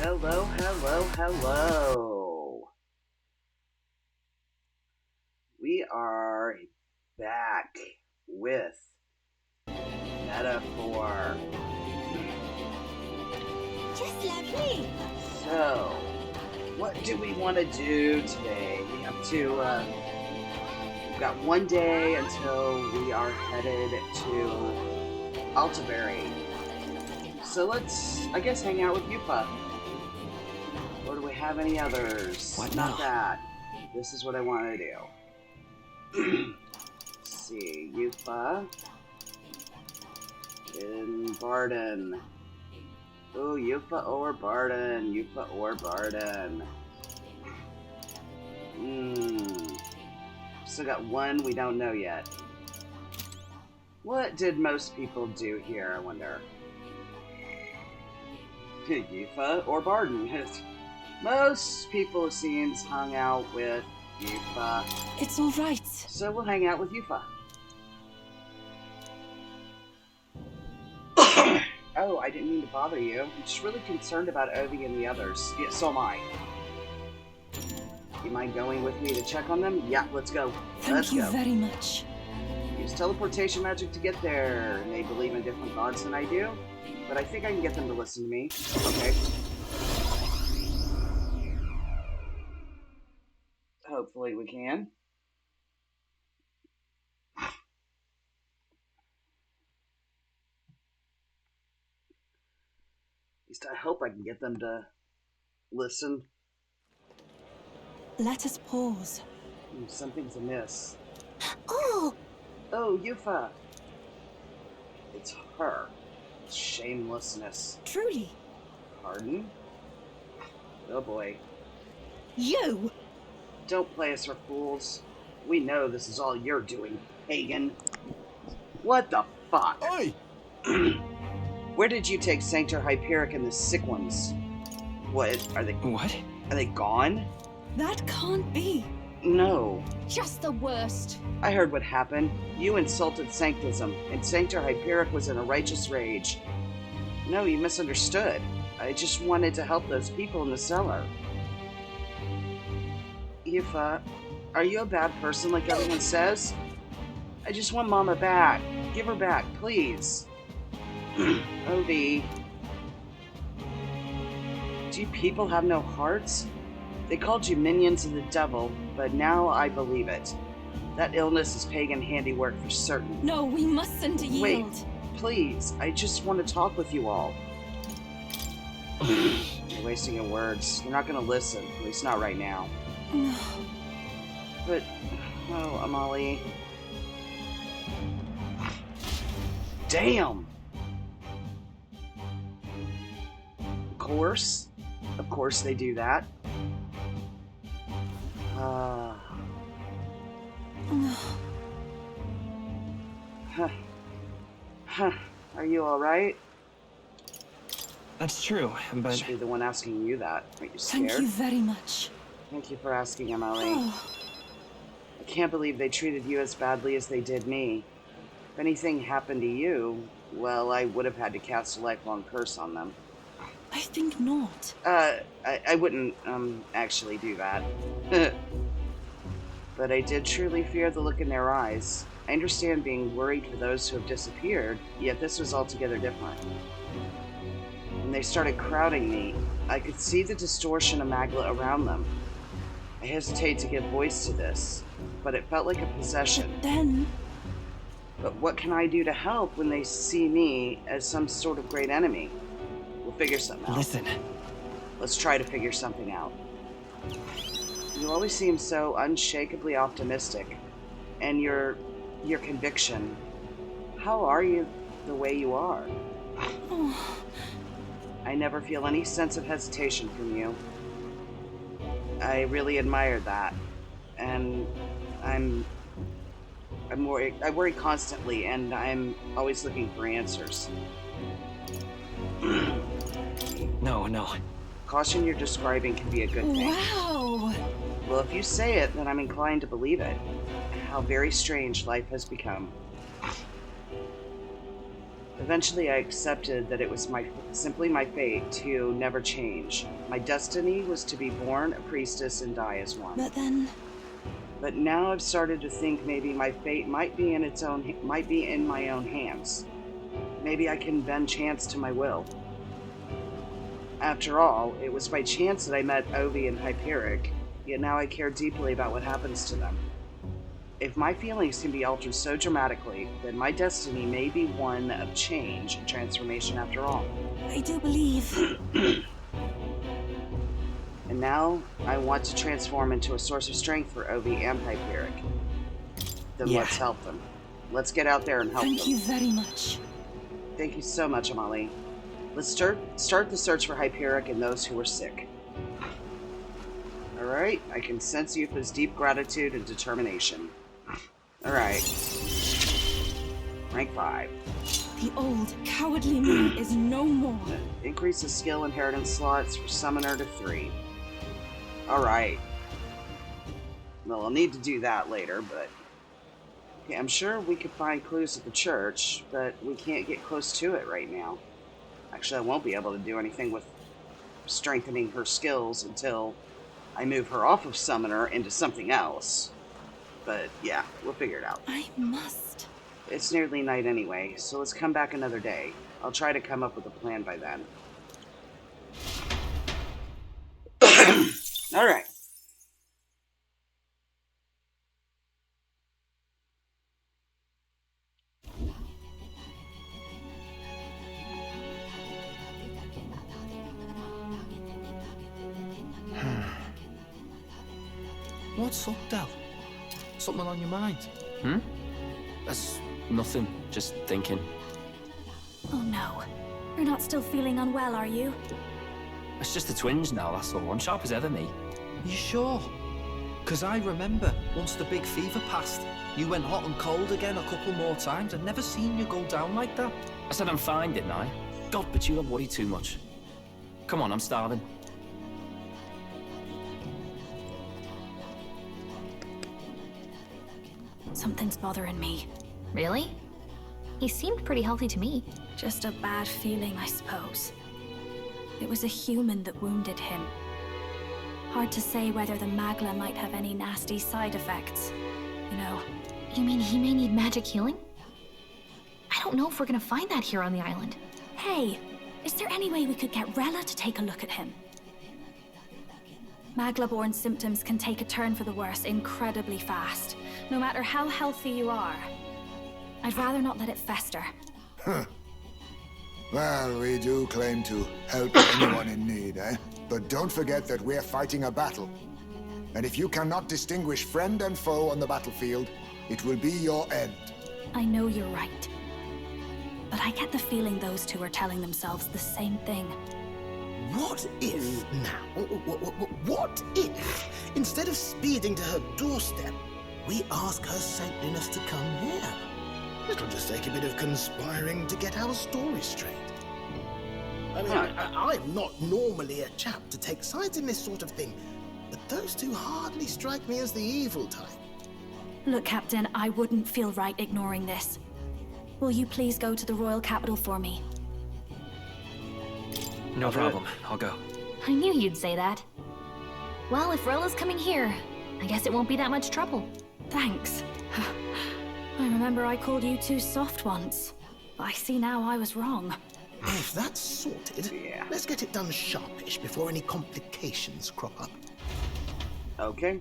Hello, hello, hello. We are back with Metaphor. Just lovely. So, what do we want to do today? We have to, we've got one day until we are headed to Altaberry. So let's, I guess, hang out with Yupa. Or do we have any others? What Not now? that. This is what I want to do. Let's see, Yupa. In Barden. Oh, Yupa or Barden. Yupa or Barden. Still got one we don't know yet. What did most people do here, I wonder? Yupa or Barden? Most people, it seems, hung out with Yupa. It's all right. So we'll hang out with Yupa. Oh, I didn't mean to bother you. I'm just really concerned about Ovi and the others. Yeah, so am I. You mind going with me to check on them? Yeah, let's go. Thank you very much. Use teleportation magic to get there. And they believe in different gods than I do. But I think I can get them to listen to me. Okay. Hopefully we can. At least I hope I can get them to listen. Let us pause. Something's amiss. Oh! Oh, Yufa! It's her. Shamelessness. Truly? Pardon? Oh boy. You! Don't play us for fools. We know this is all you're doing, pagan. What the fuck? Oi! Where did you take Sanctor Hyperic and the sick ones? What, are they gone? That can't be. No. Just the worst. I heard what happened. You insulted Sanctism, and Sanctor Hyperic was in a righteous rage. No, you misunderstood. I just wanted to help those people in the cellar. Yufa, are you a bad person like everyone says? I just want Mama back. Give her back, please. Ovi. Do you people have no hearts? They called you minions of the devil, but now I believe it. That illness is pagan handiwork for certain. No, we mustn't yield. Wait, please. I just want to talk with you all. You're wasting your words. You're not going to listen, at least not right now. No. But, oh, Amali. Damn! Of course they do that. Are you alright? That's true, I should be the one asking you that. Are you scared? Thank you very much. Thank you for asking, Emily. Oh. I can't believe they treated you as badly as they did me. If anything happened to you, well, I would have had to cast a lifelong curse on them. I think not. I wouldn't, actually do that. But I did truly fear the look in their eyes. I understand being worried for those who have disappeared, yet this was altogether different. When they started crowding me, I could see the distortion of Magla around them. I hesitate to give voice to this, but it felt like a possession. Then... But what can I do to help when they see me as some sort of great enemy? We'll figure something out. Listen. Let's try to figure something out. You always seem so unshakably optimistic. And your conviction. How are you the way you are? Oh. I never feel any sense of hesitation from you. I really admire that. And I worry constantly, and I'm always looking for answers. No. Caution you're describing can be a good thing. Wow! Well, if you say it, then I'm inclined to believe it. How very strange life has become. Eventually, I accepted that it was simply my fate to never change. My destiny was to be born a priestess and die as one. But then... But now I've started to think maybe my fate might be in my own hands. Maybe I can bend chance to my will. After all, it was by chance that I met Ovi and Hyperic, yet now I care deeply about what happens to them. If my feelings can be altered so dramatically, then my destiny may be one of change and transformation after all. I do believe... And now, I want to transform into a source of strength for Ovi and Hyperic. Then let's help them. Let's get out there and help them. Thank you very much. Thank you so much, Amali. Let's start the search for Hyperic and those who were sick. Alright, I can sense Yufa's deep gratitude and determination. Alright. Rank 5. The old, cowardly me is no more. Increase the skill inheritance slots for Summoner to 3. Alright. Well, I'll need to do that later, but... Okay, I'm sure we could find clues at the church, but we can't get close to it right now. Actually, I won't be able to do anything with strengthening her skills until I move her off of Summoner into something else. But yeah, we'll figure it out. I must. It's nearly night anyway, so let's come back another day. I'll try to come up with a plan by then. Alright. What's up, Del? Something on your mind? That's nothing. Just thinking. Oh no. You're not still feeling unwell, are you? It's just the twinge now, that's all. I'm sharp as ever, me. You sure? Because I remember, once the big fever passed, you went hot and cold again a couple more times. I'd never seen you go down like that. I said I'm fine, didn't I? God, but you don't worry too much. Come on, I'm starving. Something's bothering me. Really? He seemed pretty healthy to me. Just a bad feeling, I suppose. It was a human that wounded him. Hard to say whether the Magla might have any nasty side effects. You know. You mean he may need magic healing? I don't know if we're gonna find that here on the island. Hey, is there any way we could get Rella to take a look at him? Magla-born symptoms can take a turn for the worse incredibly fast, no matter how healthy you are. I'd rather not let it fester. Huh. Well, we do claim to help anyone in need, eh? But don't forget that we're fighting a battle. And if you cannot distinguish friend and foe on the battlefield, it will be your end. I know you're right. But I get the feeling those two are telling themselves the same thing. What if now, what if, instead of speeding to her doorstep, we ask her saintliness to come here? It'll just take a bit of conspiring to get our story straight. I mean, I'm not normally a chap to take sides in this sort of thing, but those two hardly strike me as the evil type. Look, Captain, I wouldn't feel right ignoring this. Will you please go to the royal capital for me? No problem. I'll go. I knew you'd say that. Well, if Rella's coming here, I guess it won't be that much trouble. Thanks. I remember I called you too soft once. But I see now I was wrong. If that's sorted, let's get it done sharpish before any complications crop up. Okay.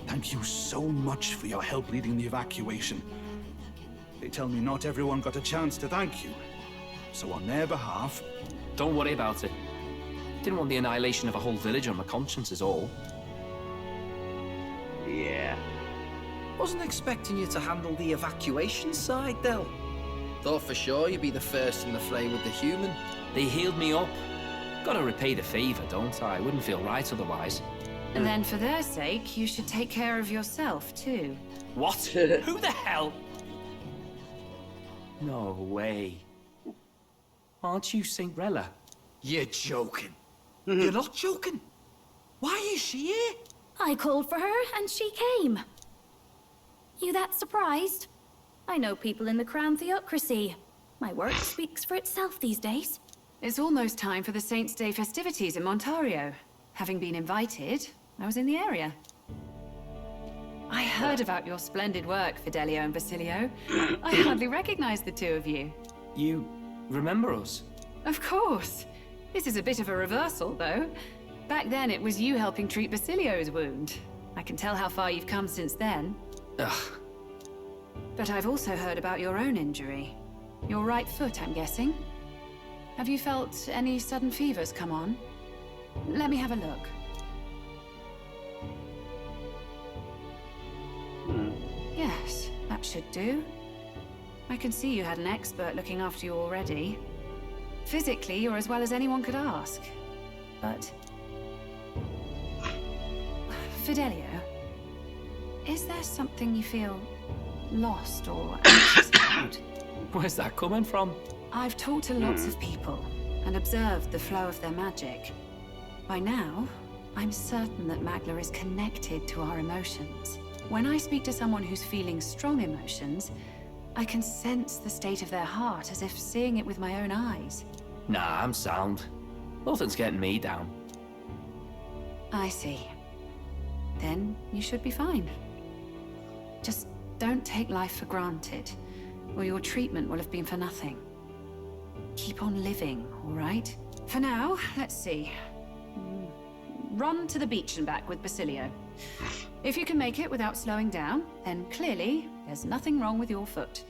Thank you so much for your help leading the evacuation. They tell me not everyone got a chance to thank you. So on their behalf... Don't worry about it. Didn't want the annihilation of a whole village on my conscience is all. Yeah. Wasn't expecting you to handle the evacuation side, Del. Thought for sure you'd be the first in the fray with the human. They healed me up. Gotta repay the favor, don't I? Wouldn't feel right otherwise. And then for their sake, you should take care of yourself, too. What? Who the hell? No way. Aren't you Saint Rella? You're joking. You're not joking. Why is she here? I called for her and she came. You that surprised? I know people in the Crown Theocracy. My work speaks for itself these days. It's almost time for the Saints' Day festivities in Montario. Having been invited, I was in the area. I heard about your splendid work, Fidelio and Basilio. I hardly recognized the two of you. You remember us? Of course. This is a bit of a reversal, though. Back then, it was you helping treat Basilio's wound. I can tell how far you've come since then. Ugh. But I've also heard about your own injury. Your right foot, I'm guessing. Have you felt any sudden fevers come on? Let me have a look. Yes, that should do. I can see you had an expert looking after you already. Physically, you're as well as anyone could ask. But... Fidelio, is there something you feel lost or anxious about? Where's that coming from? I've talked to lots of people and observed the flow of their magic. By now, I'm certain that Magla is connected to our emotions. When I speak to someone who's feeling strong emotions, I can sense the state of their heart as if seeing it with my own eyes. Nah, I'm sound. Nothing's getting me down. I see. Then you should be fine. Just don't take life for granted, or your treatment will have been for nothing. Keep on living, all right? For now, let's see. Run to the beach and back with Basilio. If you can make it without slowing down, then clearly there's nothing wrong with your foot.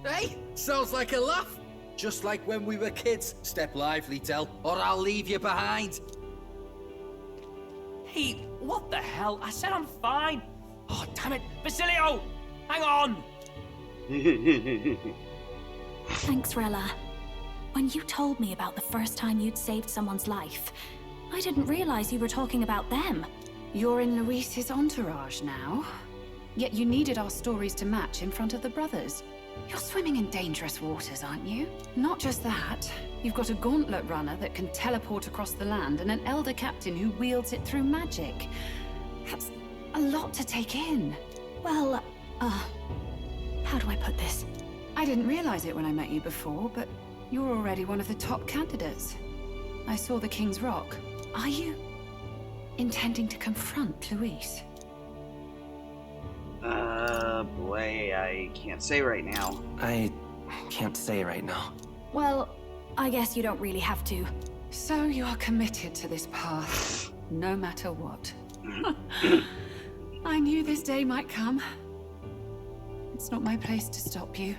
Hey, sounds like a laugh. Just like when we were kids. Step lively, Del, or I'll leave you behind. Hey, what the hell? I said I'm fine. Oh, damn it. Basilio! Hang on! Thanks, Rella. When you told me about the first time you'd saved someone's life, I didn't realize you were talking about them. You're in Luis's entourage now. Yet you needed our stories to match in front of the brothers. You're swimming in dangerous waters, aren't you? Not just that, you've got a gauntlet runner that can teleport across the land and an elder captain who wields it through magic. That's a lot to take in. Well, how do I put this? I didn't realize it when I met you before, but you're already one of the top candidates. I saw the King's Rock. Are you intending to confront Luis? Boy, I can't say right now. I can't say right now. Well, I guess you don't really have to. So you are committed to this path, no matter what. I knew this day might come. It's not my place to stop you.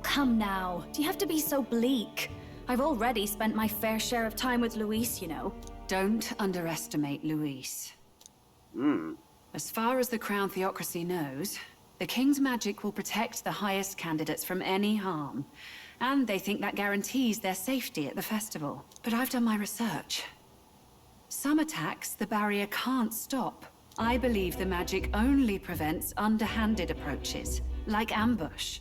Come now, do you have to be so bleak? I've already spent my fair share of time with Luis, you know. Don't underestimate Luis. As far as the Crown Theocracy knows, the King's magic will protect the highest candidates from any harm. And they think that guarantees their safety at the festival. But I've done my research. Some attacks the barrier can't stop. I believe the magic only prevents underhanded approaches, like ambush.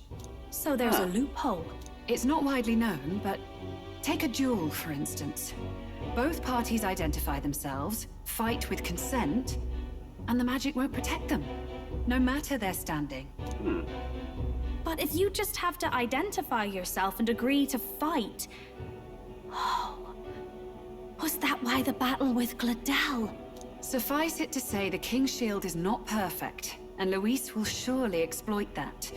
So there's a loophole. It's not widely known, but take a duel, for instance. Both parties identify themselves, fight with consent, and the magic won't protect them, no matter their standing. But if you just have to identify yourself and agree to fight... Oh, was that why the battle with Gladel? Suffice it to say, the King's Shield is not perfect, and Luis will surely exploit that.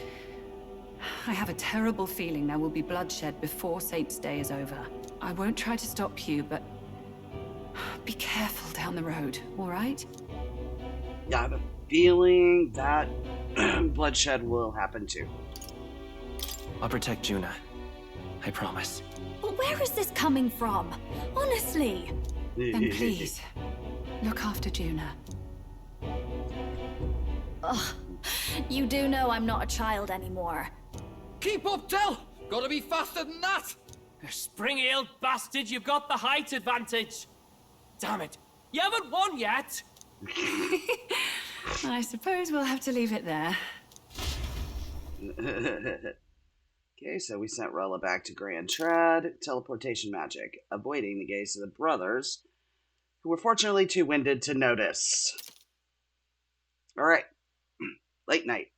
I have a terrible feeling there will be bloodshed before Saints' Day is over. I won't try to stop you, but be careful down the road, all right? Yeah, I have a feeling that bloodshed will happen too. I'll protect Juna. I promise. But where is this coming from? Honestly. Then please, look after Juna. Ugh, you do know I'm not a child anymore. Keep up, Del! Gotta be faster than that! You spring-heeled bastard, you've got the height advantage. Damn it. You haven't won yet. I suppose we'll have to leave it there. Okay, so we sent Rella back to Grand Trad. Teleportation magic, avoiding the gaze of the brothers, who were fortunately too winded to notice. Alright. Late night.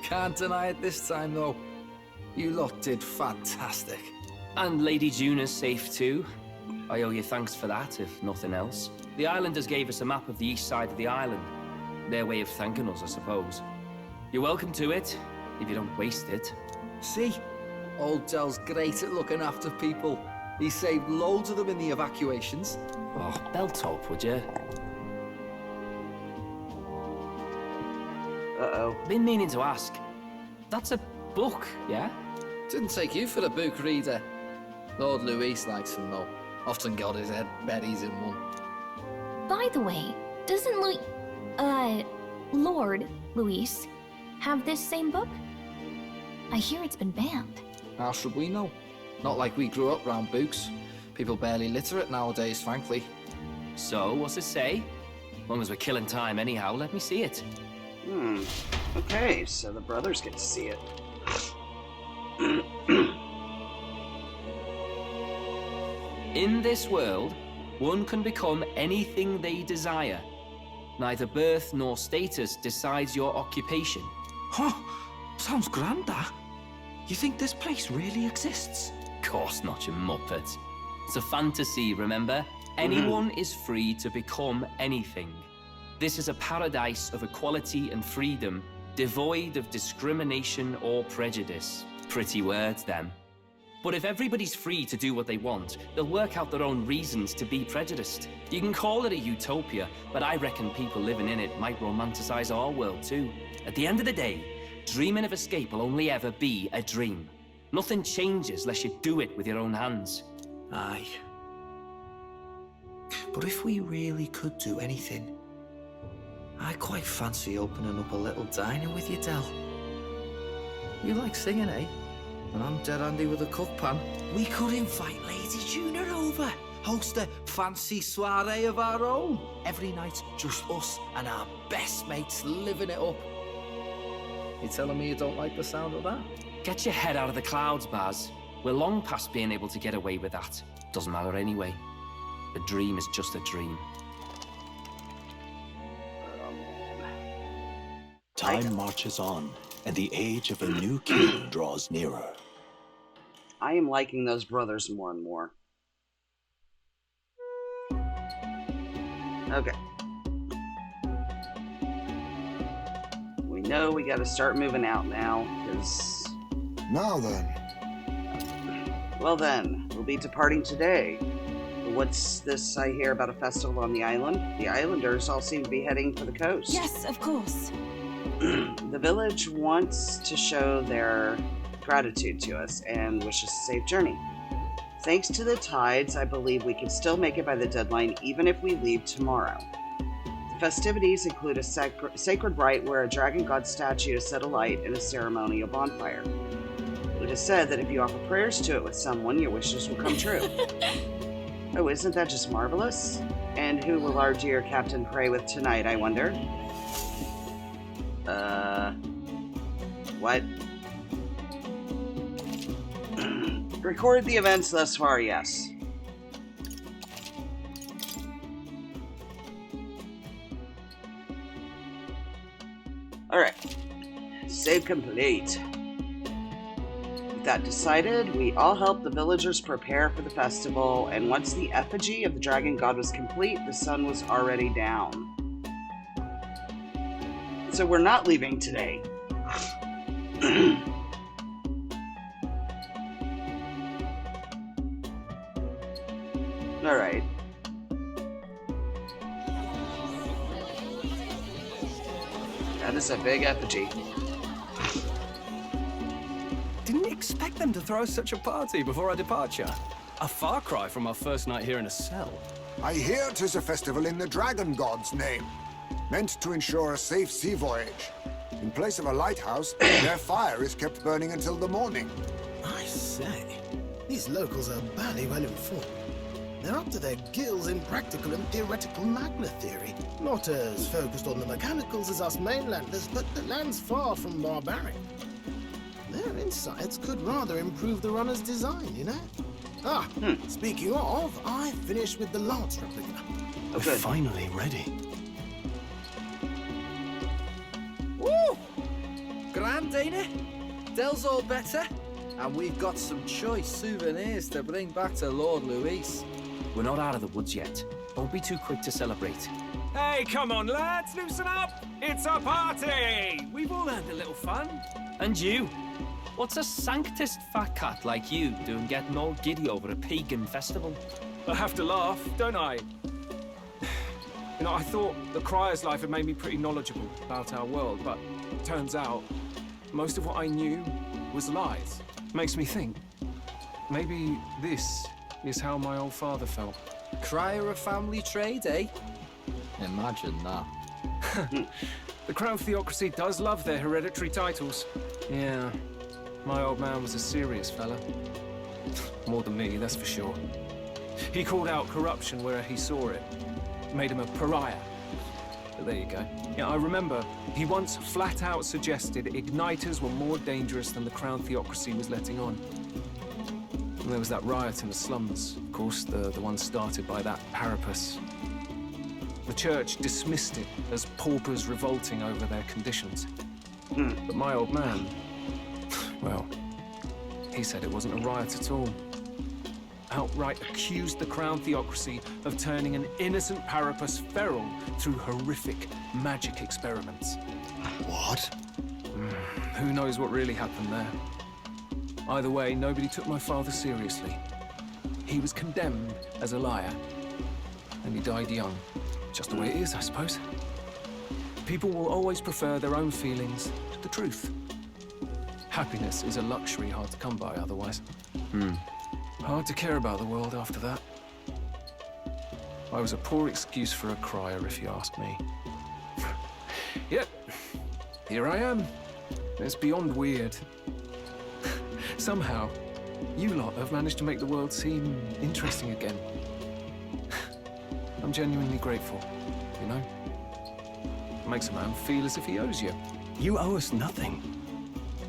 Can't deny it this time, though. You lot did fantastic. And Lady Juna's safe too. I owe you thanks for that, if nothing else. The islanders gave us a map of the east side of the island. Their way of thanking us, I suppose. You're welcome to it, if you don't waste it. See? Old Dell's great at looking after people. He saved loads of them in the evacuations. Oh, belt up, would you? Uh-oh. Been meaning to ask. That's a book, yeah? Didn't take you for a book reader. Lord Luis likes them, though. Often got his head berries in one. By the way, doesn't Lord Luis have this same book? I hear it's been banned. How should we know? Not like we grew up round books. People barely literate nowadays, frankly. So, what's it say? As long as we're killing time anyhow, let me see it. Okay, so the brothers get to see it. In this world, one can become anything they desire. Neither birth nor status decides your occupation. Huh? Sounds grand, that. You think this place really exists? Course not, you muppet. It's a fantasy, remember? Anyone is free to become anything. This is a paradise of equality and freedom, devoid of discrimination or prejudice. Pretty words, them. But if everybody's free to do what they want, they'll work out their own reasons to be prejudiced. You can call it a utopia, but I reckon people living in it might romanticize our world too. At the end of the day, dreaming of escape will only ever be a dream. Nothing changes unless you do it with your own hands. Aye. But if we really could do anything, I quite fancy opening up a little diner with you, Del. You like singing, eh? And I'm dead handy with a cook pan. We could invite Lady Juna over. Host a fancy soiree of our own. Every night, just us and our best mates living it up. You telling me you don't like the sound of that? Get your head out of the clouds, Baz. We're long past being able to get away with that. Doesn't matter anyway. A dream is just a dream. Time marches on, and the age of a new king draws nearer. I am liking those brothers more and more. Okay. We know we gotta start moving out now, because... Now then. Well then, we'll be departing today. What's this I hear about a festival on the island? The islanders all seem to be heading for the coast. Yes, of course. The village wants to show their gratitude to us and wish us a safe journey. Thanks to the tides, I believe we can still make it by the deadline even if we leave tomorrow. The festivities include a sacred rite where a dragon god statue is set alight and a ceremonial bonfire. It is said that if you offer prayers to it with someone, your wishes will come true. Oh, isn't that just marvelous? And who will our dear captain pray with tonight, I wonder? What? Record the events thus far, yes. Alright. Save complete. With that decided, we all helped the villagers prepare for the festival, and once the effigy of the dragon god was complete, the sun was already down. So we're not leaving today. Alright. That is a big effigy. Didn't expect them to throw such a party before our departure. A far cry from our first night here in a cell. I hear 'tis a festival in the dragon god's name, meant to ensure a safe sea voyage. In place of a lighthouse, their fire is kept burning until the morning. I say, these locals are badly well informed. They're up to their gills in practical and theoretical magna theory. Not as focused on the mechanicals as us mainlanders, but the land's far from barbaric. Their insights could rather improve the runner's design, you know? Speaking of, I finished with the lance replica. We're finally ready. Woo! Grand, ain't it? Del's all better, and we've got some choice souvenirs to bring back to Lord Luis. We're not out of the woods yet. Don't be too quick to celebrate. Hey, come on, lads, loosen up! It's a party! We've all had a little fun. And you? What's a sanctist fat cat like you doing getting all giddy over a pagan festival? I have to laugh, don't I? You know, I thought the Crier's life had made me pretty knowledgeable about our world, but turns out most of what I knew was lies. Makes me think, maybe this is how my old father felt. Crier a family trade, eh? Imagine that. The Crown Theocracy does love their hereditary titles. Yeah, my old man was a serious fella. More than me, that's for sure. He called out corruption where he saw it. Made him a pariah. But there you go. Yeah, I remember he once flat out suggested igniters were more dangerous than the Crown Theocracy was letting on. And there was that riot in the slums, of course, the one started by that Parapus. The church dismissed it as paupers revolting over their conditions. But my old man, well, he said it wasn't a riot at all. Outright accused the Crown Theocracy of turning an innocent Parapus feral through horrific magic experiments. What? Who knows what really happened there? Either way, nobody took my father seriously. He was condemned as a liar, and he died young. Just the way it is, I suppose. People will always prefer their own feelings to the truth. Happiness is a luxury hard to come by otherwise. Hard to care about the world after that. I was a poor excuse for a crier, if you ask me. Yep, here I am. It's beyond weird. Somehow, you lot have managed to make the world seem interesting again. I'm genuinely grateful, you know? It makes a man feel as if he owes you. You owe us nothing.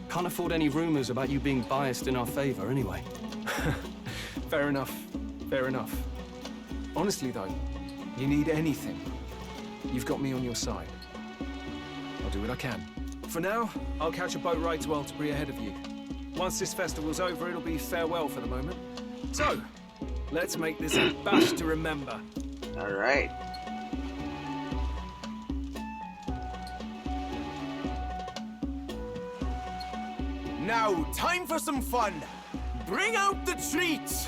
Can't afford any rumors about you being biased in our favor, anyway. Fair enough. Fair enough. Honestly, though, you need anything, you've got me on your side. I'll do what I can. For now, I'll catch a boat ride to Altabury ahead of you. Once this festival's over, it'll be farewell for the moment. So, let's make this a bash to remember. All right. Now, time for some fun. Bring out the treats!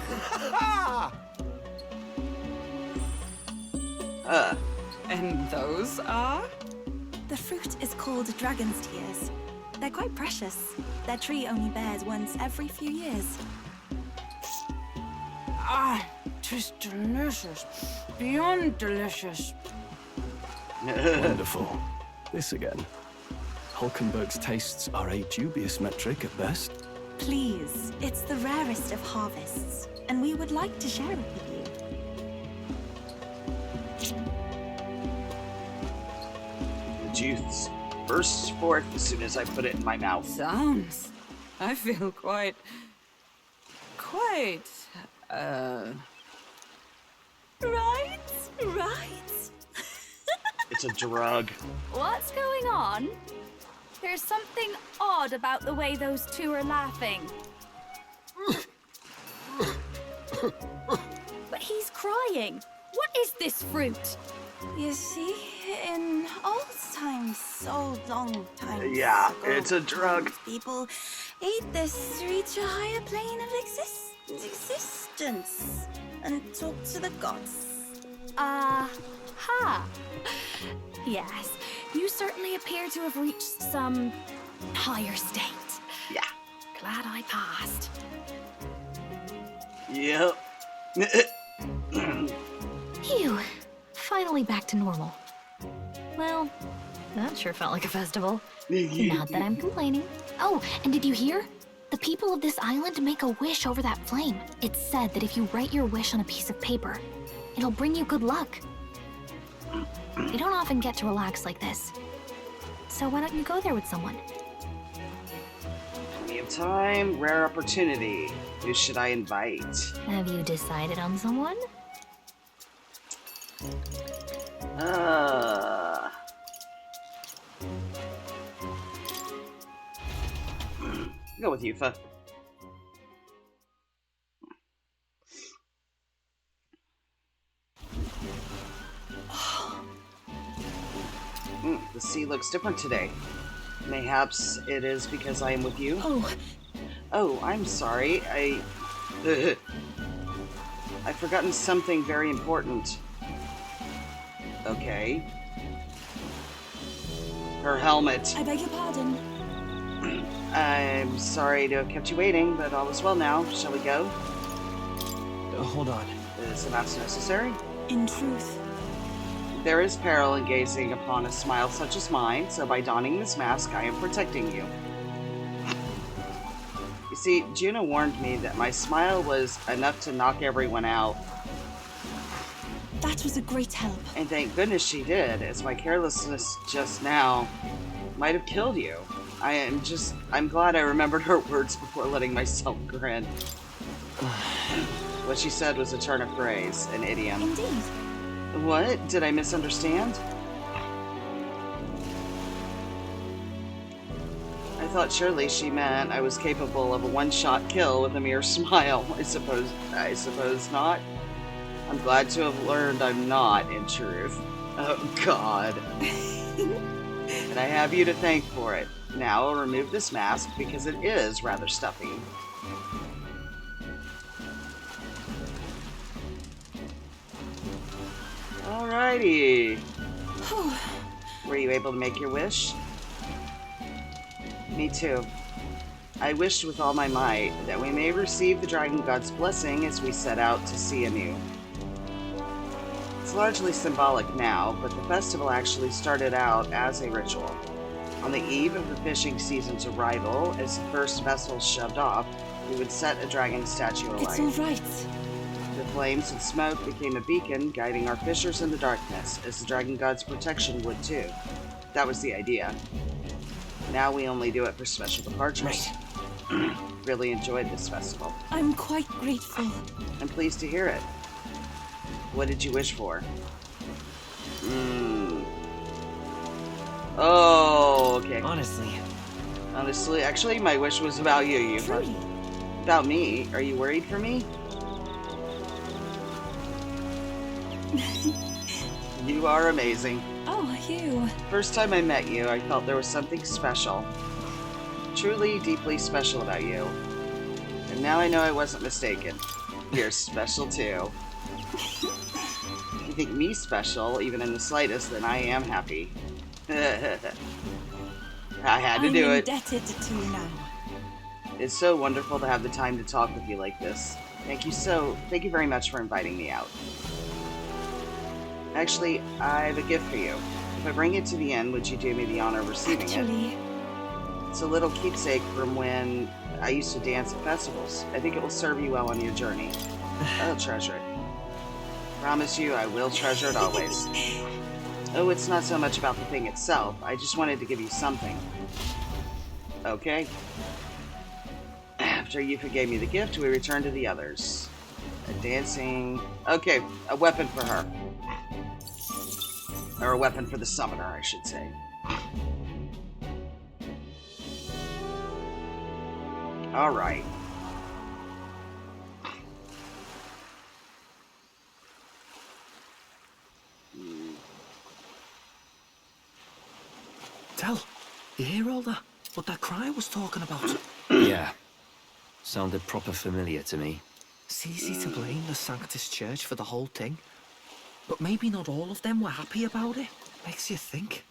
And those are? The fruit is called dragon's tears. They're quite precious. Their tree only bears once every few years. Ah, 'tis delicious. Beyond delicious. Wonderful. This again. Hulkenberg's tastes are a dubious metric at best. Please, it's the rarest of harvests, and we would like to share it with you. The juice bursts forth as soon as I put it in my mouth. Sounds. I feel quite. Right? It's a drug. What's going on? There's something odd about the way those two are laughing. But he's crying. What is this fruit? You see, in old times, so long times Yeah, ago, it's a drug. people ate this to reach a higher plane of existence and talk to the gods. Ha! Yes, you certainly appear to have reached some higher state. Yeah. Glad I passed. Yep. Phew. Finally back to normal. Well, that sure felt like a festival. Not that I'm complaining. Oh, and did you hear? The people of this island make a wish over that flame. It's said that if you write your wish on a piece of paper, it'll bring you good luck. You don't often get to relax like this. So why don't you go there with someone? Plenty of time, rare opportunity. Who should I invite? Have you decided on someone? Go with Yufa. The sea looks different today. Mayhaps it is because I am with you? Oh, I'm sorry. I've forgotten something very important. Okay. Her helmet. I beg your pardon. I'm sorry to have kept you waiting, but all is well now. Shall we go? Hold on. Is that necessary? In truth. There is peril in gazing upon a smile such as mine, so by donning this mask, I am protecting you. You see, Juno warned me that my smile was enough to knock everyone out. That was a great help. And thank goodness she did, as my carelessness just now might have killed you. I'm glad I remembered her words before letting myself grin. What she said was a turn of phrase, an idiom. Indeed. What? Did I misunderstand? I thought surely she meant I was capable of a one-shot kill with a mere smile. I suppose not. I'm glad to have learned I'm not, in truth. Oh, God. And I have you to thank for it. Now I'll remove this mask because it is rather stuffy. Alrighty. Were you able to make your wish? Me too. I wished with all my might that we may receive the Dragon God's blessing as we set out to sea anew. It's largely symbolic now, but the festival actually started out as a ritual. On the eve of the fishing season's arrival, as the first vessel shoved off, we would set a dragon statue alight. It's all right. The flames and smoke became a beacon guiding our fishers in the darkness, as the Dragon God's protection would too. That was the idea. Now we only do it for special departures. Really enjoyed this festival. I'm quite grateful. I'm pleased to hear it. What did you wish for? Oh, okay. Honestly, actually, my wish was about you, Yufa. About me? Are you worried for me? You are amazing. Oh, you. First time I met you, I felt there was something special. Truly, deeply special about you. And now I know I wasn't mistaken. You're special too. If you think me special, even in the slightest, then I am happy. I had to do it. I'm indebted to you now. It's so wonderful to have the time to talk with you like this. Thank you very much for inviting me out. Actually, I have a gift for you. If I bring it to the inn, would you do me the honor of receiving it? It's a little keepsake from when I used to dance at festivals. I think it will serve you well on your journey. I'll treasure it. Promise you, I will treasure it always. Oh, it's not so much about the thing itself. I just wanted to give you something. Okay. After Yufa gave me the gift, we returned to the others. A dancing... Okay, a weapon for her. Or a weapon for the summoner, I should say. Alright. Tell, you hear all that? What that cry was talking about? Yeah. Sounded proper familiar to me. It's easy to blame the Sanctus Church for the whole thing. But maybe not all of them were happy about it. Makes you think.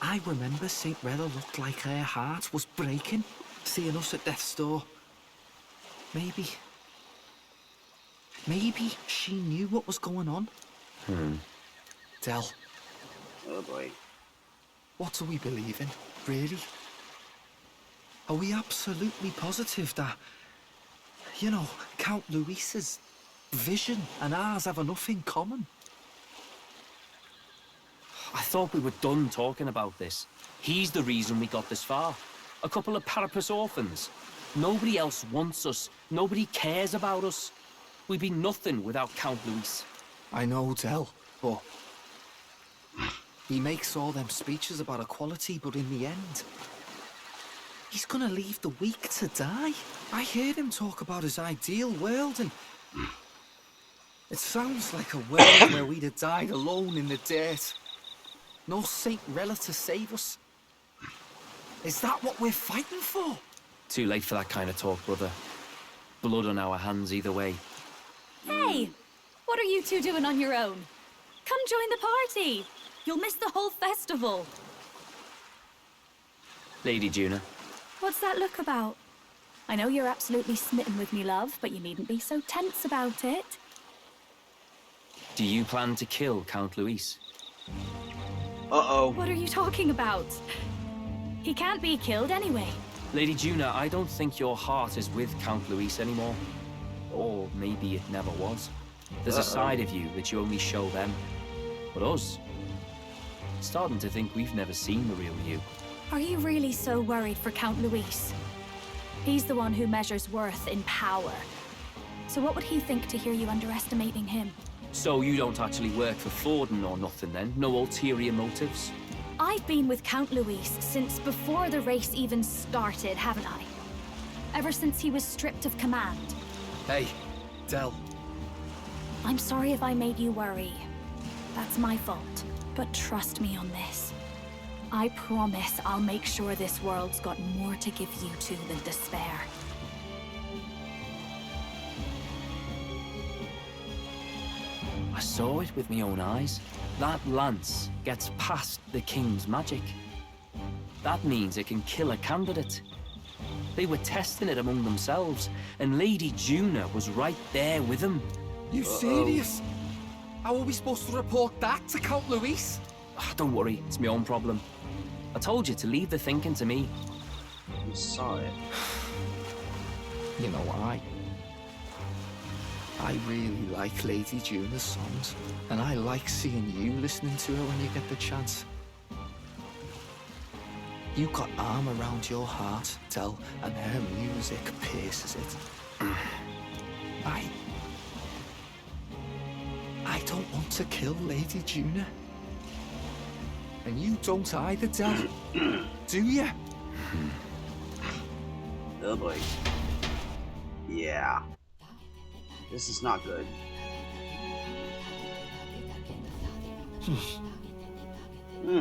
I remember St. Rella looked like her heart was breaking, seeing us at death's door. Maybe she knew what was going on. Del. Oh boy. What do we believe in, really? Are we absolutely positive that, you know, Count Luis's vision and ours have enough in common? I thought we were done talking about this. He's the reason we got this far. A couple of Parapus orphans. Nobody else wants us. Nobody cares about us. We'd be nothing without Count Luis. I know, Del, but he makes all them speeches about equality, but in the end, he's gonna leave the weak to die. I heard him talk about his ideal world, and it sounds like a world where we'd have died alone in the dirt. No Saint Rella to save us. Is that what we're fighting for? Too late for that kind of talk, brother. Blood on our hands either way. Hey! What are you two doing on your own? Come join the party! You'll miss the whole festival. Lady Juna. What's that look about? I know you're absolutely smitten with me, love, but you needn't be so tense about it. Do you plan to kill Count Luis? Uh-oh. What are you talking about? He can't be killed anyway. Lady Juna, I don't think your heart is with Count Luis anymore. Or maybe it never was. There's a side of you that you only show them. But us, starting to think we've never seen the real you. Are you really so worried for Count Luis? He's the one who measures worth in power. So what would he think to hear you underestimating him? So you don't actually work for Forden or nothing then? No ulterior motives? I've been with Count Luis since before the race even started, haven't I? Ever since he was stripped of command. Hey, Del. I'm sorry if I made you worry. That's my fault. But trust me on this. I promise I'll make sure this world's got more to give you two than despair. I saw it with my own eyes. That lance gets past the king's magic. That means it can kill a candidate. They were testing it among themselves, and Lady Juna was right there with them. You serious? How are we supposed to report that to Count Luis? Don't worry, it's my own problem. I told you to leave the thinking to me. You saw it. You know, I really like Lady Juna's songs, and I like seeing you listening to her when you get the chance. You got arm around your heart, Del, and her music pierces it. I don't want to kill Lady Juna. And you don't either, Del. Do you? Oh boy. Yeah. This is not good.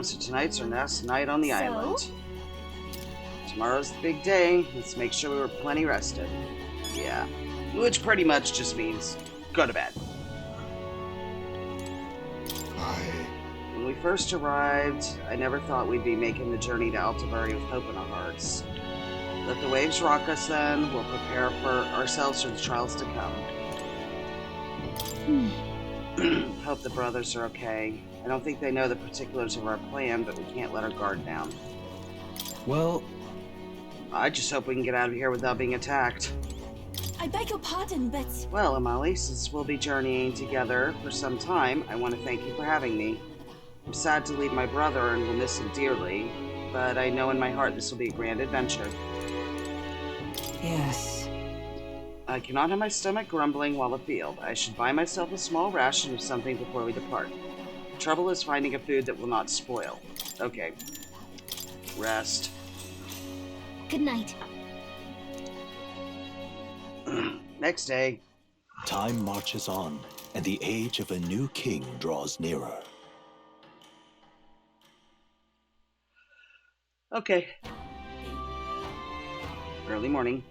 So tonight's our last night on the island. Tomorrow's the big day. Let's make sure we were plenty rested. Yeah. Which pretty much just means go to bed. When we first arrived, I never thought we'd be making the journey to Altabari with hope in our hearts. Let the waves rock us then. We'll prepare for ourselves for the trials to come. Hope the brothers are okay. I don't think they know the particulars of our plan, but we can't let our guard down. Well, I just hope we can get out of here without being attacked. I beg your pardon, but... Well, Amali, since we'll be journeying together for some time, I want to thank you for having me. I'm sad to leave my brother and will miss him dearly, but I know in my heart this will be a grand adventure. Yes. I cannot have my stomach grumbling while afield. I should buy myself a small ration of something before we depart. The trouble is finding a food that will not spoil. Okay. Rest. Good night. Next day. Time marches on, and the age of a new king draws nearer. Okay. Early morning.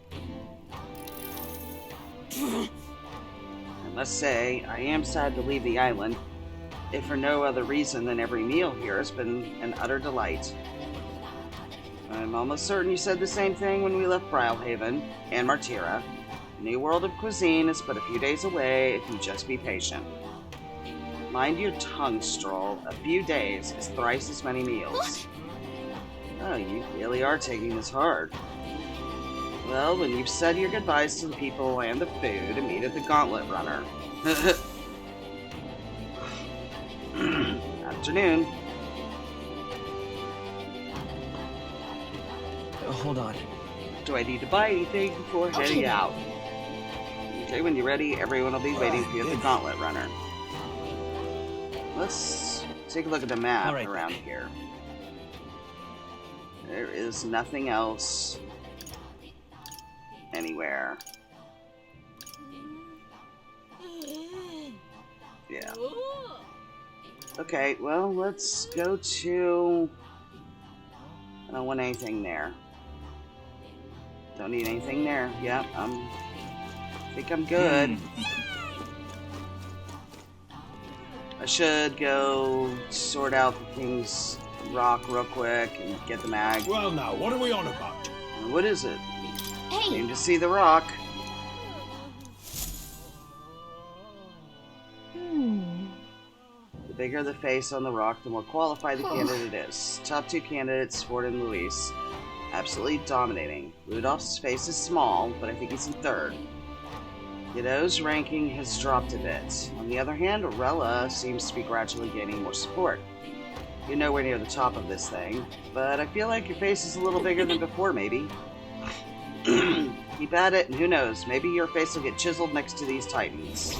I must say, I am sad to leave the island, if for no other reason than every meal here has been an utter delight. I'm almost certain you said the same thing when we left Brylehaven and Martira. The new world of cuisine is but a few days away if you just be patient. Mind your tongue, Stroll. A few days is thrice as many meals. Oh, you really are taking this hard. Well, when you've said your goodbyes to the people and the food, meet at the Gauntlet Runner. Afternoon. Hold on. Do I need to buy anything before heading out? Okay, when you're ready, everyone will be waiting for you at the Gauntlet Runner. Let's take a look at the map around here. There is nothing else anywhere. Yeah. Okay, well, let's go to... I don't want anything there. Don't need anything there. Yeah, I think I'm good. I should go sort out the King's Rock real quick and get the mag. Well, now, what are we on about? What is it? Hey! Came to see the rock. The bigger the face on the rock, the more qualified the candidate is. Top two candidates, Ford and Luis. Absolutely dominating. Rudolph's face is small, but I think he's in third. Kiddo's ranking has dropped a bit. On the other hand, Rella seems to be gradually gaining more support. You're nowhere near the top of this thing, but I feel like your face is a little bigger than before, maybe. Keep at it, and who knows, maybe your face will get chiseled next to these titans.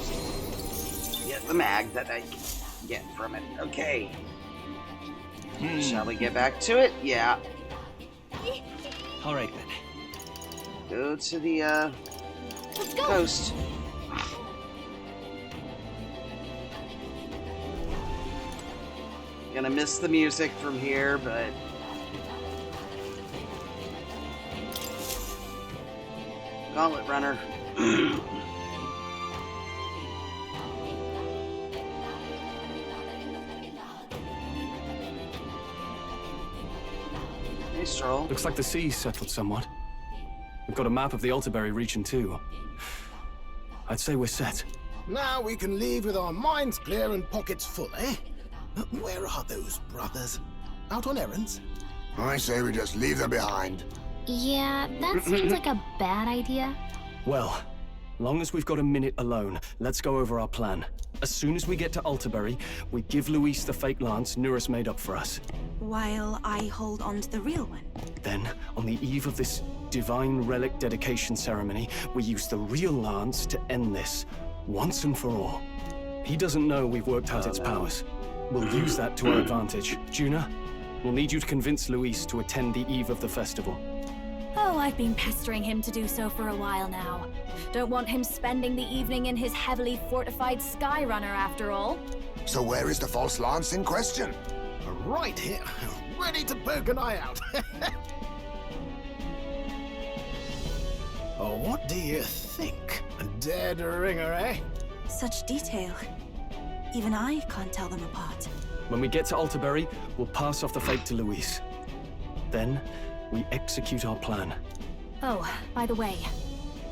Get the mag that I can get from it. Okay. Shall we get back to it? Yeah. All right, then. Go to the, coast. Gonna miss the music from here, but... Gauntlet Runner. Hey, Stroll. Looks like the sea's settled somewhat. We've got a map of the Altaberry region too. I'd say we're set. Now we can leave with our minds clear and pockets full, eh? Where are those brothers? Out on errands? I say we just leave them behind. Yeah, that seems like a bad idea. Well, long as we've got a minute alone, let's go over our plan. As soon as we get to Altaberry, we give Luis the fake lance Nuris made up for us. While I hold on to the real one. Then, on the eve of this divine relic dedication ceremony, we use the real lance to end this, once and for all. He doesn't know we've worked out its powers. We'll use that to our advantage. Juna, we'll need you to convince Luis to attend the eve of the festival. Oh, I've been pestering him to do so for a while now. Don't want him spending the evening in his heavily fortified Skyrunner after all. So where is the false lance in question? Right here, ready to poke an eye out. Oh, what do you think? A dead ringer, eh? Such detail. Even I can't tell them apart. When we get to Altaberry, we'll pass off the fake to Luis. Then, we execute our plan. Oh, by the way,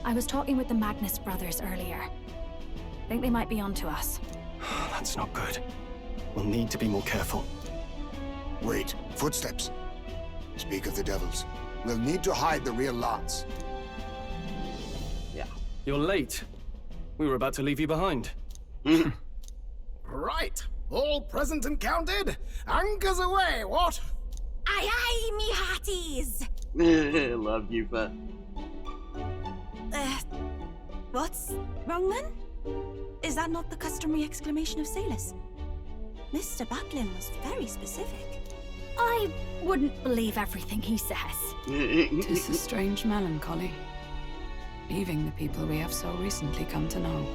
I was talking with the Magnus brothers earlier. Think they might be onto us. That's not good. We'll need to be more careful. Wait, footsteps. Speak of the devils. We'll need to hide the real lance. Yeah. You're late. We were about to leave you behind. Right, all present and counted. Anchors away, what? Aye, aye, me hearties! Love you, but... What's wrong then? Is that not the customary exclamation of sailors? Mr. Bucklin was very specific. I wouldn't believe everything he says. 'Tis a strange melancholy. Leaving the people we have so recently come to know.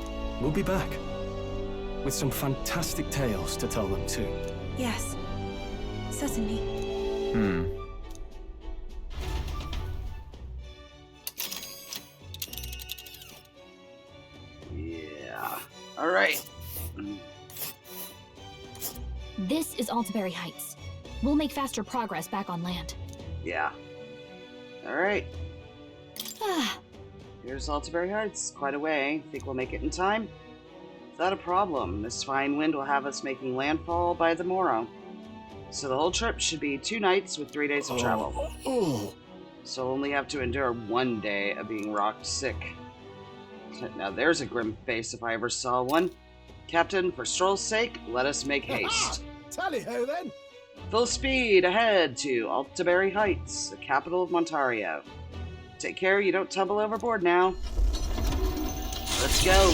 We'll be back. With some fantastic tales to tell them too. Yes, certainly. Yeah. Alright. This is Altaberry Heights. We'll make faster progress back on land. Yeah. Alright. Here's Altaberry Heights. Quite a way. Think we'll make it in time? Without a problem. This fine wind will have us making landfall by the morrow. So the whole trip should be 2 nights with 3 days of travel. So I'll only have to endure 1 day of being rocked sick. Now there's a grim face if I ever saw one. Captain, for Stroll's sake, let us make haste. Tally-ho then! Full speed ahead to Altaberry Heights, the capital of Montario. Take care you don't tumble overboard now. Let's go.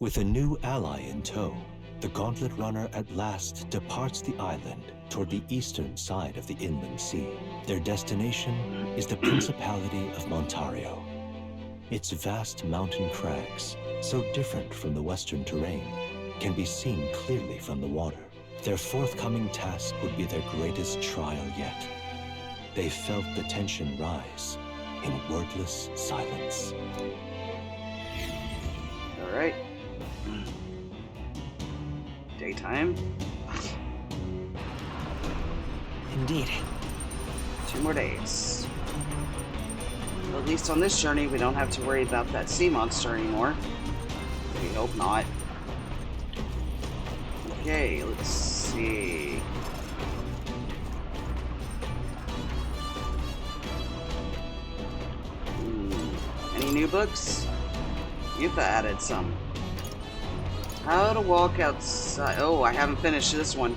With a new ally in tow, the Gauntlet Runner at last departs the island toward the eastern side of the inland sea. Their destination is the Principality of Montario. Its vast mountain crags, so different from the western terrain, can be seen clearly from the water. Their forthcoming task would be their greatest trial yet. They felt the tension rise in wordless silence. All right. Daytime. Indeed. 2 more days. Well, at least on this journey, we don't have to worry about that sea monster anymore. We hope not. Okay, let's see. Any new books? You've added some. How to walk outside. Oh, I haven't finished this one.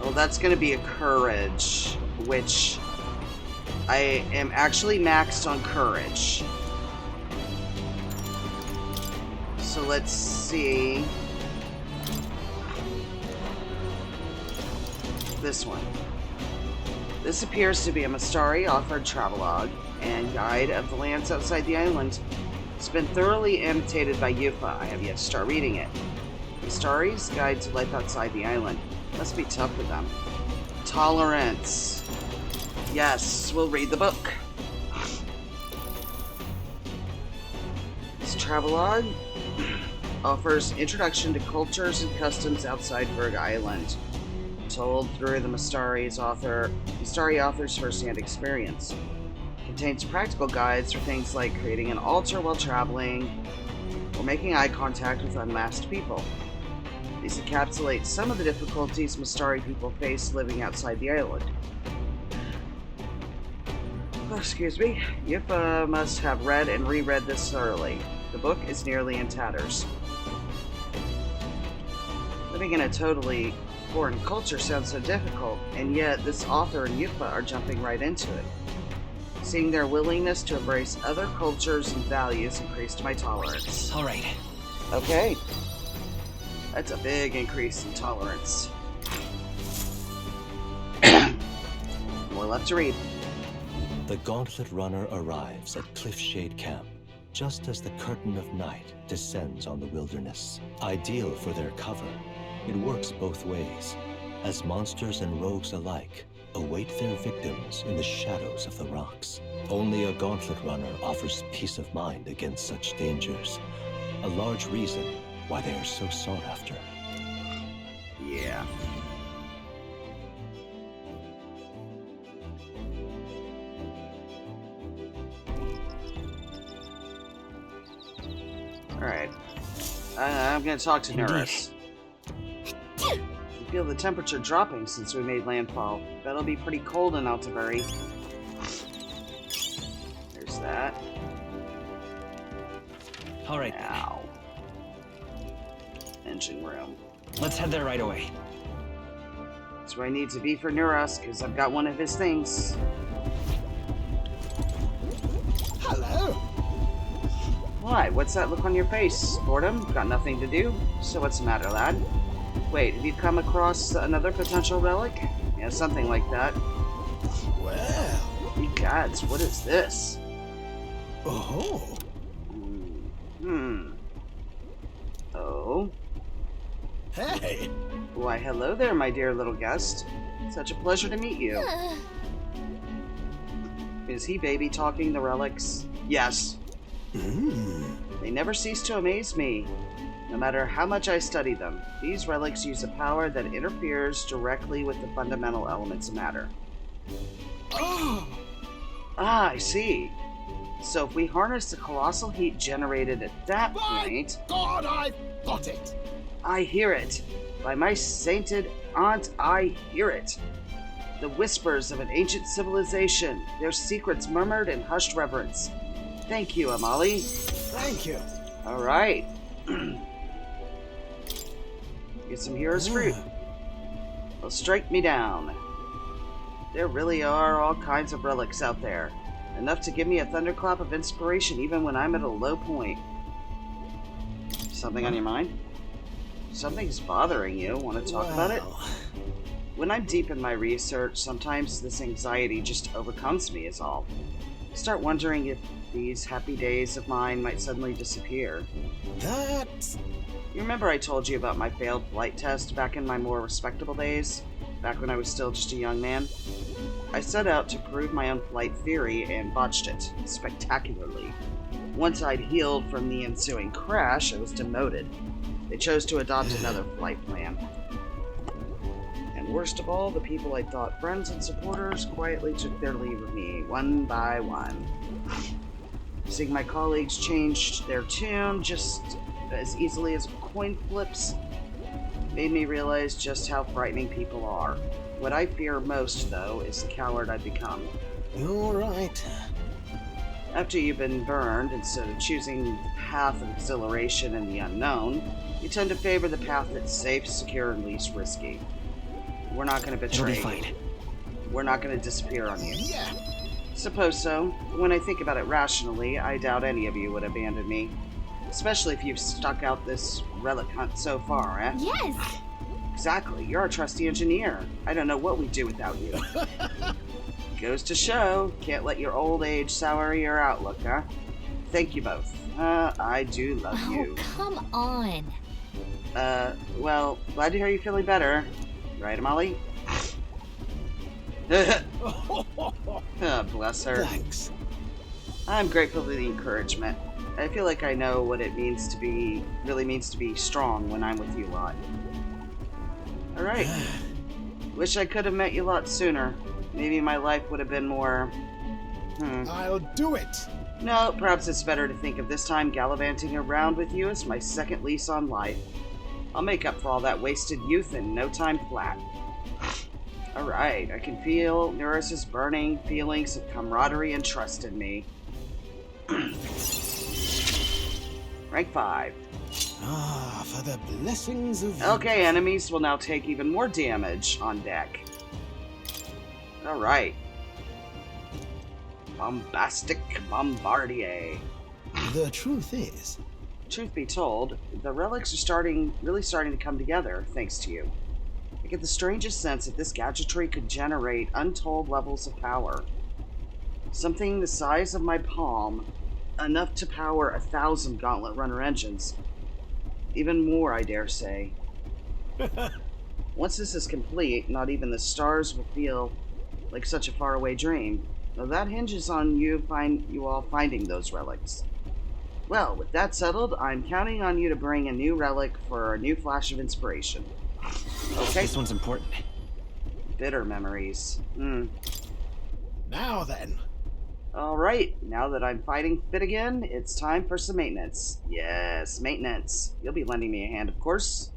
Well, that's going to be a courage, which I am actually maxed on courage. So let's see. This one. This appears to be a Mystari authored travelogue and guide of the lands outside the island. It's been thoroughly annotated by Yufa. I have yet to start reading it. Mystari's Guide to Life Outside the Island. Must be tough for them. Tolerance. Yes, we'll read the book. This travelogue offers introduction to cultures and customs outside Berg Island, told through the Mystari author's first-hand experience. Contains practical guides for things like creating an altar while traveling or making eye contact with unmasked people. These encapsulate some of the difficulties Mystari people face living outside the island. Oh, excuse me. Yufa must have read and reread this thoroughly. The book is nearly in tatters. Living in a totally foreign culture sounds so difficult, and yet this author and Yufa are jumping right into it. Seeing their willingness to embrace other cultures and values increased my tolerance. All right. Okay. That's a big increase in tolerance. More left to read. The Gauntlet Runner arrives at Cliffshade Camp just as the curtain of night descends on the wilderness. Ideal for their cover, it works both ways, as monsters and rogues alike await their victims in the shadows of the rocks. Only a Gauntlet Runner offers peace of mind against such dangers, a large reason why they are so sought after. Yeah. Alright. I'm gonna talk to Nuris. I feel the temperature dropping since we made landfall. Bet it'll be pretty cold in Altaberry. There's that. Alright. Ow. Engine room. Let's head there right away. That's where I need to be for Nuris, because I've got one of his things. Hello. Why? What's that look on your face? Boredom? Got nothing to do? So what's the matter, lad? Wait, have you come across another potential relic? Yeah, something like that. Well. Ye gods, what is this? Oh. Oh. Hey. Why, hello there, my dear little guest. Such a pleasure to meet you. Is he baby talking the relics? Yes. They never cease to amaze me, no matter how much I study them. These relics use a power that interferes directly with the fundamental elements of matter. Oh. Ah, I see. So if we harness the colossal heat generated at that point... God, I've got it! I hear it. By my sainted aunt, I hear it. The whispers of an ancient civilization, their secrets murmured in hushed reverence. Thank you, Amali. Thank you. All right. Get some hero's fruit. Well, strike me down. There really are all kinds of relics out there. Enough to give me a thunderclap of inspiration even when I'm at a low point. Something on your mind? Something's bothering you. Want to talk about it? When I'm deep in my research, sometimes this anxiety just overcomes me is all. I start wondering if these happy days of mine might suddenly disappear. You remember I told you about my failed flight test back in my more respectable days? Back when I was still just a young man? I set out to prove my own flight theory and botched it spectacularly. Once I'd healed from the ensuing crash, I was demoted. They chose to adopt another flight plan. And worst of all, the people I thought friends and supporters quietly took their leave of me, one by one. Seeing my colleagues change their tune just as easily as coin flips made me realize just how frightening people are. What I fear most, though, is the coward I've become. You're right. After you've been burned, instead of choosing the path of exhilaration and the unknown, you tend to favor the path that's safe, secure, and least risky. We're not going to betray you. We're not going to disappear on you. Yeah. Suppose so. When I think about it rationally, I doubt any of you would abandon me. Especially if you've stuck out this relic hunt so far, eh? Yes! Exactly. You're our trusty engineer. I don't know what we'd do without you. Goes to show, can't let your old age sour your outlook, huh? Thank you both. I do love you. Oh, come on. Well, glad to hear you feeling better. Right, Amali? Oh, bless her. Thanks. I'm grateful for the encouragement. I feel like I know what it really means to be strong when I'm with you lot. Alright. Wish I could have met you a lot sooner. Maybe my life would have been more... I'll do it! No, perhaps it's better to think of this time gallivanting around with you as my second lease on life. I'll make up for all that wasted youth in no time flat. Alright, I can feel Neuros's burning feelings of camaraderie and trust in me. Rank 5. Ah, for the blessings of... Okay, enemies will now take even more damage on deck. Alright. Bombastic Bombardier. The truth is... Truth be told, the relics are really starting to come together, thanks to you. I get the strangest sense that this gadgetry could generate untold levels of power. Something the size of my palm, enough to power 1,000 Gauntlet Runner engines. Even more, I dare say. Once this is complete, not even the stars will feel like such a faraway dream. Now that hinges on you all finding those relics. Well, with that settled, I'm counting on you to bring a new relic for a new flash of inspiration. Okay. This one's important. Bitter memories. Now then. Alright, now that I'm fighting fit again, it's time for some maintenance. Yes, maintenance. You'll be lending me a hand, of course.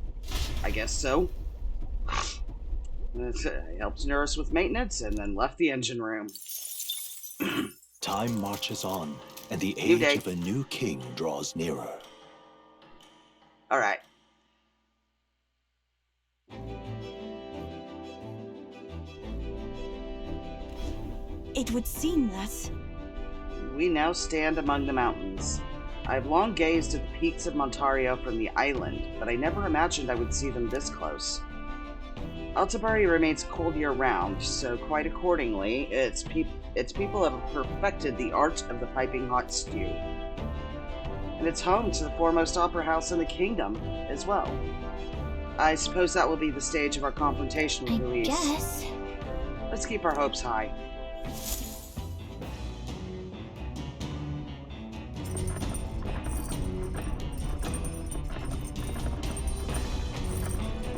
I guess so. I helped Neuros with maintenance and then left the engine room. Time marches on, and the age of a new king draws nearer. Alright. It would seem that... We now stand among the mountains. I've long gazed at the peaks of Montario from the island, but I never imagined I would see them this close. Altabari remains cold year-round, so quite accordingly, its people have perfected the art of the piping hot stew. And it's home to the foremost opera house in the kingdom, as well. I suppose that will be the stage of our confrontation with Louise. Yes. Let's keep our hopes high.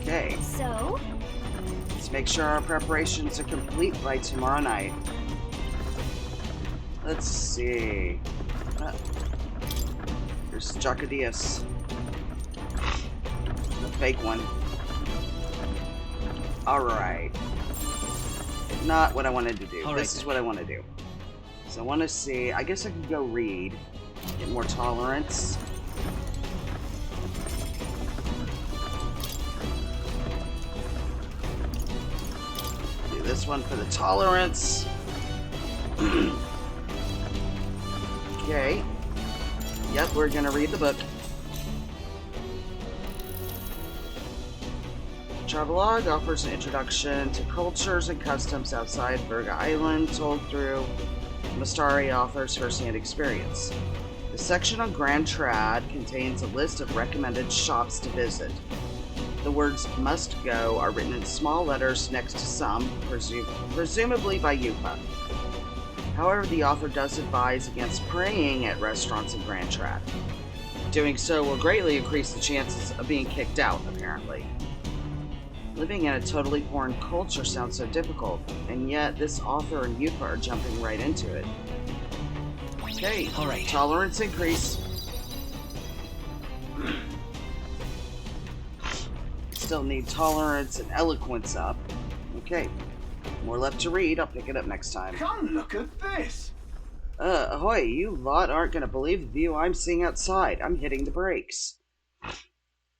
Okay. So? Let's make sure our preparations are complete by tomorrow night. Let's see. Here's Jacadias. The fake one. Alright. Not what I wanted to do. All This right, is what I want to do. So I want to see... I guess I could go read. Get more tolerance. Do this one for the tolerance. Okay. Yep, we're gonna read the book. Travelogue offers an introduction to cultures and customs outside Virga Island, told through Mastari author's first-hand experience. The section on Grand Trad contains a list of recommended shops to visit. The words "must go" are written in small letters next to some, presumably by Yupa. However, the author does advise against praying at restaurants in Grand Trad. Doing so will greatly increase the chances of being kicked out, apparently. Living in a totally foreign culture sounds so difficult, and yet this author and Yupa are jumping right into it. Okay, all right. Tolerance increase. Still need tolerance and eloquence up. Okay, more left to read. I'll pick it up next time. Come look at this! Ahoy, you lot aren't gonna believe the view I'm seeing outside. I'm hitting the brakes.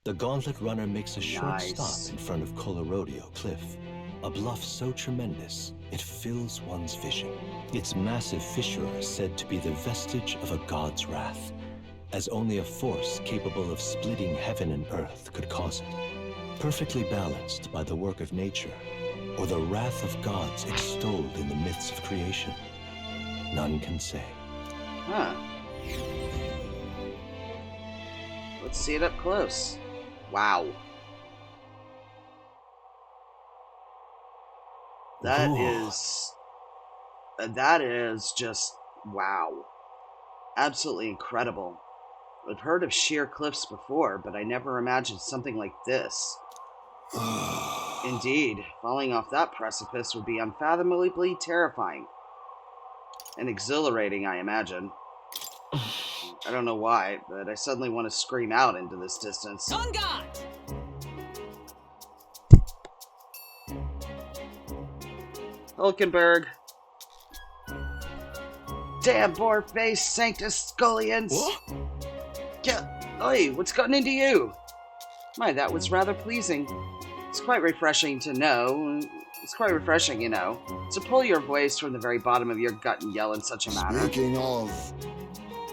The Gauntlet Runner makes a short Nice. stop in front of Colorodeo Cliff, a bluff so tremendous it fills one's vision. Its massive fissure is said to be the vestige of a god's wrath, as only a force capable of splitting heaven and earth could cause it. Perfectly balanced by the work of nature, or the wrath of gods extolled in the myths of creation, none can say. Huh. Let's see it up close. Wow. That is just wow. Absolutely incredible. I've heard of sheer cliffs before, but I never imagined something like this. Indeed, falling off that precipice would be unfathomably terrifying. And exhilarating, I imagine. I don't know why, but I suddenly want to scream out into this distance. On guard! Hulkenberg. Damn boar-faced Sanctus Scullions! What? Yeah, oi, what's gotten into you? My, that was rather pleasing. It's quite refreshing to know. It's quite refreshing, you know, to pull your voice from the very bottom of your gut and yell in such a manner. Speaking of...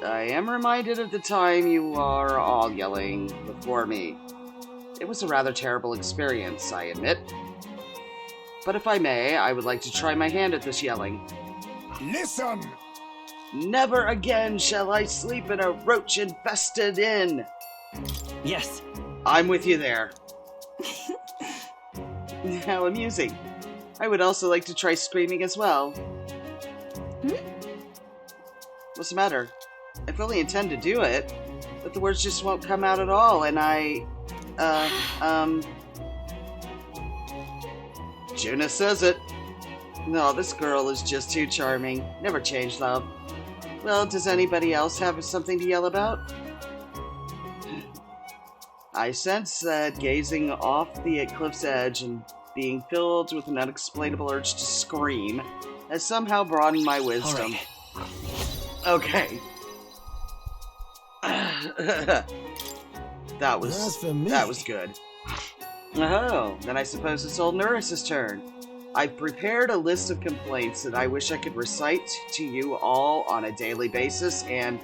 I am reminded of the time you are all yelling before me. It was a rather terrible experience, I admit. But if I may, I would like to try my hand at this yelling. Listen! Never again shall I sleep in a roach-infested inn. Yes. I'm with you there. How amusing. I would also like to try screaming as well. What's the matter? I fully intend to do it, but the words just won't come out at all, and Juna says it. No, this girl is just too charming. Never change, love. Well, does anybody else have something to yell about? I sense that gazing off the cliff's edge and being filled with an unexplainable urge to scream has somehow broadened my wisdom. Right. Okay. That was good. Oh, then I suppose it's old Nuris's turn. I've prepared a list of complaints that I wish I could recite to you all on a daily basis, and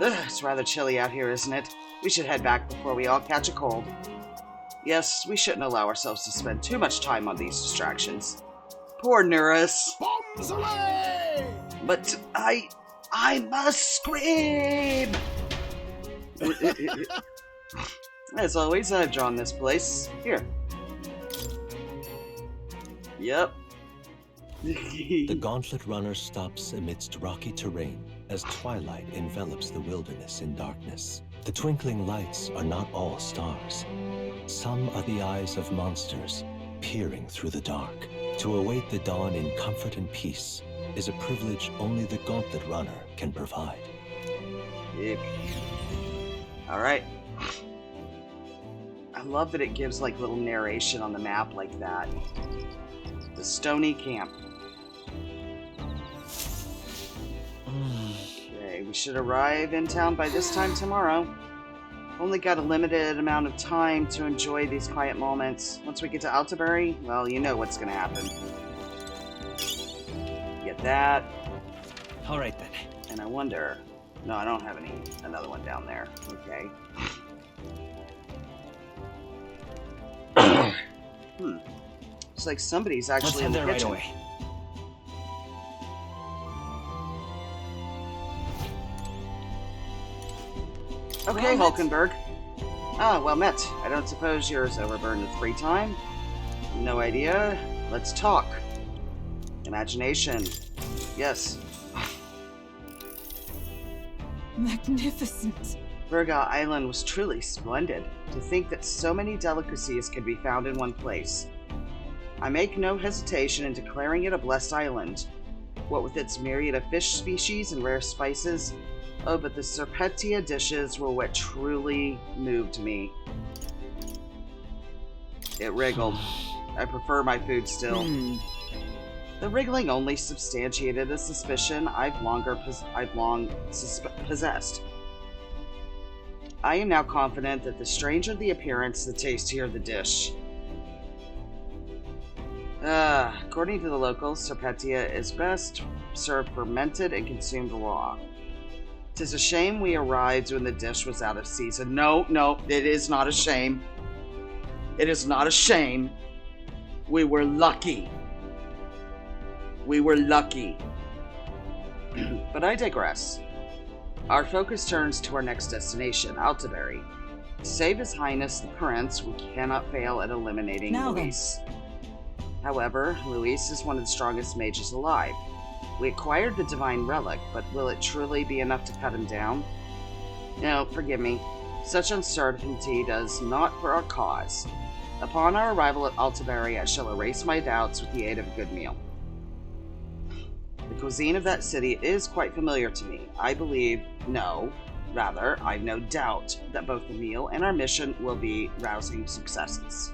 it's rather chilly out here, isn't it? We should head back before we all catch a cold. Yes, we shouldn't allow ourselves to spend too much time on these distractions. Poor Nuris. Bombs away! But I must scream! As always, I've drawn this place. Here. Yep. The Gauntlet Runner stops amidst rocky terrain as twilight envelops the wilderness in darkness. The twinkling lights are not all stars. Some are the eyes of monsters peering through the dark. To await the dawn in comfort and peace is a privilege only the Gauntlet Runner can provide. Yep. Alright. love that it gives like little narration on the map like that. The Stony Camp. Okay, we should arrive in town by this time tomorrow. Only got a limited amount of time to enjoy these quiet moments. Once we get to Altabury, well, you know what's gonna happen. Get that. All right then. And I wonder... No, I don't have another one down there. Okay. It's like somebody's actually in the kitchen. Let's head there right away. Okay, Hulkenberg. Ah, well met. I don't suppose you're as overburdened with free time? No idea. Let's talk. Imagination. Yes. Magnificent. Virga Island was truly splendid. To think that so many delicacies could be found in one place. I make no hesitation in declaring it a blessed island. What with its myriad of fish species and rare spices. Oh, but the Serpentia dishes were what truly moved me. It wriggled. I prefer my food still. The wriggling only substantiated a suspicion I've long possessed. I am now confident that the stranger the appearance, the taste here the dish. According to the locals, Serpentia is best served fermented and consumed raw. 'Tis a shame we arrived when the dish was out of season. No, it is not a shame. It is not a shame. We were lucky. We were lucky. But I digress. Our focus turns to our next destination, Altabury. To save His Highness the Prince, we cannot fail at eliminating Luis. However, Luis is one of the strongest mages alive. We acquired the Divine Relic, but will it truly be enough to cut him down? No, forgive me. Such uncertainty does not for our cause. Upon our arrival at Altabury, I shall erase my doubts with the aid of a good meal. The cuisine of that city is quite familiar to me. I've no doubt that both the meal and our mission will be rousing successes.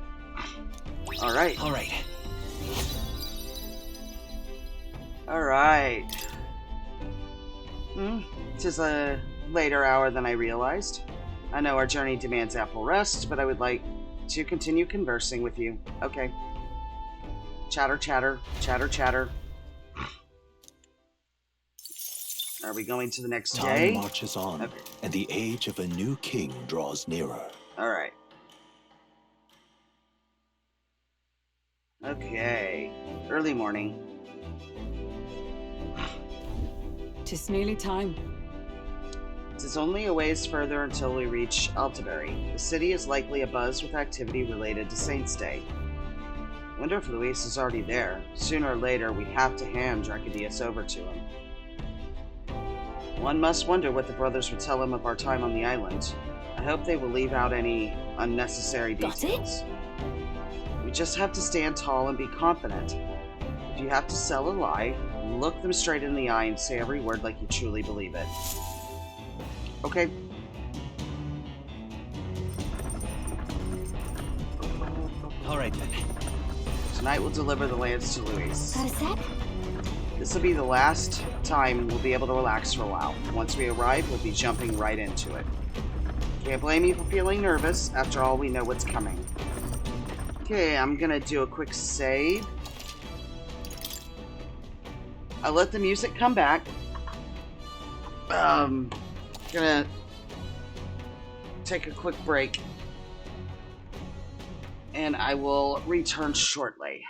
All right. Tis a later hour than I realized. I know our journey demands ample rest, but I would like to continue conversing with you. Okay. Chatter, chatter, chatter, chatter. Are we going to the next day? Time marches on, and the age of a new king draws nearer. Alright. Okay. Early morning. 'Tis nearly time. It is only a ways further until we reach Altabury. The city is likely abuzz with activity related to Saint's Day. Wonder if Luis is already there. Sooner or later, we have to hand Dracodius over to him. One must wonder what the brothers would tell him of our time on the island. I hope they will leave out any unnecessary details. We just have to stand tall and be confident. If you have to sell a lie, look them straight in the eye and say every word like you truly believe it. Okay. All right then. Tonight we'll deliver the lance to Luis. Got a sec? This will be the last time we'll be able to relax for a while. Once we arrive, we'll be jumping right into it. Can't blame you for feeling nervous. After all, we know what's coming. Okay, I'm gonna do a quick save. I'll let the music come back. Gonna take a quick break. And I will return shortly.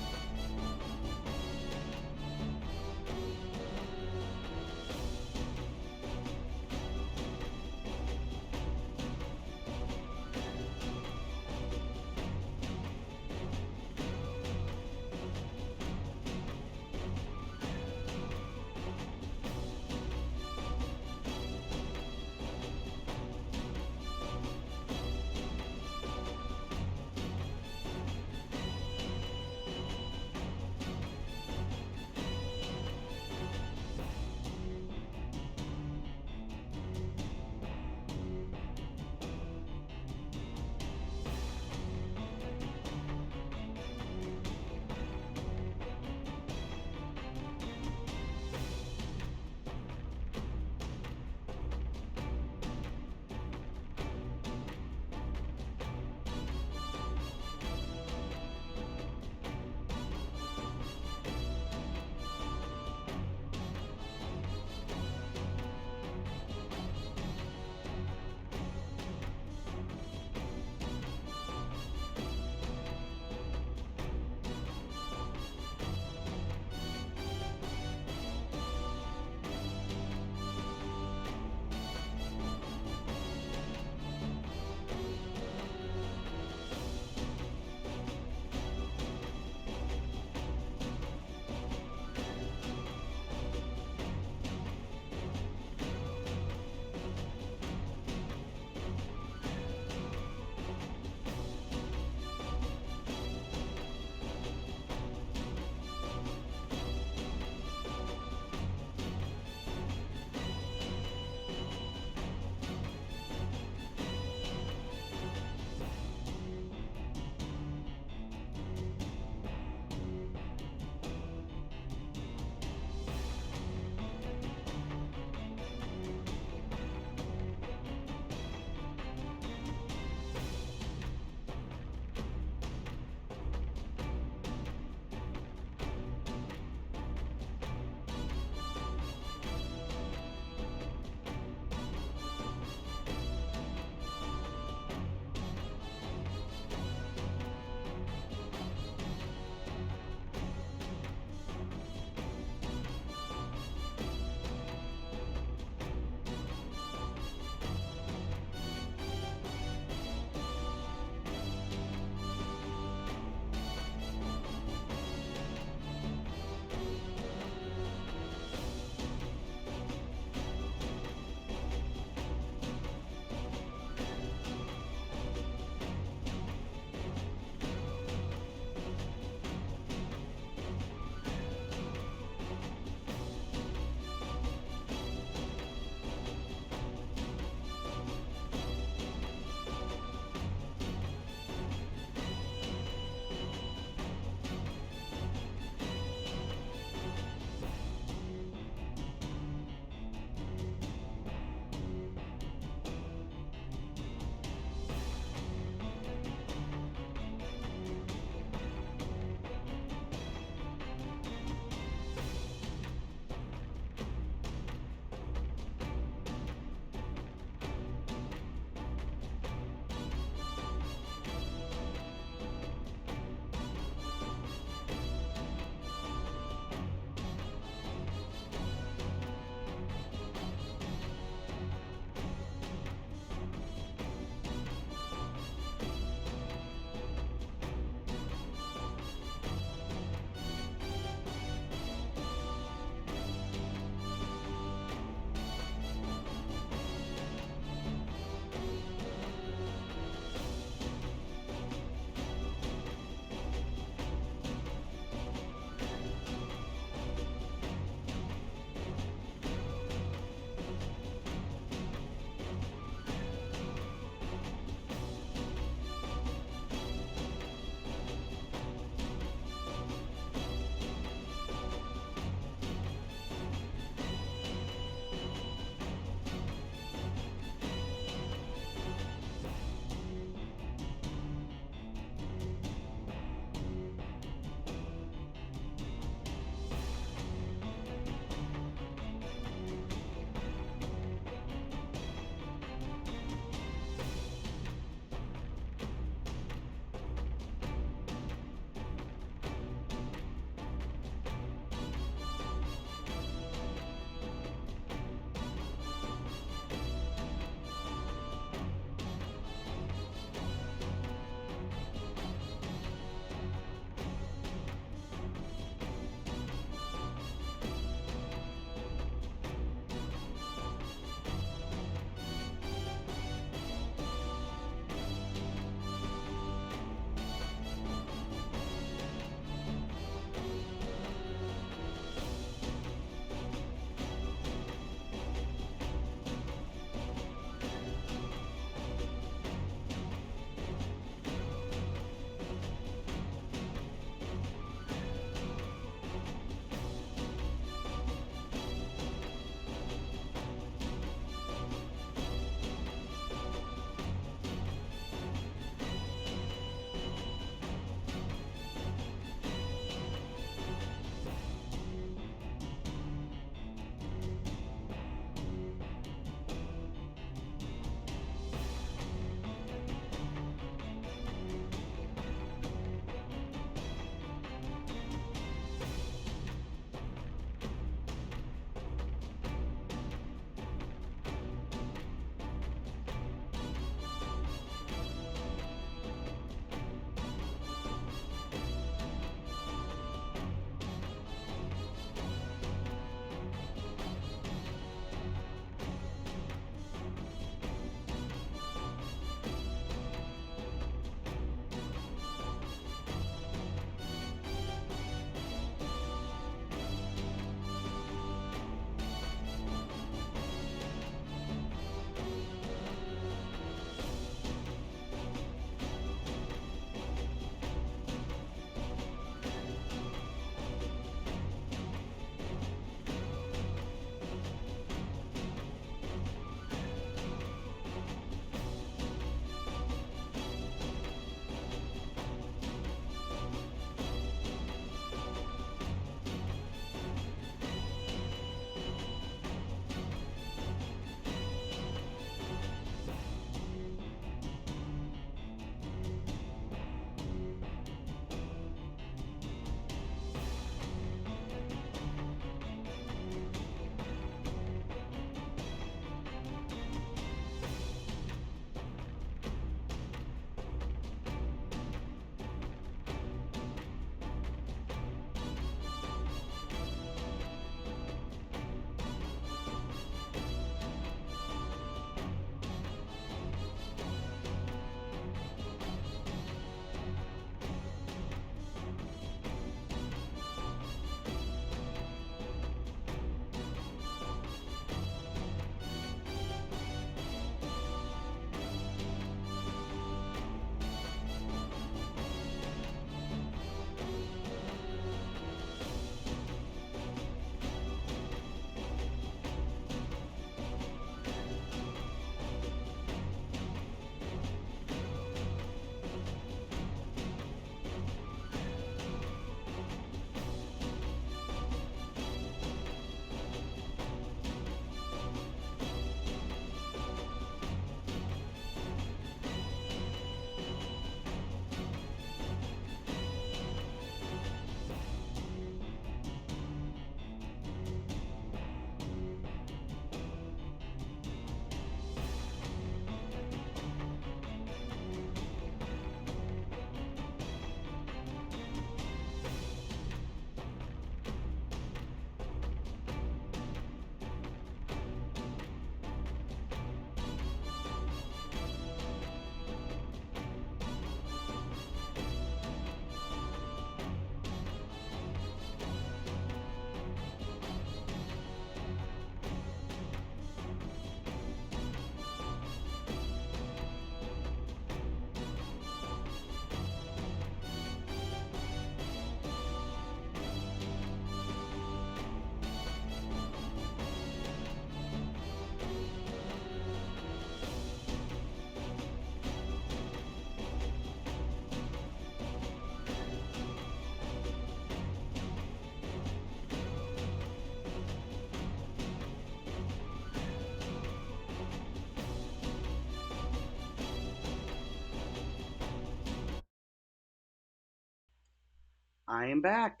I am back.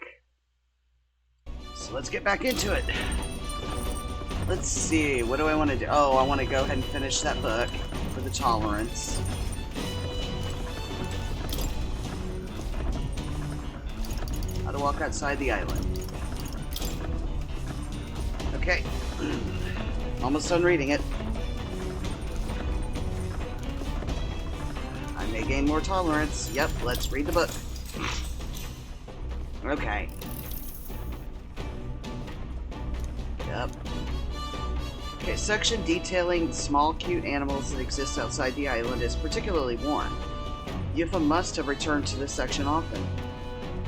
So let's get back into it. Let's see, what do I want to do? Oh, I want to go ahead and finish that book for the tolerance. How to walk outside the island. Okay. Almost done reading it. I may gain more tolerance. Yep, let's read the book. Okay. Yep. Okay, section detailing small, cute animals that exist outside the island is particularly warm. Yufa must have returned to this section often.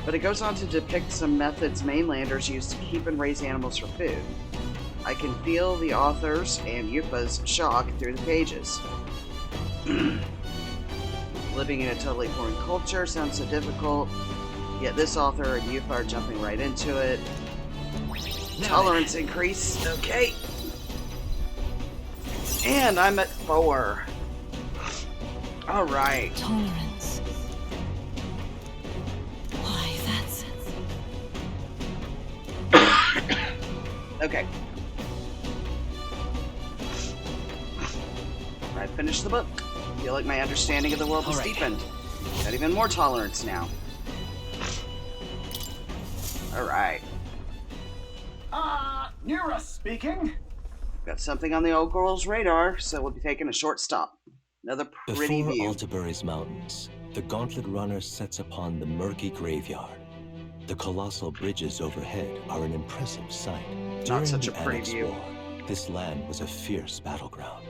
But it goes on to depict some methods mainlanders use to keep and raise animals for food. I can feel the author's and Yufa's shock through the pages. Living in a totally foreign culture sounds so difficult, yet this author and Yufa are jumping right into it. Tolerance increase, okay. And I'm at 4. Alright. Tolerance. Why, that's... Okay. I finished the book. I feel like my understanding of the world has deepened. Got even more tolerance now. Alright. Nira speaking. Got something on the old girl's radar, so we'll be taking a short stop. Another pretty Before view. Altabury's mountains, the Gauntlet Runner sets upon the murky graveyard. The colossal bridges overhead are an impressive sight. Not such a the pretty Annex view. War, this land was a fierce battleground.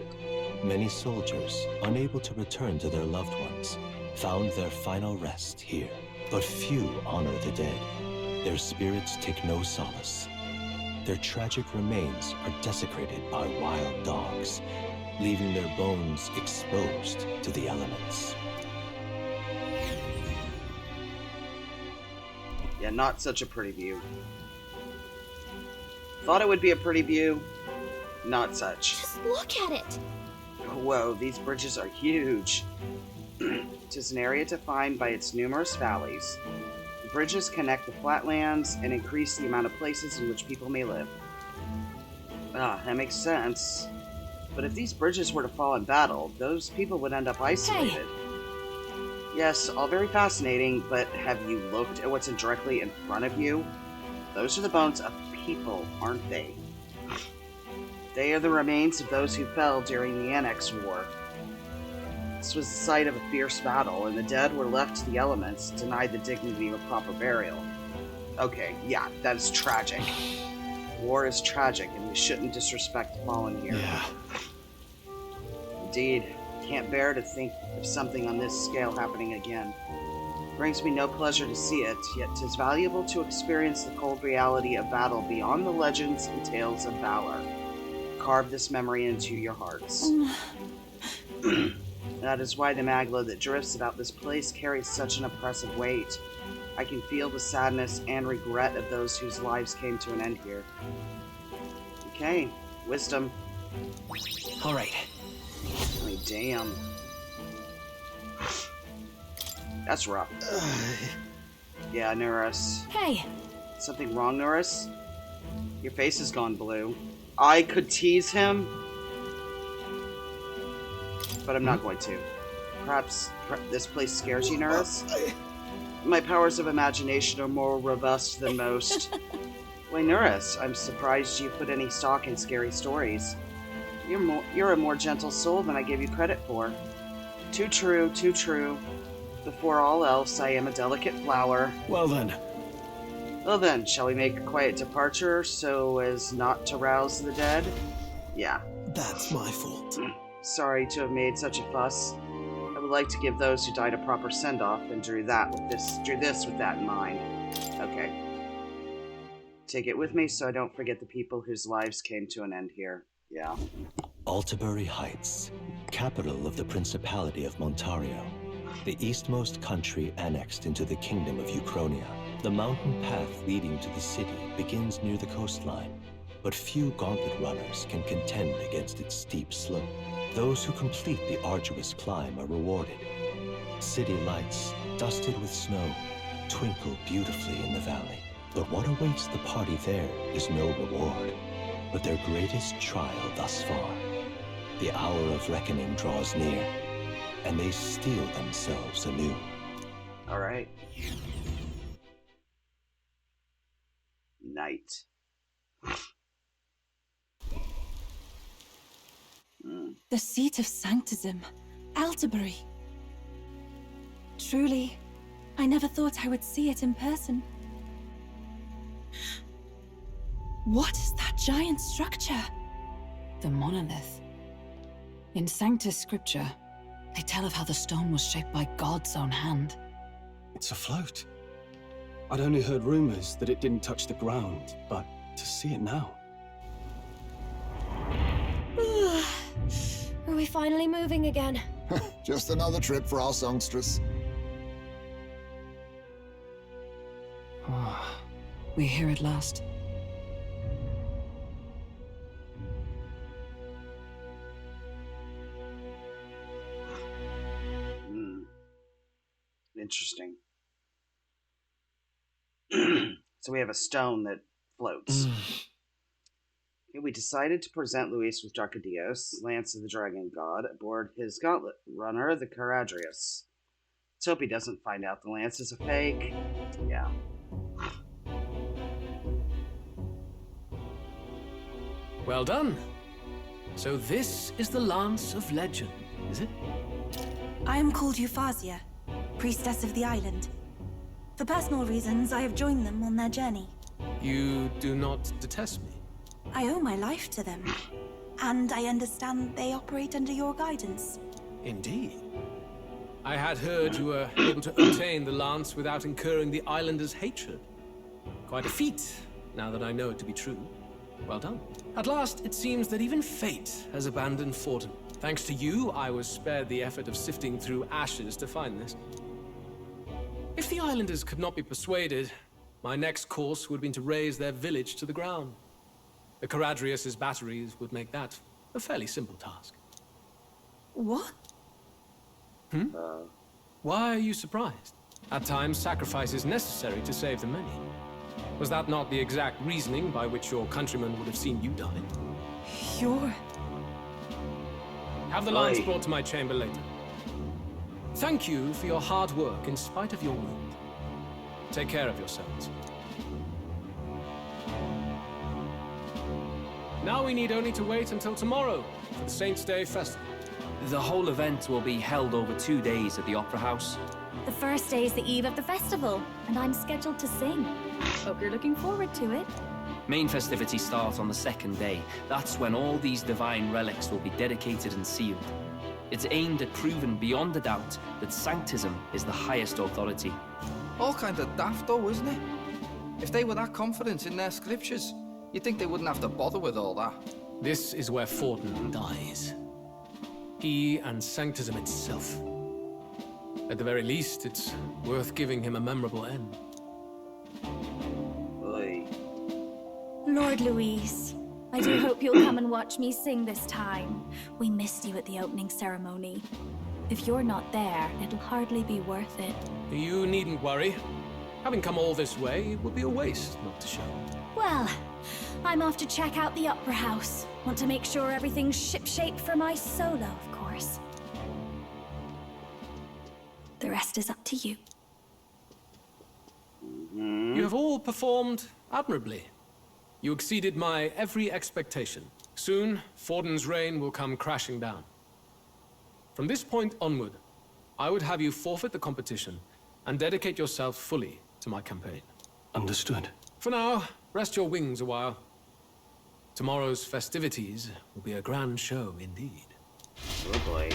Many soldiers, unable to return to their loved ones, found their final rest here. But few honor the dead. Their spirits take no solace. Their tragic remains are desecrated by wild dogs, leaving their bones exposed to the elements. Yeah, not such a pretty view. Thought it would be a pretty view. Not such. Just look at it. Whoa, these bridges are huge. It is an area defined by its numerous valleys. The bridges connect the flatlands and increase the amount of places in which people may live. That makes sense. But if these bridges were to fall in battle, those people would end up isolated. Hey. Yes, all very fascinating, but have you looked at what's directly in front of you? Those are the bones of people, aren't they? They are the remains of those who fell during the Annex War. This was the site of a fierce battle, and the dead were left to the elements, denied the dignity of a proper burial. Okay, yeah, that is tragic. War is tragic, and we shouldn't disrespect the fallen here. Yeah. Indeed, can't bear to think of something on this scale happening again. Brings me no pleasure to see it, yet 'tis valuable to experience the cold reality of battle beyond the legends and tales of valor. Carve this memory into your hearts. That is why the magla that drifts about this place carries such an oppressive weight. I can feel the sadness and regret of those whose lives came to an end here. Okay, wisdom. All right. I mean, damn. That's rough. Yeah, Nuris. Hey. Something wrong, Nuris? Your face has gone blue. I could tease him, but I'm not going to. Perhaps this place scares you, Nuris? My powers of imagination are more robust than most. Why, Nuris, I'm surprised you put any stock in scary stories. You're a more gentle soul than I gave you credit for. Too true, too true. Before all else, I am a delicate flower. Well then. Well then, shall we make a quiet departure so as not to rouse the dead? Yeah. That's my fault. Sorry to have made such a fuss. I would like to give those who died a proper send-off and drew this with that in mind. Okay. Take it with me so I don't forget the people whose lives came to an end here. Yeah. Altabury Heights, capital of the Principality of Montario, the eastmost country annexed into the Kingdom of Uchronia. The mountain path leading to the city begins near the coastline, but few gauntlet runners can contend against its steep slope. Those who complete the arduous climb are rewarded. City lights, dusted with snow, twinkle beautifully in the valley. But what awaits the party there is no reward, but their greatest trial thus far. The hour of reckoning draws near, and they steel themselves anew. All right. Night. The seat of Sanctism, Altabury. Truly, I never thought I would see it in person. What is that giant structure? The monolith. In Sanctus Scripture, they tell of how the stone was shaped by God's own hand. It's afloat. I'd only heard rumors that it didn't touch the ground, but to see it now. Are we finally moving again? Just another trip for our songstress. We're here at last. Interesting. So we have a stone that floats. Okay, we decided to present Luis with Dracodios, Lance of the Dragon God, aboard his gauntlet runner, the Caradrius. Let's hope he doesn't find out the lance is a fake. Yeah. Well done. So this is the Lance of Legend, is it? I am called Euphrasia, priestess of the island. For personal reasons, I have joined them on their journey. You do not detest me? I owe my life to them, and I understand they operate under your guidance. Indeed. I had heard you were able to obtain the lance without incurring the islanders' hatred. Quite a feat, now that I know it to be true. Well done. At last, it seems that even fate has abandoned Fortin. Thanks to you, I was spared the effort of sifting through ashes to find this. If the islanders could not be persuaded, my next course would have been to raze their village to the ground. The Caradrius' batteries would make that a fairly simple task. What? Why are you surprised? At times, sacrifice is necessary to save the many. Was that not the exact reasoning by which your countrymen would have seen you die? You're... Have the lance brought to my chamber later. Thank you for your hard work in spite of your wound. Take care of yourselves. Now we need only to wait until tomorrow for the Saints' Day Festival. The whole event will be held over 2 days at the Opera House. The first day is the eve of the festival, and I'm scheduled to sing. Hope you're looking forward to it. Main festivities start on the second day. That's when all these divine relics will be dedicated and sealed. It's aimed at proving beyond a doubt that Sanctism is the highest authority. All kind of daft though, isn't it? If they were that confident in their scriptures, you'd think they wouldn't have to bother with all that. This is where Fortin dies. He and Sanctism itself. At the very least, it's worth giving him a memorable end. Lord Luis, I do hope you'll come and watch me sing this time. We missed you at the opening ceremony. If you're not there, it'll hardly be worth it. You needn't worry. Having come all this way, it would be a waste not to show. Well, I'm off to check out the Opera House. Want to make sure everything's shipshape for my solo, of course. The rest is up to you. You have all performed admirably. You exceeded my every expectation. Soon, Fortin's reign will come crashing down. From this point onward, I would have you forfeit the competition and dedicate yourself fully to my campaign. Understood. For now, rest your wings a while. Tomorrow's festivities will be a grand show indeed. Oh boy.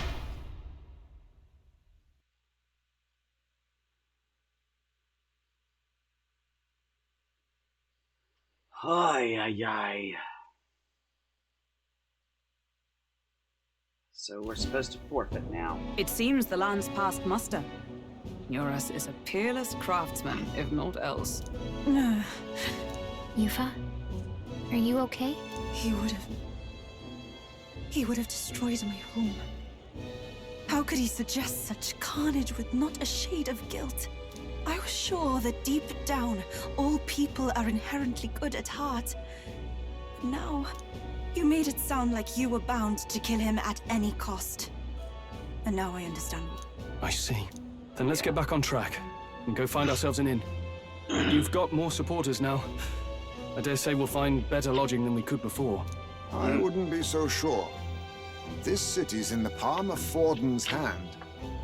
Ay, ay, ay. So we're supposed to forfeit now. It seems the land's past muster. Eurus is a peerless craftsman, if not else. Yufa, are you okay? He would have destroyed my home. How could he suggest such carnage with not a shade of guilt? I was sure that deep down, all people are inherently good at heart. But now, you made it sound like you were bound to kill him at any cost. And now I understand. I see. Then let's get back on track and go find ourselves an inn. You've got more supporters now. I dare say we'll find better lodging than we could before. I wouldn't be so sure. This city's in the palm of Forden's hand,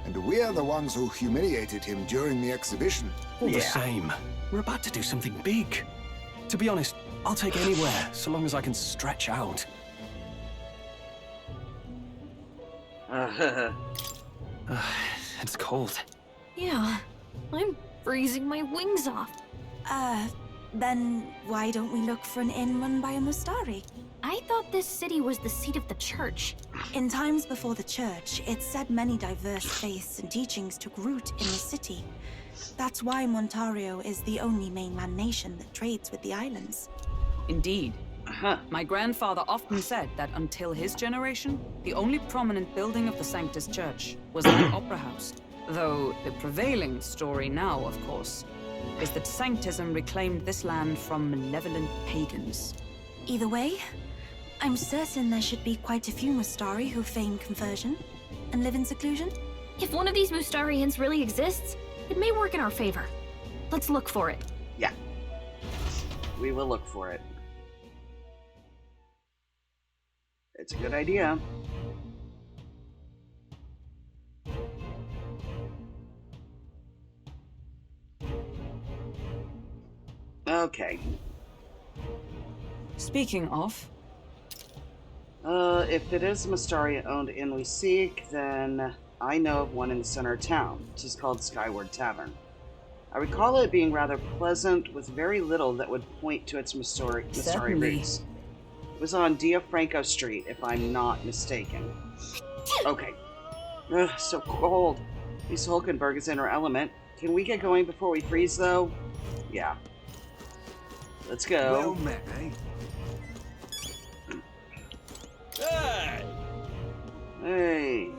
and we're the ones who humiliated him during the exhibition. All the same, we're about to do something big. To be honest, I'll take anywhere, so long as I can stretch out. It's cold. Yeah, I'm freezing my wings off. Then why don't we look for an inn run by a Mustari? I thought this city was the seat of the church. In times before the church, it said many diverse faiths and teachings took root in the city. That's why Montario is the only mainland nation that trades with the islands. Indeed. My grandfather often said that until his generation, the only prominent building of the Sanctus Church was the Opera House. Though the prevailing story now, of course, is that Sanctism reclaimed this land from malevolent pagans. Either way, I'm certain there should be quite a few Mustari who feign conversion and live in seclusion. If one of these Mustarians really exists, it may work in our favor. Let's look for it. Yeah. We will look for it. It's a good idea. Okay. Speaking of... if it is a Mustari-owned inn we seek, then I know of one in the center of town, which is called Skyward Tavern. I recall it being rather pleasant, with very little that would point to its Mustari roots. It was on Diafranco Street, if I'm not mistaken. Okay. Ugh, so cold. At least Hulkenberg is in her element. Can we get going before we freeze, though? Yeah. Let's go. Well met, eh? Hey.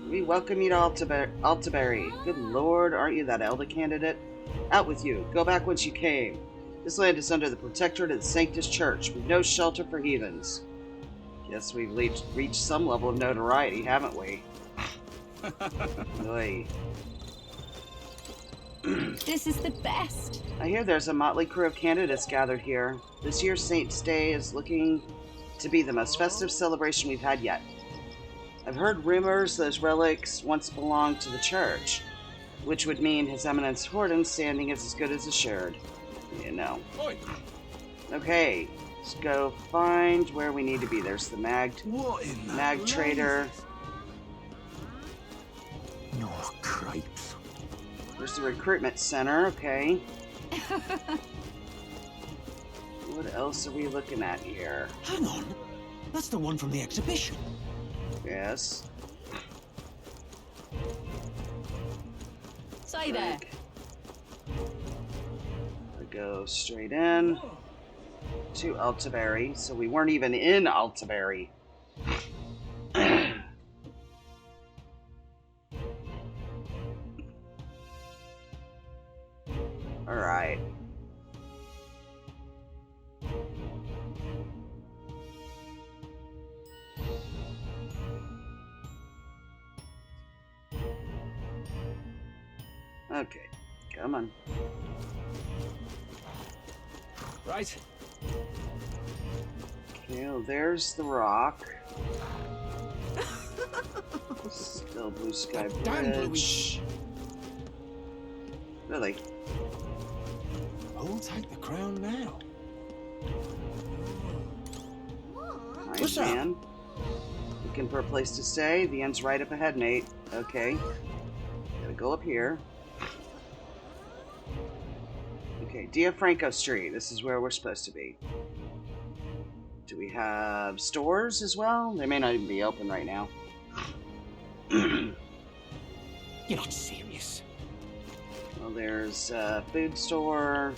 We welcome you to Altaberry. Good lord, aren't you that Elder candidate? Out with you. Go back whence you came. This land is under the protectorate of the Sanctus Church, with no shelter for heathens. Guess we've reached some level of notoriety, haven't we? Oy. This is the best. I hear there's a motley crew of candidates gathered here. This year's Saint's Day is looking to be the most festive celebration we've had yet. I've heard rumors those relics once belonged to the church, which would mean His Eminence Horton's standing is as good as assured. You know. Okay, let's go find where we need to be. There's the mag trader. No cripes. There's the recruitment center. Okay. What else are we looking at here? Hang on. That's the one from the exhibition. Yes. Say there. We go straight in to Altaberry. So we weren't even in Altaberry. All right. Okay, come on. Right. Okay, well, there's the rock. Still Blue Sky Bridge. Really? Who'll take the crown now? Nice, man. Looking for a place to stay? The end's right up ahead, mate. Okay. Gotta go up here. Okay, Diafranco Street. This is where we're supposed to be. Do we have stores as well? They may not even be open right now. You're not serious. Well, there's a food store.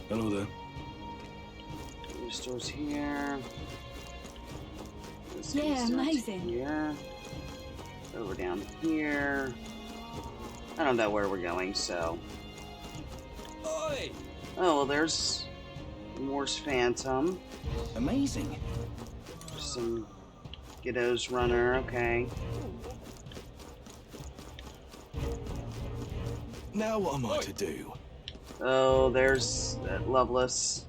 Hello there. Food stores here. This Yeah, food store's amazing. Here. Over down here. I don't know where we're going, so... Oi! Oh, well, there's Morse Phantom. Amazing. Some Giddo's Runner, okay. Now what am I to do? Oh, there's Loveless.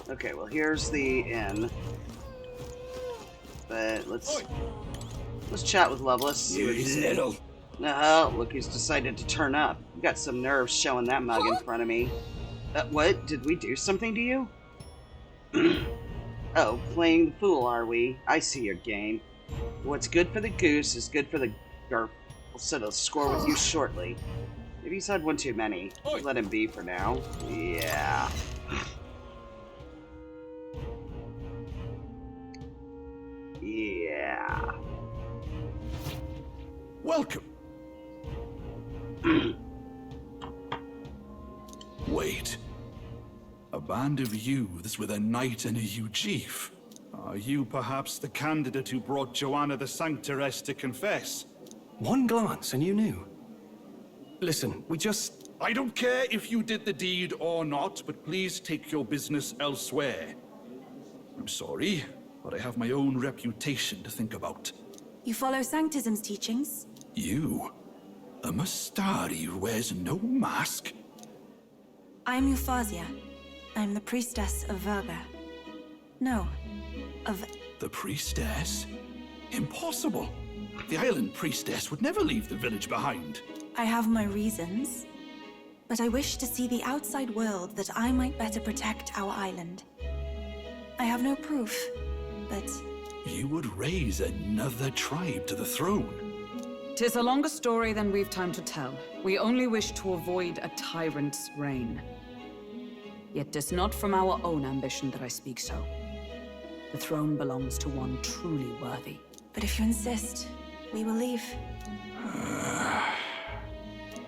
Okay, well, here's the inn. But let's chat with Loveless. See what he's little. Oh, look who's decided to turn up. You got some nerve showing that mug in front of me. What? Did we do something to you? Oh, playing the fool, are we? I see your game. What's good for the goose is good for the garp. We'll settle score with you shortly. Maybe he's had one too many. Let him be for now. Yeah. Yeah. Welcome. Wait. A band of youths with a knight and a yew chief. Are you perhaps the candidate who brought Joanna the Sanctoress to confess? One glance and you knew. Listen, we just... I don't care if you did the deed or not, but please take your business elsewhere. I'm sorry, but I have my own reputation to think about. You follow Sanctism's teachings? You? A Mystari who wears no mask? I'm Euphausia. I'm the priestess of Verga. No, of... The priestess? Impossible. The island priestess would never leave the village behind. I have my reasons, but I wish to see the outside world that I might better protect our island. I have no proof, but... You would raise another tribe to the throne. 'Tis a longer story than we've time to tell. We only wish to avoid a tyrant's reign. Yet 'tis not from our own ambition that I speak so. The throne belongs to one truly worthy. But if you insist, we will leave.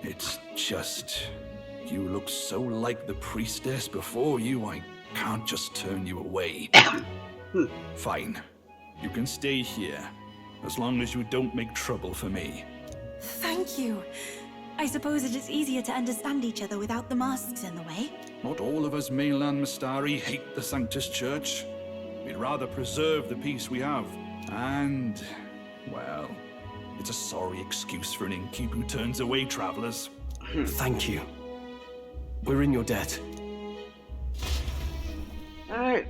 It's just... You look so like the priestess before you, I can't just turn you away. Fine. You can stay here, as long as you don't make trouble for me. Thank you. I suppose it is easier to understand each other without the masks in the way. Not all of us mainland Mystari hate the Sanctus Church. We'd rather preserve the peace we have. And, well, it's a sorry excuse for an innkeep who turns away travelers. Thank you. We're in your debt. Alright.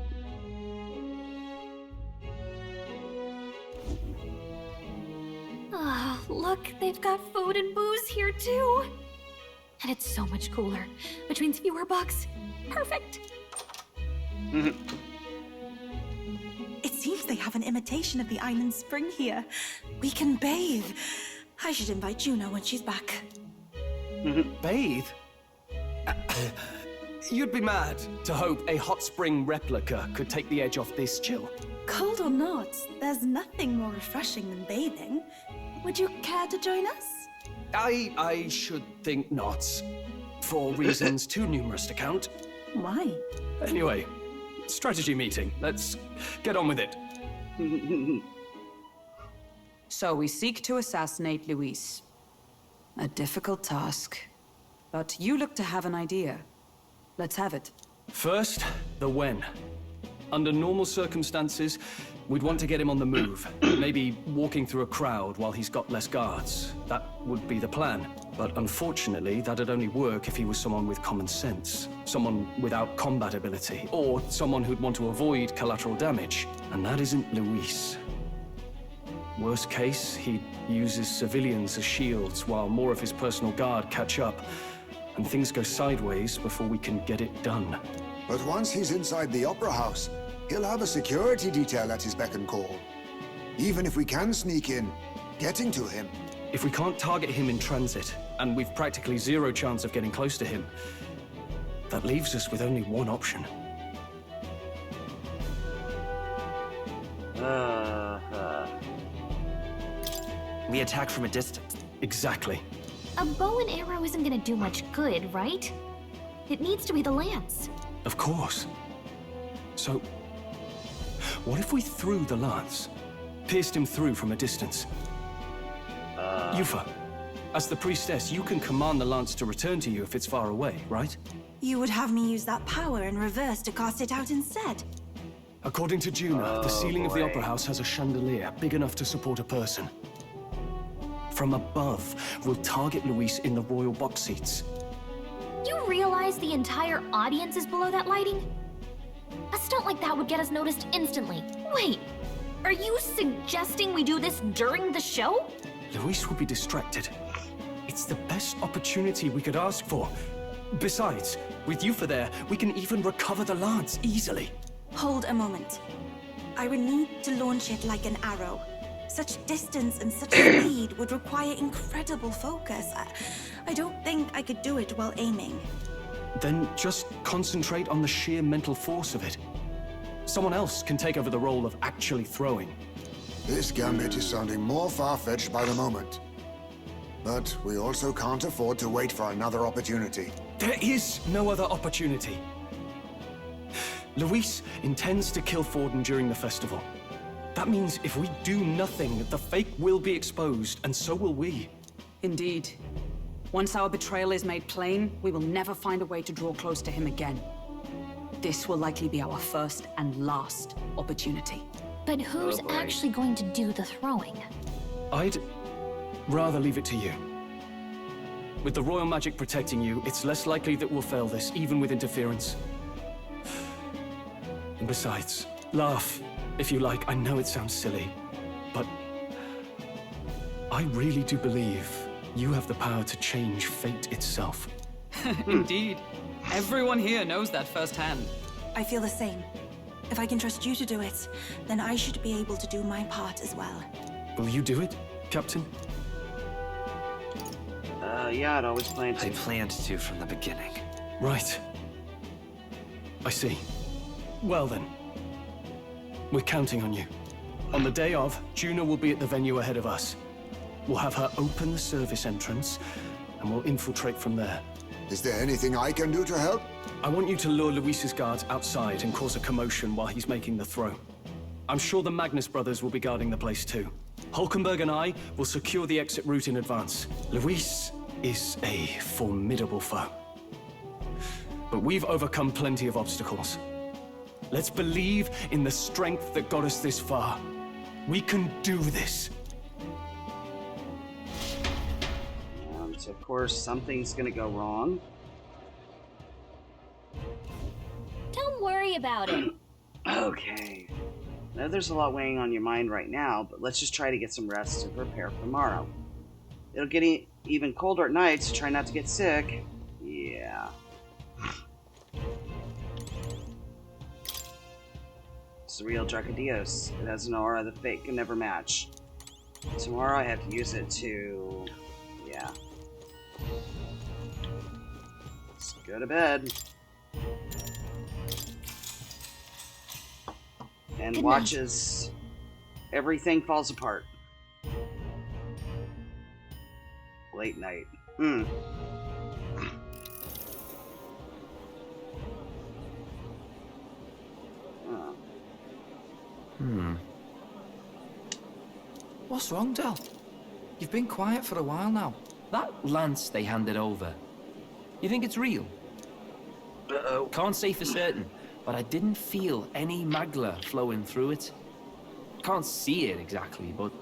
Ah, look, they've got food and booze here too. And it's so much cooler, which means fewer bugs. Perfect. It seems they have an imitation of the island spring here. We can bathe. I should invite Juno when she's back. Bathe? You'd be mad to hope a hot spring replica could take the edge off this chill. Cold or not, there's nothing more refreshing than bathing. Would you care to join us? I should think not. For reasons too numerous to count. Why? Anyway, strategy meeting. Let's get on with it. So we seek to assassinate Luis. A difficult task. But you look to have an idea. Let's have it. First, the when. Under normal circumstances, we'd want to get him on the move. Maybe walking through a crowd while he's got less guards. That would be the plan. But unfortunately, that'd only work if he was someone with common sense. Someone without combat ability. Or someone who'd want to avoid collateral damage. And that isn't Luis. Worst case, he'd use his civilians as shields while more of his personal guard catch up. And things go sideways before we can get it done. But once he's inside the Opera House, he'll have a security detail at his beck and call. Even if we can sneak in, getting to him. If we can't target him in transit, and we've practically zero chance of getting close to him, that leaves us with only one option. We attack from a distance. Exactly. A bow and arrow isn't gonna do much good, right? It needs to be the lance. Of course. So, what if we threw the lance? pierced him through from a distance. Yufa, as the priestess, you can command the lance to return to you if it's far away, right? You would have me use that power in reverse to cast it out instead. According to Juna, the ceiling of the Opera House has a chandelier big enough to support a person. From above, we'll target Luis in the royal box seats. You realize the entire audience is below that lighting? A stunt like that would get us noticed instantly. Wait, are you suggesting we do this during the show? Luis will be distracted. It's the best opportunity we could ask for. Besides, with Yufa there, we can even recover the lance easily. Hold a moment. I would need to launch it like an arrow. Such distance and such speed would require incredible focus. I don't think I could do it while aiming. Then just concentrate on the sheer mental force of it. Someone else can take over the role of actually throwing. This gambit is sounding more far-fetched by the moment. But we also can't afford to wait for another opportunity. There is no other opportunity. Luis intends to kill Forden during the festival. That means if we do nothing, the fake will be exposed, and so will we. Indeed. Once our betrayal is made plain, we will never find a way to draw close to him again. This will likely be our first and last opportunity. But who's actually going to do the throwing? I'd rather leave it to you. With the royal magic protecting you, it's less likely that we'll fail this, even with interference. And besides, laugh if you like. I know it sounds silly, but I really do believe you have the power to change fate itself. Indeed. Everyone here knows that firsthand. I feel the same. If I can trust you to do it, then I should be able to do my part as well. Will you do it, Captain? Yeah, I'd always planned to. I planned to from the beginning. Right. I see. Well then. We're counting on you. On the day of, Juna will be at the venue ahead of us. We'll have her open the service entrance, and we'll infiltrate from there. Is there anything I can do to help? I want you to lure Luis's guards outside and cause a commotion while he's making the throw. I'm sure the Magnus brothers will be guarding the place too. Hulkenberg and I will secure the exit route in advance. Luis is a formidable foe. But we've overcome plenty of obstacles. Let's believe in the strength that got us this far. We can do this. So of course, something's gonna go wrong. Don't worry about it. Okay. Now there's a lot weighing on your mind right now, but let's just try to get some rest and prepare for tomorrow. It'll get even colder at night, so try not to get sick. Yeah. It's the real Dracodios. It has an aura the fake can never match. Tomorrow I have to use it to... yeah. Let's go to bed. And Good watch night. as everything falls apart. Late night. Oh. What's wrong, Del? You've been quiet for a while now. That lance they handed over, you think it's real? Uh-oh. Can't say for certain, but I didn't feel any magla flowing through it. Can't see it exactly, but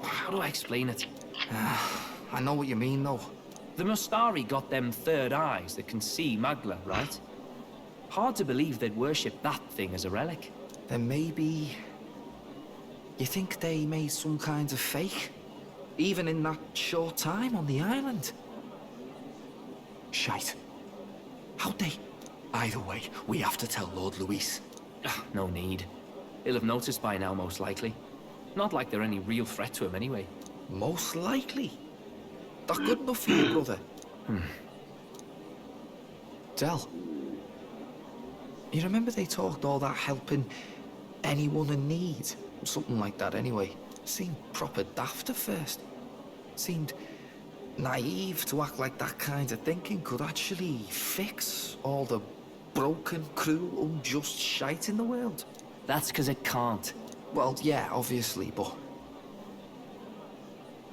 how do I explain it? I know what you mean, though. The Mustari got them third eyes that can see magla, right? Hard to believe they'd worship that thing as a relic. Then maybe... you think they made some kind of fake? Even in that short time on the island? Shite. How'd they? Either way, we have to tell Lord Luis. No need. He'll have noticed by now, most likely. Not like they're any real threat to him anyway. Most likely? That good enough for you, brother? Del, you remember they talked all that helping anyone in need? Something like that anyway. Seemed proper daft at first. Seemed naive to act like that kind of thinking could actually fix all the broken, cruel, unjust shite in the world. That's because it can't. Well, yeah, obviously, but...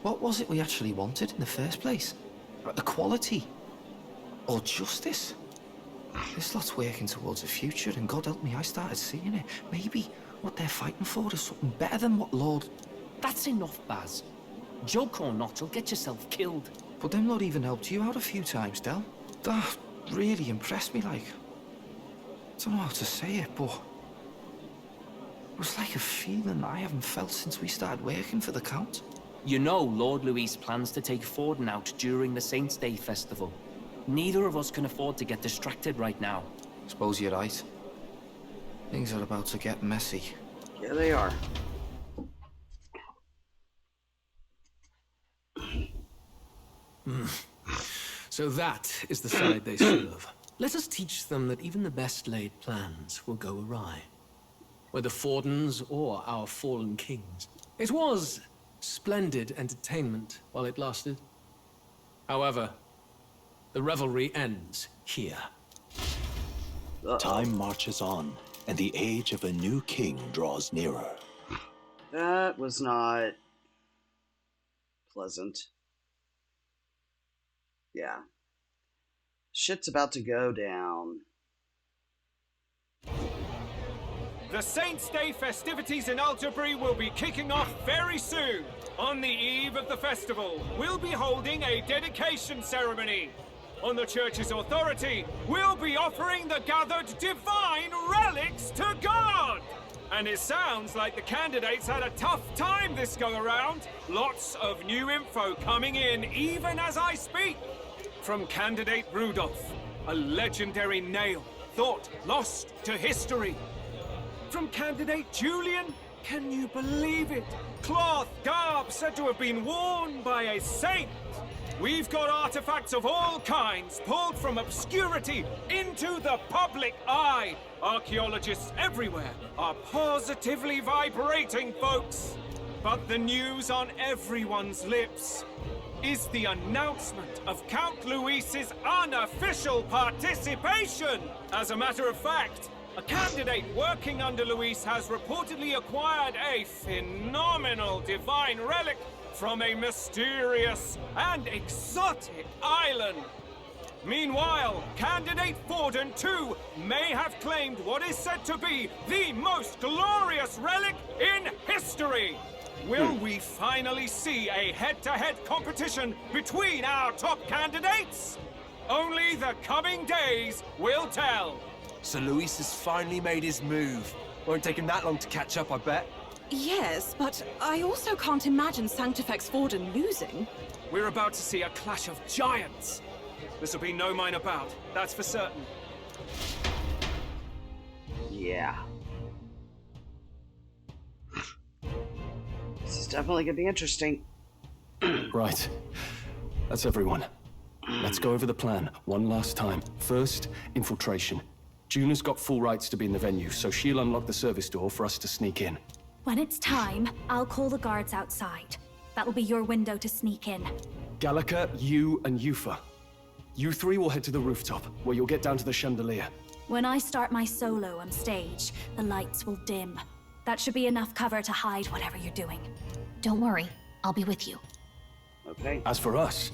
what was it we actually wanted in the first place? Equality? Or justice? This lot's working towards a future, and God help me, I started seeing it. Maybe what they're fighting for is something better than what Lord... That's enough, Baz. Joke or not, you'll get yourself killed. But them lot even helped you out a few times, Del. That really impressed me, like... I don't know how to say it, but... it was like a feeling I haven't felt since we started working for the Count. You know Lord Luis plans to take Forden out during the Saints' Day festival. Neither of us can afford to get distracted right now. Suppose you're right. Things are about to get messy. Yeah, they are. So that is the side they serve. Let us teach them that even the best laid plans will go awry. Whether Fordens or our fallen kings. It was splendid entertainment while it lasted. However, the revelry ends here. Time marches on, and the age of a new king draws nearer. That was not pleasant. Yeah. Shit's about to go down. The Saints' Day festivities in Algebri will be kicking off very soon. On the eve of the festival, we'll be holding a dedication ceremony. On the church's authority, we'll be offering the gathered divine relics to God! And it sounds like the candidates had a tough time this go-around. Lots of new info coming in even as I speak. From candidate Rudolph, a legendary nail, thought lost to history. From candidate Julian, can you believe it? Cloth garb said to have been worn by a saint. We've got artifacts of all kinds pulled from obscurity into the public eye. Archaeologists everywhere are positively vibrating, folks. But the news on everyone's lips is the announcement of Count Luis's unofficial participation. As a matter of fact, a candidate working under Luis has reportedly acquired a phenomenal divine relic from a mysterious and exotic island. Meanwhile, candidate Forden, too, may have claimed what is said to be the most glorious relic in history. Will we finally see a head-to-head competition between our top candidates? Only the coming days will tell. So Luis has finally made his move. Won't take him that long to catch up, I bet. Yes, but I also can't imagine Sanctifex Forden losing. We're about to see a clash of giants. This will be no minor bout, that's for certain. Yeah. This is definitely gonna be interesting. Right. That's everyone. Let's go over the plan one last time. First, infiltration. Juna's got full rights to be in the venue, so she'll unlock the service door for us to sneak in. When it's time, I'll call the guards outside. That'll be your window to sneak in. Gallica, you, and Yufa. You three will head to the rooftop, where you'll get down to the chandelier. When I start my solo on stage, the lights will dim. That should be enough cover to hide whatever you're doing. Don't worry, I'll be with you. Okay. As for us,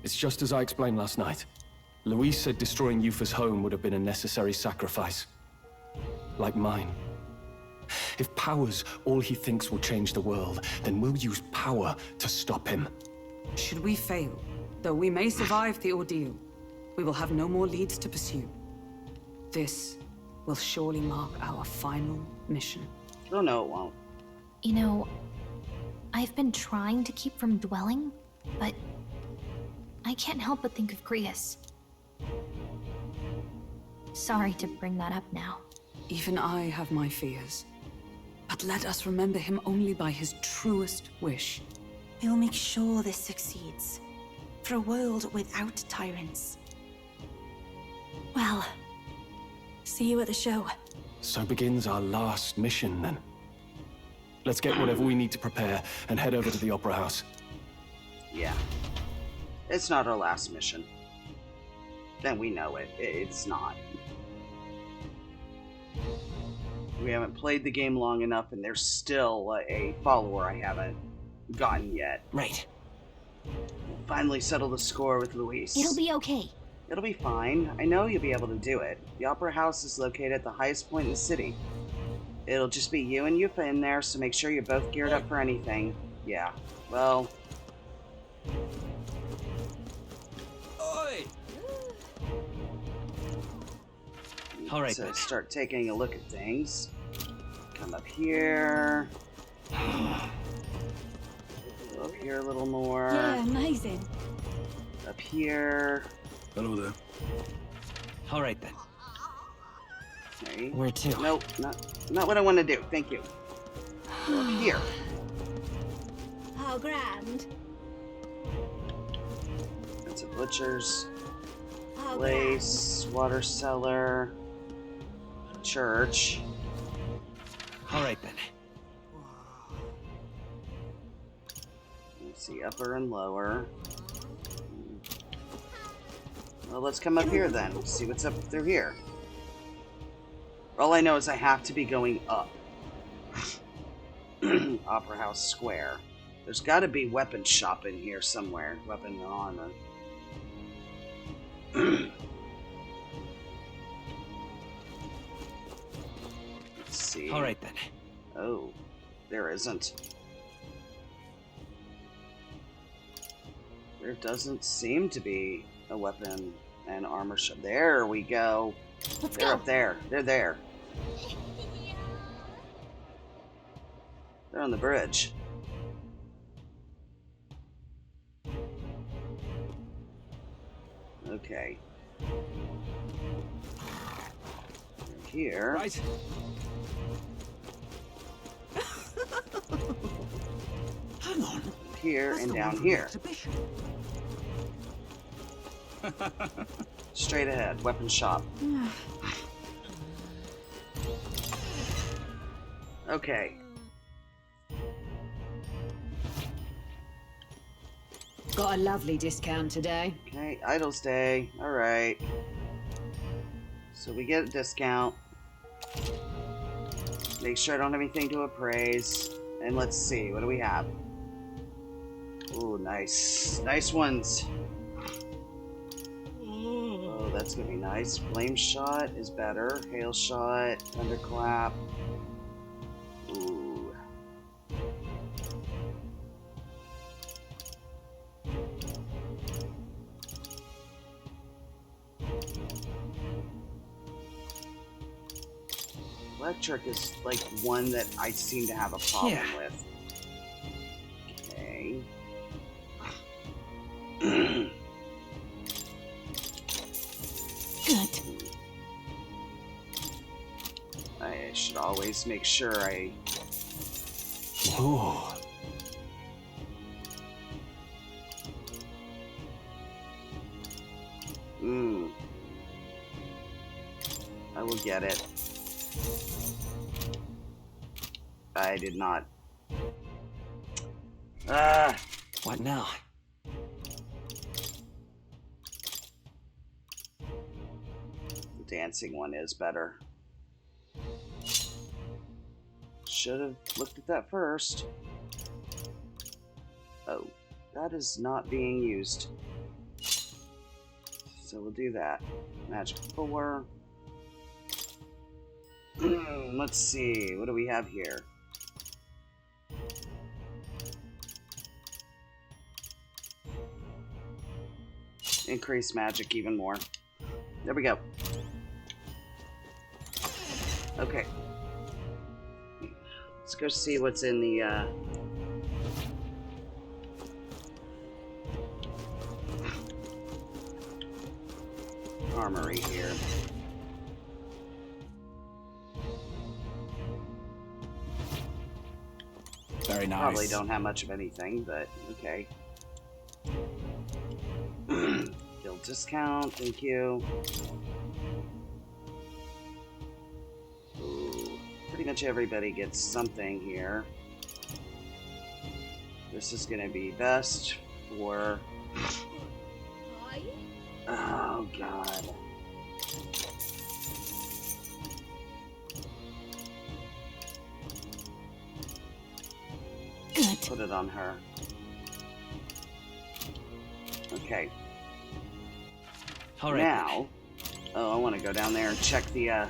it's just as I explained last night. Luis said destroying Yufa's home would have been a necessary sacrifice. Like mine. If power's all he thinks will change the world, then we'll use power to stop him. Should we fail, though we may survive the ordeal, we will have no more leads to pursue. This will surely mark our final mission. Oh no, it won't. You know, I've been trying to keep from dwelling, but I can't help but think of Grius. Sorry to bring that up now. Even I have my fears. But let us remember him only by his truest wish. We'll make sure this succeeds. For a world without tyrants. Well, see you at the show. So begins our last mission, then. Let's get whatever we need to prepare and head over to the Opera House. Yeah. It's not our last mission. Then we know it. It's not. We haven't played the game long enough, and there's still a follower I haven't gotten yet. Right. We'll finally settle the score with Luis. It'll be okay. It'll be fine. I know you'll be able to do it. The Opera House is located at the highest point in the city. It'll just be you and Yufa in there, so make sure you're both geared up for anything. Yeah. Well... Oi! All right, so start taking a look at things. Come up here. Go up here a little more. Yeah, amazing. Up here. Hello there. All right then. Okay. Where to? Nope, not what I want to do. Thank you. Go up here. How grand. That's a butcher's How place, water cellar, church. All right then. Let's see, upper and lower. Well, let's come up here then. See what's up through here. All I know is I have to be going up. Opera House Square. There's got to be weapon shop in here somewhere. Weapon and armor. Let's see. All right then. Oh, there isn't. There doesn't seem to be a weapon and armor shop. There we go. They're up there. They're there. They're on the bridge. Okay. Here. Right. Hang on. Here That's and the down one from the here. exhibition. Straight ahead. Weapon shop. Okay. Got a lovely discount today. Okay, Idle's Day. Alright. So we get a discount. Make sure I don't have anything to appraise. And let's see, what do we have? Ooh, nice. Nice ones. Oh, that's gonna be nice. Flame shot is better. Hail shot, thunderclap. Ooh. Electric is like one that I seem to have a problem with. Okay. Good. I should always make sure I... Ooh. I will get it. I did not. What now? The dancing one is better. Should have looked at that first. Oh, that is not being used. So we'll do that. Magic 4. Let's see, what do we have here? Increase magic even more. There we go. Okay. Let's go see what's in the, armory here. Very nice. Probably don't have much of anything, but okay. Guild discount, thank you. Ooh, pretty much everybody gets something here. This is gonna be best for... Oh, God. put it on her. Okay. All right, now, oh, I want to go down there and check the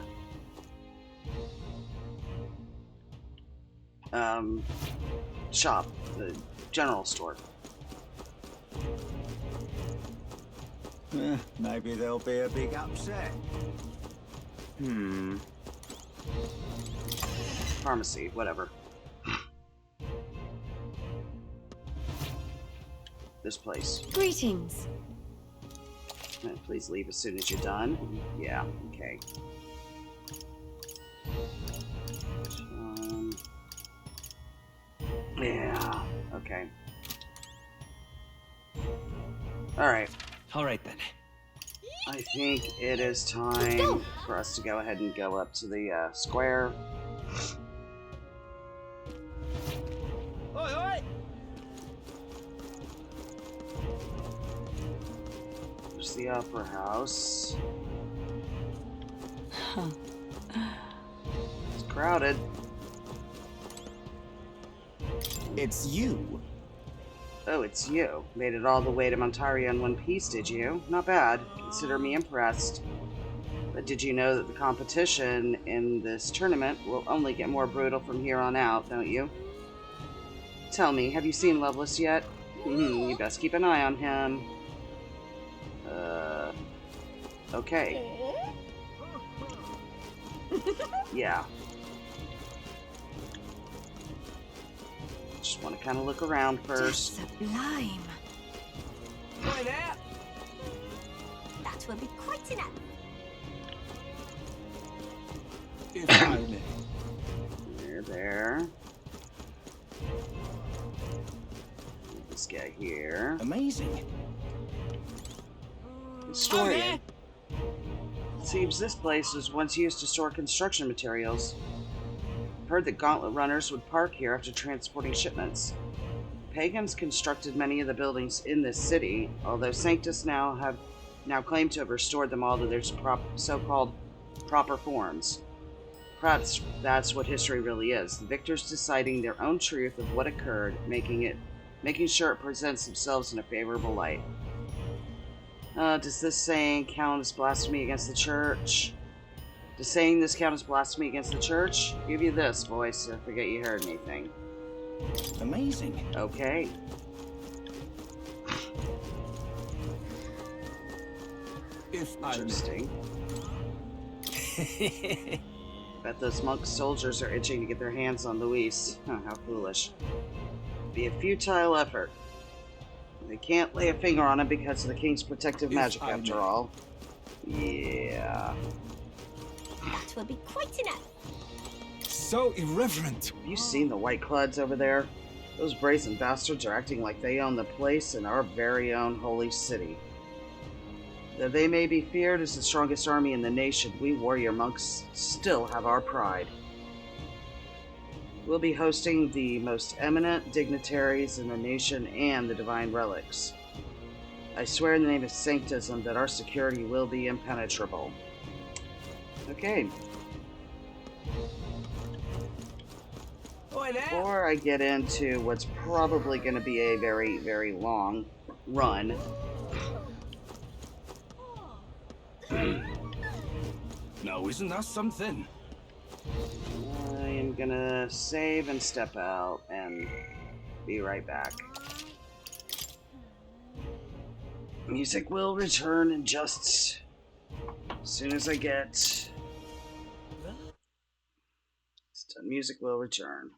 shop, the general store. Maybe there'll be a big upset. Pharmacy, whatever. This place. Greetings. Please leave as soon as you're done. Yeah, okay. Yeah, okay. Alright. Alright then. I think it is time for us to go ahead and go up to the square. Oi, oi! There's the Opera House. It's crowded. It's you. Oh, it's you. Made it all the way to Montaria in one piece, did you? Not bad. Consider me impressed. But did you know that the competition in this tournament will only get more brutal from here on out, don't you? Tell me, have you seen Lovelace yet? You best keep an eye on him. Okay. Yeah. Just want to kind of look around first. Sublime. Oi there! That will be quite enough. If I may. There. This guy here. Amazing. Historian. Seems this place was once used to store construction materials. I've heard that gauntlet runners would park here after transporting shipments. Pagans constructed many of the buildings in this city, although Sanctus now claim to have restored them all to their so-called proper forms. Perhaps that's what history really is, the victors deciding their own truth of what occurred, making sure it presents themselves in a favorable light. Does this saying count as blasphemy against the church? Does saying this count as blasphemy against the church? I'll give you this, voice. I forget you heard anything. Amazing. Okay. If Interesting. Bet those monk soldiers are itching to get their hands on Luis. Huh, how foolish. Be a futile effort. They can't lay a finger on him because of the king's protective magic, after all. Yeah. That will be quite enough. So irreverent. Have you seen the White Clouds over there? Those brazen bastards are acting like they own the place in our very own holy city. Though they may be feared as the strongest army in the nation, we warrior monks still have our pride. We'll be hosting the most eminent dignitaries in the nation and the divine relics. I swear in the name of Sanctism that our security will be impenetrable. Okay. Before I get into what's probably going to be a very, very long run. Now, isn't that something? I am gonna save and step out and be right back. Music will return in just as soon as I get music will return.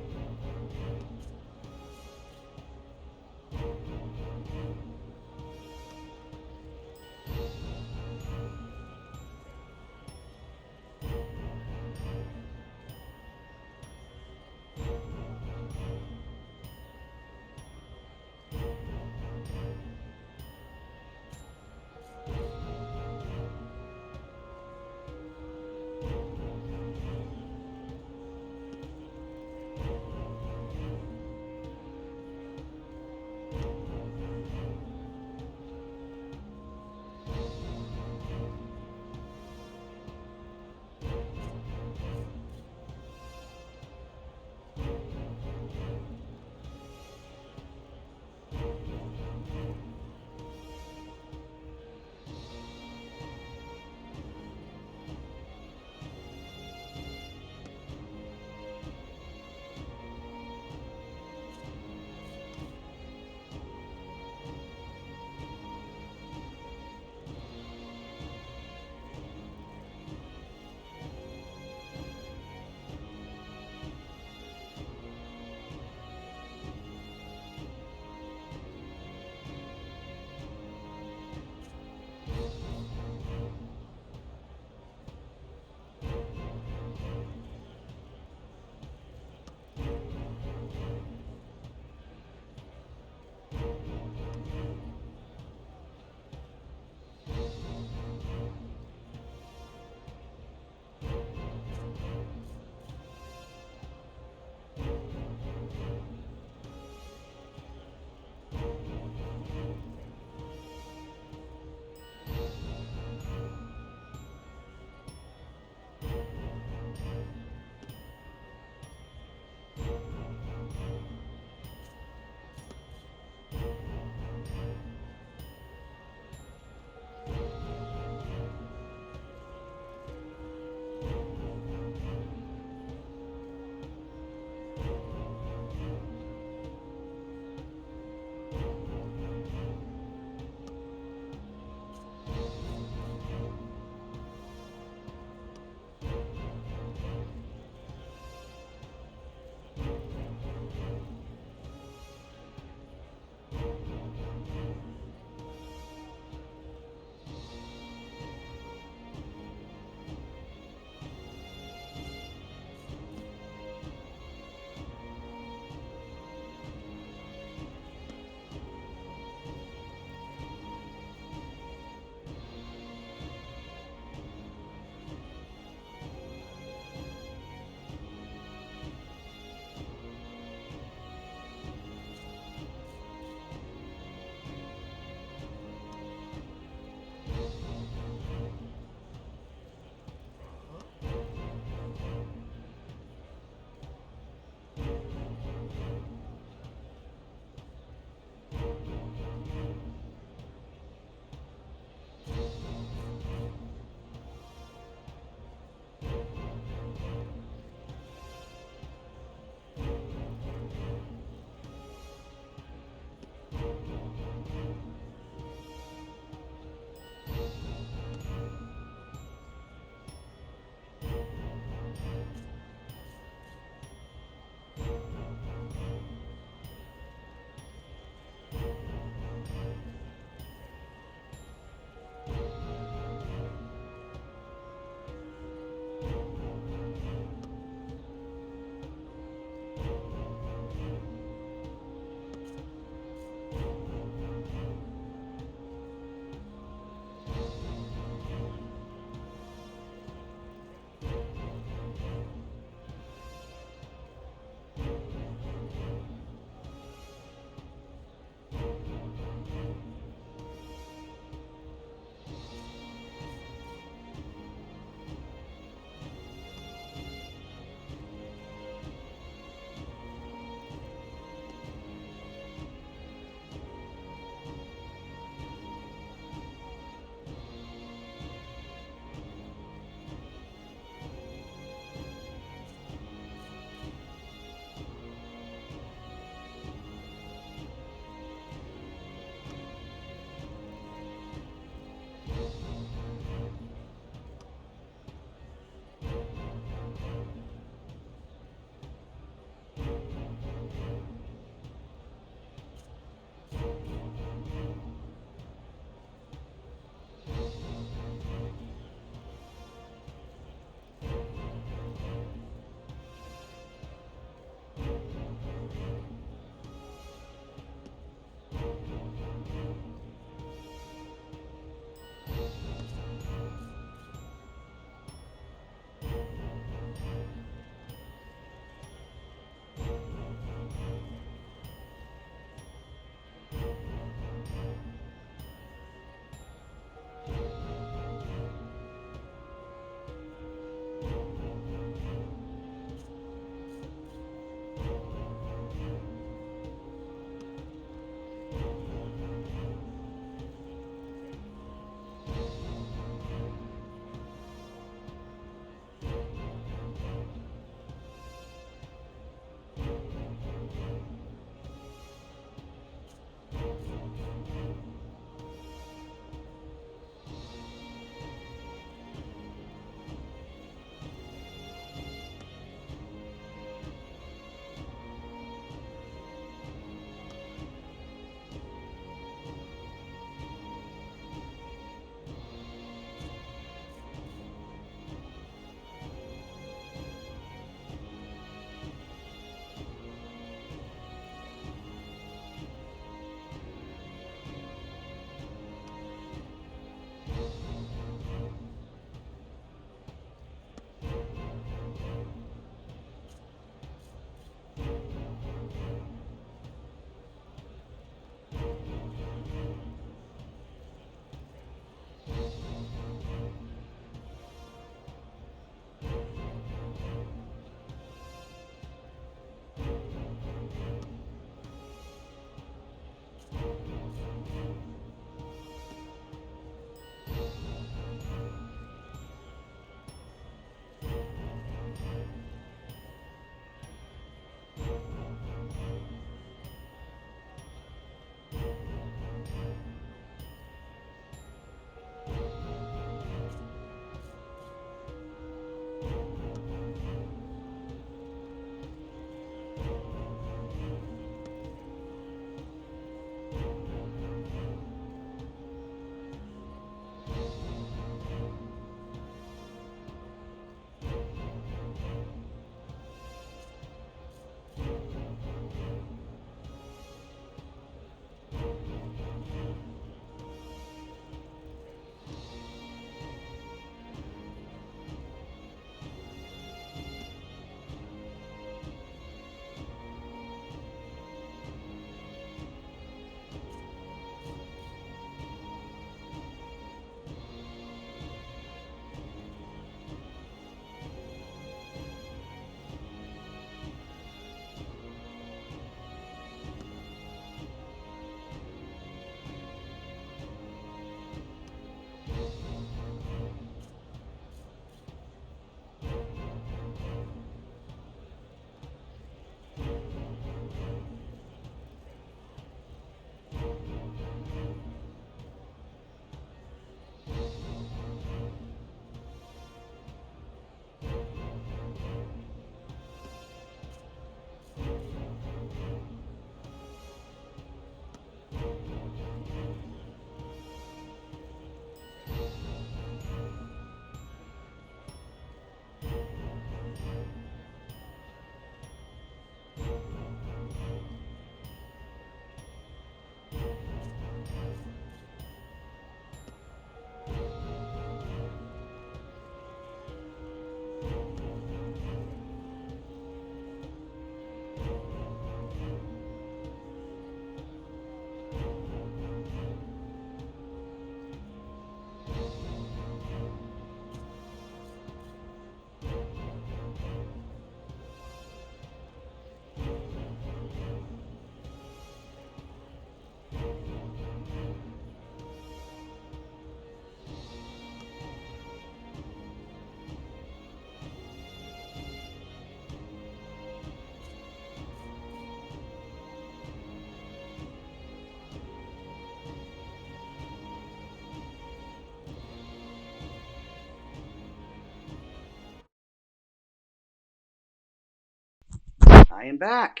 I am back.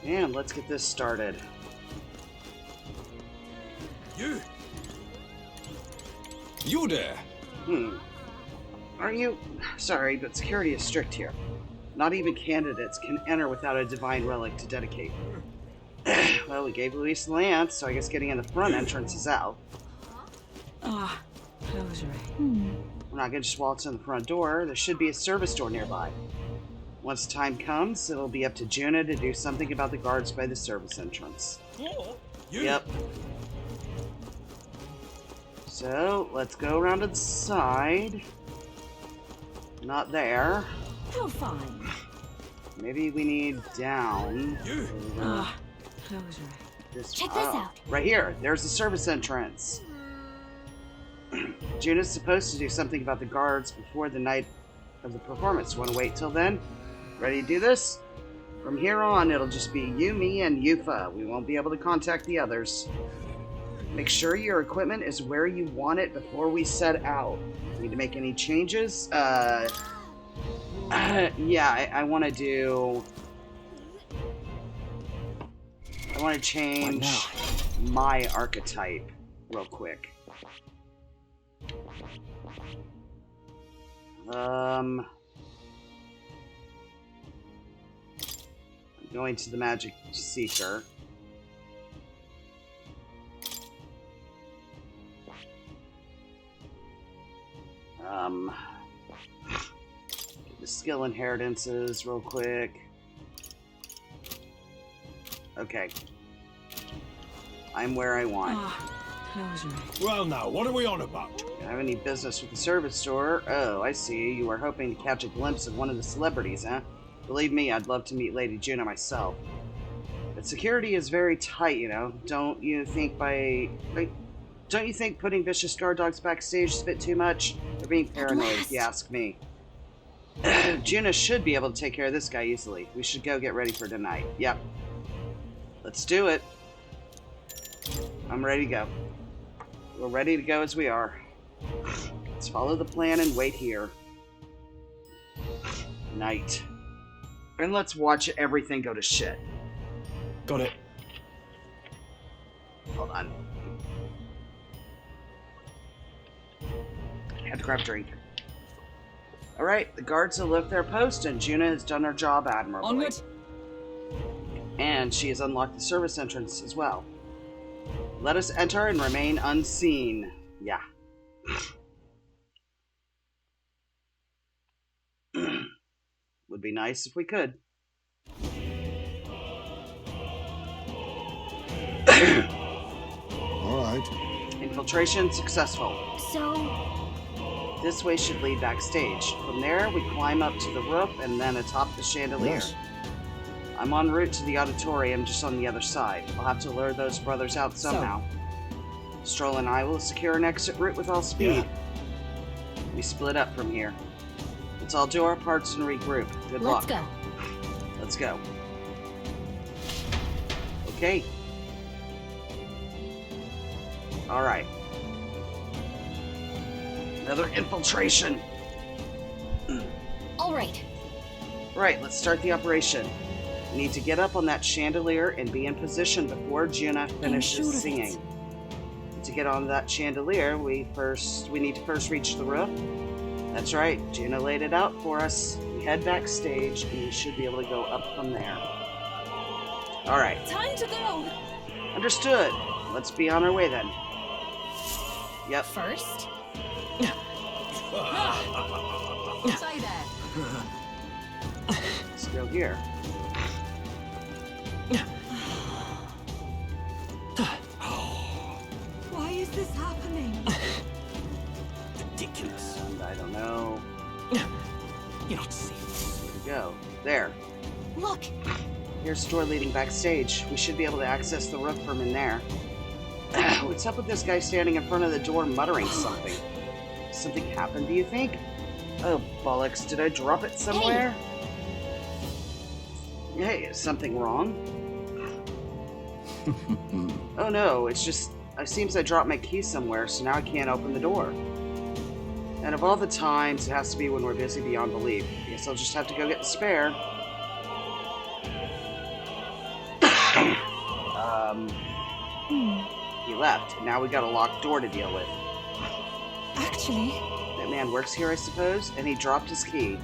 And let's get this started. You there? Are you... Sorry, but security is strict here. Not even candidates can enter without a divine relic to dedicate. Well, we gave Luis the lance, so I guess getting in the front entrance is out. Ah, that was right. We're not gonna just waltz in the front door. There should be a service door nearby. Once the time comes, it'll be up to Juna to do something about the guards by the service entrance. Yep. So, let's go around to the side. Not there. How fine. Maybe we need down. Ah, that was right. Check this out. Right here. There's the service entrance. Juna's supposed to do something about the guards before the night of the performance. Want to wait till then? Ready to do this? From here on, it'll just be you, me, and Yufa. We won't be able to contact the others. Make sure your equipment is where you want it before we set out. Need to make any changes? Yeah, I want to do... I want to change my archetype real quick. I'm going to the Magic Seeker. The skill inheritances real quick. Okay. I'm where I want. That was right. Well now, what are we on about? You have any business with the service store? Oh, I see. You were hoping to catch a glimpse of one of the celebrities, huh? Believe me, I'd love to meet Lady Juna myself. But security is very tight, you know. Don't you think putting vicious guard dogs backstage is a bit too much? They're being paranoid, if you ask me. Juna should be able to take care of this guy easily. We should go get ready for tonight. Yep. Let's do it. I'm ready to go. We're ready to go as we are. Let's follow the plan and wait here. Night. And let's watch everything go to shit. Got it. Hold on. Had to grab a drink. Alright, the guards have left their post and Juna has done her job admirably. Onward. And she has unlocked the service entrance as well. Let us enter and remain unseen. Yeah. Would be nice if we could. Alright. Infiltration successful. So... This way should lead backstage. From there, we climb up to the roof and then atop the chandelier. Yes. I'm en route to the auditorium just on the other side. I'll have to lure those brothers out somehow. Stroll and I will secure an exit route with all speed. We split up from here. Let's all do our parts and regroup. Good luck. Let's go. Let's go. Okay. Alright. Another infiltration. Alright. Right, let's start the operation. We need to get up on that chandelier and be in position before Juna finishes singing. To get on that chandelier, we need to first reach the roof. That's right, Juna laid it out for us. We head backstage and we should be able to go up from there. Alright. Time to go! Understood. Let's be on our way then. Yep. First? Stay there. Let's go here. Why is this happening? Ridiculous. And I don't know. You're not serious. Here we go. There. Look! Here's the door leading backstage. We should be able to access the roof from in there. What's up with this guy standing in front of the door muttering something? Something happened, do you think? Oh, bollocks. Did I drop it somewhere? Hey, is something wrong? Oh no, it's just... It seems I dropped my key somewhere, so now I can't open the door. And of all the times, it has to be when we're busy beyond belief. I guess I'll just have to go get the spare. He left, and now we got a locked door to deal with. Actually... That man works here, I suppose, and he dropped his key.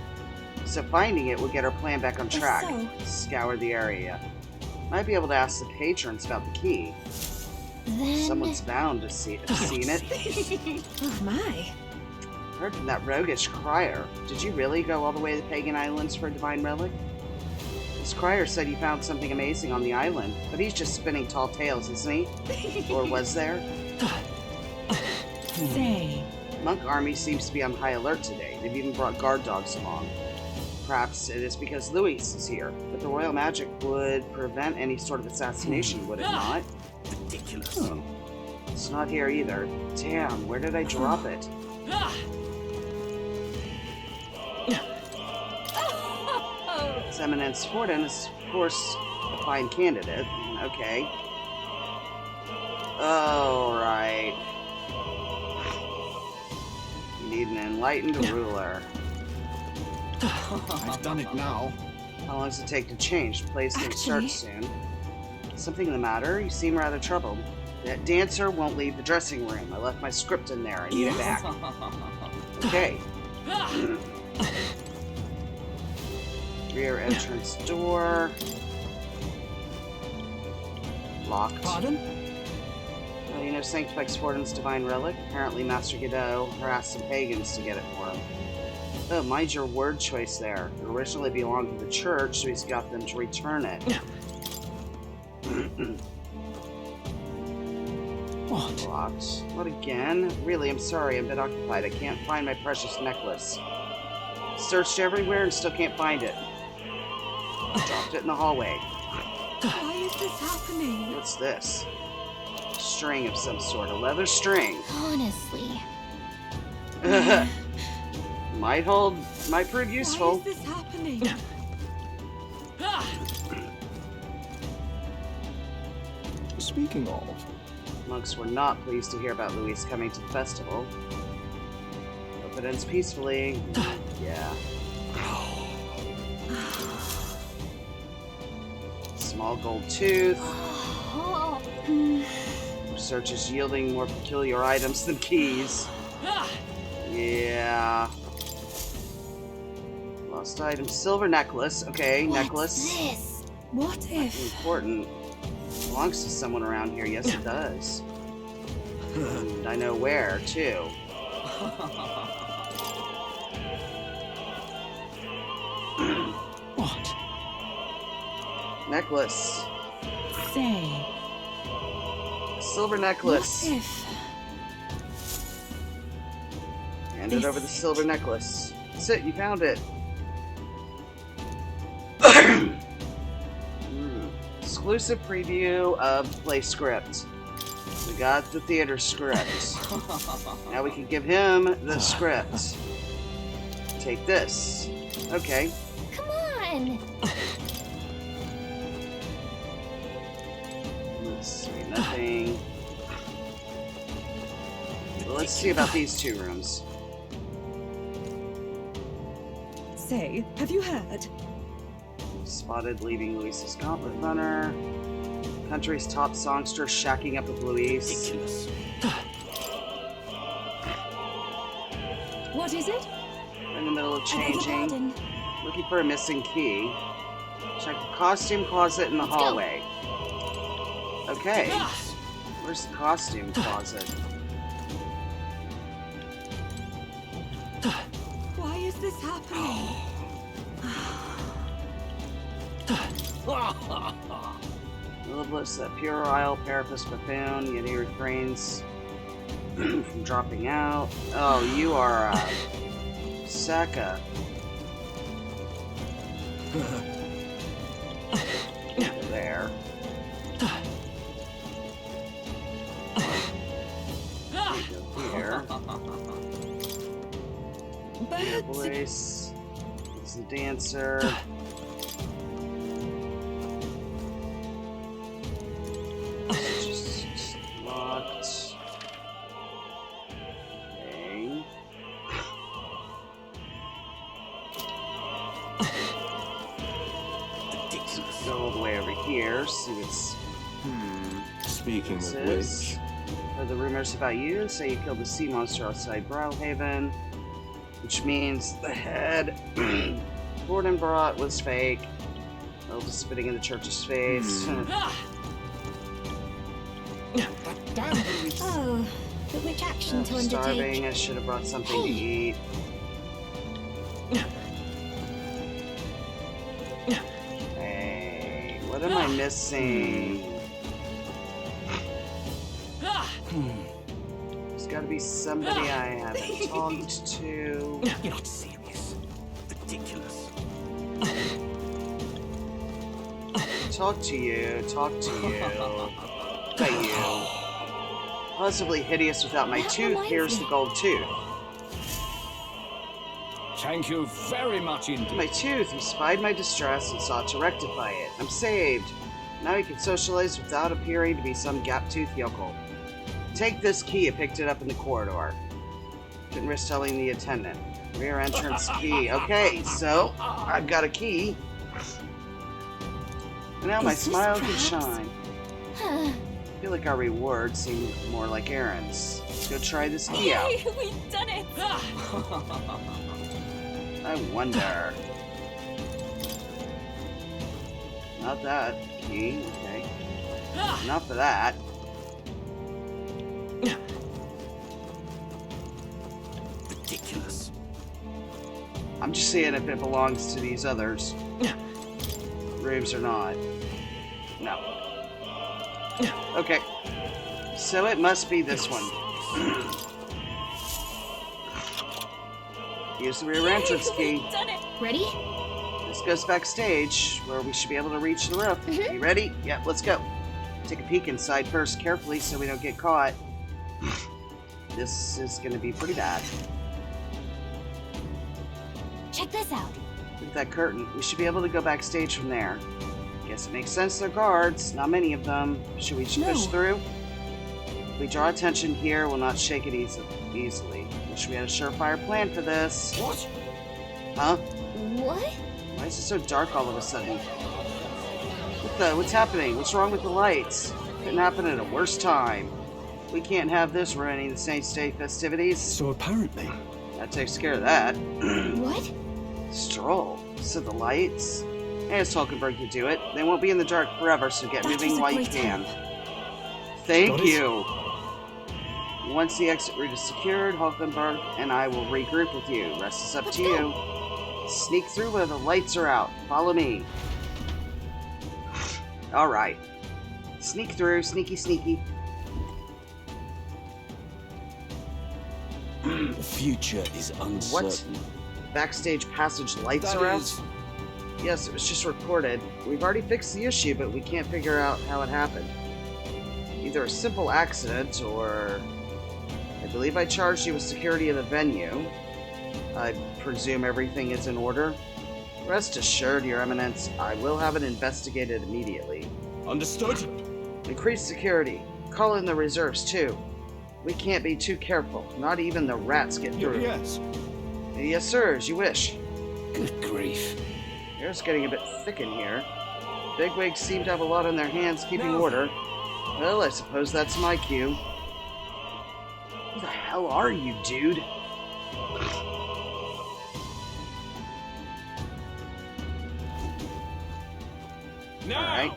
So finding it would get our plan back on track. Scour the area. Might be able to ask the patrons about the key. Then... Someone's bound to have seen it. Oh my. Heard from that roguish crier. Did you really go all the way to the Pagan Islands for a divine relic? This crier said he found something amazing on the island, but he's just spinning tall tales, isn't he? Or was there? Say. Monk army seems to be on high alert today. They've even brought guard dogs along. Perhaps it is because Luis is here, but the royal magic would prevent any sort of assassination, would it not? Ridiculous. Oh. It's not here either. Damn, where did I drop it? His Eminence Forden is, of course, a fine candidate. Okay. Oh, right. You need an enlightened ruler. I've done it now. How long does it take to change? The place will start soon. Something the matter? You seem rather troubled. That dancer won't leave the dressing room. I left my script in there. I need it back. Okay. Rear entrance door. Locked. Pardon? Well, you know Sanctifex Forden's divine relic? Apparently Master Godot harassed some pagans to get it for him. Oh, mind your word choice there. It originally belonged to the church, so he's got them to return it. What? Locked. What again? Really, I'm sorry, I'm a bit occupied. I can't find my precious necklace. Searched everywhere and still can't find it. Dropped it in the hallway. Why is this happening? What's this? String of some sort. A leather string. Honestly. Might prove useful. Why is this happening? Speaking of... Monks were not pleased to hear about Luis coming to the festival. Hope it ends peacefully. Yeah. Small gold tooth. Research is yielding more peculiar items than keys. Yeah. Lost item. Silver necklace. Okay, necklace. This? What if? Important. Belongs to someone around here. Yes, it does. And I know where, too. What? Necklace. Say. Silver necklace. What if? Handed over the silver necklace. That's it, you found it. Exclusive preview of play script. We got the theater script. Now we can give him the script. Take this. Okay. Come on. Let's see, nothing. Well, let's see about these two rooms. Say, have you heard? Spotted leaving Luis's gauntlet runner. Country's top songster shacking up with Luis. Ridiculous. What is it? In the middle of I beg your changing. pardon. Looking for a missing key. Check the costume closet in the hallway. Okay. Where's the costume closet? Why is this happening? Liveless, that puerile Parapus buffoon, yet he refrains from dropping out. Oh, you are, Saka. There. Here. Here, voice. It's the dancer. Just locked. Okay. here, see what's... Speaking This of is- Heard the rumors about you say you killed the sea monster outside Browhaven, which means the head Gordon brought was fake. Elvis spitting in the church's face. Oh, but which action to undertake? Starving, I should have brought something to eat. Hey, what am I missing? There's gotta be somebody I haven't talked to. You're not serious. Ridiculous. Talk to you, talk to you. Look at you. Possibly hideous without my tooth. Here's the gold tooth. Thank you very much indeed. My tooth. You spied my distress and sought to rectify it. I'm saved. Now you can socialize without appearing to be some gap-toothed yokel. Take this key. I picked it up in the corridor. Didn't risk telling the attendant. Rear entrance key. Okay, so I've got a key. And now my smile can shine. I feel like our rewards seem more like errands. Let's go try this key out. Yay, we've done it! I wonder. Not that key. Okay. Enough of that. Ridiculous. I'm just seeing if it belongs to these others. Rooms or not. No. Okay. So it must be this one. Use the rear entrance key. Ready? This goes backstage, where we should be able to reach the roof. You ready? Yep, let's go. Take a peek inside first, carefully, so we don't get caught. This is gonna be pretty bad. Check this out. With that curtain, we should be able to go backstage from there. Guess it makes sense they're guards, not many of them. Should we push through? If we draw attention here, we'll not shake it easily. Wish we had a surefire plan for this. What? Huh? What? Why is it so dark all of a sudden? What's happening? What's wrong with the lights? Couldn't happen at a worse time. We can't have this ruining the Saints' Day festivities. So apparently... That takes care of that. What? Stroll. So the lights? As Hulkenberg could do it. They won't be in the dark forever, so get moving while you can. Thank you. Once the exit route is secured, Hulkenberg and I will regroup with you. Rest is up to you. Sneak through where the lights are out. Follow me. Alright. Sneak through. Sneaky, sneaky. The future is uncertain. What? Backstage passage lights are out? Yes, it was just reported. We've already fixed the issue, but we can't figure out how it happened. Either a simple accident, or... I believe I charged you with security of the venue. I presume everything is in order. Rest assured, Your Eminence, I will have it investigated immediately. Understood. Increase security. Call in the reserves, too. We can't be too careful. Not even the rats get through. Yes. Yes, sir, as you wish. Good grief. Air's getting a bit thick in here. Bigwigs seem to have a lot on their hands keeping order. Well, I suppose that's my cue. Who the hell are you, dude? Alright.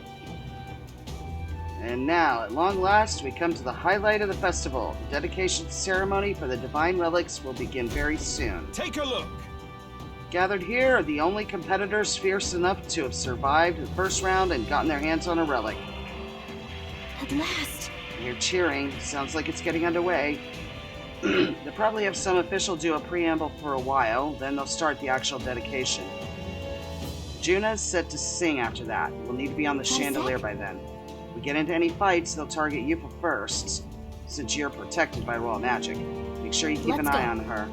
And now, at long last, we come to the highlight of the festival. The dedication ceremony for the divine relics will begin very soon. Take a look. Gathered here are the only competitors fierce enough to have survived the first round and gotten their hands on a relic. At last. You're cheering. Sounds like it's getting underway. They'll probably have some official do a preamble for a while, then they'll start the actual dedication. Juna's set to sing after that. We'll need to be on the chandelier by then. If we get into any fights, they'll target Yupa first, since you're protected by royal magic. Make sure you keep an eye on her.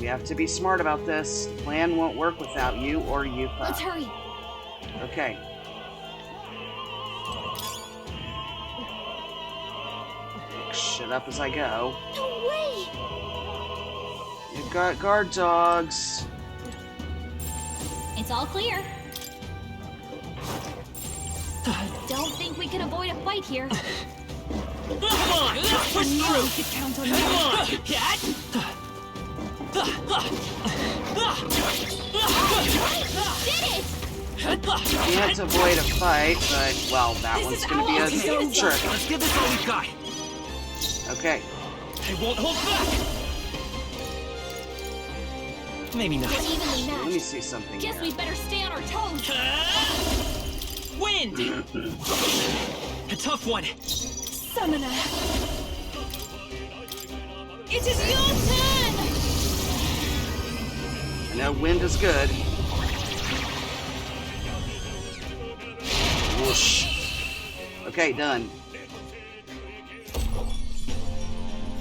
We have to be smart about this. The plan won't work without you or Yupa. Let's hurry. Okay. Pick shit up as I go. No way! You've got guard dogs. It's all clear. I don't think we can avoid a fight here. Come on, let's push through. We could count on Come you. on, cat. Did it! We have to avoid a fight, but, well, that one's gonna be a trick. Let's give this all we've got. Okay. I won't hold back. Maybe not. We're evenly Let matched. me see something Guess here. we better stay on our toes. Wind. A tough one. Summoner. It is your turn! I know wind is good. Whoosh. Okay, done.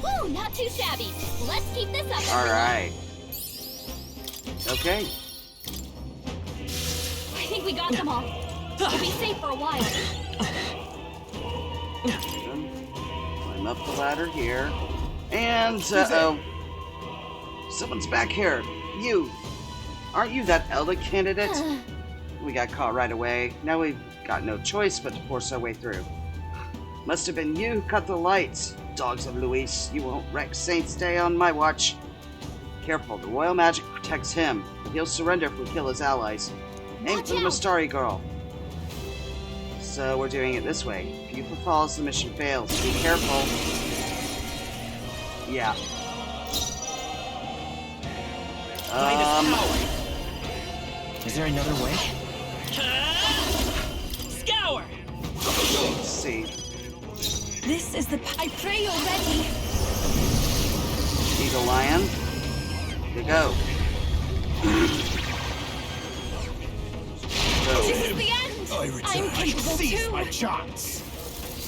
Woo, not too shabby. Let's keep this up. All right. Okay. I think we got them all. We'll be safe for a while. Climb up the ladder here. And, uh-oh. Someone's back here. You. Aren't you that Elder candidate? We got caught right away. Now we've got no choice but to force our way through. Must have been you who cut the lights. Dogs of Luis, you won't wreck Saint's Day on my watch. Careful, the royal magic protects him, but he'll surrender if we kill his allies. Aim for the Mastari girl. So we're doing it this way. If Yufa falls, the mission fails. Be careful. Yeah. Is there another way? Scour. Let's see. This is the... I pray you're ready. Eagle Lion. You go. This is the end! I'm capable too! my chance.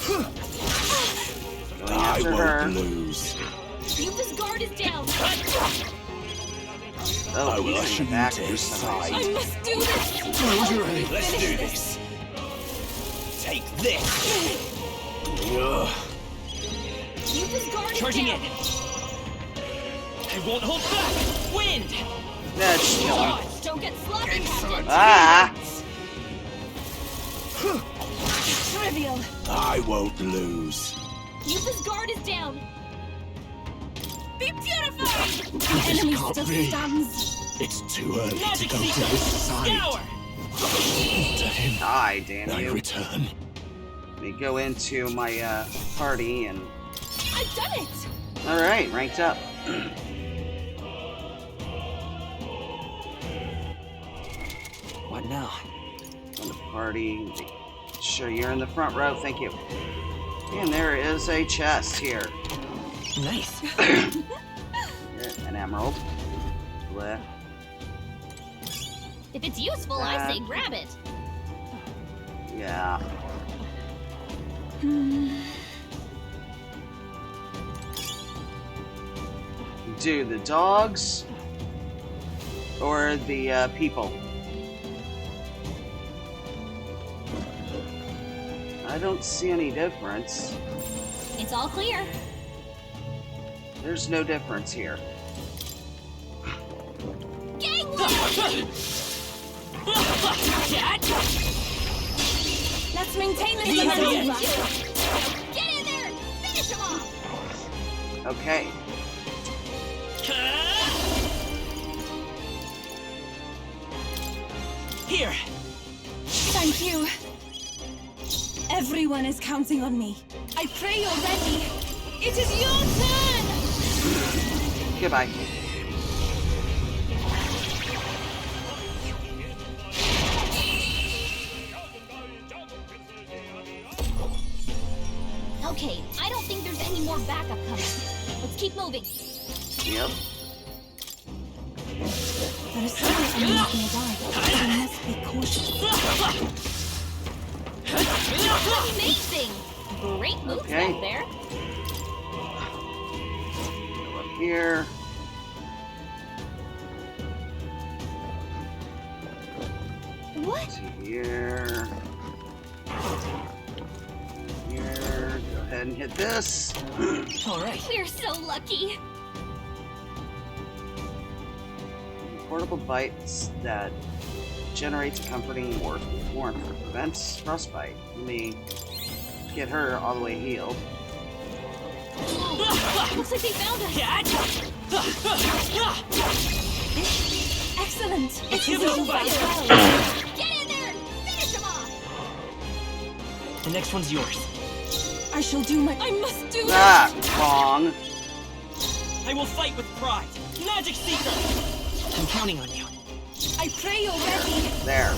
Going I after won't her. lose. Yufa's guard is down. Oh, I will he's usher in the you back to for his some side. reason. I must do this! Close your eyes. Let's Finish do this. this. Take this. Yufa's guard is Charging down. in. I won't hold back. Wind. That's kill him. Gods, don't get sloppy, Captain. Ah! Trivial. I won't lose. Yufa's guard is down. Be purified! The enemy can't still be. stands. It's too early Magic to go to seeker. his side. Scour. To him, Die, damn I you. return. Let me go into my party and... I've done it. Alright, ranked up. What now? On the party. Make sure you're in the front row, thank you. And there is a chest here. Nice. An emerald. Bleh. If it's useful, I say grab it. Yeah. Do the dogs or the people? I don't see any difference. It's all clear. There's no difference here. Gang Let's maintain this We have momentum. it. Get in there and finish him off. Okay. Here. Thank you. Everyone is counting on me. I pray you're ready. It is your turn! Goodbye. Okay, I don't think there's any more backup coming. Let's keep moving. Yep. There is something nearby. We must be cautious. Amazing! Great moves Okay. back there. Go up here. What? To here. Here. Go ahead and hit this. All right. We're so lucky. Portable bites that generates a comforting warmth. Prevents frostbite. Let me get her all the way healed. Looks like they found us. Excellent. It's his own fight. Get in there and finish him off. The next one's yours. I shall do my. I must do Ah, wrong. I will fight with pride. Magic Seeker! I'm counting on you. I pray already. There.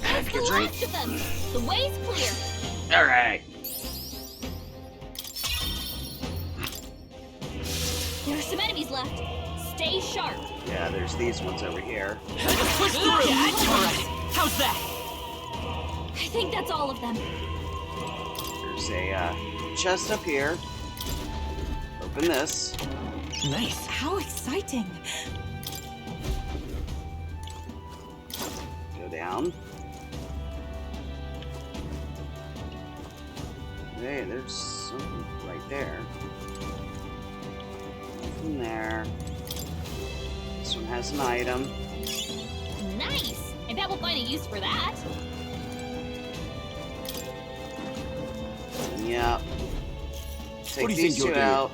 That's the last of them. The way's clear. All right. There are some enemies left. Stay sharp. Yeah, there's these ones over here. Push through! Alright, how's that? I think that's all of them. There's a chest up here. Open this. Nice. How exciting. Go down. Hey, there's something right there. Nothing there. This one has an item. Nice. I bet we'll find a use for that. Yep. Take What do you these think two you're out.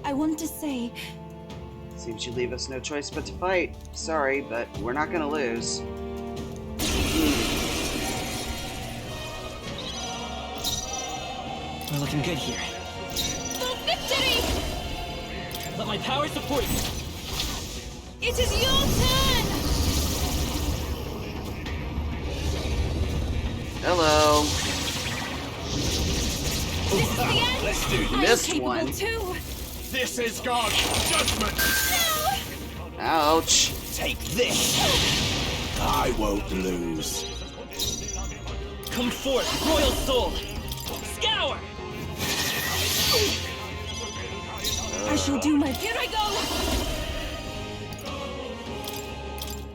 I want to say, Seems you leave us no choice but to fight. Sorry, but we're not gonna lose. We're looking good here. The victory! Let my power support you. it is your turn. Hello. This is the end. Let's do I am this capable one. too. This is God's judgment. Ouch. Take this. I won't lose. Come forth, royal soul. Scour! I shall do my. Here I go.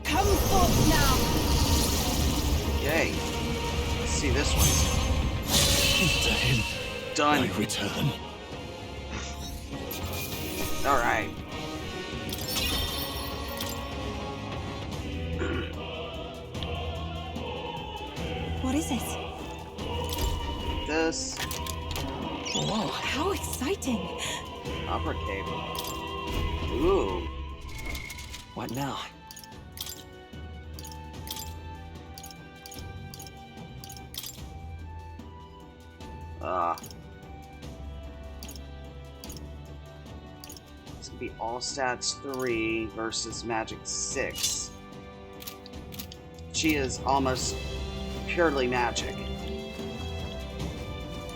Come forth now. Okay. Let's see this one. To him, Done. I return. All right. What is it? This Whoa! How exciting. opera cable. Ooh. What now? It's gonna be all stats 3 versus magic 6. She is almost purely magic.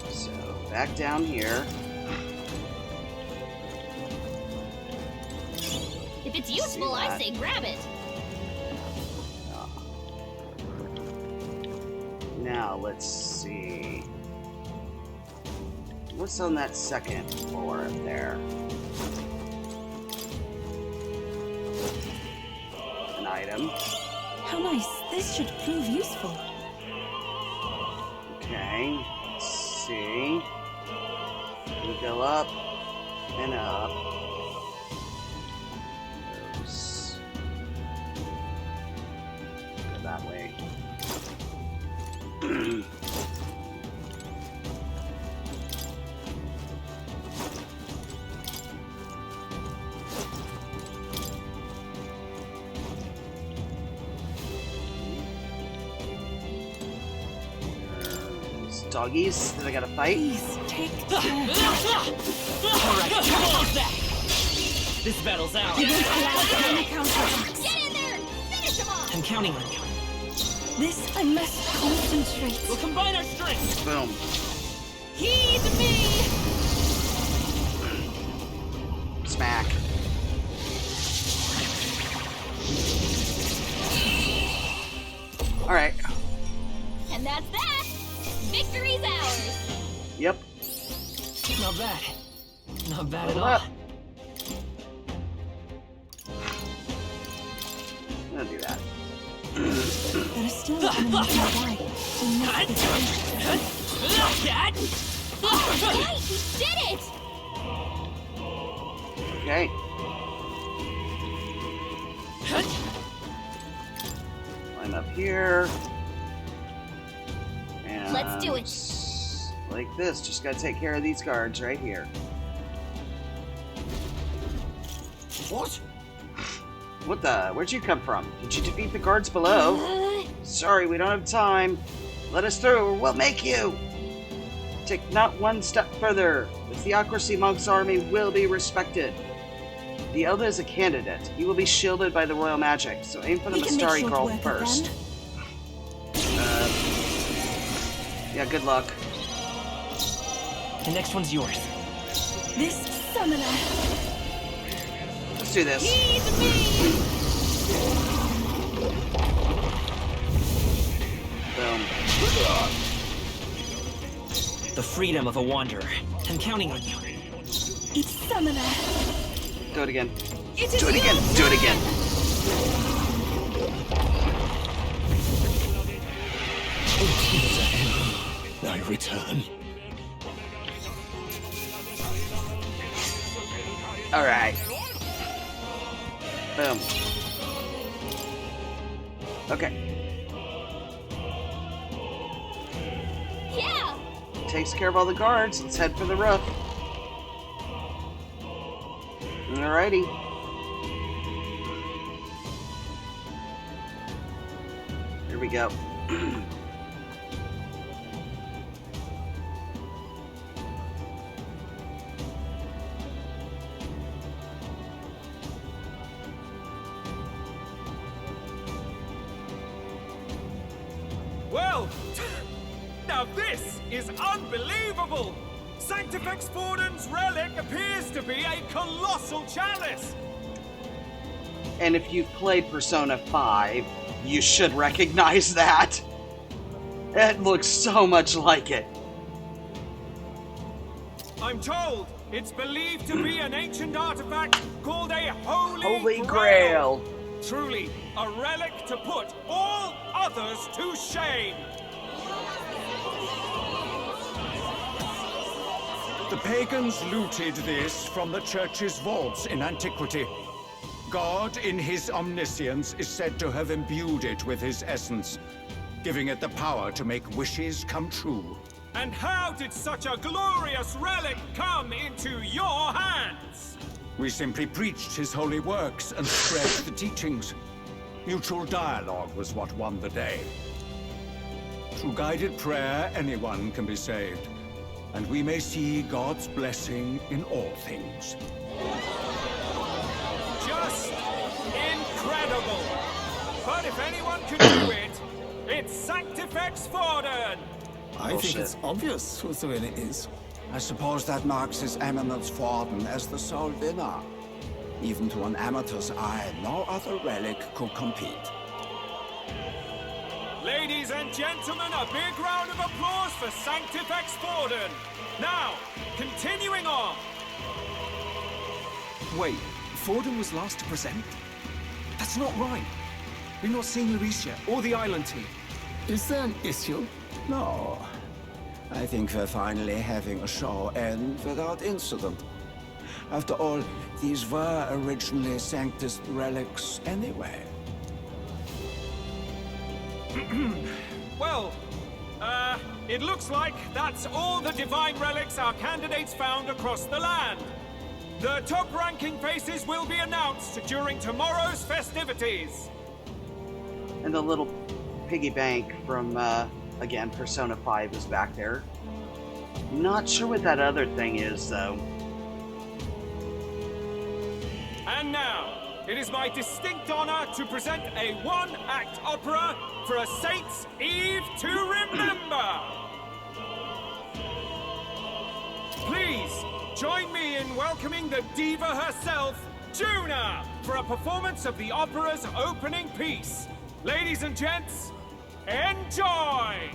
So back down here. If it's useful, I that. say grab it. Now let's see. What's on that second floor up there? An item. How nice. This should prove useful. Okay. Let's see. We go up and up. Those. Go that way. Doggies that I gotta fight. Please take Alright, come on back! This battle's ours. You won't allow any counterattacks. Get in there and finish him off! I'm counting on you. This I must concentrate. We'll combine our strengths. Boom. Heed me. Smack. Alright. And that's that! Victory's ours! Yep. Not bad. Not bad at Level all. up. I'm gonna do that. steal the enemies nearby. We must be patient. Hey, we did it! Okay. Line up here. And Let's do it. Like this. Just gotta take care of these guards right here. What? What the? Where'd you come from? Did you defeat the guards below? Sorry, we don't have time. Let us through or we'll make you. Take not one step further. The Theocracy Monk's army will be respected. The Elder is a candidate. He will be shielded by the royal magic, so aim for the Mastari girl first. Yeah, good luck. The next one's yours. This summoner. Let's do this. Boom. The freedom of a wanderer. I'm counting on you. It's summoner. Do it again. It is Do it again. Do it again. I return. All right. Boom. Okay. Yeah! Takes care of all the guards. Let's head for the roof. Alrighty. Here we go. Well, now this is unbelievable! Sanctifex Forden's relic appears to be a colossal chalice! And if you've played Persona 5, you should recognize that. It looks so much like it. I'm told it's believed to be an ancient artifact called a Holy Grail. Truly, a relic to put all others to shame. The pagans looted this from the church's vaults in antiquity. God, in his omniscience, is said to have imbued it with his essence, giving it the power to make wishes come true. And how did such a glorious relic come into your hands? We simply preached his holy works and spread the teachings. Mutual dialogue was what won the day. Through guided prayer, anyone can be saved, and we may see God's blessing in all things. Just incredible! But if anyone can do it, it's Sanctifex Forden! I think it's obvious who the winner is. I suppose that marks His Eminence Forden as the sole winner. Even to an amateur's eye, no other relic could compete. Ladies and gentlemen, a big round of applause for Sanctifex Forden! Now, continuing on! Wait, Forden was last to present? That's not right. We've not seen Luis yet, or the island team. Is there an issue? No. I think we're finally having a show end without incident. After all, these were originally Sanctus relics anyway. Well, it looks like that's all the divine relics our candidates found across the land. The top-ranking faces will be announced during tomorrow's festivities. And the little piggy bank from, again, Persona 5 is back there. Not sure what that other thing is, though. And now, it is my distinct honor to present a one-act opera for a Saint's Eve to remember. Please, join me in welcoming the diva herself, Juna, for a performance of the opera's opening piece. Ladies and gents, enjoy!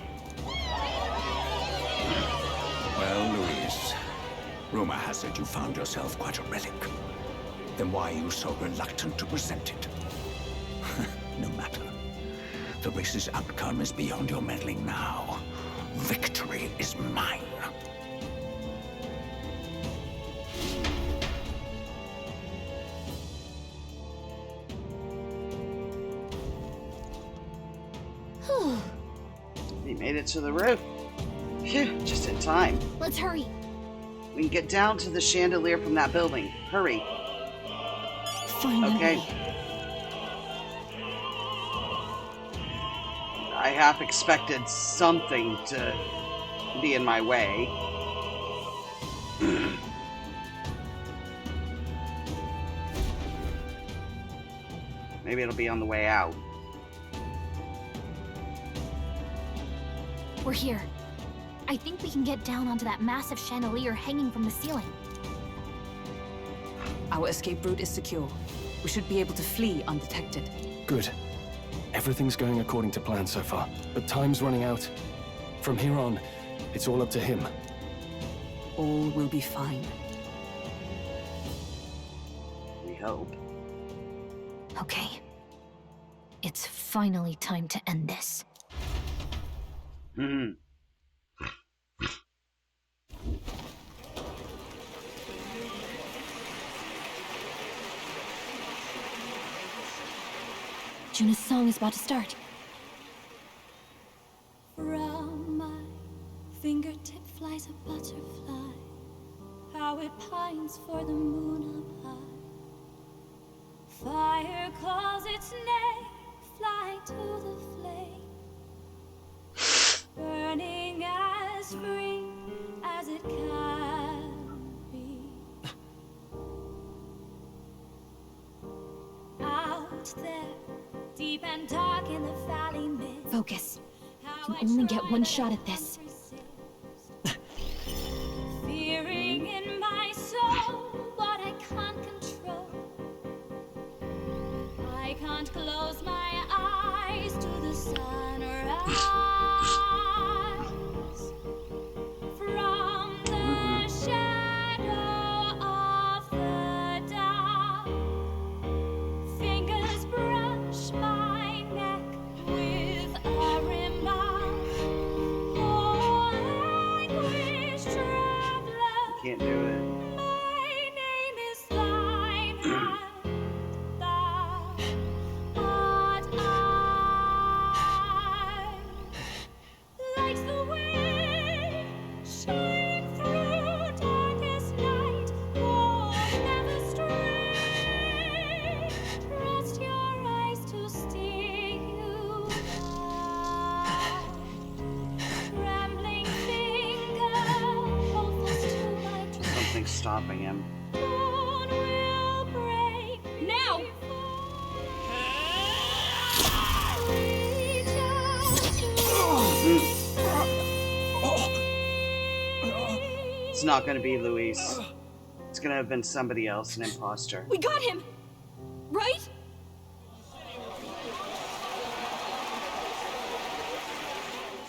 Well, Luis, rumor has it you found yourself quite a relic. Then why are you so reluctant to present it? No matter. The race's outcome is beyond your meddling now. Victory is mine. We made it to the roof. Phew, just in time. Let's hurry. We can get down to the chandelier from that building. Hurry. Finally. Okay. I half expected something to be in my way. Maybe it'll be on the way out. We're here. I think we can get down onto that massive chandelier hanging from the ceiling. Our escape route is secure. We should be able to flee undetected. Good. Everything's going according to plan so far, but time's running out. From here on, it's all up to him. All will be fine. We hope. Okay. It's finally time to end this. Juna's song is about to start. From my fingertip flies a butterfly, how it pines for the moon up high. Fire calls its name, fly to the flame, burning as free as it can be. Out there, deep and dark in the valley mid. Focus. You only get one shot at this. Fearing in my soul what I can't control. I can't close my eyes to the sunrise. From the shadow of the dawn, fingers brush my neck with a rebound. Oh, anguish traveler, Can't do it. my name is thine hand, thou art I. Like the wind, shine through darkest night, oh, never stray. Trust your eyes to steer you by. Trembling finger, hold fast to my dream. Something's stopping him. Moon will break now. Reach out to It's not going to be Luis. It's going to have been somebody else, an imposter. We got him! Right?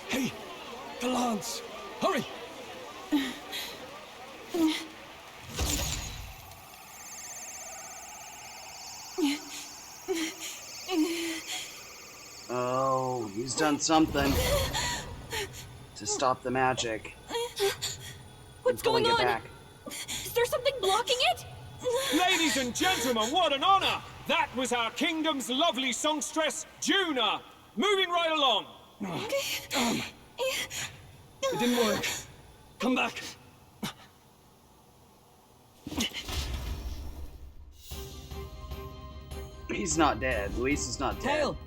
Hey! The lance! Hurry! Oh, he's done something to stop the magic. What's Pulling going it on? back. Is there something blocking it? Ladies and gentlemen, what an honor! That was our kingdom's lovely songstress, Juna. Moving right along. It didn't work. Come back. He's not dead. Luis is not dead. Tail.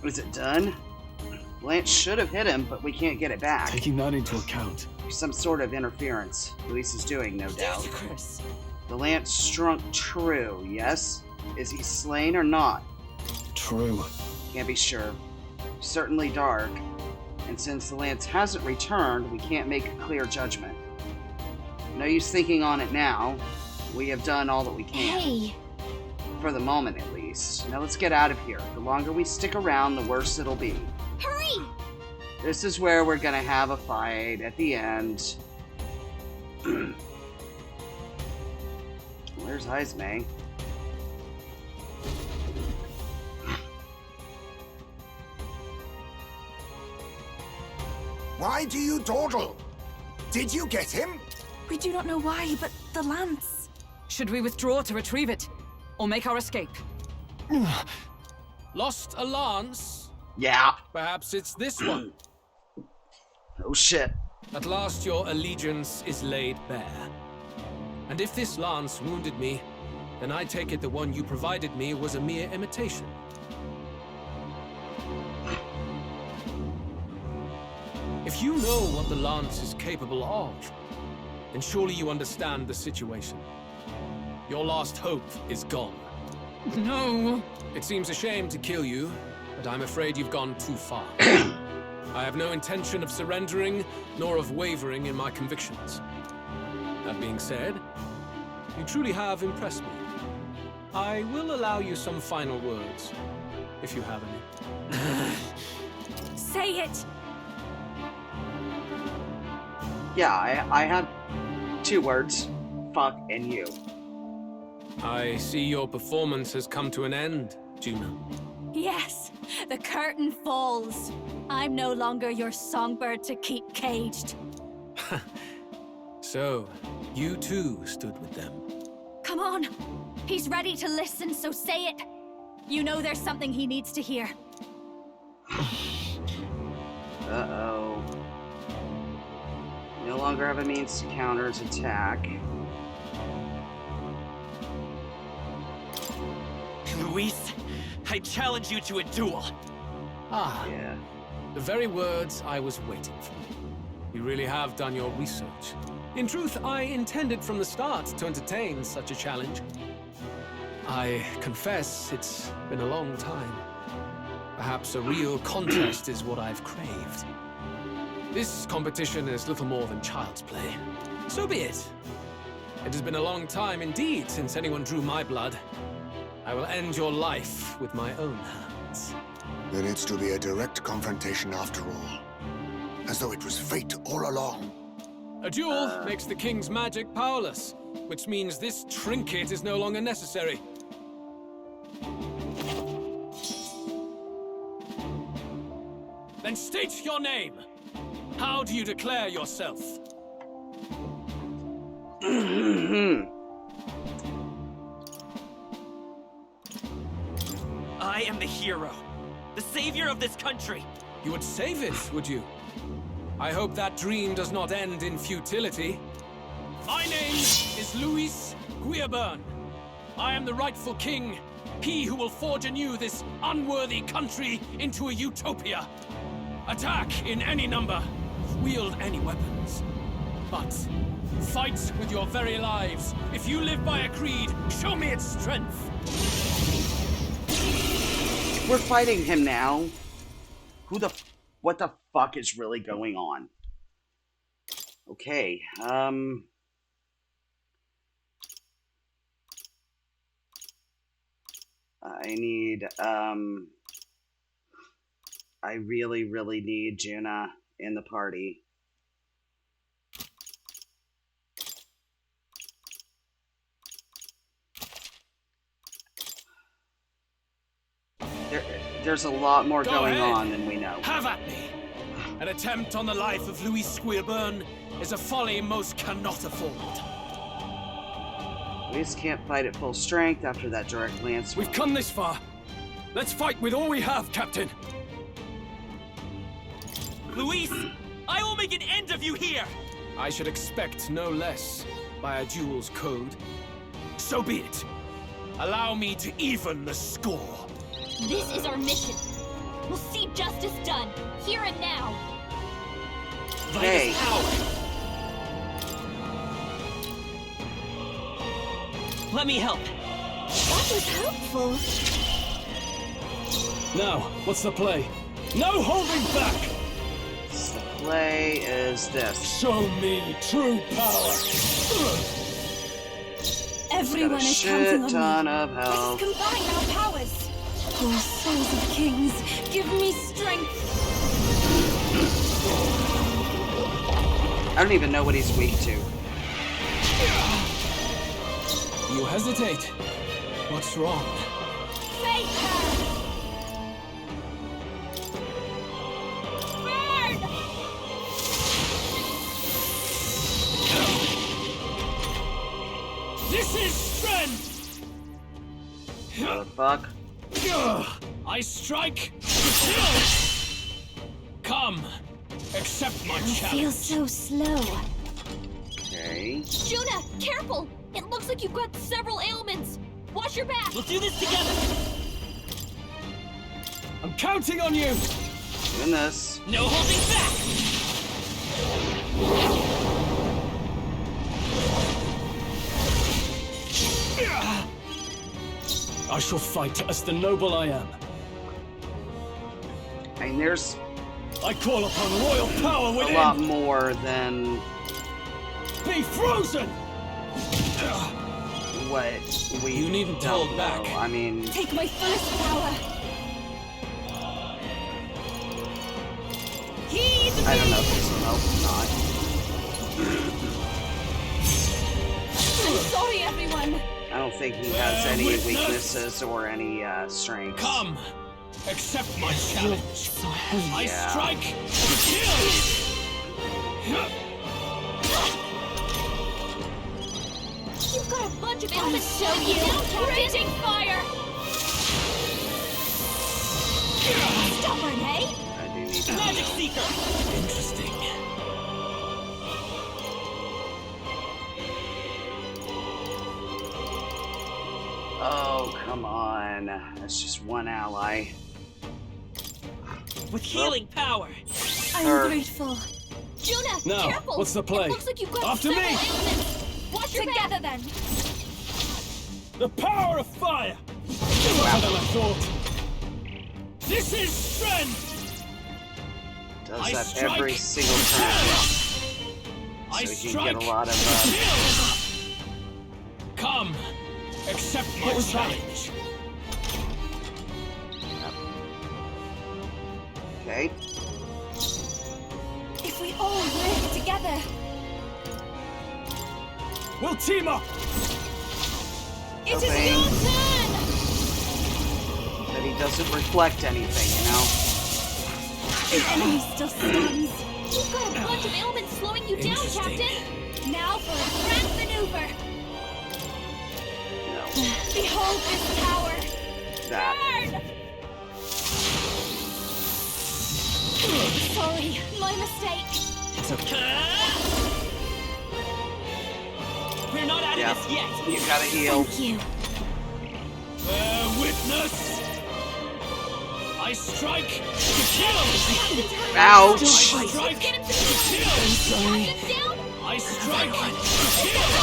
Is it done? Lance should have hit him, but we can't get it back. Taking that into account. Some sort of interference Luis is doing, no doubt. Chris. The lance struck true, yes? Is he slain or not? True. Can't be sure. Certainly dark. And since the lance hasn't returned, we can't make a clear judgment. No use thinking on it now. We have done all that we can. Hey! For the moment, at least. Now let's get out of here. The longer we stick around, the worse it'll be. Hurry! This is where we're gonna have a fight at the end. Where's Ismay? Why do you dawdle? Did you get him? We do not know why, but the lance... Should we withdraw to retrieve it? Or make our escape? Lost a lance? Yeah. Perhaps it's this one. Oh shit. At last your allegiance is laid bare. And if this lance wounded me, then I take it the one you provided me was a mere imitation. If you know what the lance is capable of, then surely you understand the situation. Your last hope is gone. No! It seems a shame to kill you, but I'm afraid you've gone too far. I have no intention of surrendering, nor of wavering in my convictions. That being said, you truly have impressed me. I will allow you some final words, if you have any. Say it! Yeah, I have 2 words. Fuck and you. I see your performance has come to an end, Juna. Yes, the curtain falls. I'm no longer your songbird to keep caged. So, you too stood with them. Come on. He's ready to listen, so say it. You know there's something he needs to hear. Uh-oh. No longer have a means to counter his attack. Luis, I challenge you to a duel. Ah, yeah. The very words I was waiting for. You really have done your research. In truth, I intended from the start to entertain such a challenge. I confess it's been a long time. Perhaps a real contest is what I've craved. This competition is little more than child's play. So be it. It has been a long time indeed since anyone drew my blood. I will end your life with my own hands. Then it's to be a direct confrontation after all. As though it was fate all along. A duel makes the king's magic powerless, which means this trinket is no longer necessary. Then state your name. How do you declare yourself? I am the hero, the savior of this country. You would save it, would you? I hope that dream does not end in futility. My name is Luis Guiaburn. I am the rightful king, he who will forge anew this unworthy country into a utopia. Attack in any number, wield any weapons. But fight with your very lives. If you live by a creed, show me its strength. We're fighting him now. What the fuck is really going on? Okay, I need, I really, really need Juna in the party. There's a lot more going on than we know. Have at me! An attempt on the life of Luis Guiaburn is a folly most cannot afford. Luis can't fight at full strength after that direct lance. We've come this far. Let's fight with all we have, Captain. Luis, I will make an end of you here! I should expect no less by a duel's code. So be it. Allow me to even the score. This is our mission. We'll see justice done, here and now. Hey. Let me help. That was helpful. Now, what's the play? No holding back! The play is this. Show me true power! Everyone is shit counting on ton me. of Let us health. combine our powers. Oh, souls of kings, give me strength. I don't even know what he's weak to. You hesitate. What's wrong? Face her! Burn! This is strength! What the fuck? I strike. Come, accept my I feel challenge. so slow. Okay. Juna, careful! It looks like you've got several ailments. Watch your back. We'll do this together. I'm counting on you. Doing this. No holding back. I shall fight as the noble I am. I mean, there's I call upon royal power within. a lot more than Be frozen. what we You needn't don't hold back. know. I mean, Take my fullest power. Heed I don't know if this will help or I'm sorry, everyone. not. I don't think he has any weaknesses or any strengths. Come, accept my challenge. So heavy. I Yeah. strike. Kill. You've got a bunch of ailments showing you down, Captain. Raging fire. Stubborn, hey? I do need to Magic know. Seeker. Interesting. Oh, come on. That's just one ally. With healing power. I'm Or- grateful. Juna, Now, careful. what's the play? It looks like you've got After several me. ailments. Watch your Together back. then. The power of fire. Better than I thought. This is strength. Does I that strike. every single time. I So he can strike. get a lot of Come, accept my challenge. okay. If we all work together. We'll team up. It is Okay. your turn! That he doesn't reflect anything, you know? The enemy still stands. You've got a bunch of ailments slowing you down, Captain. Now for a grand maneuver. No. Behold this power. That. Burn! Sorry, my mistake. It's okay. We're not out Yeah. of this yet. You gotta heal. Thank you. Bear witness. I strike to kill. Ouch! I strike Get him to to the kill. Captain down! I strike to kill.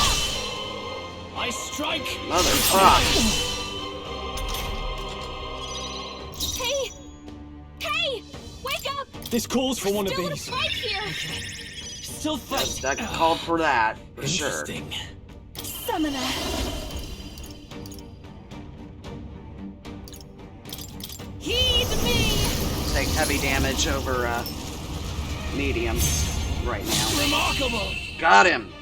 I strike. Motherfuck. Hey! Hey! Wake up! This calls for one of Still in a these. fight here! Still fight. That called for that, for sure. Interesting. Summoner. Heed me! Take heavy damage over medium right now. Remarkable. Got him!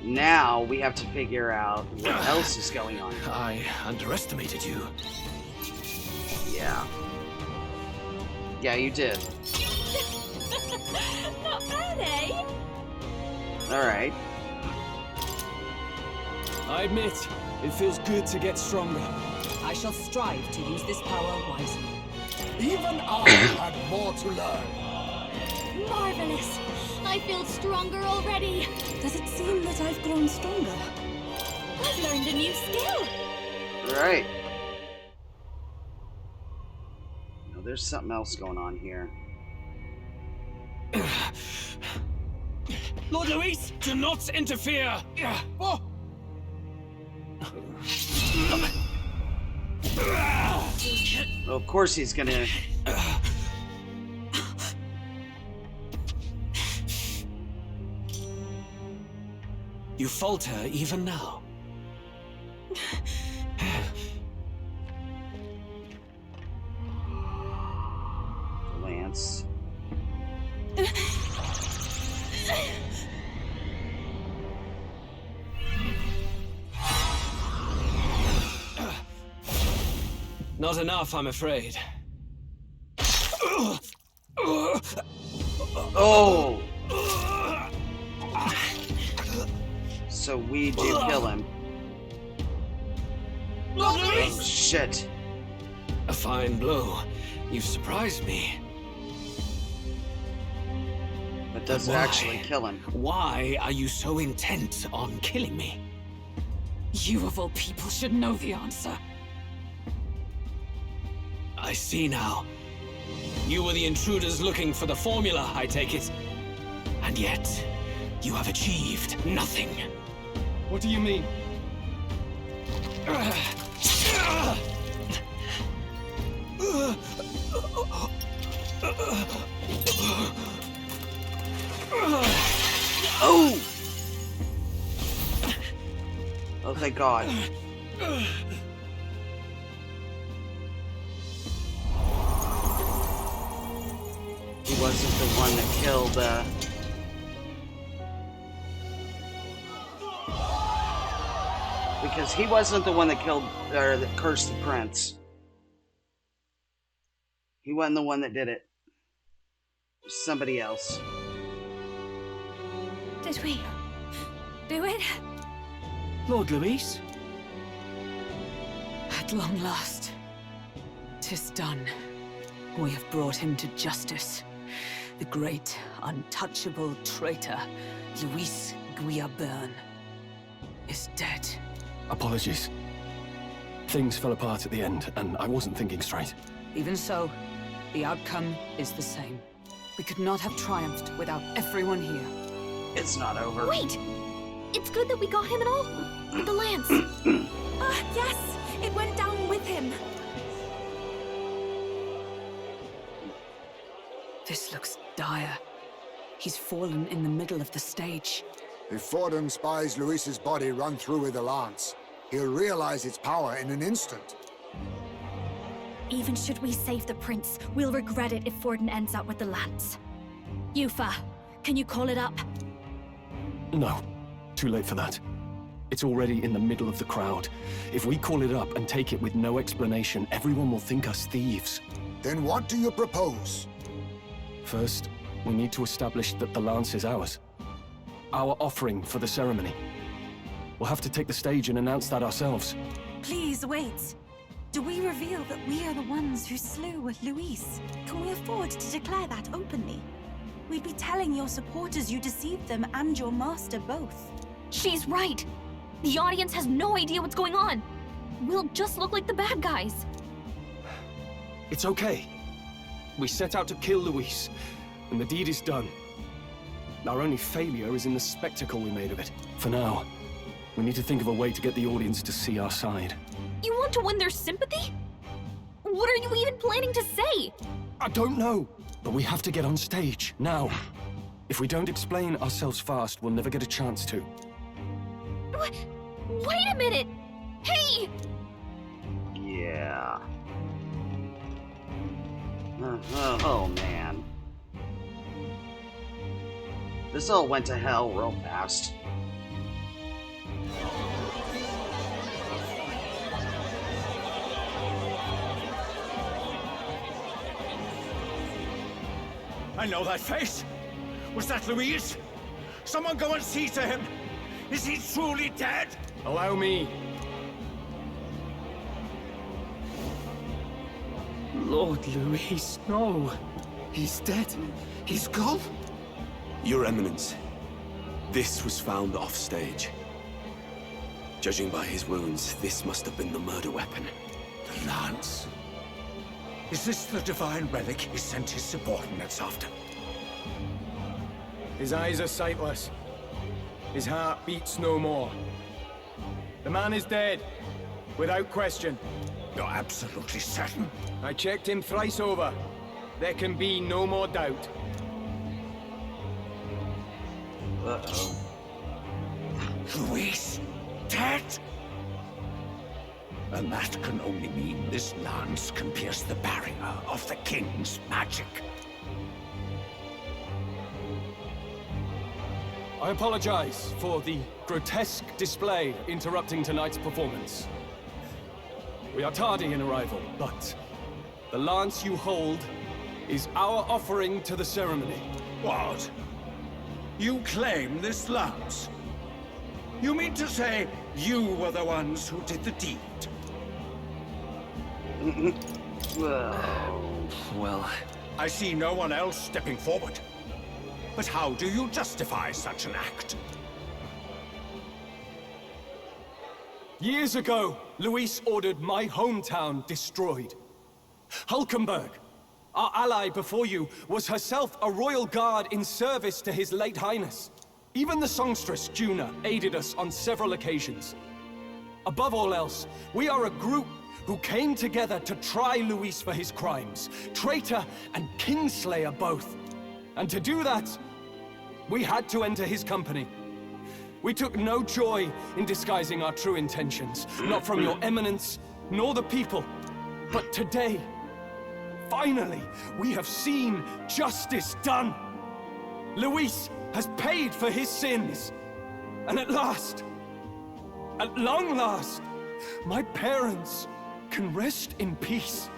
Now we have to figure out what else is going on. I underestimated you. Yeah. Yeah, you did. Not bad, eh? Alright. I admit, it feels good to get stronger. I shall strive to use this power wisely. Even I had more to learn. Marvelous! I feel stronger already. Does it seem that I've grown stronger? I've learned a new skill. Right. No, there's something else going on here. Lord Luis, do not interfere. Oh. Well, of course he's gonna... You falter even now. Lance. Not enough, I'm afraid. Oh! So we do kill him. Oh, shit. A fine blow. You've surprised me. But does it actually kill him? Why are you so intent on killing me? You of all people should know the answer. I see now. You were the intruders looking for the formula, I take it. And yet, you have achieved nothing. What do you mean? Oh! Oh, thank God. He wasn't the one that killed, because he wasn't the one that killed, or that cursed the prince. He wasn't the one that did it. It was somebody else. Did we do it? Lord Luis? At long last, 'tis done. We have brought him to justice. The great, untouchable traitor, Luis Guillaburn, is dead. Apologies. Things fell apart at the end, and I wasn't thinking straight. Even so, the outcome is the same. We could not have triumphed without everyone here. It's not over. Wait! It's good that we got him and all. With the lance. Yes! It went down with him. This looks dire. He's fallen in the middle of the stage. If Forden spies Luis's body run through with the lance, he'll realize its power in an instant. Even should we save the prince, we'll regret it if Forden ends up with the lance. Yufa, can you call it up? No. Too late for that. It's already in the middle of the crowd. If we call it up and take it with no explanation, everyone will think us thieves. Then what do you propose? First, we need to establish that the lance is ours. Our offering for the ceremony. We'll have to take the stage and announce that ourselves. Please wait. Do we reveal that we are the ones who slew Luis? Can we afford to declare that openly? We'd be telling your supporters you deceived them and your master both. She's right. The audience has no idea what's going on. We'll just look like the bad guys. It's okay. We set out to kill Luis, and the deed is done. Our only failure is in the spectacle we made of it. For now, we need to think of a way to get the audience to see our side. You want to win their sympathy? What are you even planning to say? I don't know, but we have to get on stage, now. If we don't explain ourselves fast, we'll never get a chance to. Wait a minute! Hey! Yeah. Oh, man. This all went to hell real fast. I know that face. Was that Luis? Someone go and see to him. Is he truly dead? Allow me. Lord Luis, no. He's dead. He's gone. Your Eminence, this was found off-stage. Judging by his wounds, this must have been the murder weapon. The lance. Is this the divine relic he sent his subordinates after? His eyes are sightless. His heart beats no more. The man is dead, without question. You're absolutely certain? I checked him thrice over. There can be no more doubt. Uh-oh. Luis, dead? And that can only mean this lance can pierce the barrier of the king's magic. I apologize for the grotesque display interrupting tonight's performance. We are tardy in arrival, but the lance you hold is our offering to the ceremony. What? You claim this lance? You mean to say you were the ones who did the deed? Well... I see no one else stepping forward. But how do you justify such an act? Years ago, Luis ordered my hometown destroyed. Hulkenberg, our ally before you, was herself a royal guard in service to His late Highness. Even the songstress, Juna, aided us on several occasions. Above all else, we are a group who came together to try Luis for his crimes. Traitor and Kingslayer both. And to do that, we had to enter his company. We took no joy in disguising our true intentions, not from your eminence, nor the people. But today, finally, we have seen justice done. Luis has paid for his sins. And at last, at long last, my parents can rest in peace.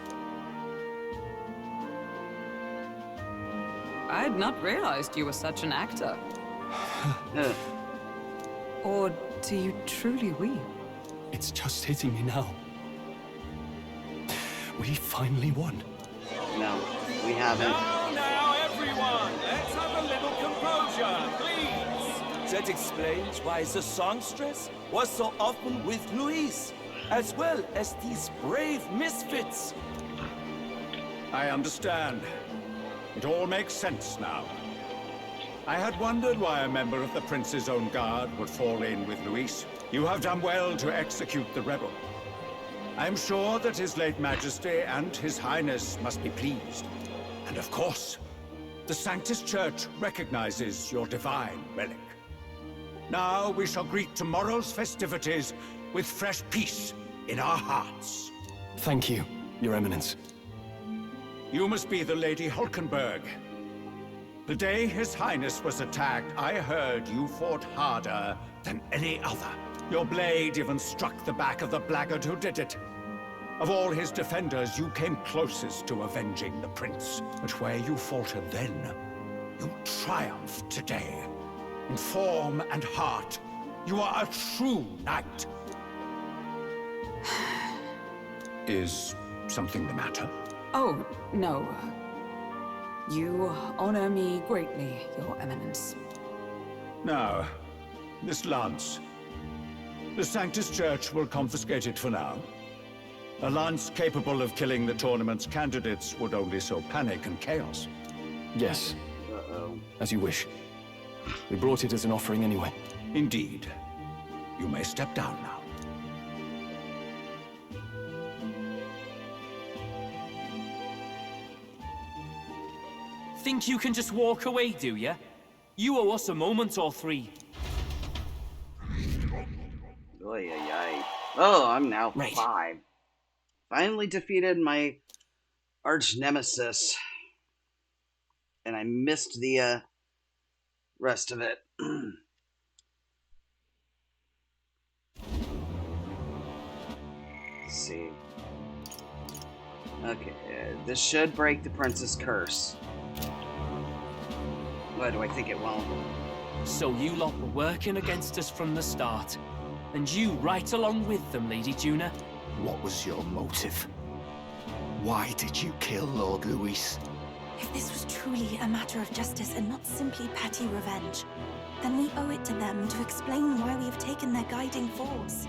I had not realized you were such an actor. Or do you truly weep? It's just hitting me now. We finally won. No, we haven't. Now, everyone, let's have a little composure, please. That explains why the songstress was so often with Luis, as well as these brave misfits. I understand. It all makes sense now. I had wondered why a member of the Prince's own guard would fall in with Luis. You have done well to execute the rebel. I am sure that His late Majesty and His Highness must be pleased. And of course, the Sanctus Church recognizes your divine relic. Now we shall greet tomorrow's festivities with fresh peace in our hearts. Thank you, Your Eminence. You must be the Lady Hulkenberg. The day His Highness was attacked, I heard you fought harder than any other. Your blade even struck the back of the blackguard who did it. Of all his defenders, you came closest to avenging the Prince. But where you faltered then, you triumphed today. In form and heart, you are a true knight. Is something the matter? Oh, no. You honor me greatly, Your Eminence. Now, this lance. The Sanctus Church will confiscate it for now. A lance capable of killing the tournament's candidates would only sow panic and chaos. Yes. As you wish. We brought it as an offering anyway. Indeed. You may step down now. Think you can just walk away, do ya? You owe us a moment or three. Oy, oy, oy. Oh, I'm now 5. Finally defeated my arch nemesis. And I missed the rest of it. Let's see. Okay, this should break the Prince's curse. Why do I think it won't? So you lot were working against us from the start. And you right along with them, Lady Juna. What was your motive? Why did you kill Lord Luis? If this was truly a matter of justice and not simply petty revenge, then we owe it to them to explain why we have taken their guiding force.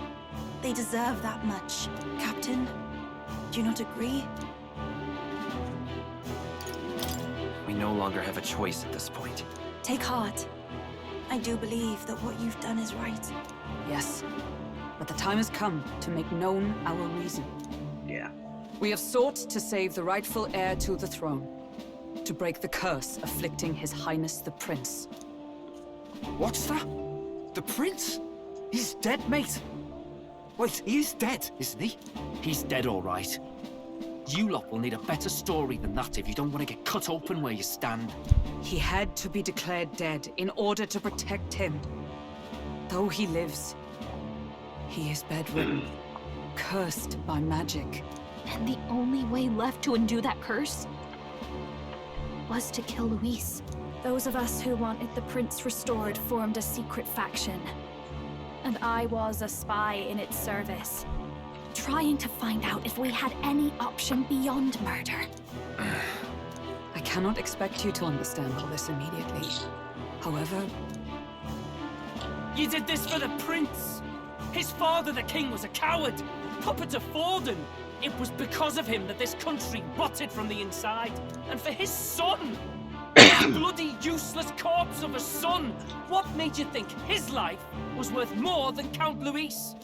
They deserve that much. Captain, do you not agree? We no longer have a choice at this point. Take heart. I do believe that what you've done is right. Yes, but the time has come to make known our reason. Yeah. We have sought to save the rightful heir to the throne, to break the curse afflicting His Highness the Prince. What's that? The Prince? He's dead, mate. Wait, he is dead, isn't he? He's dead, all right. You lot will need a better story than that if you don't want to get cut open where you stand. He had to be declared dead in order to protect him. Though he lives, he is bedridden, cursed by magic. And the only way left to undo that curse was to kill Luis. Those of us who wanted the prince restored formed a secret faction. and I was a spy in its service, trying to find out if we had any option beyond murder. I cannot expect you to understand all this immediately. However... You did this for the prince! His father, the king, was a coward! Puppet of Forden! It was because of him that this country rotted from the inside. And for his son! His bloody, useless corpse of a son! What made you think his life was worth more than Count Luis?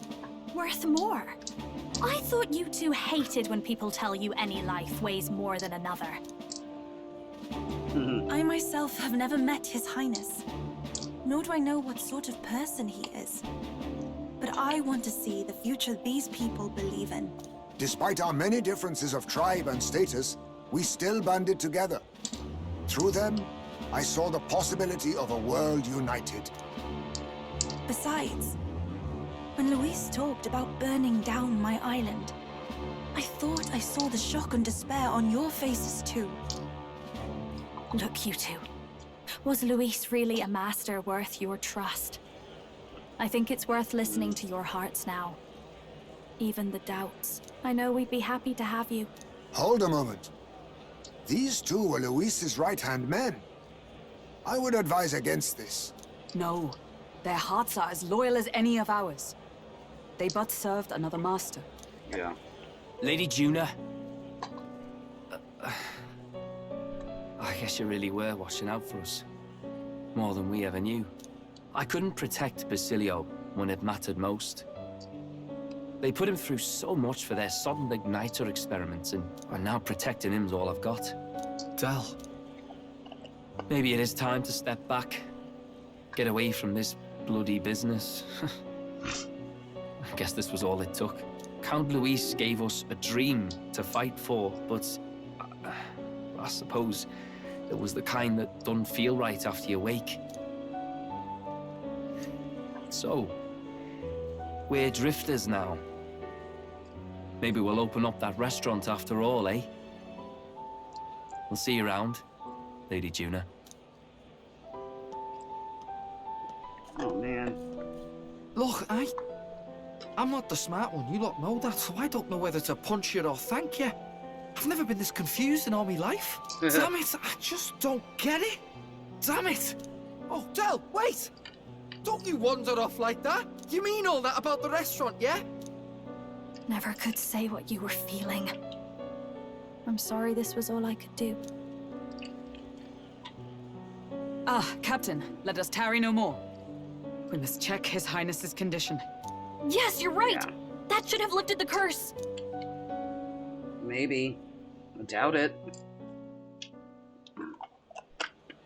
Worth more? I thought you two hated when people tell you any life weighs more than another. I myself have never met His Highness, nor do I know what sort of person he is. But I want to see the future these people believe in. Despite our many differences of tribe and status, we still banded together. Through them, I saw the possibility of a world united. Besides, when Luis talked about burning down my island, I thought I saw the shock and despair on your faces too. Look, you two. Was Luis really a master worth your trust? I think it's worth listening to your hearts now. Even the doubts. I know we'd be happy to have you. Hold a moment. These two were Luis's right-hand men. I would advise against this. No. Their hearts are as loyal as any of ours. They but served another master. Yeah. Lady Juna. I guess you really were watching out for us. More than we ever knew. I couldn't protect Basilio when it mattered most. They put him through so much for their sodden igniter experiments, and now protecting him's all I've got. Del. Maybe it is time to step back. Get away from this bloody business. I guess this was all it took. Count Luis gave us a dream to fight for, but I suppose it was the kind that doesn't feel right after you wake. So, we're drifters now. Maybe we'll open up that restaurant after all, eh? We'll see you around, Lady Juna. Oh, man. Look, I'm not the smart one, you lot know that, so I don't know whether to punch you or thank you. I've never been this confused in all my life. Damn it, I just don't get it. Damn it. Oh, Del, wait! Don't you wander off like that? You mean all that about the restaurant, yeah? Never could say what you were feeling. I'm sorry this was all I could do. Ah, Captain, let us tarry no more. We must check His Highness's condition. Yes, you're right! Yeah. That should have lifted the curse! Maybe. I doubt it.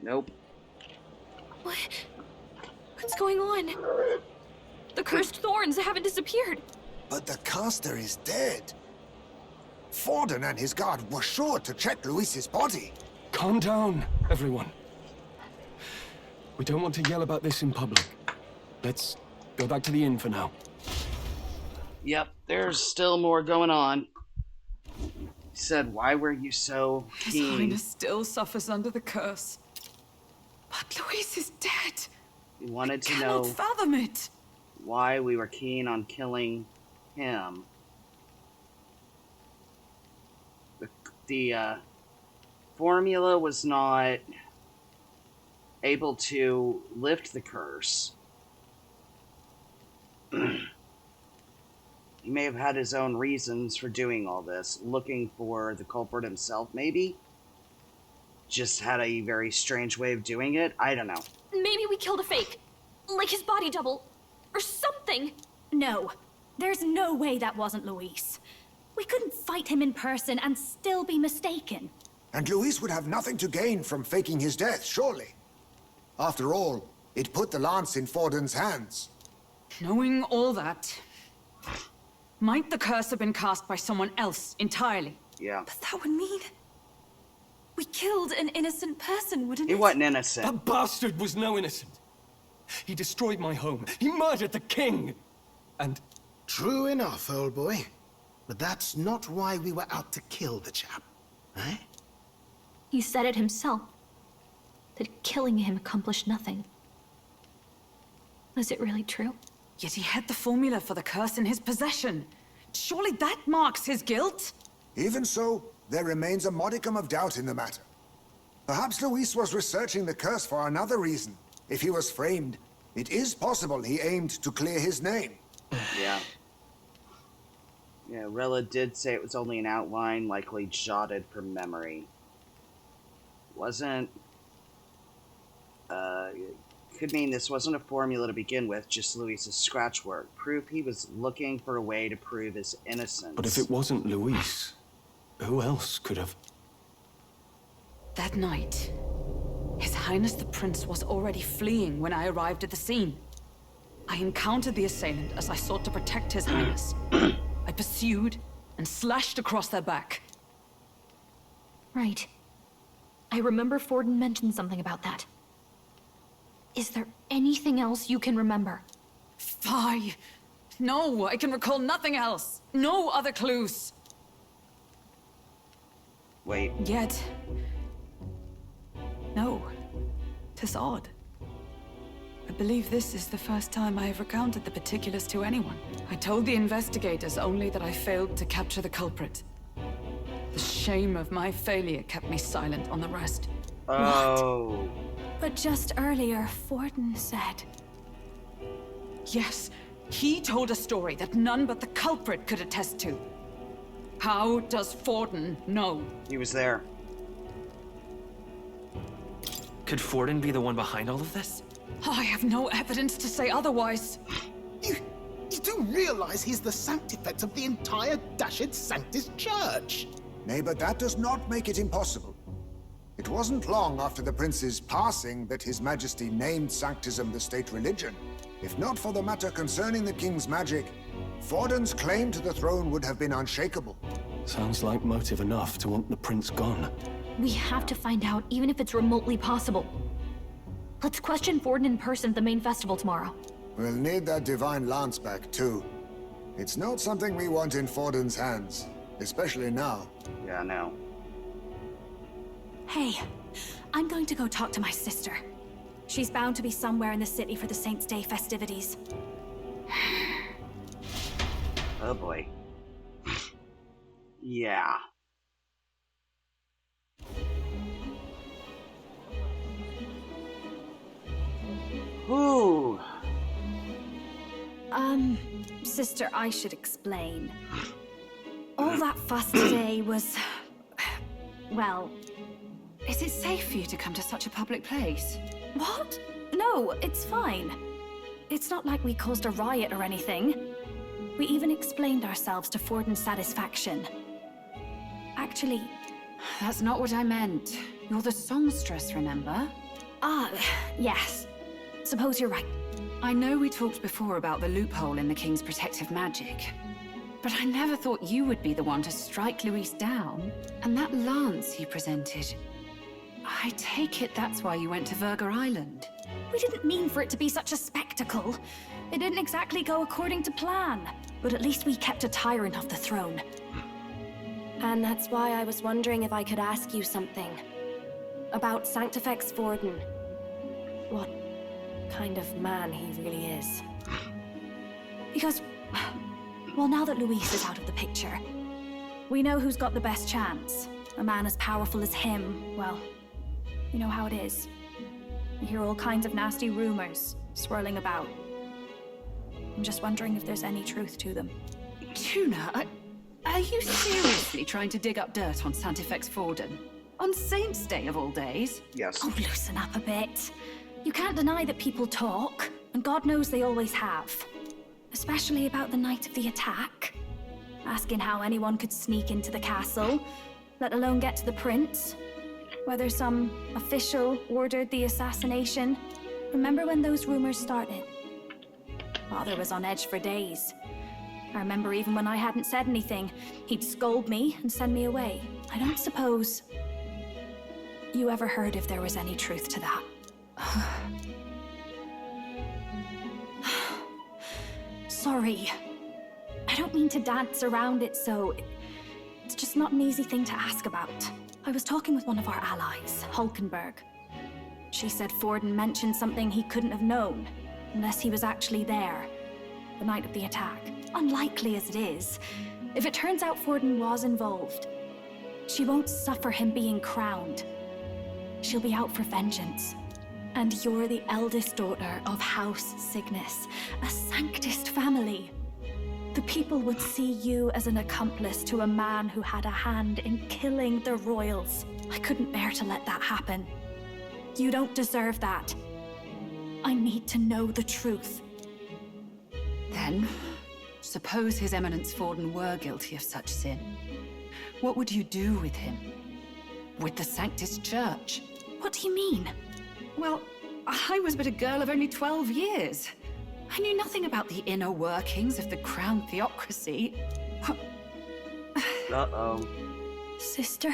Nope. What's going on? The cursed thorns haven't disappeared. But the caster is dead. Forden and his guard were sure to check Luis's body. Calm down, everyone. We don't want to yell about this in public. Let's go back to the inn for now. Yep, there's still more going on. He said, why were you so His keen? Highness still suffers under the curse. But Luis is dead. He wanted to Cannot know fathom it. why we were keen on killing him. The formula was not able to lift the curse. He may have had his own reasons for doing all this. Looking for the culprit himself, maybe? Just had a very strange way of doing it? I don't know. Maybe we killed a fake. Like his body double. Or something. No. There's no way that wasn't Luis. We couldn't fight him in person and still be mistaken. And Luis would have nothing to gain from faking his death, surely. After all, it put the lance in Forden's hands. Knowing all that, might the curse have been cast by someone else entirely? Yeah. But that would mean we killed an innocent person, wouldn't it? He wasn't innocent. That bastard was no innocent. He destroyed my home. He murdered the king. And... True enough, old boy. But that's not why we were out to kill the chap, eh? He said it himself. That killing him accomplished nothing. Was it really true? Yet he had the formula for the curse in his possession. Surely that marks his guilt? Even so, there remains a modicum of doubt in the matter. Perhaps Luis was researching the curse for another reason. If he was framed, it is possible he aimed to clear his name. Yeah. Yeah, Rella did say it was only an outline, likely jotted from memory. Wasn't... could mean this wasn't a formula to begin with, just Luis's scratch work. Proof he was looking for a way to prove his innocence. But if it wasn't Luis, who else could have... That night, His Highness the Prince was already fleeing when I arrived at the scene. I encountered the assailant as I sought to protect His Highness. I pursued and slashed across their back. Right. I remember Forden mentioned something about that. Is there anything else you can remember? Fie! No, I can recall nothing else. No other clues. Wait. Yet... no. 'Tis odd. I believe this is the first time I have recounted the particulars to anyone. I told the investigators only that I failed to capture the culprit. The shame of my failure kept me silent on the rest. Oh. What? But just earlier, Forden said... Yes, he told a story that none but the culprit could attest to. How does Forden know? He was there. Could Forden be the one behind all of this? I have no evidence to say otherwise. You do realize he's the sanctifex of the entire Dashed Sanctus Church? Nay, but that does not make it impossible. It wasn't long after the prince's passing that His Majesty named Sanctism the state religion. If not for the matter concerning the king's magic, Forden's claim to the throne would have been unshakable. Sounds like motive enough to want the prince gone. We have to find out, even if it's remotely possible. Let's question Forden in person at the main festival tomorrow. We'll need that divine lance back, too. It's not something we want in Forden's hands, especially now. Yeah, no. Hey, I'm going to go talk to my sister. She's bound to be somewhere in the city for the Saints' Day festivities. Oh boy. Yeah. Ooh. Sister, I should explain. All that fuss today was... well... Is it safe for you to come to such a public place? What? No, it's fine. It's not like we caused a riot or anything. We even explained ourselves to Forden's satisfaction. Actually... That's not what I meant. You're the songstress, remember? Ah, yes. Suppose you're right. I know we talked before about the loophole in the King's protective magic. But I never thought you would be the one to strike Luis down. And that lance you presented... I take it that's why you went to Virga Island. We didn't mean for it to be such a spectacle. It didn't exactly go according to plan. But at least we kept a tyrant off the throne. And that's why I was wondering if I could ask you something. About Sanctifex Forden. What kind of man he really is. Because, well, now that Luis is out of the picture, we know who's got the best chance. A man as powerful as him, well, you know how it is. You hear all kinds of nasty rumors swirling about. I'm just wondering if there's any truth to them. Tuna, are you seriously trying to dig up dirt on Sanctifex Forden? On Saints' Day of all days? Yes. Oh, loosen up a bit. You can't deny that people talk, and God knows they always have. Especially about the night of the attack. Asking how anyone could sneak into the castle, let alone get to the prince. Whether some official ordered the assassination. Remember when those rumors started? Father was on edge for days. I remember even when I hadn't said anything, he'd scold me and send me away. I don't suppose you ever heard if there was any truth to that. Sorry. I don't mean to dance around it, so... It's just not an easy thing to ask about. I was talking with one of our allies, Hulkenberg. She said Forden mentioned something he couldn't have known, unless he was actually there. the night of the attack. Unlikely as it is, if it turns out Forden was involved, she won't suffer him being crowned. She'll be out for vengeance. And you're the eldest daughter of House Cygnus, a Sanctist family. The people would see you as an accomplice to a man who had a hand in killing the royals. I couldn't bear to let that happen. You don't deserve that. I need to know the truth. Then, suppose His Eminence Forden were guilty of such sin. What would you do with him? With the Sanctist Church? What do you mean? Well, I was but a girl of only 12 years. I knew nothing about the inner workings of the crown theocracy. Uh-oh. Sister?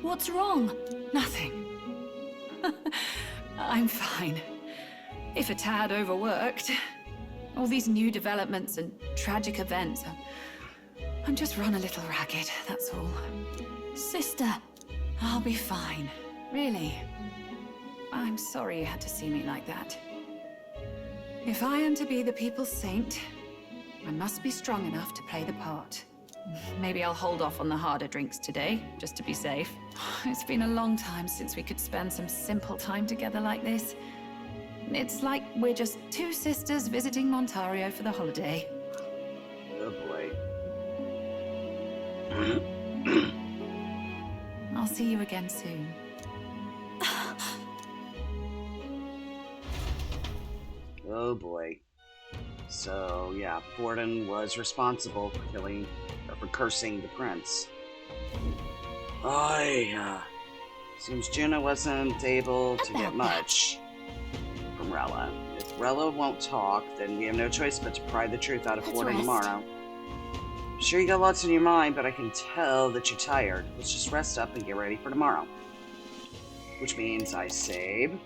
What's wrong? Nothing. I'm fine. If a tad overworked. All these new developments and tragic events. I'm just run a little ragged, that's all. Sister! I'll be fine. Really. I'm sorry you had to see me like that. If I am to be the people's saint, I must be strong enough to play the part. Maybe I'll hold off on the harder drinks today, just to be safe. It's been a long time since we could spend some simple time together like this. It's like we're just two sisters visiting Montario for the holiday. Oh boy. I'll see you again soon. Oh boy. So, yeah, Forden was responsible for killing, or for cursing the prince. Seems Juno wasn't able to get much from Rella. If Rella won't talk, then we have no choice but to pry the truth out of Forden tomorrow. I'm sure you got lots on your mind, but I can tell that you're tired. Let's just rest up and get ready for tomorrow. Which means I save.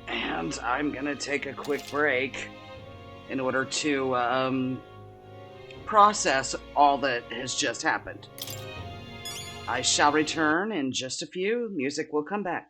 And I'm gonna take a quick break in order to process all that has just happened. I shall return in just a few. Music will come back.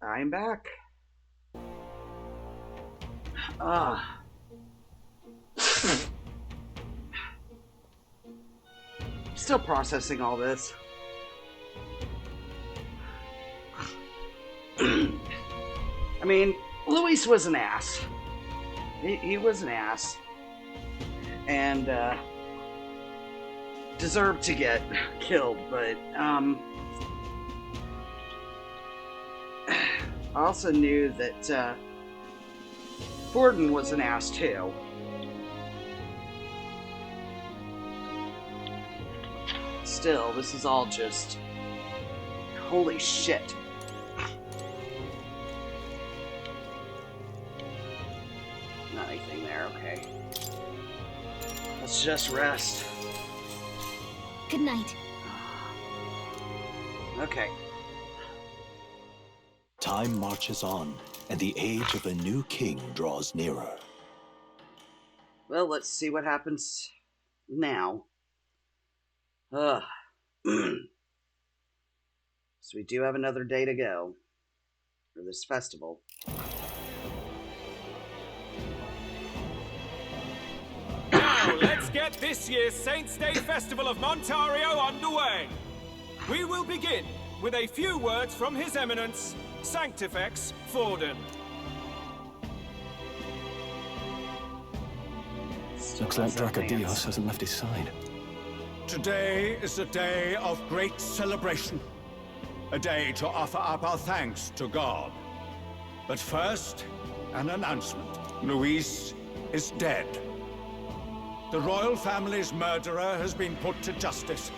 I'm back. Still processing all this. I mean, Luis was an ass. He was an ass. And, deserved to get killed, but, I also knew that, Borden was an ass too. Still, this is all just... holy shit. Not anything there, okay. Let's just rest. Good night. Okay. Time marches on, and the age of a new king draws nearer. Well, let's see what happens now. So we do have another day to go for this festival. Now, let's get this year's Saints' Day Festival of Montario underway. We will begin with a few words from His Eminence, Sanctifex Forden. Looks like Dracodios hasn't left his side. Today is a day of great celebration. A day to offer up our thanks to God. But first, an announcement. Luis is dead. The royal family's murderer has been put to justice.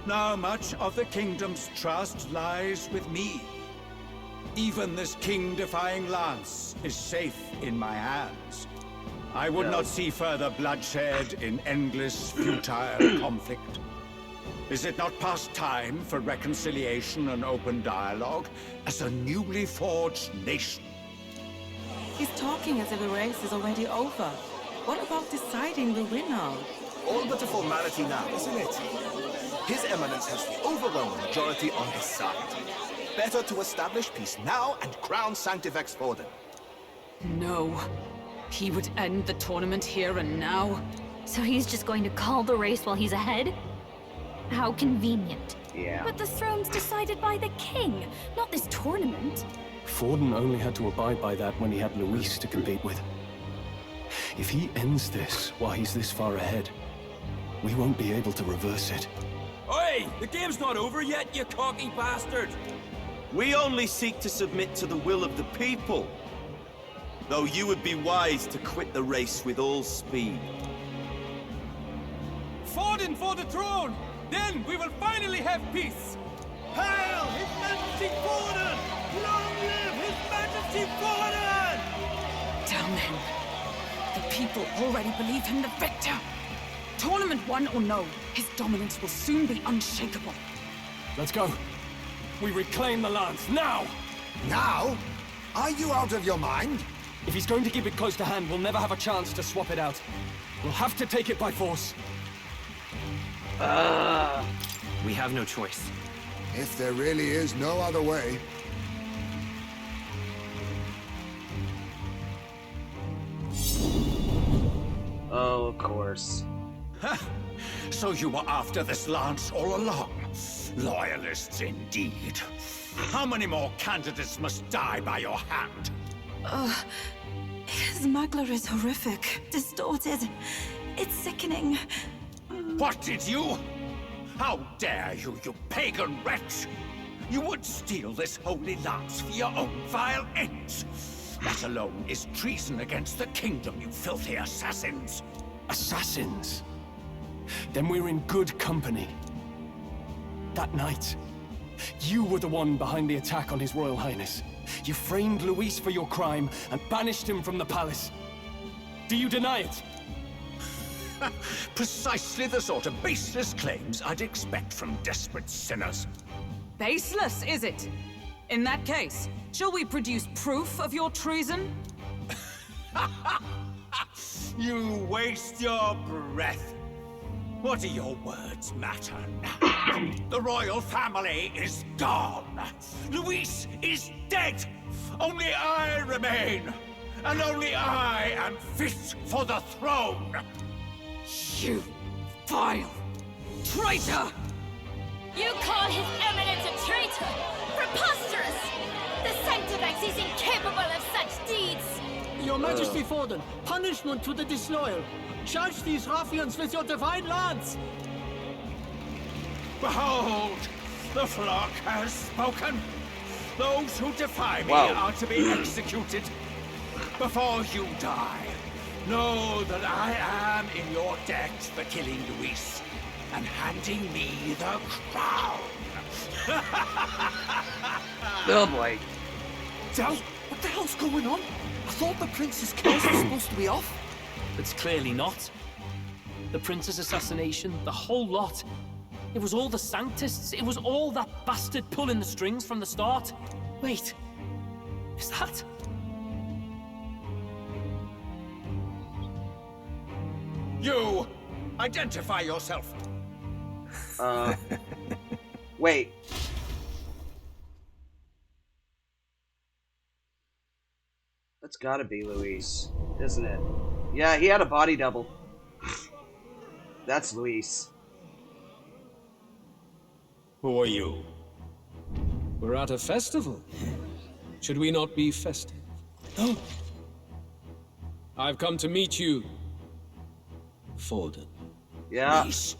Now much of the kingdom's trust lies with me. Even this king-defying lance is safe in my hands. I would not see further bloodshed in endless, futile conflict. Is it not past time for reconciliation and open dialogue as a newly forged nation? He's talking as if the race is already over. What about deciding the winner? All but a formality now, isn't it? His Eminence has the overwhelming majority on his side. Better to establish peace now and crown Sanctifex Forden. No. He would end the tournament here and now. So he's just going to call the race while he's ahead? How convenient. Yeah. But the throne's decided by the king, not this tournament. Forden only had to abide by that when he had Luis to compete with. If he ends this while he's this far ahead, we won't be able to reverse it. Oi! The game's not over yet, you cocky bastard! We only seek to submit to the will of the people. Though you would be wise to quit the race with all speed. Forden for the throne! Then we will finally have peace! Hail His Majesty Forden! Long live His Majesty Forden! Damn him. The people already believe him the victor. Tournament won or no, his dominance will soon be unshakable. Let's go. We reclaim the lance, now! Now? Are you out of your mind? If he's going to keep it close to hand, we'll never have a chance to swap it out. We'll have to take it by force. We have no choice. If there really is no other way. Oh, of course. So you were after this lance all along? Loyalists indeed. How many more candidates must die by your hand? His smuggler is horrific, distorted. It's sickening. What did you? How dare you, you pagan wretch! You would steal this holy lance for your own vile ends. That alone is treason against the kingdom, you filthy assassins. Assassins? Then we're in good company. That night, you were the one behind the attack on His Royal Highness. You framed Luis for your crime and banished him from the palace. Do you deny it? Precisely the sort of baseless claims I'd expect from desperate sinners. Baseless, is it? In that case, shall we produce proof of your treason? You waste your breath. What do your words matter now? The royal family is gone. Luis is dead. Only I remain. And only I am fit for the throne. You vile traitor! You call His Eminence a traitor? Preposterous! The Sanctifex is incapable of such deeds! Your Majesty Forden, punishment to the disloyal. Charge these ruffians with your divine lance! Behold, the flock has spoken. Those who defy me Wow. are to be executed. Before you die, know that I am in your debt for killing Luis and handing me the crown. Oh boy. Del, what the hell's going on? I thought the prince's case was supposed to be off. It's clearly not. The prince's assassination, the whole lot. It was all the Sanctists. It was all that bastard pulling the strings from the start. Wait, is that? You, identify yourself. Wait. That's gotta be Luis, isn't it? Yeah, he had a body double. That's Luis. Who are you? We're at a festival. Should we not be festive? No. I've come to meet you, Forden. Yeah. Luis.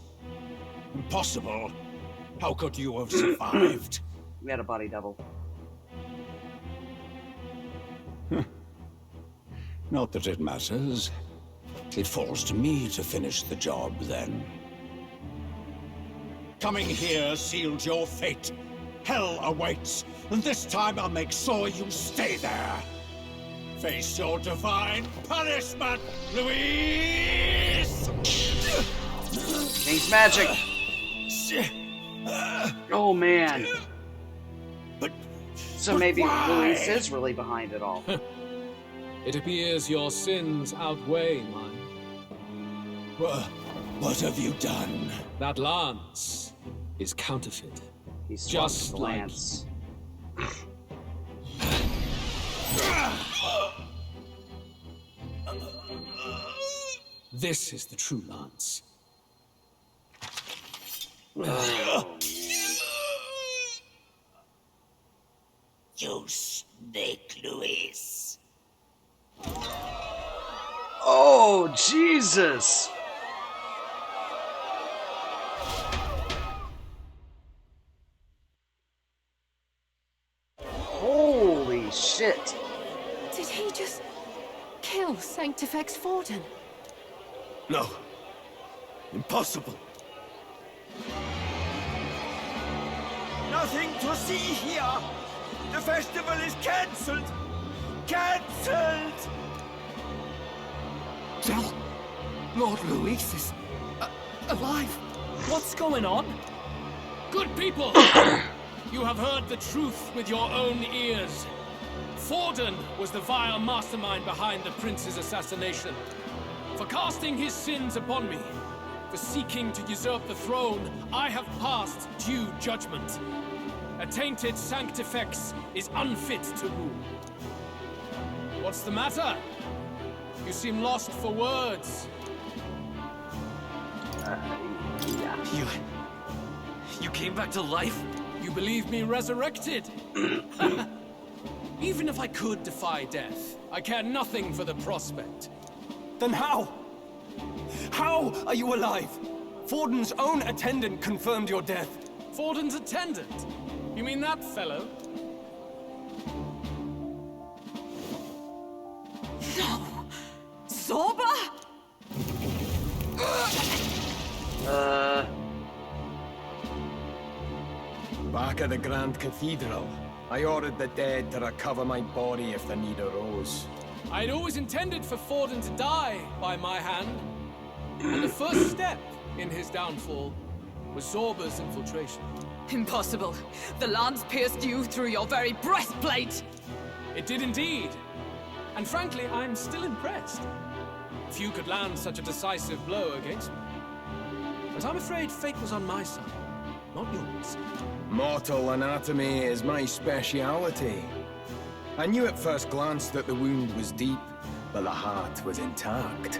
Impossible. How could you have survived? We had a body double. Not that it matters. It falls to me to finish the job, then. Coming here sealed your fate. Hell awaits, and this time I'll make sure you stay there. Face your divine punishment, Luis! King's magic! Oh man. So maybe Luis is really behind it all. It appears your sins outweigh mine. What have you done? That lance is counterfeit. He's just the like lance. This is the true lance. You snake, Luis. Oh, Jesus! Holy shit! Did he just kill Sanctifex Forden? No. Impossible. Nothing to see here. The festival is cancelled. Cancelled! Del, Lord Luis is alive. What's going on? Good people! You have heard the truth with your own ears. Forden was the vile mastermind behind the prince's assassination. For casting his sins upon me, for seeking to usurp the throne, I have passed due judgment. A tainted Sanctifex is unfit to rule. What's the matter? You seem lost for words. Yeah. You came back to life? You believe me resurrected? Even if I could defy death, I care nothing for the prospect. Then how? How are you alive? Forden's own attendant confirmed your death. Forden's attendant? You mean that fellow? No! Zorba? Back at the Grand Cathedral, I ordered the dead to recover my body if the need arose. I'd always intended for Forden to die by my hand. And the first step in his downfall was Zorba's infiltration. Impossible. The lance pierced you through your very breastplate! It did indeed. And frankly, I'm still impressed. Few could land such a decisive blow against me. But I'm afraid fate was on my side, not yours. Mortal anatomy is my speciality. I knew at first glance that the wound was deep, but the heart was intact.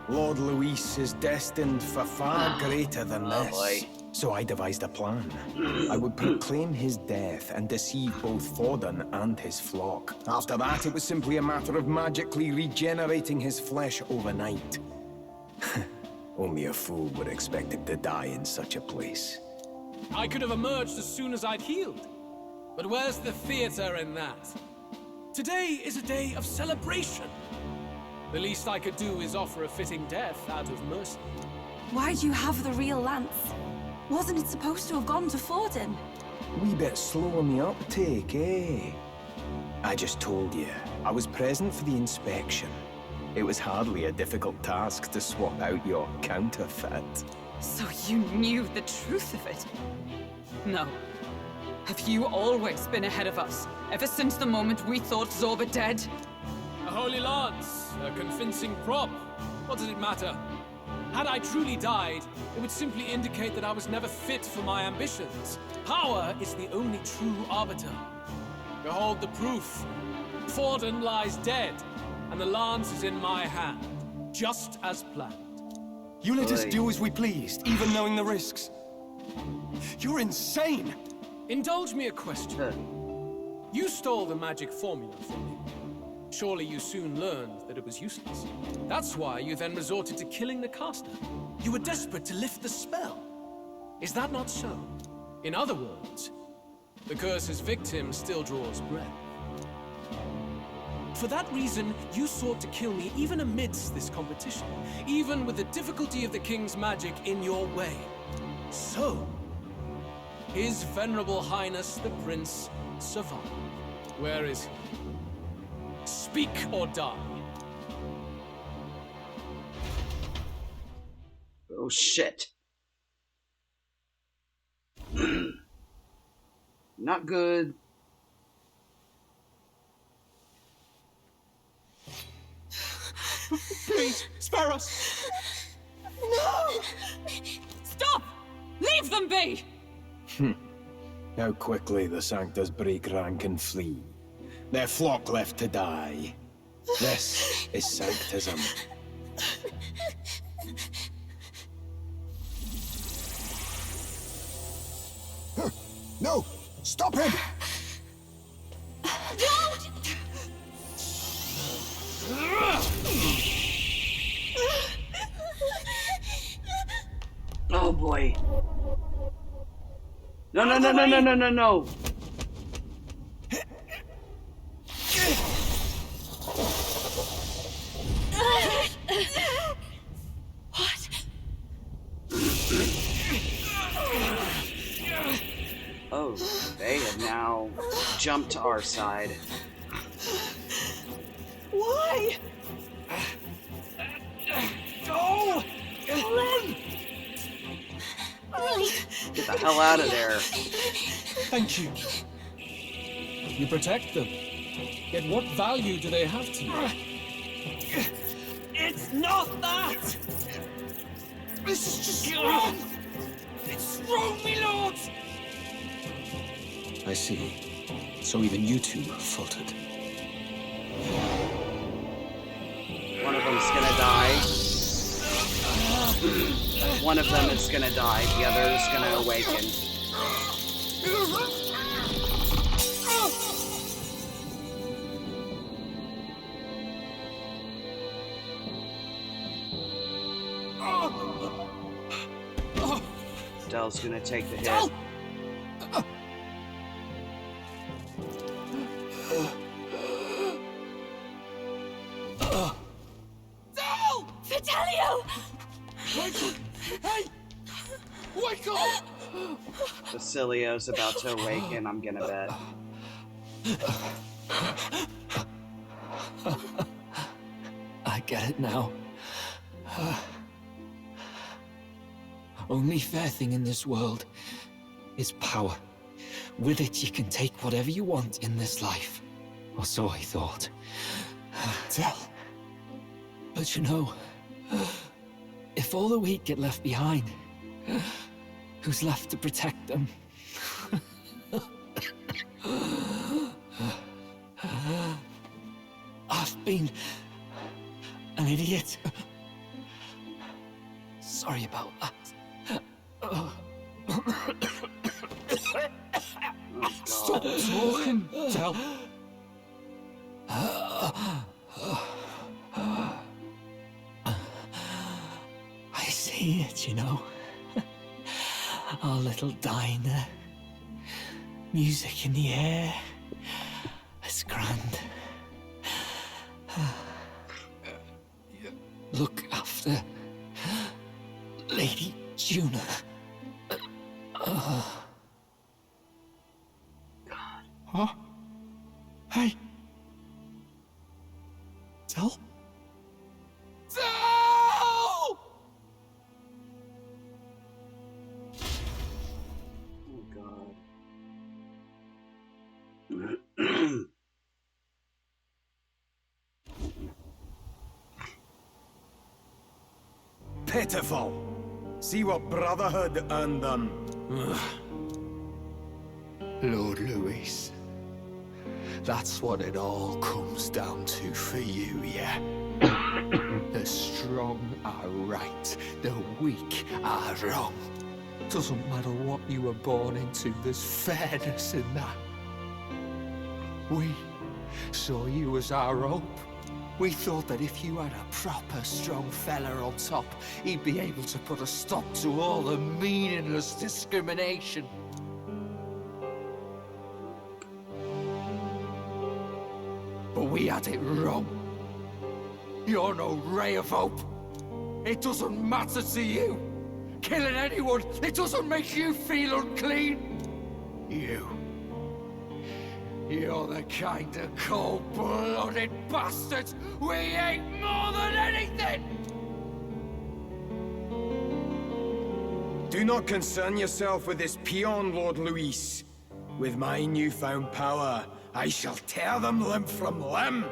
Lord Luis is destined for far greater than this. So I devised a plan. I would proclaim his death and deceive both Forden and his flock. After that, it was simply a matter of magically regenerating his flesh overnight. Only a fool would expect him to die in such a place. I could have emerged as soon as I'd healed. But where's the theater in that? Today is a day of celebration. The least I could do is offer a fitting death out of mercy. Why'd you have the real lance? Wasn't it supposed to have gone to Forden? Wee bit slow on the uptake, eh? I just told you, I was present for the inspection. It was hardly a difficult task to swap out your counterfeit. So you knew the truth of it? No. Have you always been ahead of us, ever since the moment we thought Zorba dead? A holy lance, a convincing prop. What did it matter? Had I truly died, it would simply indicate that I was never fit for my ambitions. Power is the only true arbiter. Behold the proof. Forden lies dead, and the lance is in my hand, just as planned. You let us do as we pleased, even knowing the risks. You're insane! Indulge me a question. You stole the magic formula from me. Surely you soon learned that it was useless. That's why you then resorted to killing the caster. You were desperate to lift the spell. Is that not so? In other words, the curse's victim still draws breath. For that reason, you sought to kill me even amidst this competition, even with the difficulty of the king's magic in your way. So, His Venerable Highness the Prince survived. Where is he? Speak or die. Oh shit. Not good. Please, spare us! No! Stop! Leave them be! How quickly the Sanctors break rank and flee. Their flock left to die. This is Sanctism. No! Stop him! Don't! Oh boy. No, no, no, no, no, no, no, no. What? Oh, they have now jumped to our side. Why? Go! Run! Get the hell out of there. Thank you. You protect them. Yet what value do they have to you? It's not that! This is just wrong! It's wrong, my lord! I see. So even you two faltered. One of them's gonna die. One of them is gonna die. The other is gonna awaken. Dell's gonna take the hit. Fidelio! Hey! Wake up! Basilio's about to awaken, I'm gonna bet. I get it now. Only fair thing in this world is power. With it, you can take whatever you want in this life. Or so I thought. Tell. But you know, If all the weak get left behind, who's left to protect them? I've been an idiot. Sorry about that. Stop talking, Del. I see it, you know. Our little diner. Music in the air. It's grand. Look after Lady Juna. Huh? Hey. Del? Del! Oh, God. Pitiful. See what Brotherhood earned them. Lord Luis. That's what it all comes down to for you, yeah? The strong are right, the weak are wrong. Doesn't matter what you were born into, there's fairness in that. We saw you as our hope. We thought that if you had a proper strong fella on top, he'd be able to put a stop to all the meaningless discrimination. But we had it wrong. You're no ray of hope. It doesn't matter to you. Killing anyone, it doesn't make you feel unclean. You're the kind of cold-blooded bastards we hate more than anything! Do not concern yourself with this peon, Lord Luis. With my newfound power, I shall tear them limb from limb.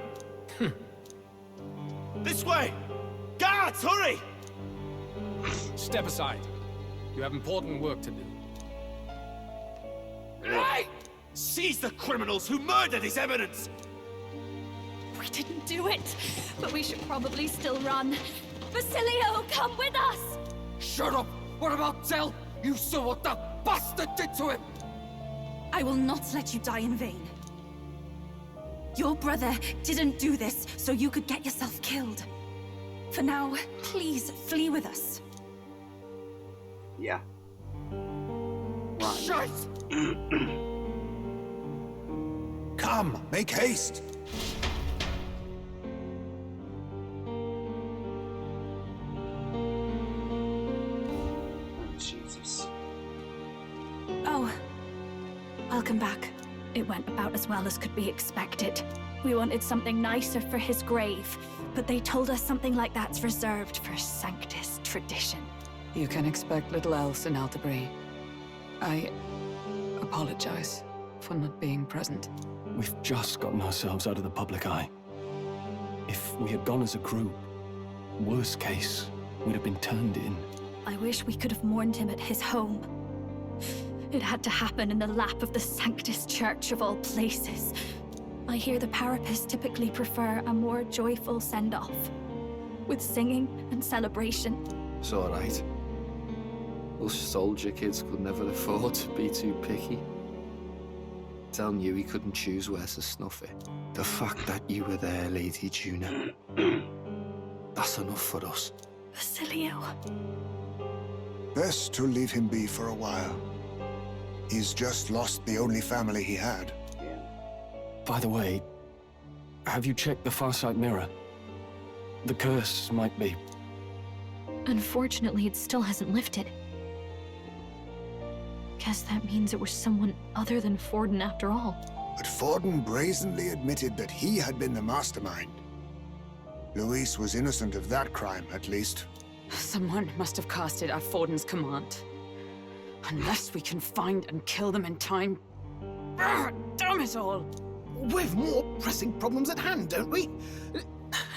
This way! Guards, hurry! Step aside. You have important work to do. Right! Seize the criminals who murdered his eminence! We didn't do it, but we should probably still run. Basilio, come with us! Shut up! What about Del? You saw what that bastard did to him! I will not let you die in vain. Your brother didn't do this so you could get yourself killed. For now, please flee with us. Yeah. Shite! Come, make haste! Oh, Jesus. Oh, welcome back. It went about as well as could be expected. We wanted something nicer for his grave, but they told us something like that's reserved for Sanctus tradition. You can expect little else in Altabri. I apologize for not being present. We've just gotten ourselves out of the public eye. If we had gone as a group, worst case, we'd have been turned in. I wish we could have mourned him at his home. It had to happen in the lap of the Sanctus Church of all places. I hear the Parapists typically prefer a more joyful send-off, with singing and celebration. It's all right. Us soldier kids could never afford to be too picky. Telling you he couldn't choose where to snuff it. The fact that you were there, Lady Juna, that's enough for us. Basilio. Best to leave him be for a while. He's just lost the only family he had. By the way, have you checked the Farsight mirror? The curse might be... Unfortunately, it still hasn't lifted. Guess that means it was someone other than Forden after all. But Forden brazenly admitted that he had been the mastermind. Luis was innocent of that crime, at least. Someone must have cast it at Forden's command. Unless we can find and kill them in time... Damn it all! We've more pressing problems at hand, don't we?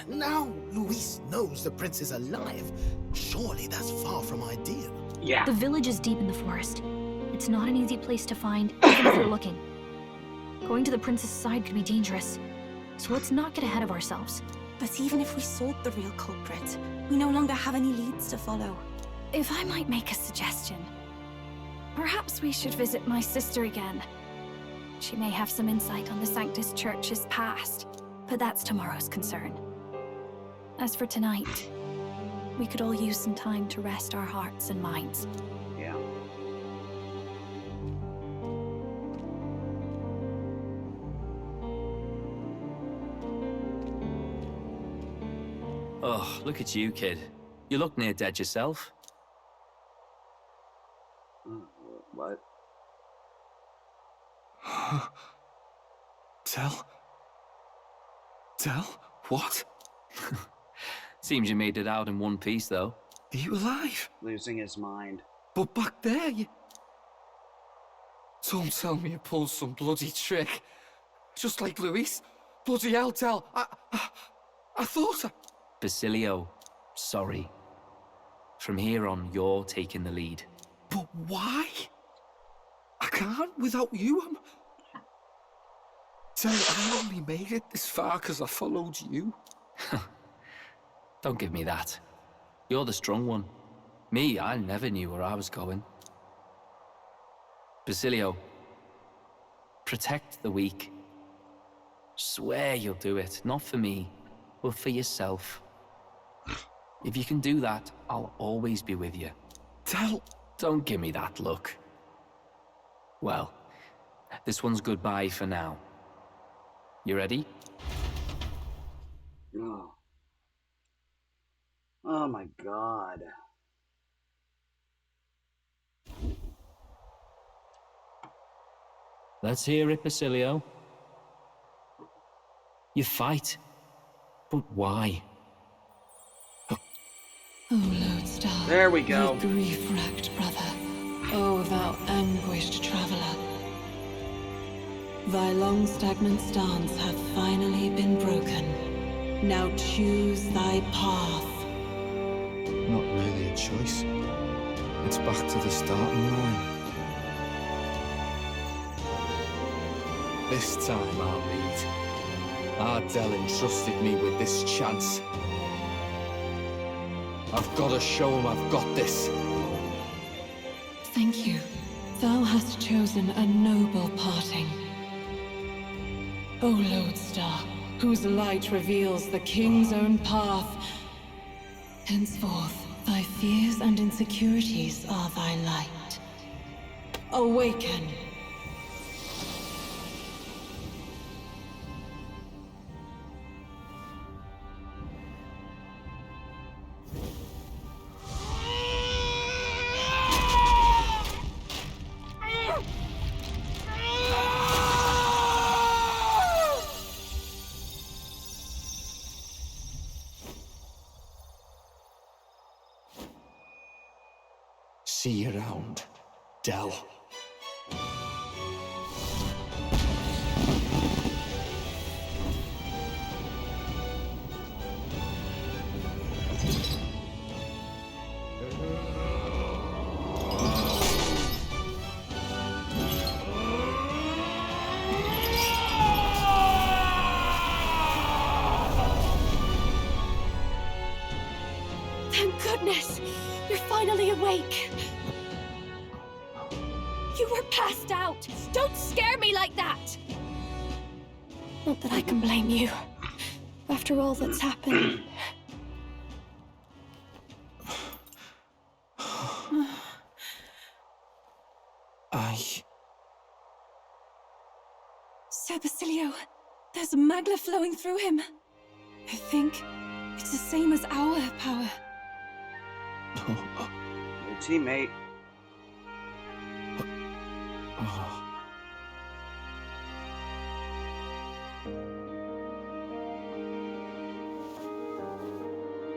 Now Luis knows the prince is alive. Surely that's far from ideal. Yeah. The village is deep in the forest. It's not an easy place to find, even if you're looking. Going to the prince's side could be dangerous. So let's not get ahead of ourselves. But even if we sought the real culprit, we no longer have any leads to follow. If I might make a suggestion, perhaps we should visit my sister again. She may have some insight on the Sanctus Church's past, but that's tomorrow's concern. As for tonight, we could all use some time to rest our hearts and minds. Yeah. Oh, look at you, kid. You look near dead yourself. What? Tell? What? Seems you made it out in one piece, though. Are you alive? Losing his mind. But back there, you... Don't tell me you pulled some bloody trick. Just like Luis. Bloody hell, Del. I thought I... Basilio, sorry. From here on, you're taking the lead. But why? I can't without you. Tell me, I only made it this far because I followed you. Don't give me that. You're the strong one. Me, I never knew where I was going. Basilio, protect the weak. Swear you'll do it, not for me, but for yourself. If you can do that, I'll always be with you. Don't give me that look. Well, this one's goodbye for now. You ready? Oh. Oh my god. Let's hear it, Basilio. You fight, but why? O Lodestar, there we go. Ye grief-racked brother, O thou anguished traveler. Thy long stagnant stance hath finally been broken. Now choose thy path. Not really a choice. It's back to the starting line. This time I'll lead. Ardell entrusted me with this chance. I've got to show him I've got this. Thank you. Thou hast chosen a noble parting. O Lodestar, whose light reveals the king's own path. Henceforth, thy fears and insecurities are thy light. Awaken. See you around, Del. Thank goodness! You're finally awake! You were passed out! Don't scare me like that! Not that I can blame you. After all that's happened. Sir Basilio, there's magla flowing through him. I think it's the same as our power. Your teammate.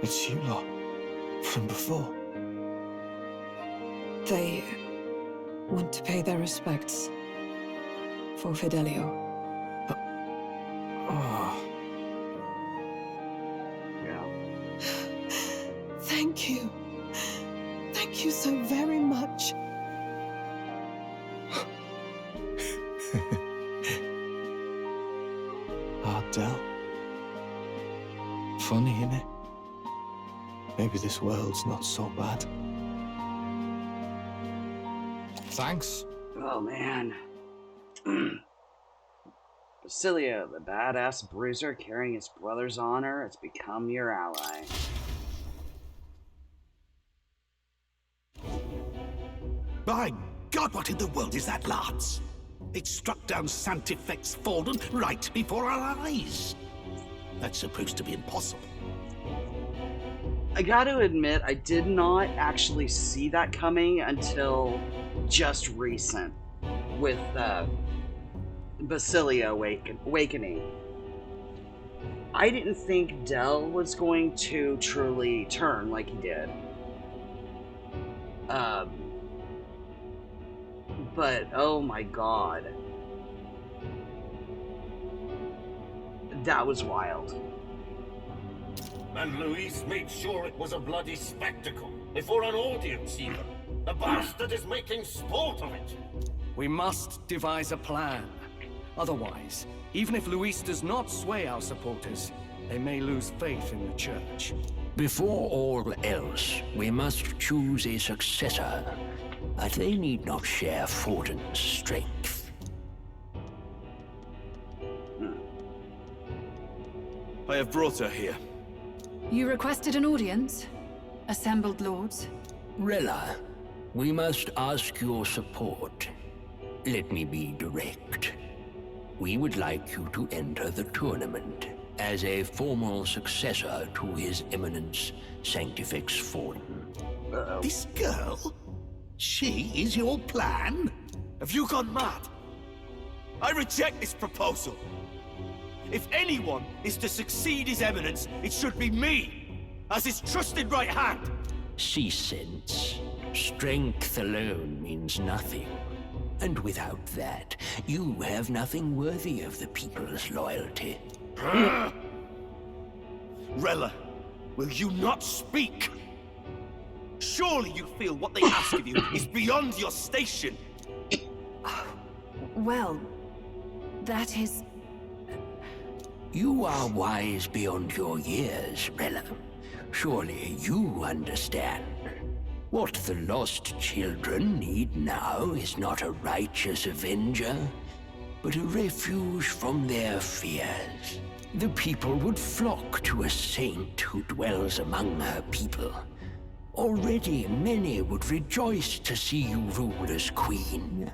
It's you lot. From before. They want to pay their respects for Fidelio. you. Thank you so very much. Ardell. Funny, innit? Maybe this world's not so bad. Thanks. Oh, man. Basilio, the badass bruiser carrying his brother's honor, has become your ally. By God, what in the world is that, Lance? It struck down Santifex Forden right before our eyes. That's supposed to be impossible. I gotta admit, I did not actually see that coming until just recent with Basilio Awakening. I didn't think Dell was going to truly turn like he did. But oh my god. That was wild. And Luis made sure it was a bloody spectacle, before an audience even. The bastard is making sport of it. We must devise a plan. Otherwise, even if Luis does not sway our supporters, they may lose faith in the church. Before all else, we must choose a successor. But they need not share Forden's strength. I have brought her here. You requested an audience? Assembled lords? Rella, we must ask your support. Let me be direct. We would like you to enter the tournament as a formal successor to His Eminence Sanctifex Forden. This girl? She is your plan? Have you gone mad? I reject this proposal. If anyone is to succeed His Eminence, it should be me, as his trusted right hand. See sense. Strength alone means nothing. And without that, you have nothing worthy of the people's loyalty. Rella, will you not speak? Surely you feel what they ask of you is beyond your station. Well, that is... You are wise beyond your years, Rella. Surely you understand. What the lost children need now is not a righteous avenger, but a refuge from their fears. The people would flock to a saint who dwells among her people. Already many would rejoice to see you rule as queen.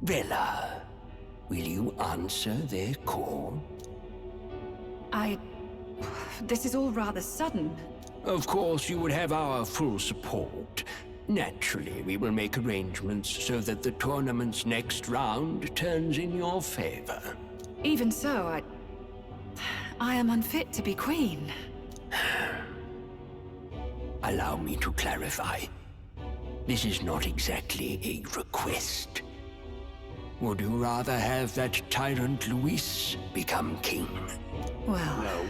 Rella, will you answer their call? This is all rather sudden. Of course, you would have our full support. Naturally, we will make arrangements so that the tournament's next round turns in your favor. Even so, I am unfit to be queen. Allow me to clarify. This is not exactly a request. Would you rather have that tyrant Luis become king? Well... No.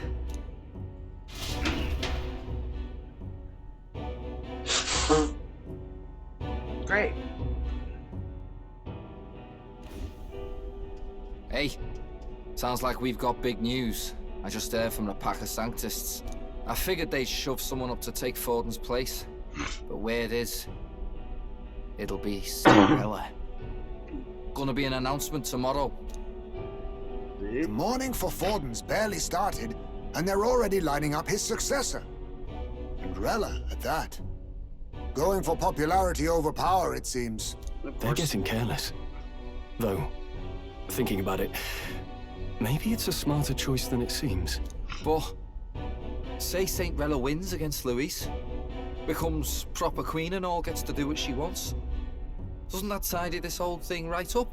Great. Hey, sounds like we've got big news. I just heard from the pack of Sanctists. I figured they'd shove someone up to take Forden's place. But where it is, it'll be Cinderella. Gonna be an announcement tomorrow. The mourning for Forden's barely started, and they're already lining up his successor. And Rella, at that. Going for popularity over power, it seems. They're getting careless. Though, thinking about it, maybe it's a smarter choice than it seems. But, say Saint Rella wins against Luis, becomes proper queen and all, gets to do what she wants. Doesn't that tidy this whole thing right up?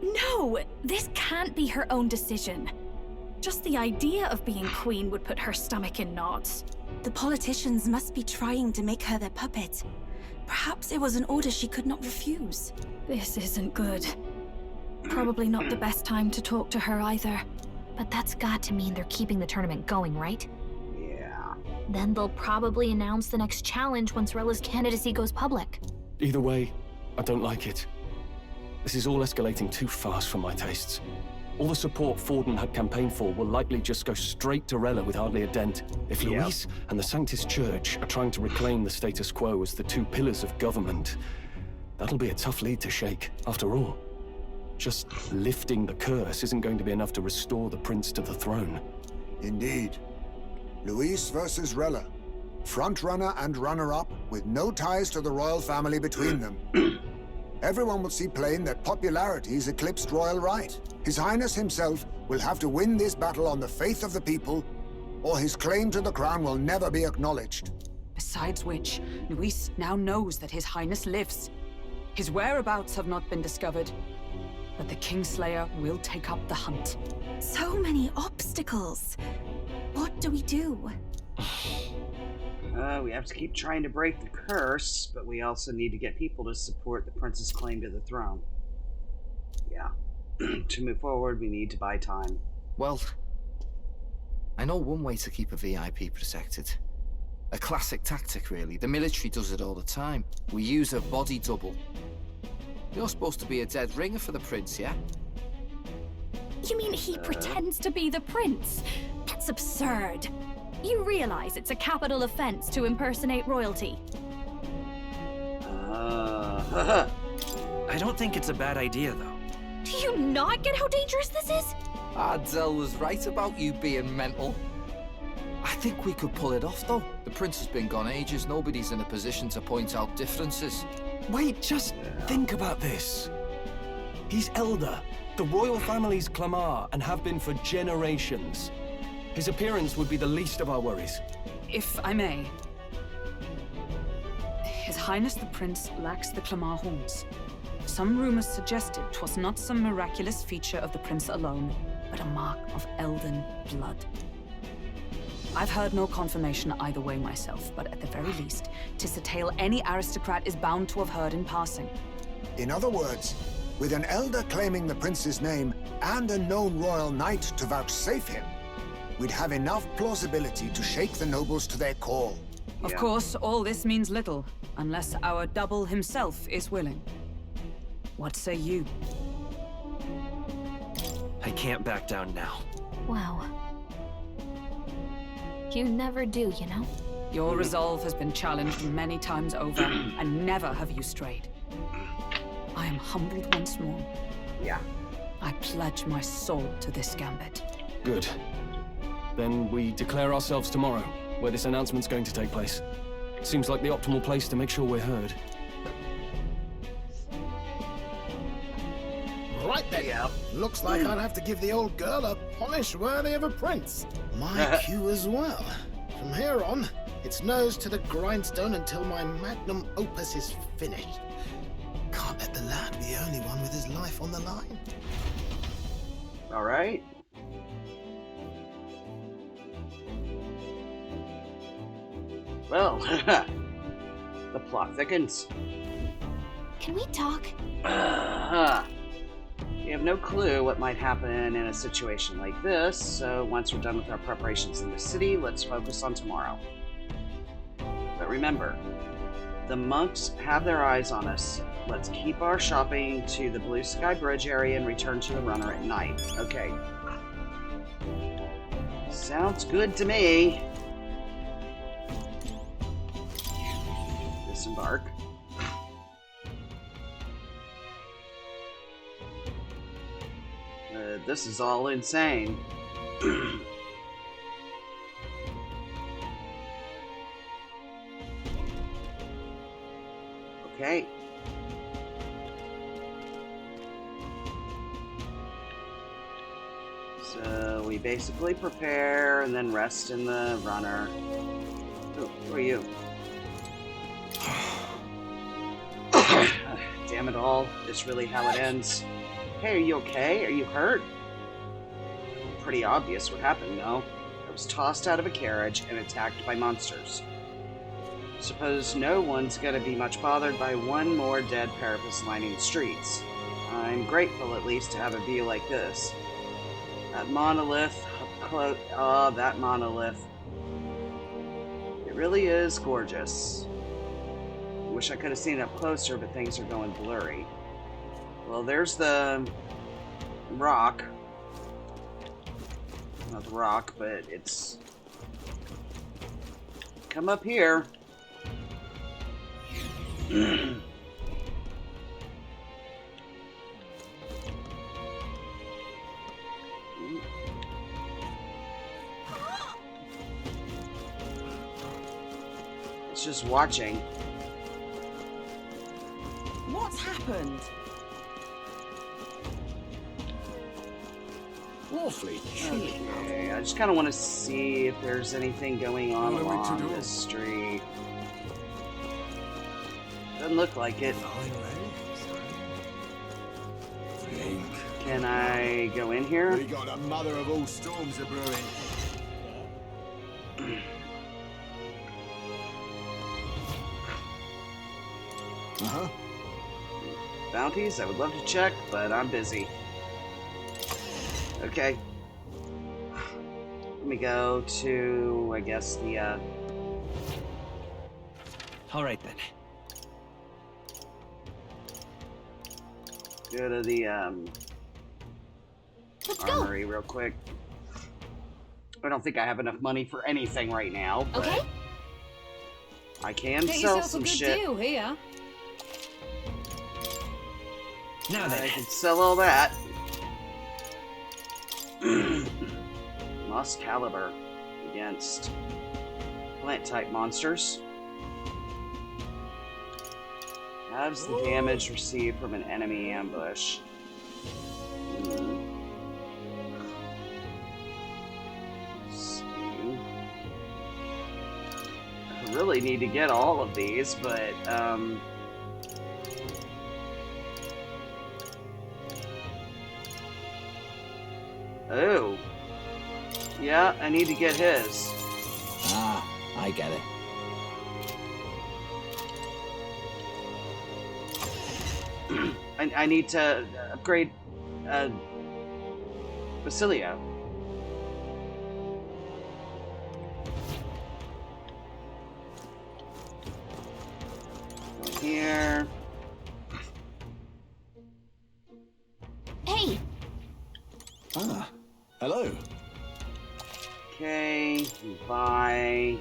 No! This can't be her own decision. Just the idea of being queen would put her stomach in knots. The politicians must be trying to make her their puppet. Perhaps it was an order she could not refuse. This isn't good. Probably not the best time to talk to her either. But that's got to mean they're keeping the tournament going, right? Yeah. Then they'll probably announce the next challenge once Rella's candidacy goes public. Either way, I don't like it. This is all escalating too fast for my tastes. All the support Forden had campaigned for will likely just go straight to Rella with hardly a dent. If Luis and the Sanctus Church are trying to reclaim the status quo as the two pillars of government, that'll be a tough lead to shake. After all, just lifting the curse isn't going to be enough to restore the prince to the throne. Indeed. Luis versus Rella. Frontrunner and runner-up, with no ties to the royal family between them. Everyone will see plain that popularity's eclipsed royal right. His Highness himself will have to win this battle on the faith of the people, or his claim to the crown will never be acknowledged. Besides which, Luis now knows that His Highness lives. His whereabouts have not been discovered, but the Kingslayer will take up the hunt. So many obstacles. What do we do? We have to keep trying to break the curse, but we also need to get people to support the prince's claim to the throne. Yeah. To move forward, we need to buy time. Well, I know one way to keep a VIP protected. A classic tactic, really. The military does it all the time. We use a body double. You're supposed to be a dead ringer for the prince, yeah? You mean he pretends to be the prince? That's absurd. You realize it's a capital offense to impersonate royalty? I don't think it's a bad idea, though. Do you not get how dangerous this is? Adele was right about you being mental. I think we could pull it off, though. The prince has been gone ages. Nobody's in a position to point out differences. Wait, just think about this. He's elder, the royal family's Clamar, and have been for generations. His appearance would be the least of our worries. If I may. His Highness the Prince lacks the Clamar horns. Some rumors suggested 'twas not some miraculous feature of the prince alone, but a mark of elden blood. I've heard no confirmation either way myself, but at the very least, 'tis a tale any aristocrat is bound to have heard in passing. In other words, with an elder claiming the prince's name and a known royal knight to vouchsafe him, we'd have enough plausibility to shake the nobles to their call. Of course, all this means little, unless our double himself is willing. What say you? I can't back down now. Wow. You never do, you know? Your resolve has been challenged many times over, and never have you strayed. I am humbled once more. Yeah. I pledge my soul to this gambit. Good. Then we declare ourselves tomorrow, where this announcement's going to take place. Seems like the optimal place to make sure we're heard. Right then. Yeah. Looks like I'll have to give the old girl a polish worthy of a prince. My cue as well. From here on, it's nose to the grindstone until my magnum opus is finished. Can't let the lad be the only one with his life on the line. All right. Well, the plot thickens. Can we talk? We have no clue what might happen in a situation like this, so once we're done with our preparations in the city, let's focus on tomorrow. But remember, the monks have their eyes on us. Let's keep our shopping to the Blue Sky Bridge area and return to the runner at night. Okay. Sounds good to me. Disembark. This is all insane. Okay. So we basically prepare and then rest in the runner. Oh, who are you? Damn it all. This really how it ends. Hey, are you okay? Are you hurt? Pretty obvious what happened, no? I was tossed out of a carriage and attacked by monsters. Suppose no one's gonna be much bothered by one more dead parapet lining the streets. I'm grateful at least to have a view like this. That monolith up close. Oh, that monolith. It really is gorgeous. Wish I could have seen it up closer, but things are going blurry. Well, there's the rock. Not the rock, but it's... Come up here. It's just watching. What's happened? Awfully chilly. Okay, I just kind of want to see if there's anything going on along this street. Doesn't look like it. Can I go in here? We got a mother of all storms a brewing. Uh-huh. Bounties? I would love to check, but I'm busy. Okay. Let me go to, I guess, the, Alright then. go to the, armory real quick. I don't think I have enough money for anything right now, but Okay. I can Get sell yourself some a good shit. deal here. Now then. I can sell all that. Moss Caliber against plant-type monsters. Halves the damage received from an enemy ambush. Let's see. I really need to get all of these, but oh. Yeah, I need to get his. Ah, I get it. I need to upgrade Basilio. Here. Hey! Ah, hello. Okay, buy.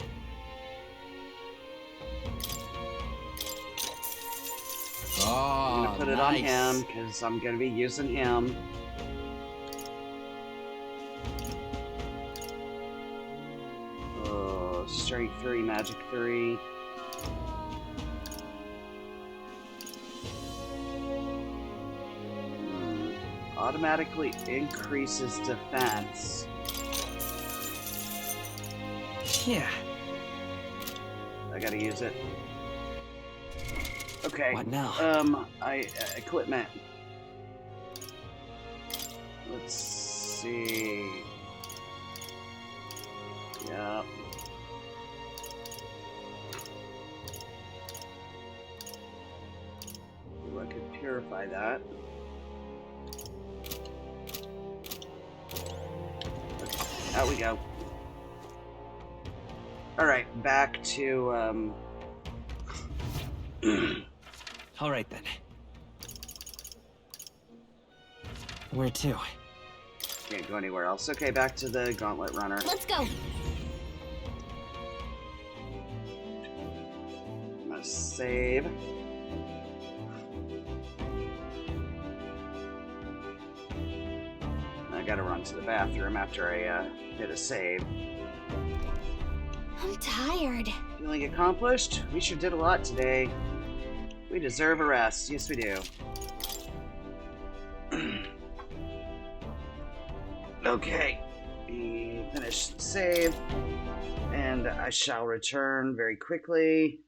I'm gonna put it on him because I'm gonna be using him. Oh, strength 3, magic 3. Automatically increases defense. Yeah. I gotta use it. Okay. What now? Equipment. Let's see. Yep. Ooh, I could purify that. Okay, out we go. Alright, back to, Alright then. Where to? Can't go anywhere else. Okay, back to the Gauntlet Runner. Let's go. I'm gonna save. I gotta run to the bathroom after I hit a save. I'm tired. Feeling accomplished? We sure did a lot today. We deserve a rest. Yes, we do. Okay. Finish the save. And I shall return very quickly.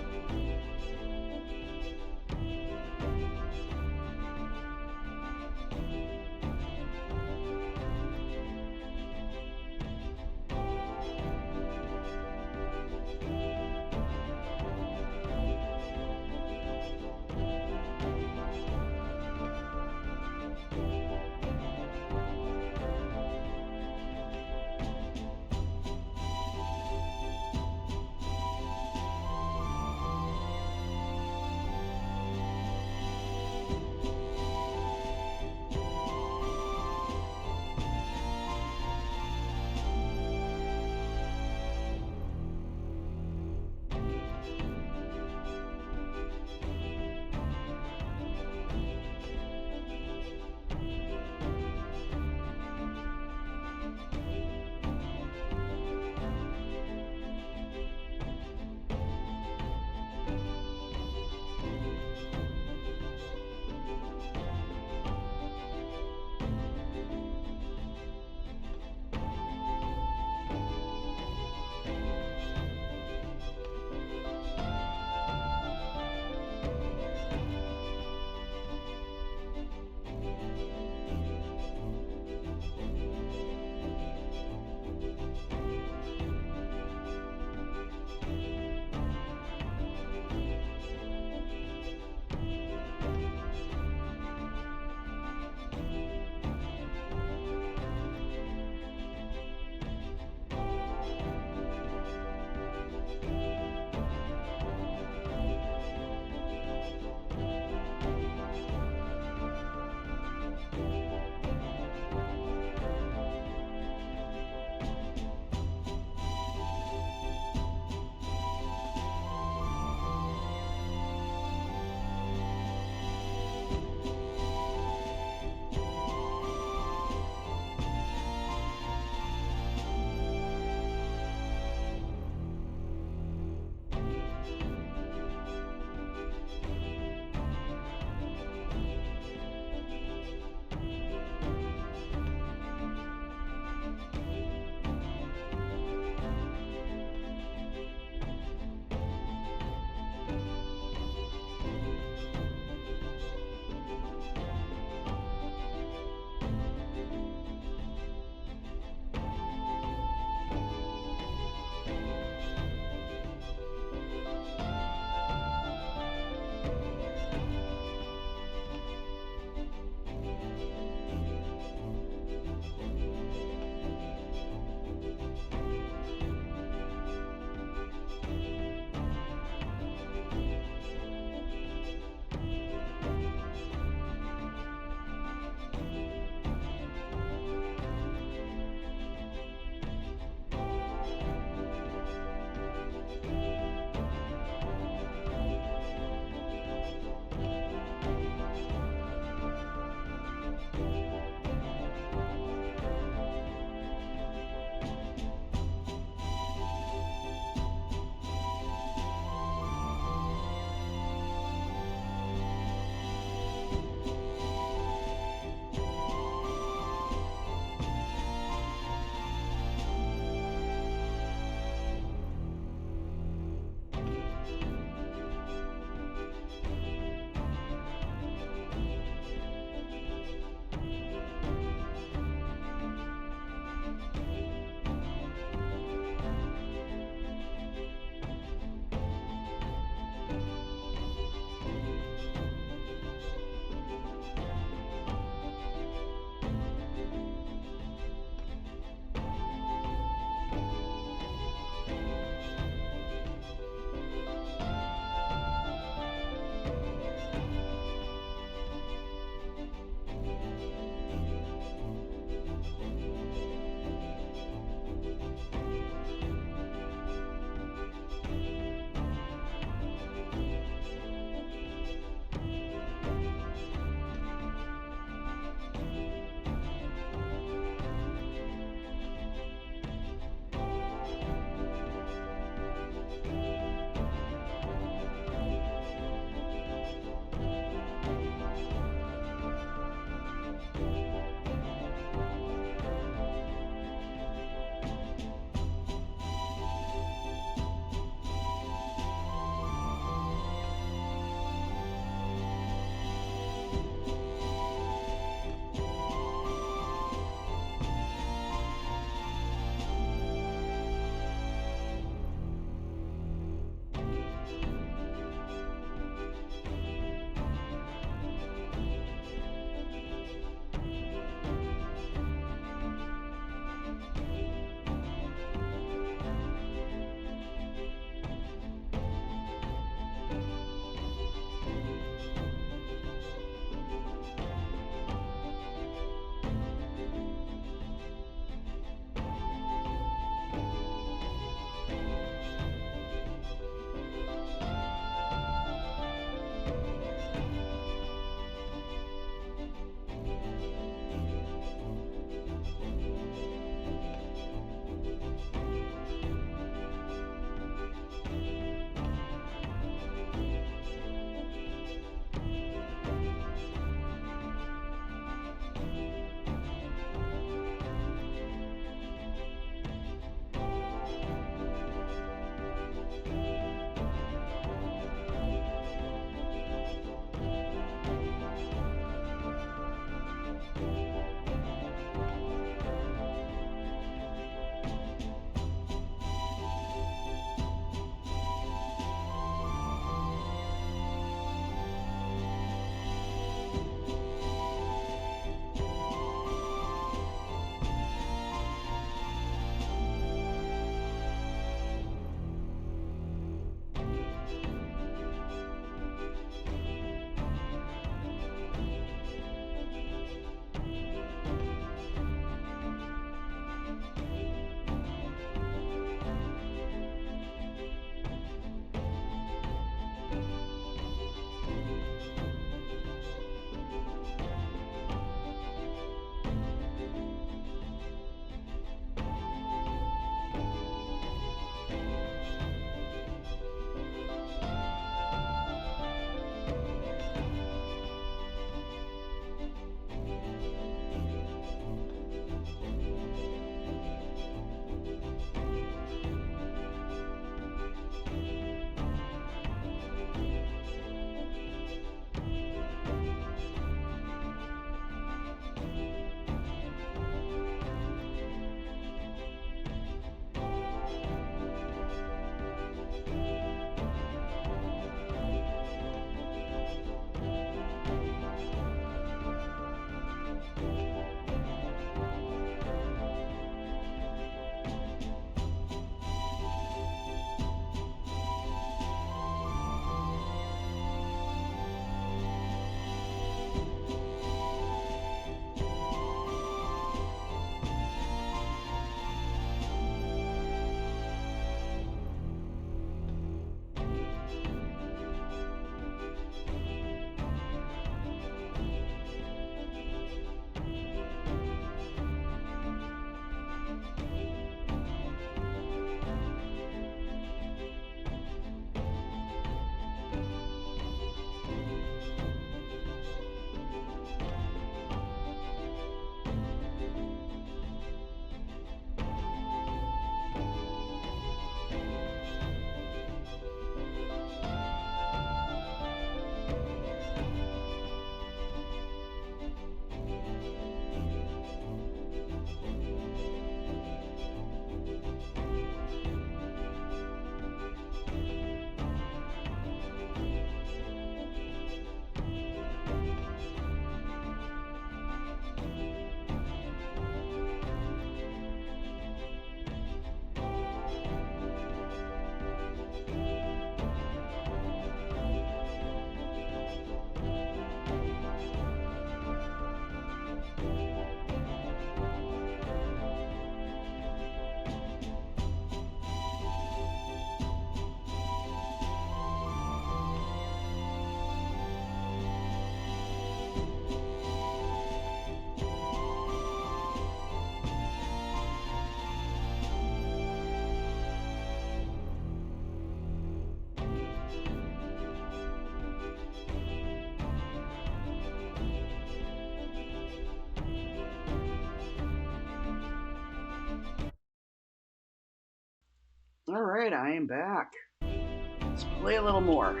Alright, I am back. Let's play a little more.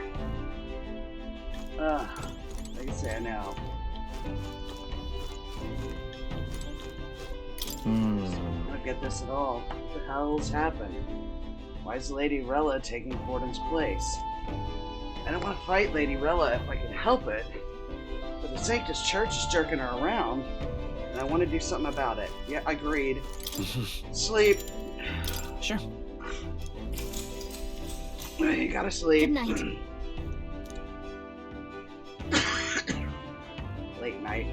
Like I say, I know. I don't get this at all. What the hell's happened? Why is Lady Rella taking Fortin's place? I don't want to fight Lady Rella if I can help it, but the Sanctus Church is jerking her around, and I want to do something about it. Yeah, agreed. Sleep. Sure. You gotta sleep. Good night. Late night.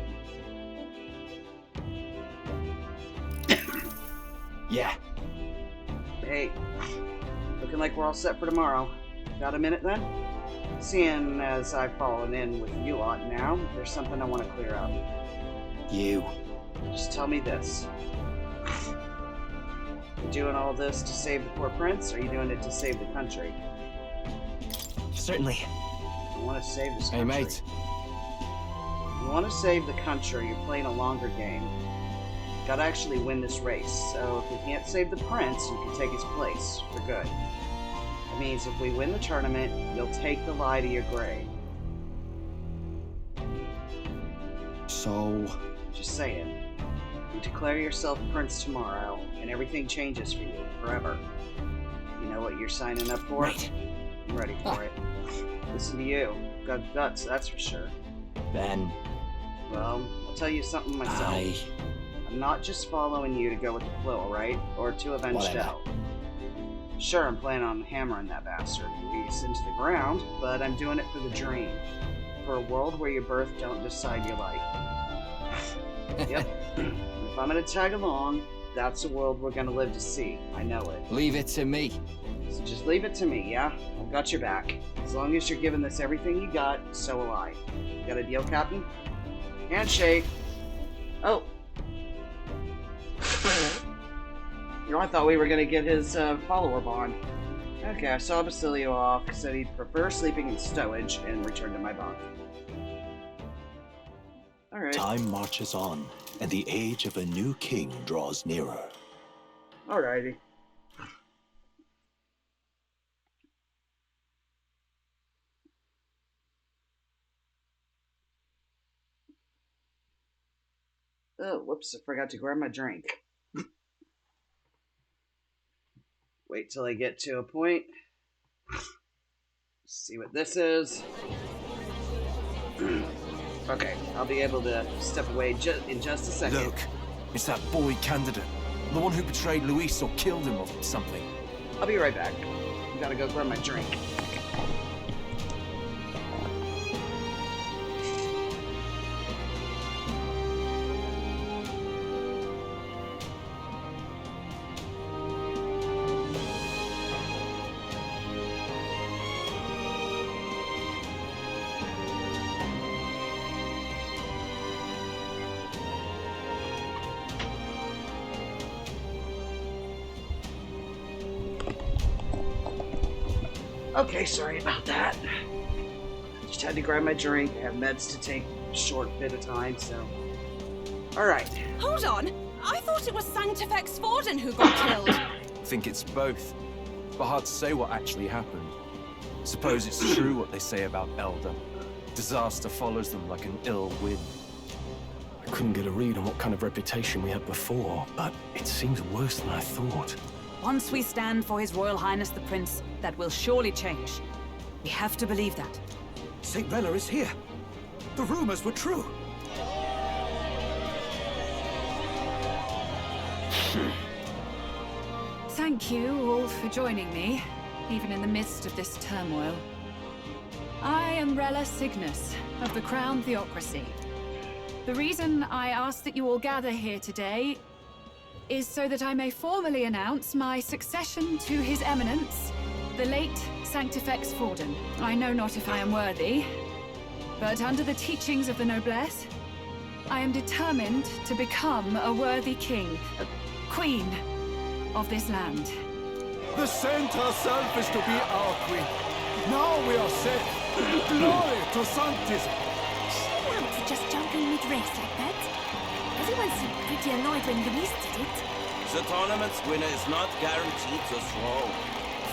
Yeah. Hey, looking like we're all set for tomorrow. Got a minute then? Seeing as I've fallen in with you lot now, there's something I want to clear up. You. Just tell me this. You doing all this to save the poor prince, or are you doing it to save the country? Certainly. I want to save this country. Hey, mate. You want to save the country, you're playing a longer game. Gotta actually win this race, so if we can't save the prince, you can take his place, for good. That means if we win the tournament, you'll take the lie to your grave. So... Just saying. You declare yourself prince tomorrow, and everything changes for you, forever. You know what you're signing up for? Right. I'm ready for it. Listen to you. Got guts, that's for sure. Then... Well, I'll tell you something myself. I'm not just following you to go with the flow, alright? Or to avenge Del. Sure, I'm planning on hammering that bastard Luis into the ground, but I'm doing it for the dream. For a world where your birth don't decide your life. Yep. If I'm gonna tag along, that's the world we're gonna live to see. I know it. Leave it to me. So just leave it to me, yeah? I've got your back. As long as you're giving this everything you got, so will I. Got a deal, Captain? Handshake. Oh. You know, I thought we were gonna get his follower bond. Okay, I saw Basilio off. He said he'd prefer sleeping in stowage and return to my bunk. Alright. Time marches on, and the age of a new king draws nearer. Alrighty. Oh, whoops, I forgot to grab my drink. Wait till I get to a point. See what this is. Okay, I'll be able to step away in just a second. Look, it's that boy candidate. The one who betrayed Luis or killed him or something. I'll be right back. Gotta go grab my drink. Okay, sorry about that. Just had to grab my drink. I have meds to take a short bit of time, so... Alright. Hold on! I thought it was Sanctifex Forden who got killed! I think it's both. But hard to say what actually happened. Suppose it's true what they say about Elder. Disaster follows them like an ill wind. I couldn't get a read on what kind of reputation we had before, but it seems worse than I thought. Once we stand for His Royal Highness the Prince, that will surely change. We have to believe that. St. Rella is here. The rumors were true. Thank you all for joining me, even in the midst of this turmoil. I am Rella Cygnus, of the Crown Theocracy. The reason I ask that you all gather here today is so that I may formally announce my succession to His Eminence, the late Sanctifex Forden. I know not if I am worthy, but under the teachings of the noblesse, I am determined to become a worthy king, a queen of this land. The saint herself is to be our queen. Now we are safe. Glory to Sanctism. She want to just jump in mid-race like that? Everyone seemed pretty annoyed when Luis did it. The tournament's winner is not guaranteed the throne.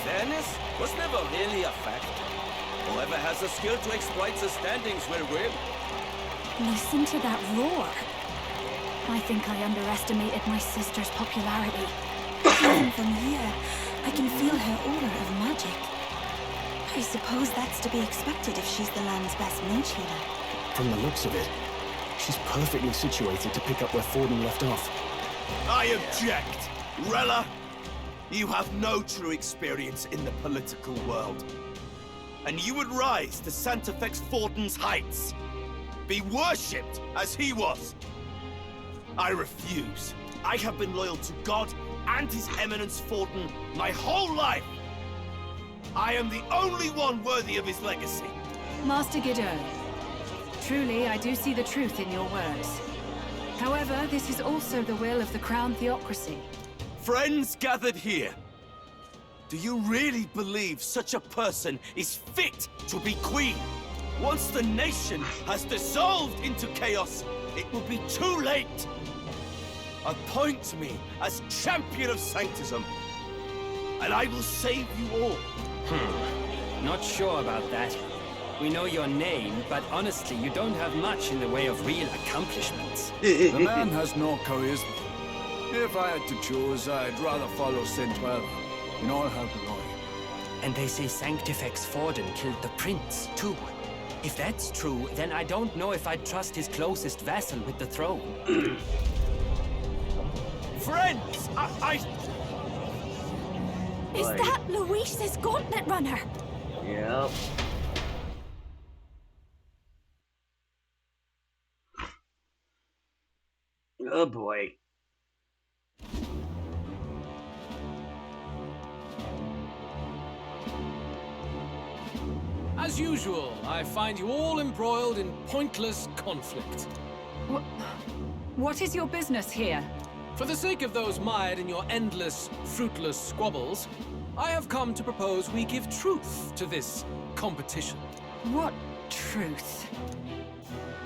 Fairness was never really a fact. Whoever has the skill to exploit the standings will win. Listen to that roar. I think I underestimated my sister's popularity. Even from here, I can feel her aura of magic. I suppose that's to be expected if she's the land's best mage healer. From the looks of it, she's perfectly situated to pick up where Forden left off. I object! Rella, you have no true experience in the political world. And you would rise to Santefex Forden's heights. Be worshipped as he was. I refuse. I have been loyal to God and His Eminence Forden my whole life. I am the only one worthy of his legacy. Master Guido, truly I do see the truth in your words. However, this is also the will of the Crown Theocracy. Friends gathered here, do you really believe such a person is fit to be queen? Once the nation has dissolved into chaos, it will be too late. Appoint me as champion of sanctism, and I will save you all. Not sure about that. We know your name, but honestly, you don't have much in the way of real accomplishments. The man has no charisma. If I had to choose, I'd rather follow Saint Well in all her glory. And they say Sanctifex Forden killed the prince, too. If that's true, then I don't know if I'd trust his closest vassal with the throne. Friends, Is that Luis's gauntlet runner? Yep. Oh boy. As usual, I find you all embroiled in pointless conflict. What is your business here? For the sake of those mired in your endless, fruitless squabbles, I have come to propose we give truth to this competition. What truth?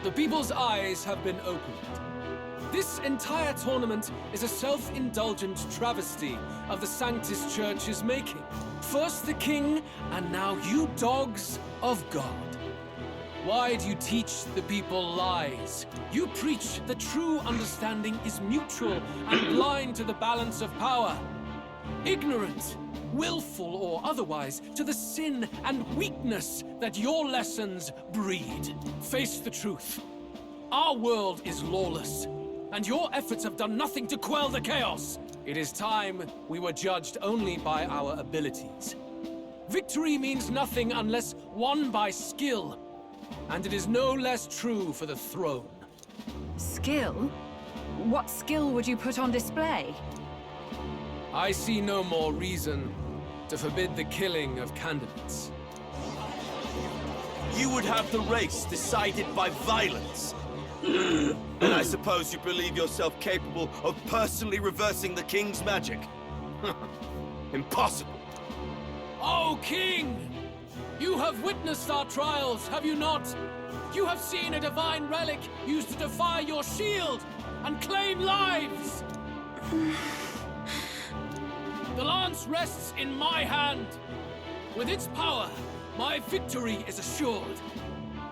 The people's eyes have been opened. This entire tournament is a self-indulgent travesty of the Sanctus Church's making. First the king, and now you dogs of God. Why do you teach the people lies? You preach that true understanding is mutual and blind to the balance of power. Ignorant, willful or otherwise, to the sin and weakness that your lessons breed. Face the truth. Our world is lawless, and your efforts have done nothing to quell the chaos. It is time we were judged only by our abilities. Victory means nothing unless won by skill, and it is no less true for the throne. Skill? What skill would you put on display? I see no more reason to forbid the killing of candidates. You would have the race decided by violence. And I suppose you believe yourself capable of personally reversing the king's magic? Impossible. Oh, King! You have witnessed our trials, have you not? You have seen a divine relic used to defy your shield and claim lives! The lance rests in my hand. With its power, my victory is assured.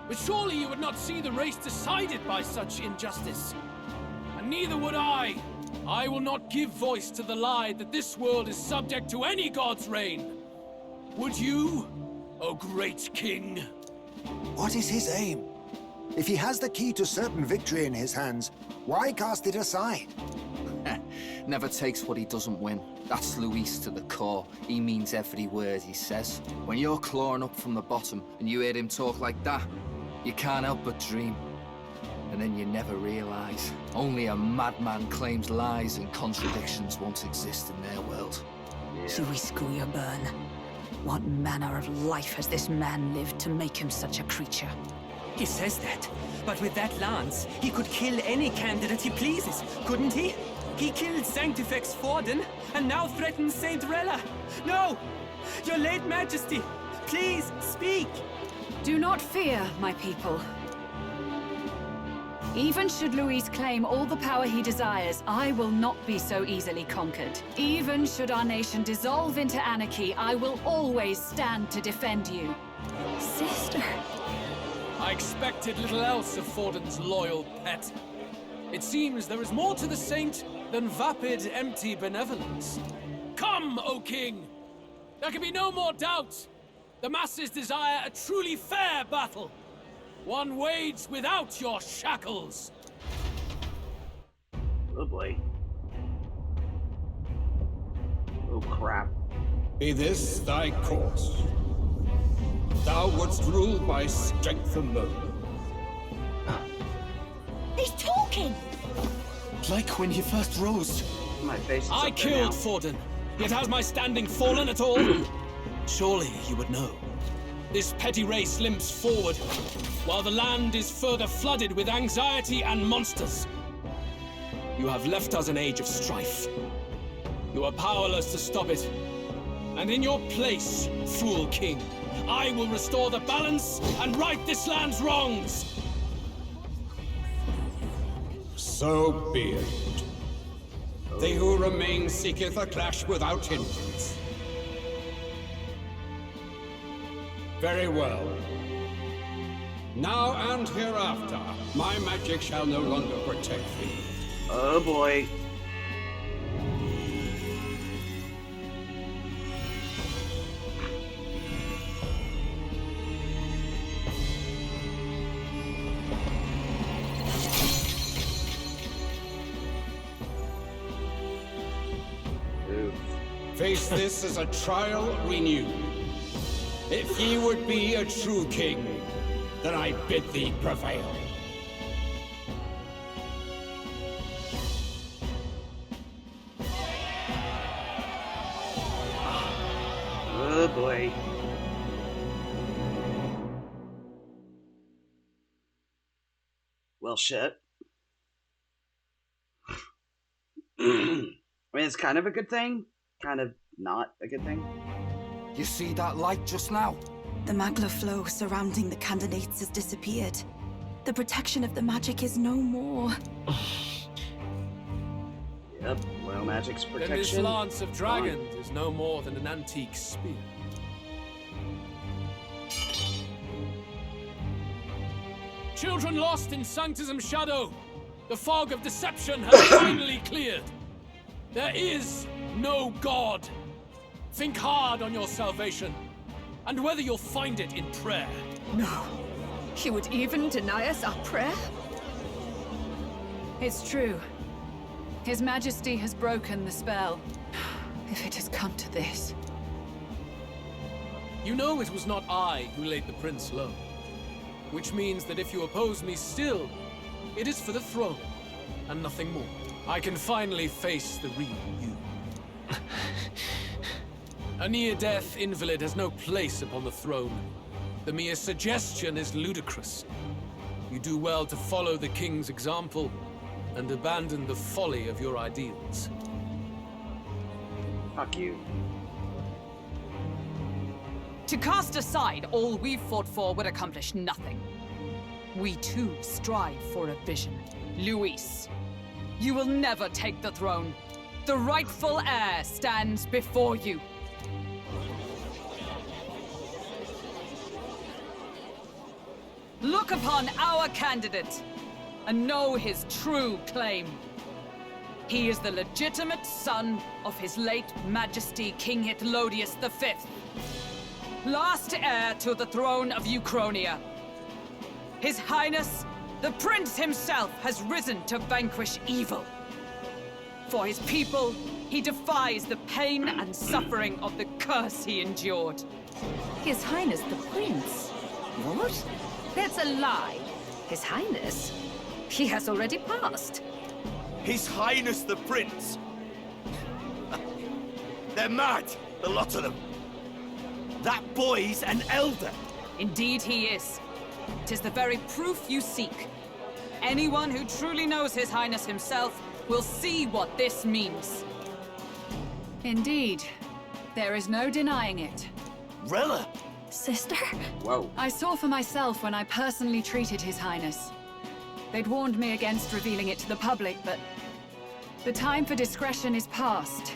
But surely you would not see the race decided by such injustice. And neither would I. I will not give voice to the lie that this world is subject to any god's reign. Would you, O great king? What is his aim? If he has the key to certain victory in his hands, why cast it aside? Never takes what he doesn't win. That's Luis to the core. He means every word he says. When you're clawing up from the bottom and you hear him talk like that, you can't help but dream. And then you never realize. Only a madman claims lies and contradictions won't exist in their world. Luis Guyaburn. What manner of life has this man lived to make him such a creature? He says that, but with that lance, he could kill any candidate he pleases, couldn't he? He killed Sanctifex Forden, and now threatens Saint Rella. No! Your late majesty, please, speak! Do not fear, my people. Even should Luis claim all the power he desires, I will not be so easily conquered. Even should our nation dissolve into anarchy, I will always stand to defend you. Sister. I expected little else of Forden's loyal pet. It seems there is more to the saint than vapid, empty benevolence. Come, O King! There can be no more doubt. The masses desire a truly fair battle. One waged without your shackles. Oh boy. Oh crap. Be this thy course. Thou wouldst rule by strength alone. He's talking! Like when he first rose. My face is I up there killed now. Forden, yet has my standing fallen at all? Surely you would know. This petty race limps forward, while the land is further flooded with anxiety and monsters. You have left us an age of strife. You are powerless to stop it. And in your place, fool king, I will restore the balance and right this land's wrongs. So be it. They who remain seeketh a clash without hindrance. Very well. Now and hereafter, my magic shall no longer protect thee. Oh boy. Face this as a trial renewed. If ye would be a true king, then I bid thee prevail. Oh boy. Well, shit. I mean, it's kind of a good thing, kind of not a good thing. You see that light just now? The magla flow surrounding the candidates has disappeared. The protection of the magic is no more. Yep, well, magic's Then this protection. lance of dragons is no more than an antique spear. Children lost in Sanctism's shadow, the fog of deception has finally cleared. There is no God. Think hard on your salvation, and whether you'll find it in prayer. No. He would even deny us our prayer? It's true. His Majesty has broken the spell. If it has come to this. You know it was not I who laid the prince low. Which means that if you oppose me still, it is for the throne, and nothing more. I can finally face the real you. A near-death invalid has no place upon the throne. The mere suggestion is ludicrous. You do well to follow the king's example, and abandon the folly of your ideals. Fuck you. To cast aside all we've fought for would accomplish nothing. We too strive for a vision. Luis, you will never take the throne. The rightful heir stands before you. Look upon our candidate and know his true claim. He is the legitimate son of his late Majesty King Hytlodius V, last heir to the throne of Uchronia. His Highness, the Prince himself, has risen to vanquish evil. For his people, he defies the pain and suffering of the curse he endured. His Highness the Prince? What? That's a lie. His Highness? He has already passed. His Highness the Prince! They're mad, the lot of them. That boy's an elder. Indeed he is. 'Tis the very proof you seek. Anyone who truly knows His Highness himself will see what this means. Indeed. There is no denying it. Rella! Sister? Whoa. I saw for myself when I personally treated His Highness. They'd warned me against revealing it to the public, but the time for discretion is past.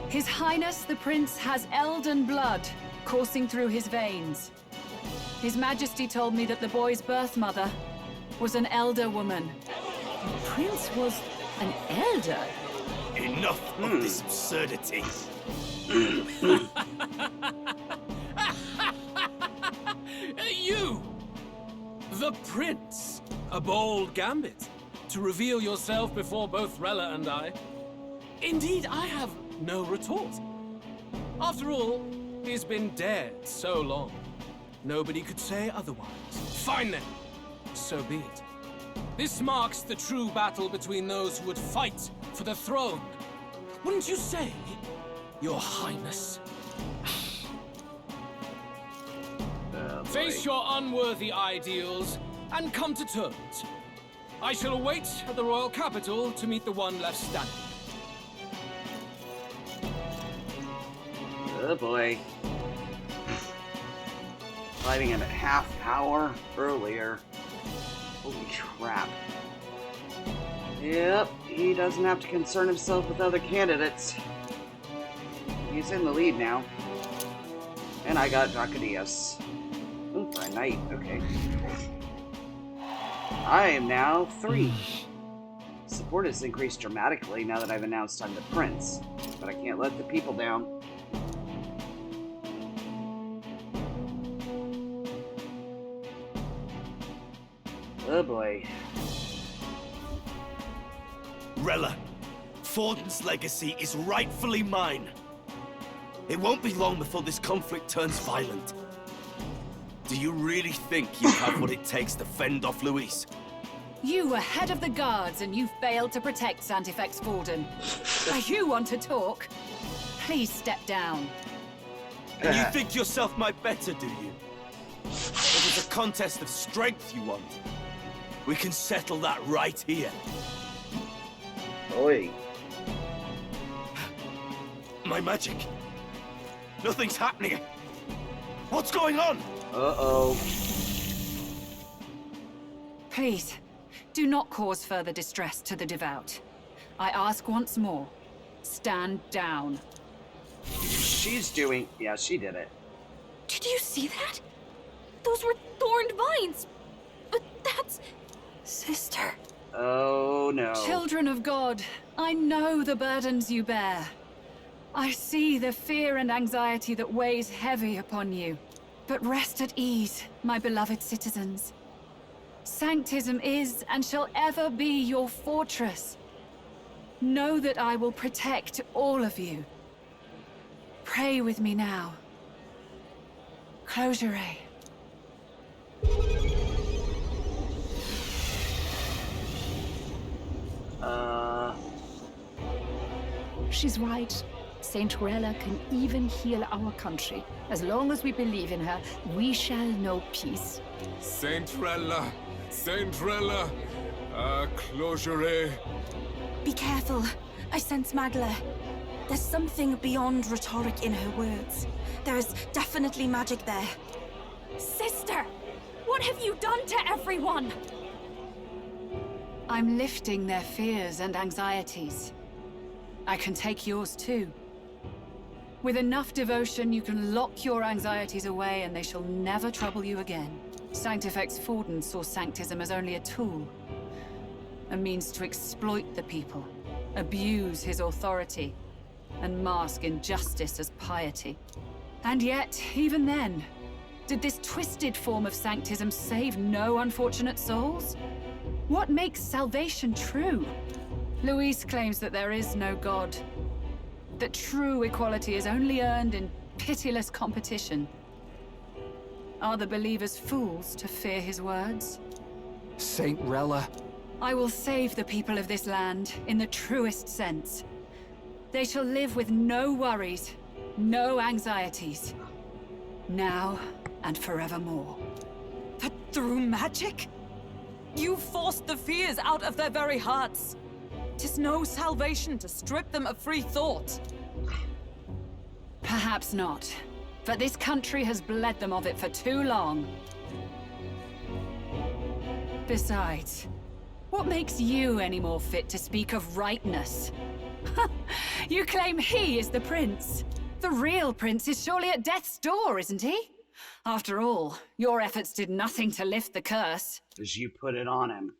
His Highness the Prince has elden blood coursing through his veins. His Majesty told me that the boy's birth mother was an elder woman. The Prince was an elder? Enough of this absurdity. You! The Prince! A bold gambit to reveal yourself before both Rella and I. Indeed, I have no retort. After all, he's been dead so long. Nobody could say otherwise. Fine then. So be it. This marks the true battle between those who would fight for the throne. Wouldn't you say, Your Highness? Face your unworthy ideals and come to terms. I shall await at the royal capital to meet the one left standing. Oh boy. Fighting him at half power earlier. Holy crap. Yep, he doesn't have to concern himself with other candidates. He's in the lead now. And I got Draconius. Ooh, for a knight, okay. I am now 3. Support has increased dramatically now that I've announced I'm the prince. But I can't let the people down. Oh boy. Rella, Forden's legacy is rightfully mine. It won't be long before this conflict turns violent. Do you really think you have what it takes to fend off Luis? You were head of the guards and you failed to protect Santifex Forden. You want to talk? Please step down. And you think yourself my better, do you? If it's a contest of strength you want, we can settle that right here. Oi. My magic. Nothing's happening. What's going on? Uh-oh. Please, do not cause further distress to the devout. I ask once more, stand down. She's doing... Yeah, she did it. Did you see that? Those were thorned vines. But that's... Sister. Oh, no. Children of God, I know the burdens you bear. I see the fear and anxiety that weighs heavy upon you. But rest at ease, my beloved citizens. Sanctism is and shall ever be your fortress. Know that I will protect all of you. Pray with me now. Close your eye. She's right. Saint Rella can even heal our country. As long as we believe in her, we shall know peace. Saint Rella! Saint Rella! Closure. Be careful. I sense Magla. There's something beyond rhetoric in her words. There is definitely magic there. Sister! What have you done to everyone? I'm lifting their fears and anxieties. I can take yours too. With enough devotion, you can lock your anxieties away and they shall never trouble you again. Sanctifex Forden saw Sanctism as only a tool. A means to exploit the people, abuse his authority, and mask injustice as piety. And yet, even then, did this twisted form of Sanctism save no unfortunate souls? What makes salvation true? Luis claims that there is no God. That true equality is only earned in pitiless competition. Are the believers fools to fear his words? Saint Rella. I will save the people of this land in the truest sense. They shall live with no worries, no anxieties. Now and forevermore. But through magic? You forced the fears out of their very hearts. 'Tis no salvation to strip them of free thought. Perhaps not. But this country has bled them of it for too long. Besides, what makes you any more fit to speak of rightness? You claim he is the prince. The real prince is surely at death's door, isn't he? After all, your efforts did nothing to lift the curse. As you put it on him.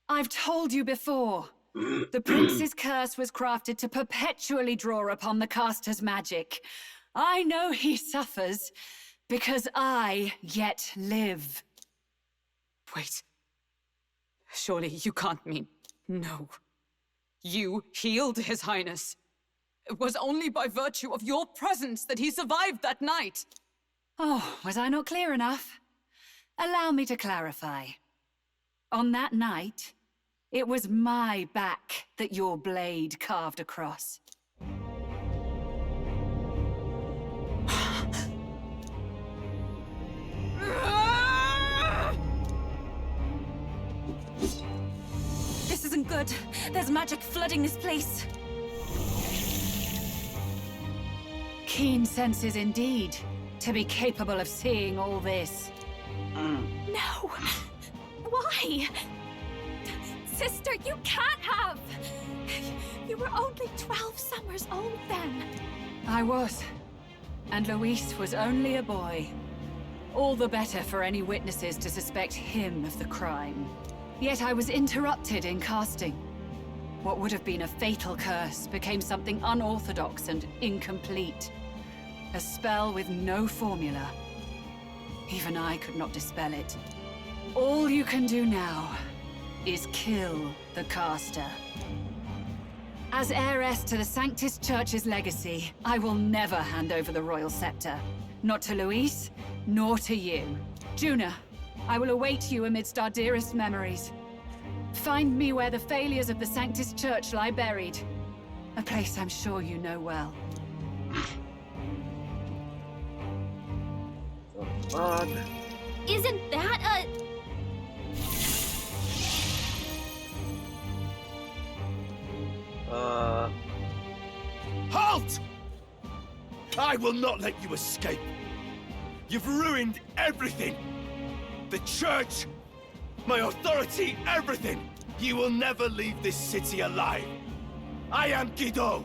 I've told you before. The prince's curse was crafted to perpetually draw upon the caster's magic. I know he suffers, because I yet live. Wait. Surely you can't mean... No. You healed His Highness. It was only by virtue of your presence that he survived that night. Oh, was I not clear enough? Allow me to clarify. On that night, it was my back that your blade carved across. This isn't good. There's magic flooding this place. Keen senses indeed, to be capable of seeing all this. No! Why? Sister, you can't have! You were only 12 summers old then. I was. And Luis was only a boy. All the better for any witnesses to suspect him of the crime. Yet I was interrupted in casting. What would have been a fatal curse became something unorthodox and incomplete. A spell with no formula. Even I could not dispel it. All you can do now is kill the caster. As heiress to the Sanctus Church's legacy, I will never hand over the royal scepter. Not to Luis, nor to you. Juna, I will await you amidst our dearest memories. Find me where the failures of the Sanctus Church lie buried. A place I'm sure you know well. Isn't that a... Halt! I will not let you escape. You've ruined everything. The church, my authority, everything. You will never leave this city alive. I am Guido,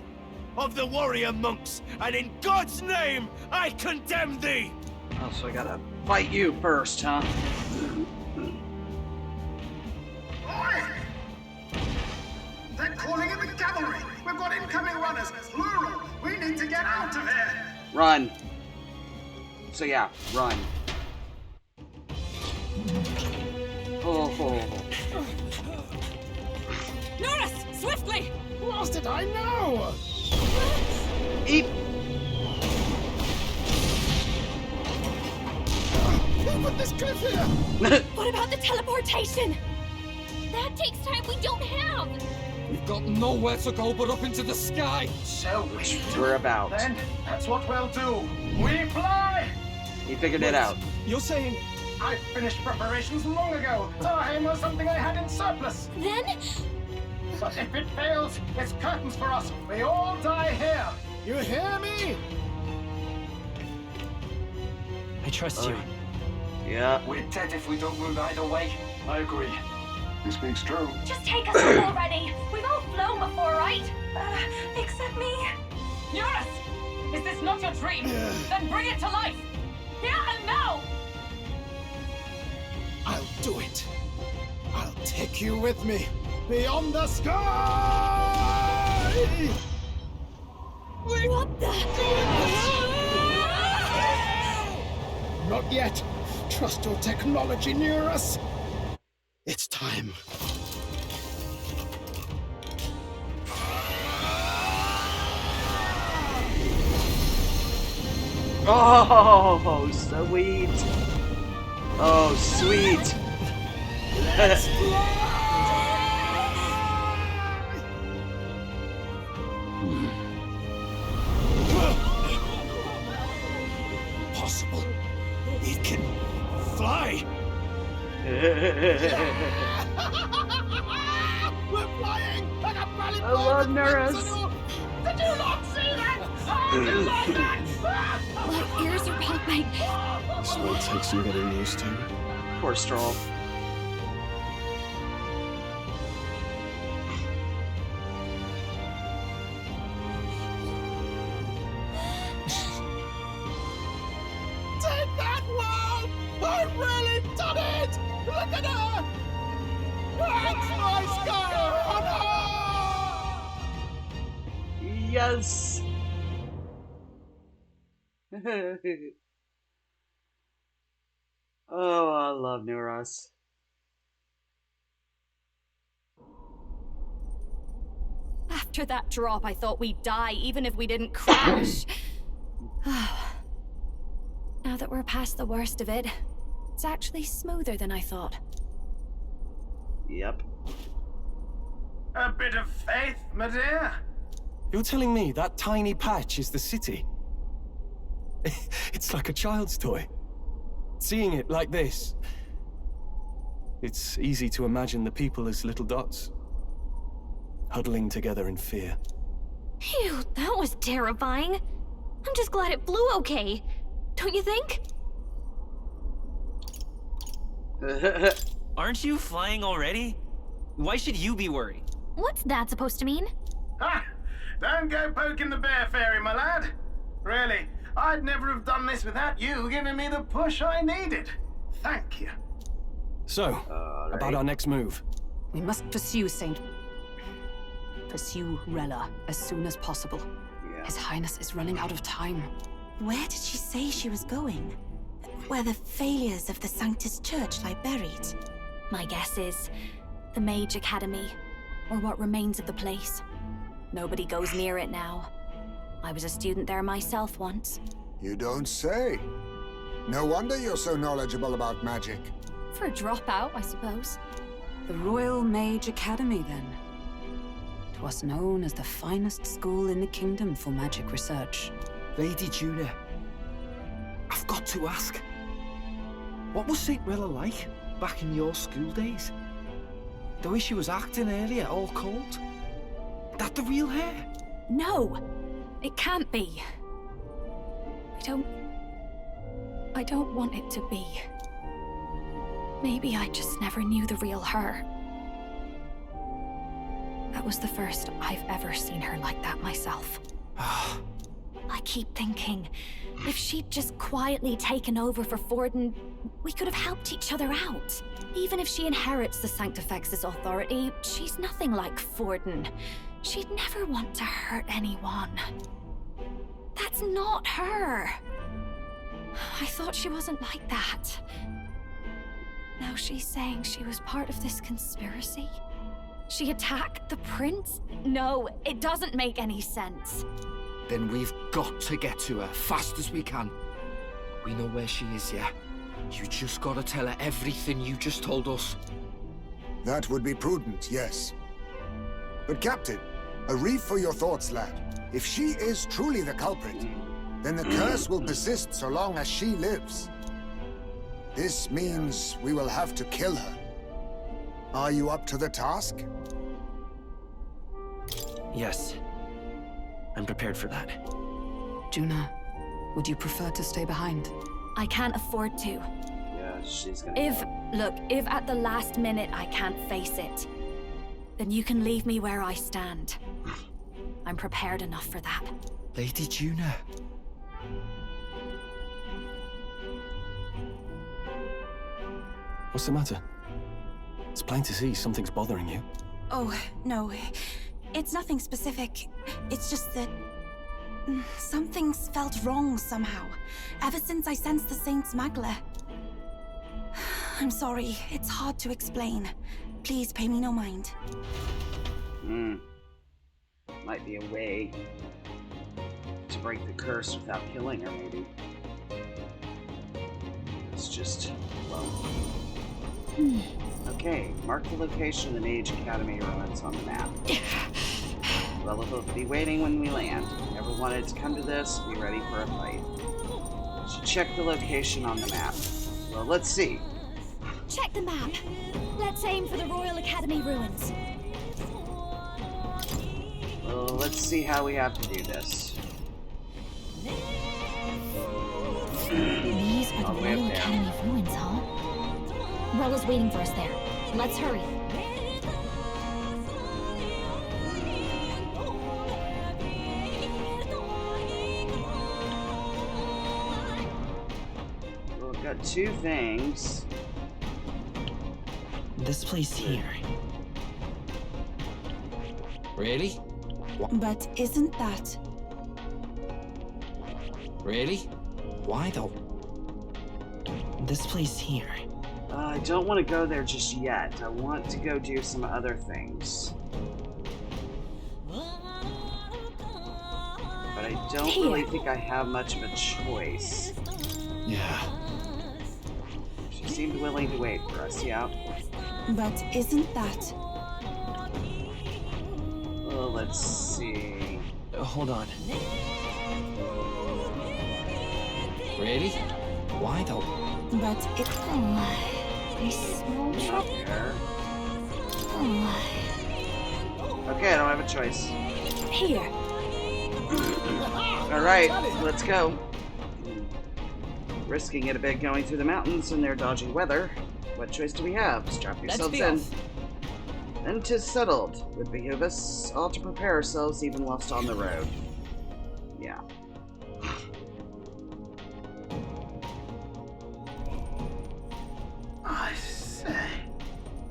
of the warrior monks, and in God's name, I condemn thee! Oh, so I gotta fight you first, huh? Oi! They're calling in the cavalry! We've got incoming runners, plural! We need to get out of here! Run. So yeah, run. Oh. Norris, swiftly! Who else did I know? Eat. Who put this cliff here? What about the teleportation? That takes time we don't have! We've got nowhere to go but up into the sky! So we're about. Then, that's what we'll do. We fly! He figured it out. You're saying... I finished preparations long ago. Time was something I had in surplus. Then? But if it fails, it's curtains for us. We all die here. You hear me? I trust you. Yeah. We're dead if we don't move either way. I agree. He speaks true. Just take us home already. We've all flown before, right? Except me. Eurus! Is this not your dream? Then bring it to life! Here and now! I'll do it. I'll take you with me. Beyond the sky! What the? Not yet. Trust your technology near us. It's time. Oh, sweet. Oh, sweet. Possible. It can fly. We're flying like a rally. I love Neris. Did you not see that? How did you like that? My ears are popping. This will take some getting used to. Poor Stroll. Look at her! That's my sky! Yes! Oh, I love Neuros. After that drop, I thought we'd die, even if we didn't crash. Now that we're past the worst of it, it's actually smoother than I thought. Yep. A bit of faith, my dear. You're telling me that tiny patch is the city? It's like a child's toy. Seeing it like this, it's easy to imagine the people as little dots, huddling together in fear. Phew, that was terrifying. I'm just glad it flew okay. Don't you think? Aren't you flying already? Why should you be worried? What's that supposed to mean? Ha! Don't go poking the bear fairy, my lad. Really, I'd never have done this without you giving me the push I needed. Thank you. So, about our next move. We must pursue Rella as soon as possible. His Highness is running out of time. Where did she say she was going? Where the failures of the Sanctus Church lie buried? My guess is the Mage Academy, or what remains of the place. Nobody goes near it now. I was a student there myself once. You don't say. No wonder you're so knowledgeable about magic. For a dropout, I suppose. The Royal Mage Academy, then. 'Twas known as the finest school in the kingdom for magic research. Lady Juna, I've got to ask. What was St. Rella like back in your school days? The way she was acting earlier, all cold? That the real hair? No! It can't be. I don't want it to be. Maybe I just never knew the real her. That was the first I've ever seen her like that myself. I keep thinking, if she'd just quietly taken over for Forden, we could have helped each other out. Even if she inherits the Sanctifex's authority, she's nothing like Forden. She'd never want to hurt anyone. That's not her. I thought she wasn't like that. Now she's saying she was part of this conspiracy? She attacked the prince? No, it doesn't make any sense. Then we've got to get to her fast as we can. We know where she is, yeah? You just gotta tell her everything you just told us. That would be prudent, yes. But Captain, a reef for your thoughts, lad. If she is truly the culprit, then the curse will persist so long as she lives. This means we will have to kill her. Are you up to the task? Yes. I'm prepared for that. Juna, would you prefer to stay behind? I can't afford to. Yeah, she's gonna If at the last minute I can't face it, then you can leave me where I stand. I'm prepared enough for that. Lady Juna. What's the matter? It's plain to see something's bothering you. Oh, no. It's nothing specific. It's just that... something's felt wrong somehow. Ever since I sensed the Saint's Magla. I'm sorry. It's hard to explain. Please pay me no mind. Might be a way to break the curse without killing her, maybe. It's just... well... Okay, mark the location of the Mage Academy ruins on the map. Well, we'll be waiting when we land. Never wanted to come to this, be ready for a fight. Should check the location on the map. Well, let's see. Check the map. Let's aim for the Royal Academy ruins. Well, let's see how we have to do this. These are the Royal Academy ruins, huh? Rella's waiting for us there. Let's hurry. Well, we've got two things. This place here. Really? But isn't that... Really? Why though? This place here. I don't want to go there just yet. I want to go do some other things. But I don't really think I have much of a choice. Yeah. She seemed willing to wait for us, yeah. But isn't that... Well, let's see. Hold on. Really? Why though? But it... Oh, I smell trouble. Oh. Okay, I don't have a choice. Here. Alright, let's go. Risking it a bit going through the mountains in their dodgy weather. What choice do we have? Strap yourselves in. And 'tis settled. Would behoove us all to prepare ourselves even whilst on the road. Yeah. I say,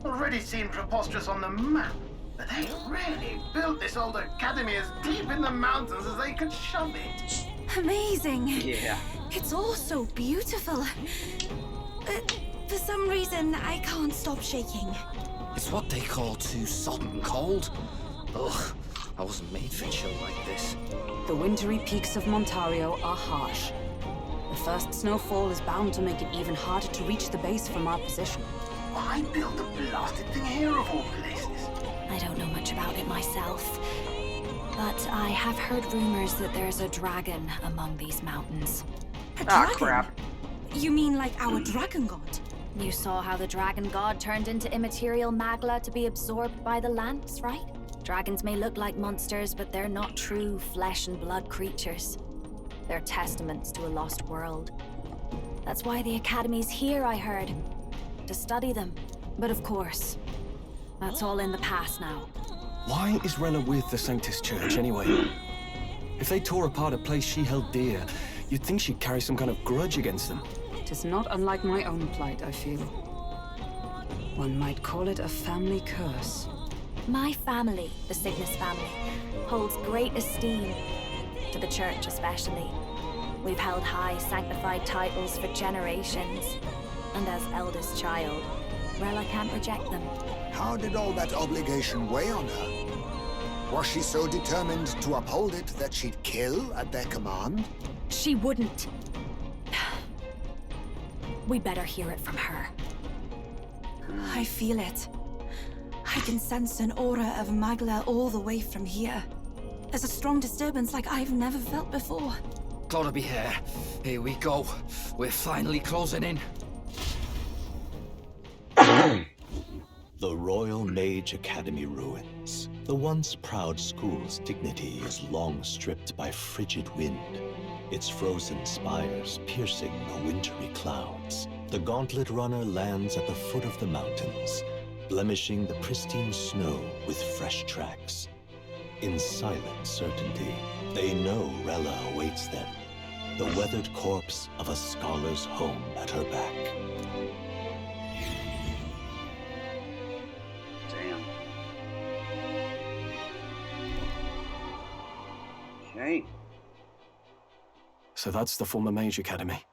already seemed preposterous on the map, but they really built this old academy as deep in the mountains as they could shove it. Amazing. Yeah. It's all so beautiful. For some reason, I can't stop shaking. It's what they call too sodden cold. Ugh, I wasn't made for chill like this. The wintry peaks of Montario are harsh. The first snowfall is bound to make it even harder to reach the base from our position. Why build a blasted thing here of all places? I don't know much about it myself, but I have heard rumors that there's a dragon among these mountains. A dragon? Crap. You mean like our dragon god? You saw how the dragon god turned into immaterial magla to be absorbed by the lance, right? Dragons may look like monsters, but they're not true flesh and blood creatures. They're testaments to a lost world. That's why the Academy's here, I heard. To study them. But of course, that's all in the past now. Why is Rella with the Sanctus Church, anyway? If they tore apart a place she held dear, you'd think she'd carry some kind of grudge against them. It is not unlike my own plight, I feel. One might call it a family curse. My family, the Cygnus family, holds great esteem, to the Church especially. We've held high sanctified titles for generations, and as eldest child, Rella can't reject them. How did all that obligation weigh on her? Was she so determined to uphold it that she'd kill at their command? She wouldn't. We better hear it from her. I feel it. I can sense an aura of Magla all the way from here. There's a strong disturbance like I've never felt before. Gotta be here. Here we go. We're finally closing in. The Royal Mage Academy ruins. The once proud school's dignity is long stripped by frigid wind, its frozen spires piercing the wintry clouds. The Gauntlet Runner lands at the foot of the mountains, blemishing the pristine snow with fresh tracks. In silent certainty, they know Rella awaits them, the weathered corpse of a scholar's home at her back. Damn. Okay. So that's the former Mage Academy.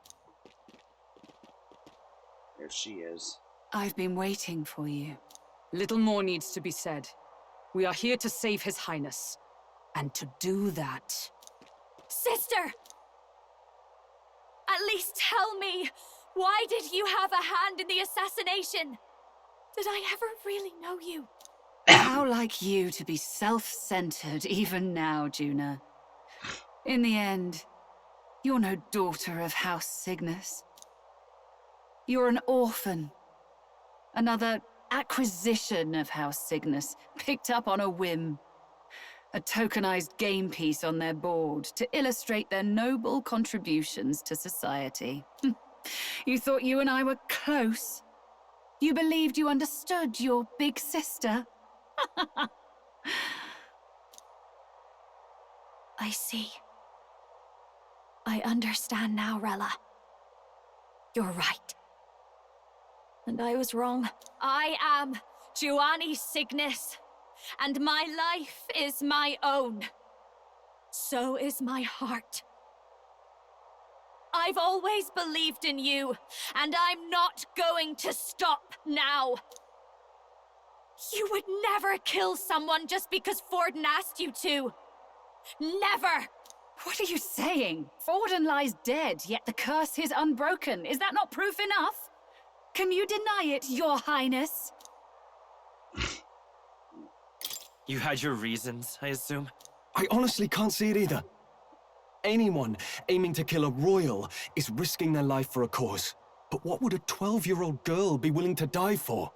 There she is. I've been waiting for you. Little more needs to be said. We are here to save His Highness. And to do that... Sister! At least tell me, why did you have a hand in the assassination? Did I ever really know you? How like you to be self-centered even now, Juna. In the end, you're no daughter of House Cygnus. You're an orphan. Another acquisition of House Cygnus, picked up on a whim. A tokenized game piece on their board to illustrate their noble contributions to society. You thought you and I were close. You believed you understood your big sister. I see. I understand now, Rella. You're right. And I was wrong. I am Giovanni Cygnus, and my life is my own. So is my heart. I've always believed in you, and I'm not going to stop now. You would never kill someone just because Forden asked you to. Never! What are you saying? Forden lies dead, yet the curse is unbroken. Is that not proof enough? Can you deny it, Your Highness? You had your reasons, I assume? I honestly can't see it either. Anyone aiming to kill a royal is risking their life for a cause. But what would a 12-year-old girl be willing to die for?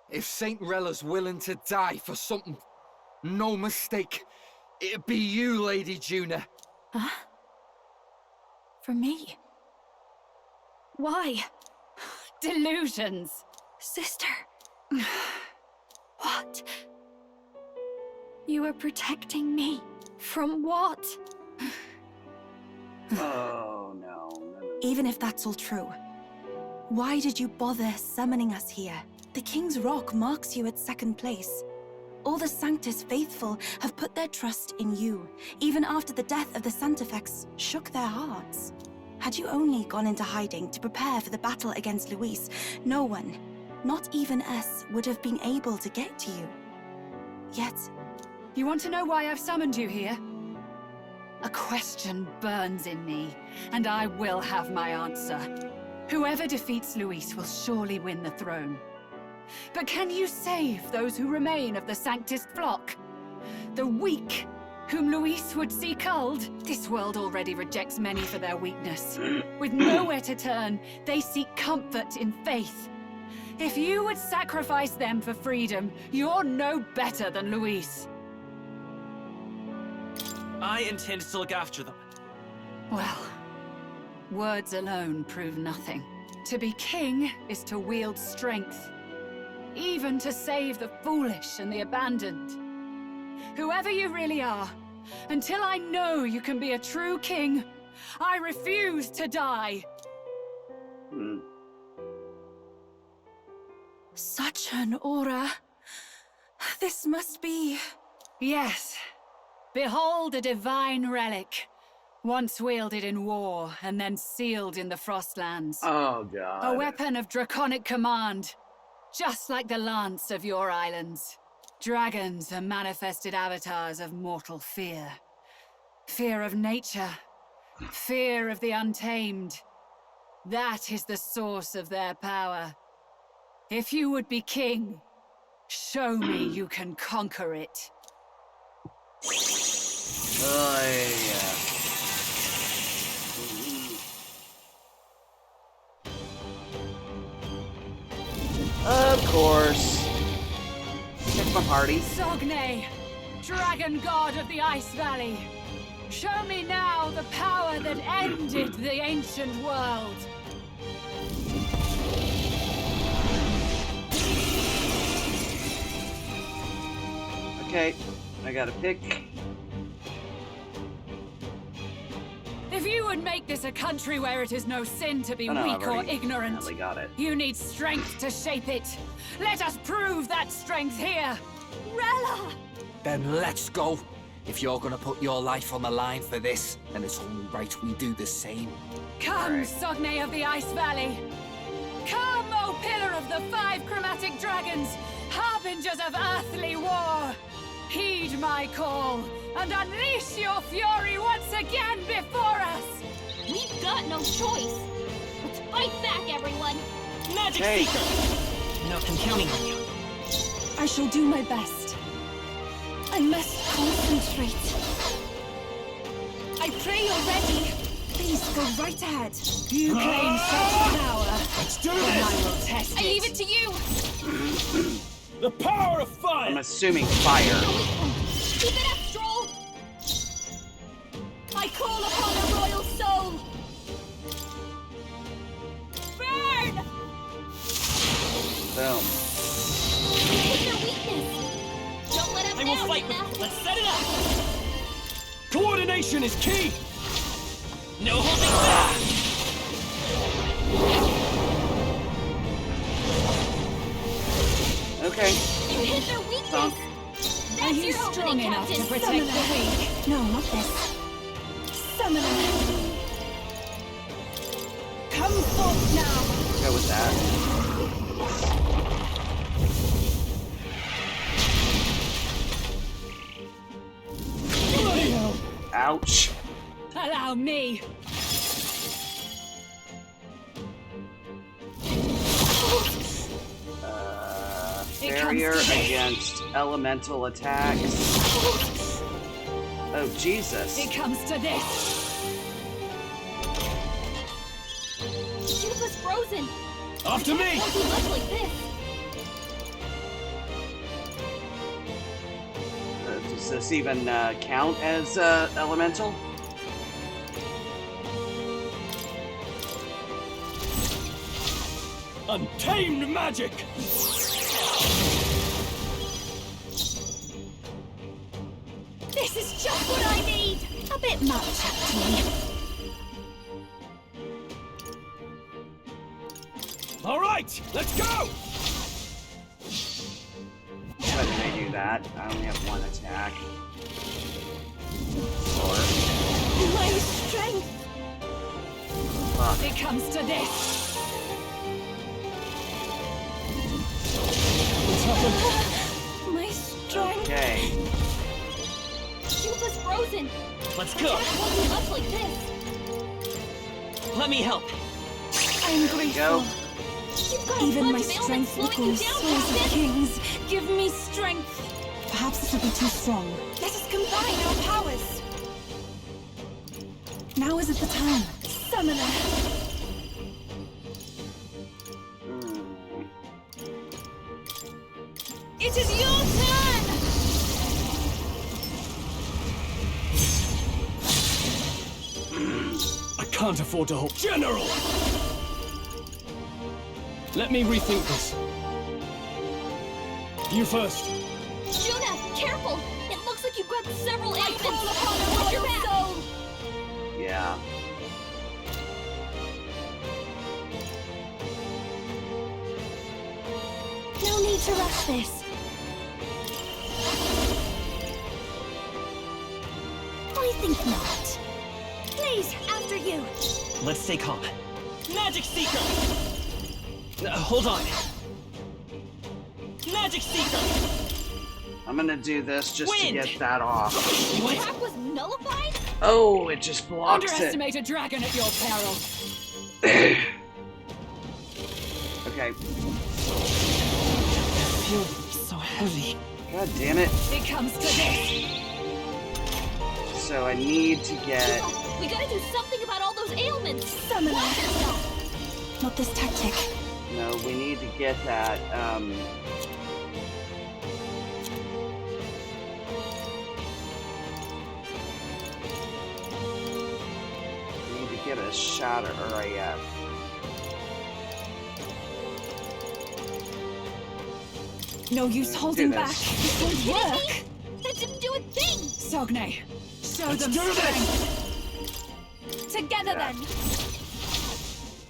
If Saint Rella's willing to die for something, no mistake, it'd be you, Lady Juna. Huh? For me? Why? Delusions. Sister. What? You are protecting me. From what? Oh, no. Even if that's all true, why did you bother summoning us here? The King's Rock marks you at second place. All the Sanctus faithful have put their trust in you, even after the death of the Santafex shook their hearts. Had you only gone into hiding to prepare for the battle against Luis, no one, not even us, would have been able to get to you. Yet... You want to know why I've summoned you here? A question burns in me, and I will have my answer. Whoever defeats Luis will surely win the throne. But can you save those who remain of the Sanctist flock? The weak, whom Luis would see culled? This world already rejects many for their weakness. With nowhere to turn, they seek comfort in faith. If you would sacrifice them for freedom, you're no better than Luis. I intend to look after them. Well, words alone prove nothing. To be king is to wield strength, even to save the foolish and the abandoned. Whoever you really are, until I know you can be a true king, I refuse to die. Such an aura. This must be... Yes. Behold a divine relic, once wielded in war and then sealed in the Frostlands. Oh, God. A weapon of draconic command, just like the lance of your islands. Dragons are manifested avatars of mortal fear. Fear of nature, fear of the untamed. That is the source of their power. If you would be king, show me you can conquer it. Of course. Pick my party. Sogne, dragon god of the Ice Valley. Show me now the power that ended the ancient world. Okay, I gotta pick. If you would make this a country where it is no sin to be Oh, no, weak I've or already ignorant, got it. you need strength to shape it. Let us prove that strength here. Rella! Then let's go. If you're gonna put your life on the line for this, then it's only right we do the same. Come, Sogne of the Ice Valley. Come, O Pillar of the 5 Chromatic Dragons, harbingers of earthly war. Heed my call, and unleash your fury once again before us! We've got no choice! Let's fight back, everyone! Magic Hey. Seeker! No, I'm counting on you. I shall do my best. I must concentrate. I pray you're ready. Please go right ahead. You claim such power. Let's do Then this! I will test I it. leave it to you! The power of fire! I'm assuming fire. Keep it up, Stroll! I call upon the royal soul! Burn! Boom. What's your weakness? Don't let him I down, will fight with Nina. you. Let's set it up! Coordination is key! No holding back! Okay. You hit their weakness. Are you strong enough to protect the weak? No, not this. Summoner. Come forth now. Go with that. Ouch. Allow me. Barrier against elemental attacks. Oh, Jesus. It comes to this. She was frozen. After me! Won't be much like this. Does this even count as elemental? Untamed magic! This is just what I need. A bit much, actually. All right, let's go! Why did I do that? I only have one attack. My strength. Fuck. It comes to this. My strength. Okay. She was frozen. Let's go. Won't be much like this. Let me help. I'm grateful. You've got Even a my bunch of ailments strength slowing you equals down, souls of Captain. kings. Give me strength. Perhaps this will be too strong. Let us combine our powers. Now is it the time. Summoner. It is your turn. I can't afford to hold. General! Let me rethink this. You first. Juna, careful. It looks like you've got several ailments. Watch your back. Yeah. No need to rush this. I think not. Please, after you. Let's stay calm. Magic Seeker! Hold on. Magic Seeker! I'm gonna do this just to get that off. The attack was nullified? Oh, it just blocks it. Underestimate a dragon at your peril. Okay. I feel so heavy. God damn it. It comes to this. So I need to get... We gotta do something about all those ailments. Summoner. Watch yourself. Not this tactic. No, we need to get that, we need to get a shot or a, No use holding back. It won't work. That didn't do a thing. Sogne, show Let's them do strength. Together then.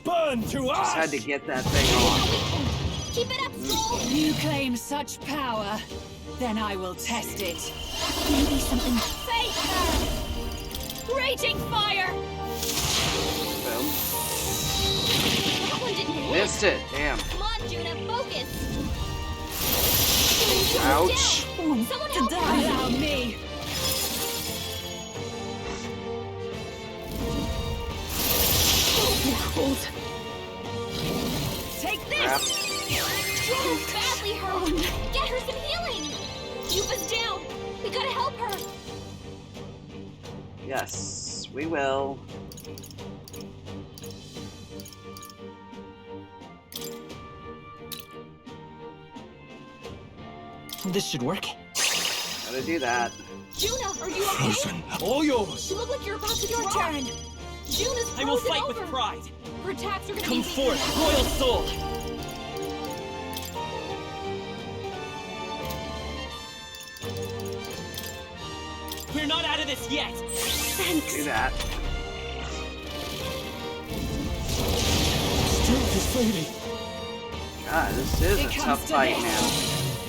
Burn to just ash! had to get that thing off. Keep it up, Skull. You claim such power, then I will test it. Maybe something. Face her. Raging fire. Boom. That one didn't hit. Missed it. Damn. Come on, Juna, focus. Ouch. Someone help her. Allow me. Cold. Take Crap. this. Juna's badly hurt. Get her some healing. Yuba's down. We gotta help her. Yes, we will. This should work. Gotta do that. Juna, are you okay? Frozen. All yours. You look like you're about to Your drop. turn. Juna's I will frozen fight over. with pride. Her attacks are gonna Come be forth, royal soul! We're not out of this yet! Thanks. Do that. Strength is fading. God, this is a It comes tough to fight this. now.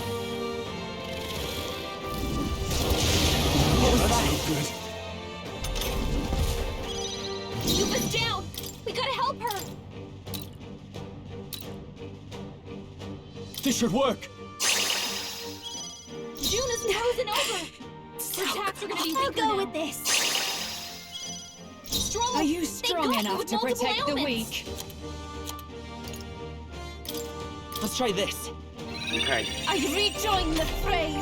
That's that? not good. Yuba's down! We gotta help her! This should work. June is frozen over! Her attacks are gonna be weaker I'll go now. with this. Strong! Are you They strong got you enough with to multiple protect the ailments. weak? Let's try this. Okay. I rejoin the fray.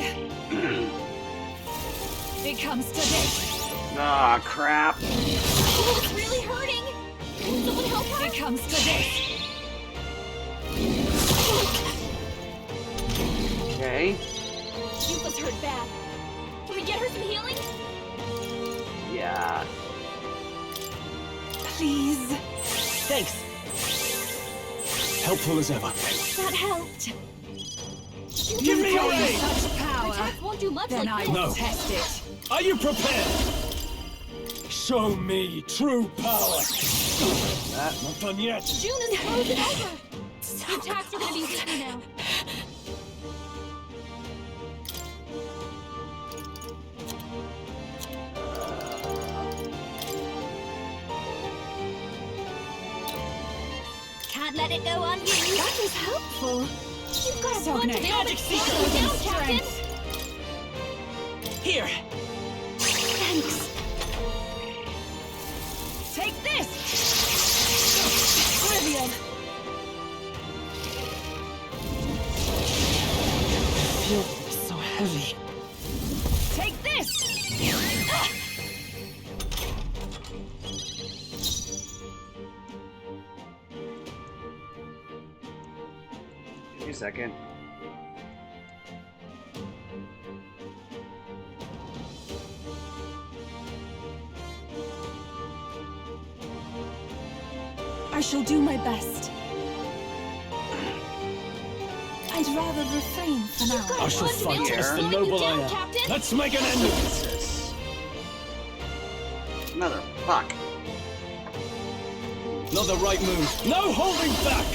It comes to this. Ah, crap. Oh, it's really hurting! Can someone help her? It comes to this. Okay. Yuba's hurt bad. Can we get her some healing? Yeah. Please. Thanks. Helpful as ever. That helped. Give me your aid! Such power. Attacks won't do much Then like I this. will No. test it. Are you prepared? Show me true power. Not done yet. June is frozen over! Her attacks are gonna be weaker now. Can't let it go unused. That was helpful. You've got a So bunch of Magic ailments Seeker slowing with down, Captain! strength. Here. Thanks. Take this. Brilliant. Feel so heavy. Take this. Give me a second. I shall do my best. I'd rather refrain for now. I shall fight Here. as the Slowing you noble down, I am. Captain. Let's make an end of this. Jesus. Motherfuck. Not the right move. No holding back.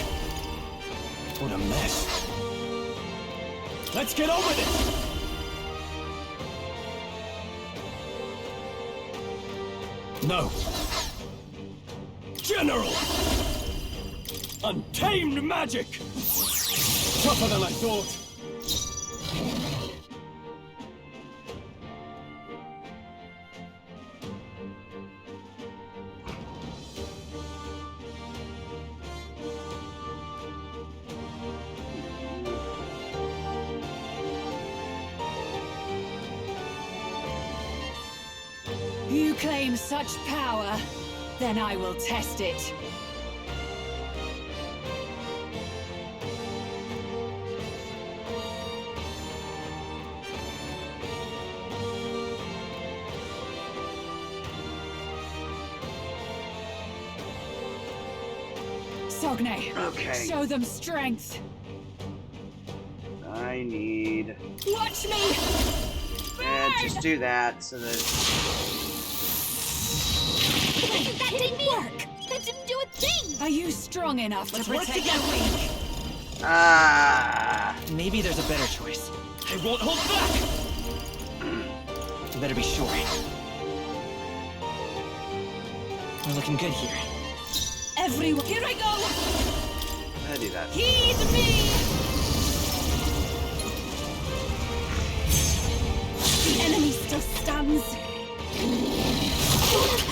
What a mess. Let's get on with it. No. General! Untamed magic! Tougher than I thought. You claim such power, then I will test it. Sogne, Okay. show them strength. I need... Watch me! And just do that so that... That didn't work! That didn't do a thing! Are you strong enough to Let's work protect together. the weak? Ah. Maybe there's a better choice. I won't hold back! You better be sure. We're looking good here. Everyone, here I go! I do that. Heed me! The enemy still stands.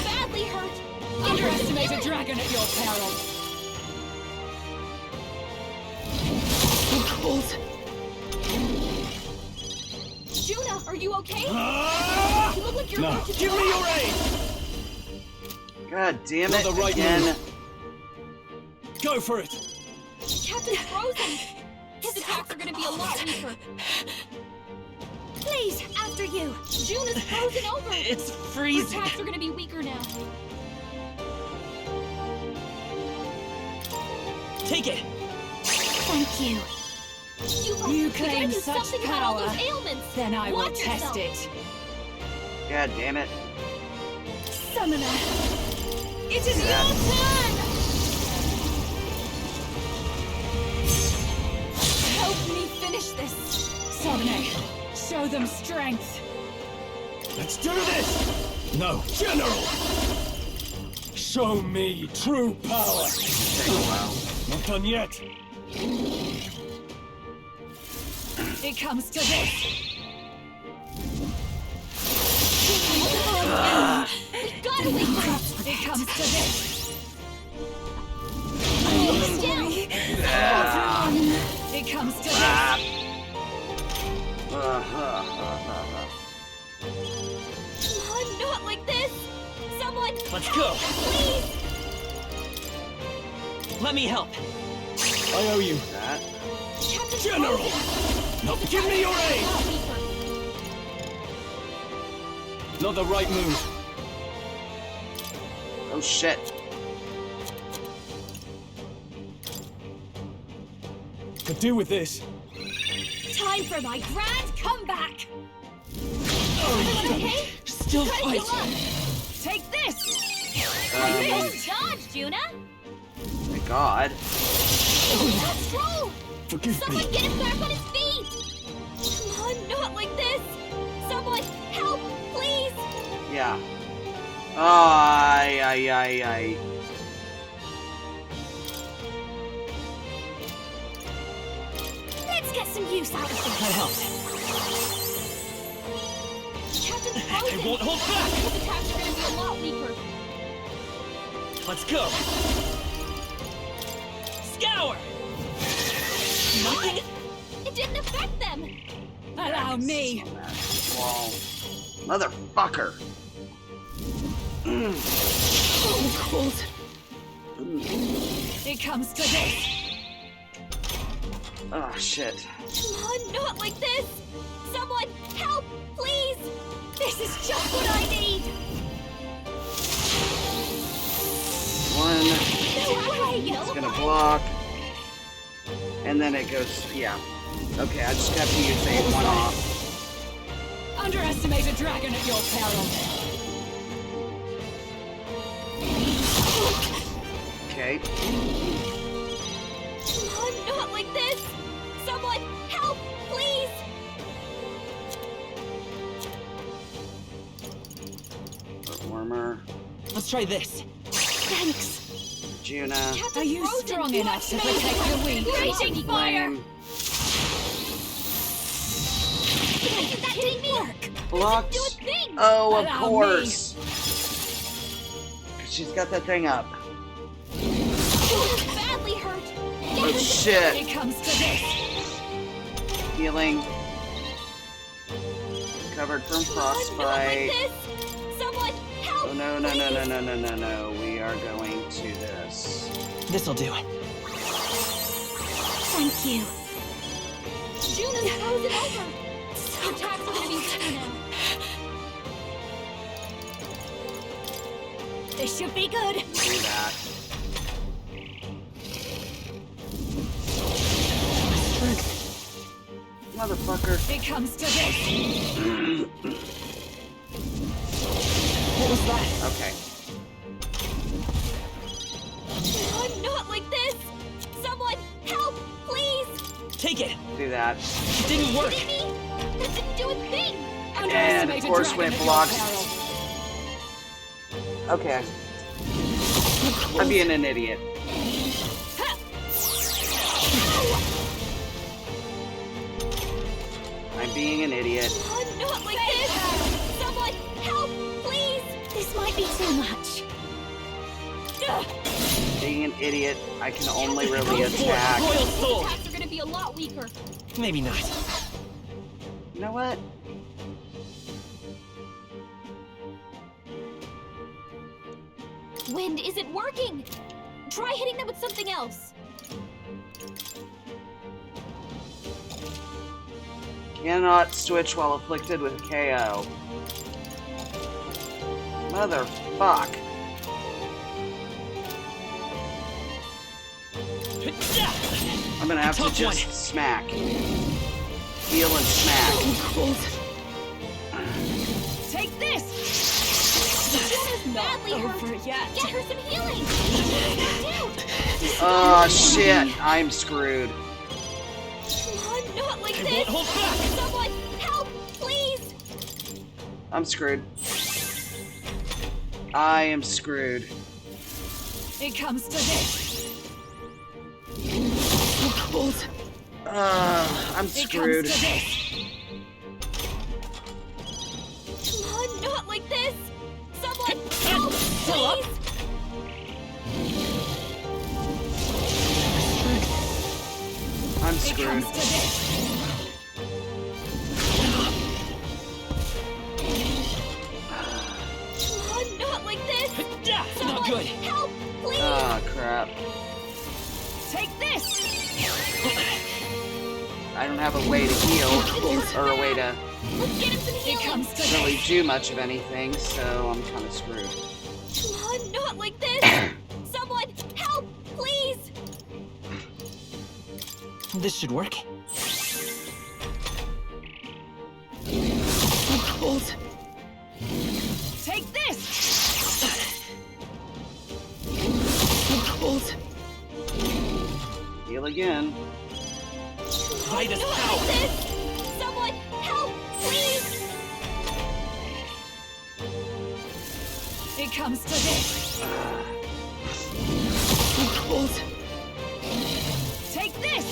Badly hurt! Underestimate a dragon at your peril. So cold. Juna, are you okay? You look like you're No. about to Give me your aid! God damn Not it, the right again. move. Go for it! Captain's frozen! His attacks are gonna be a lot weaker. Please, after you. June is frozen over! It's Her freezing. attacks are gonna be weaker now. Take it. Thank you. You We gotta claim do such something about all power, those ailments! then I will Watch test yourself. it. God damn it. Summoner, it is Yeah. your turn! Help me finish this. Sogne, show them strength. Let's do this! No, General! Show me true power! Not done yet. It comes to this. We gotta wait for it! It comes to this. It comes to this. Come on, not like this! Someone, Let's go. please! Let me help. I owe you. Captain General! Frozen! No, give me your aid! Not the right move. Oh shit. Could do with this. Time for my grand comeback! Oh, Everyone okay? Still Try to heal fighting. up. Take this. Nice dodge, Juna! My god. That scroll! Forgive Someone me. get him back on his feet! Come on, not like this! Someone, help, please! Yeah. Ay, ay, ay, ay. Let's get some use out of this! I helped. Captain I Frozen! won't hold back. His attacks are gonna be a lot weaker. Let's go. Scour. Nothing? It didn't affect them! Allow me. Whoa. Motherfucker. Cold. It comes to this. Oh shit. Come on, not like this! Someone, help, please! This is just what I need! One. No way! It's gonna block. And then it goes, yeah. Okay, I just have to use a one-off. Underestimate a dragon at your peril. Okay. Come on, not like this! Someone, help, please! Warmer. Let's try this. Thanks! Juna. Are you strong enough to protect the weak? Raging fire! Flame. That didn't work! Blocked. Do a thing! Oh, of Allow course. She's got that thing up. Badly hurt! Oh shit. It comes to this. Healing. Covered from frostbite. Someone, help! Oh no, no, no, no, no, no, no, no. We are going to this. This'll do. Thank you. Juna's frozen over! Her attacks are gonna be better now. This should be good. Do that. Motherfucker. It comes to this. What was that? Okay. I'm not like this! Someone, help, please! Take it. Do that. It didn't work. Kidding me? That didn't do a thing! And of course when it blocks. Okay. I'm being an idiot. I'm being an idiot. I'm not like this! Someone, help, please! This might be too much. Being an idiot, I can only really attack. Royal His Soul. attacks are gonna be a lot weaker. Maybe not. You know what? Wind isn't working! Try hitting them with something else. Cannot switch while afflicted with KO. Motherfuck. I'm gonna have to just smack. Heal and smack. Take this. Juna's badly hurt. yet. Get her some healing! Oh shit, I'm screwed. Come on, not like I this! won't hold back. Someone, help, please! I'm screwed. I am screwed. It comes to this. I'm screwed. It comes to this. Come on, not like this! Someone help, please! I'm It screwed. comes to this. Come on, not like this! Someone Not good. help, please! Ah, crap. Take this. I don't have a way to heal, or a way to Let's get him some It healing! comes to really this. do much of anything, so I'm kind of screwed. Come on, not like this! Someone help, please! This should work. Take this. Heal again. Right as Not power. like this! Someone help, please! It comes to this. Take this.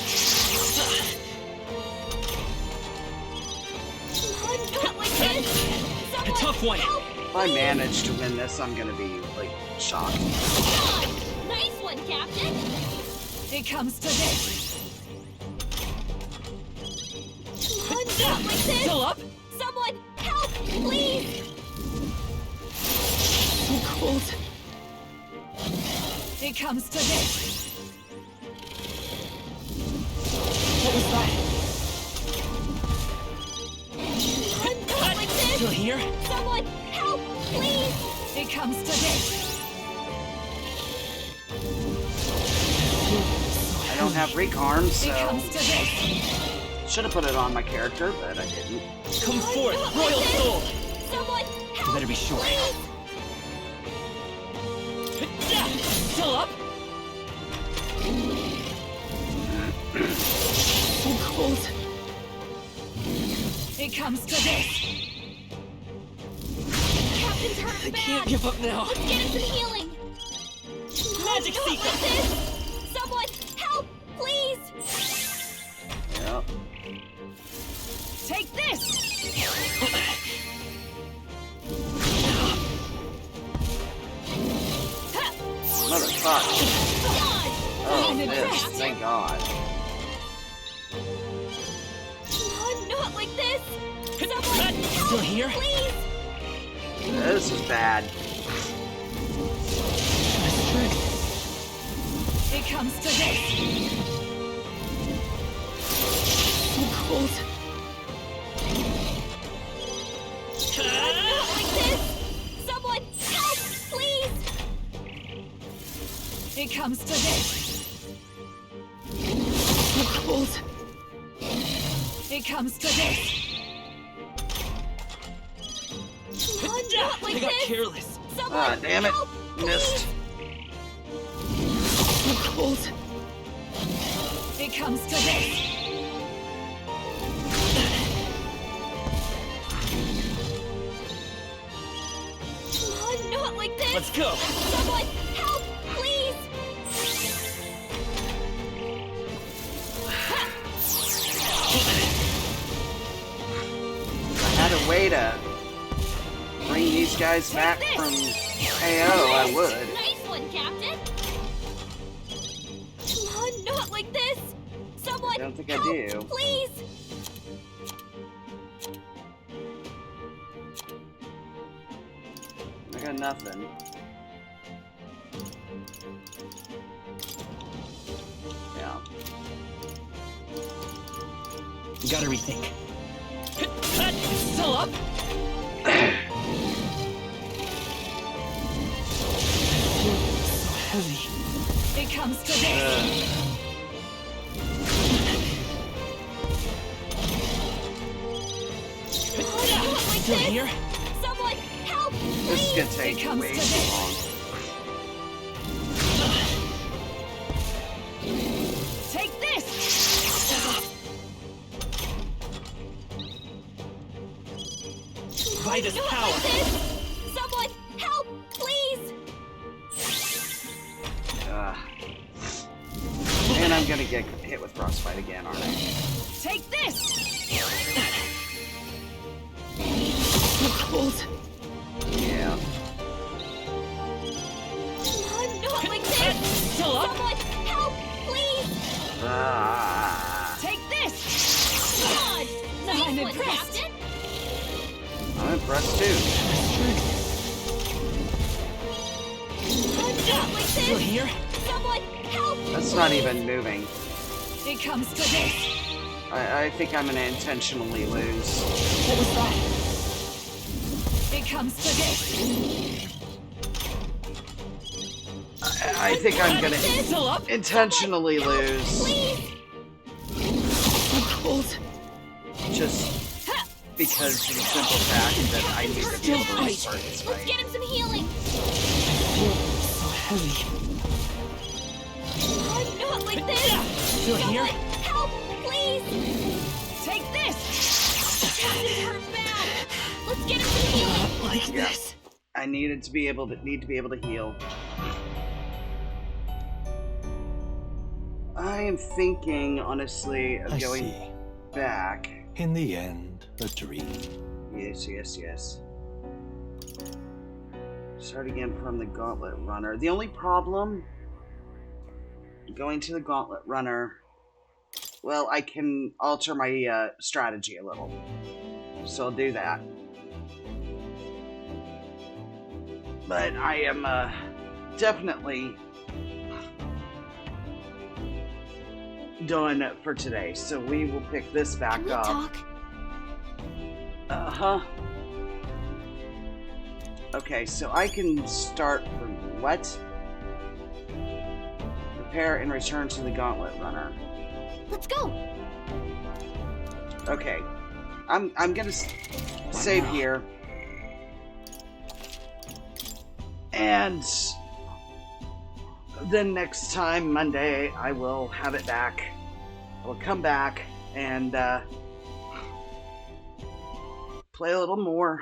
Come on, not like this! A Someone tough one. help, If I manage to win this, I'm gonna be, like, shocked. God! Nice one, Captain! It comes to this. Come on, not like this! Still up? Someone help, please! It comes to this. What was that? Come on, not like this! Still here? Someone help, please! It comes to this. I don't have recarm, It so comes to this. should have put it on my character, but I didn't. Come Come on, forth, not Royal like Soul! this! Someone You help, better be sure. please! Still up? It comes to this. Captain's hurt I bad! can't give up now. Let's get him some healing! Magic Not Seeker! like this! Someone help, please! Yep. Take this. Motherfucker. God! Oh, Damn it, this. Captain. Thank God. Come on, not like this! Someone help, Still here? please! This is bad. It comes to this. Not like this! Someone help, please! It comes to this. It comes to this. Come on, not like I got this! careless. Someone Ah, damn it. help, Missed. It comes to this. Come on, not like this! Let's go. Someone help, please! If I had a way to bring these guys back from KO, I would. Nice one, Captain! Come on, not like this! Someone I don't think I help, do. please! I got nothing. Yeah. You gotta rethink. Still up? So heavy. It comes to this. Come on, not like Still this! here? Someone help, This is please! gonna take It comes way to too this. long. Take this. Come apply this power. Like this. Someone help, please. And I'm gonna get hit with frostbite again, aren't I? Take this! Cold. Yeah. I'm not like this! Someone help, please! Take this! God! I'm Nice one, impressed. Captain! I'm impressed too. I'm not like this! You're here? Someone help! That's not even moving. It comes to this. I think I'm gonna intentionally lose. What was that? It comes to this. I think I'm gonna intentionally lose. Just because of the simple fact that I need to be able to restart this Let's fight. get him some healing! So heavy. I'm not like this! You're Someone here? help, please! Take this! Captain's hurt bad! Let's get him some healing! Like Yeah. this. I need to be able to heal. I am thinking, honestly, of I going see. back. In the end, a dream. Yes. Start again from the Gauntlet Runner. The only problem, going to the Gauntlet Runner, well, I can alter my strategy a little. So I'll do that. But I am definitely done for today. So we will pick this back Can we up. talk? Uh-huh. Okay, so I can start from what? Prepare and return to the Gauntlet Runner. Let's go! Okay. I'm gonna save here. And then next time, Monday, I will have it back. I will come back and play a little more.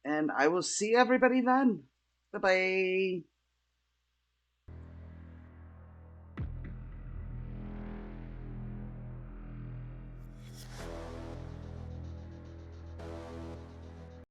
And I will see everybody then. Bye-bye.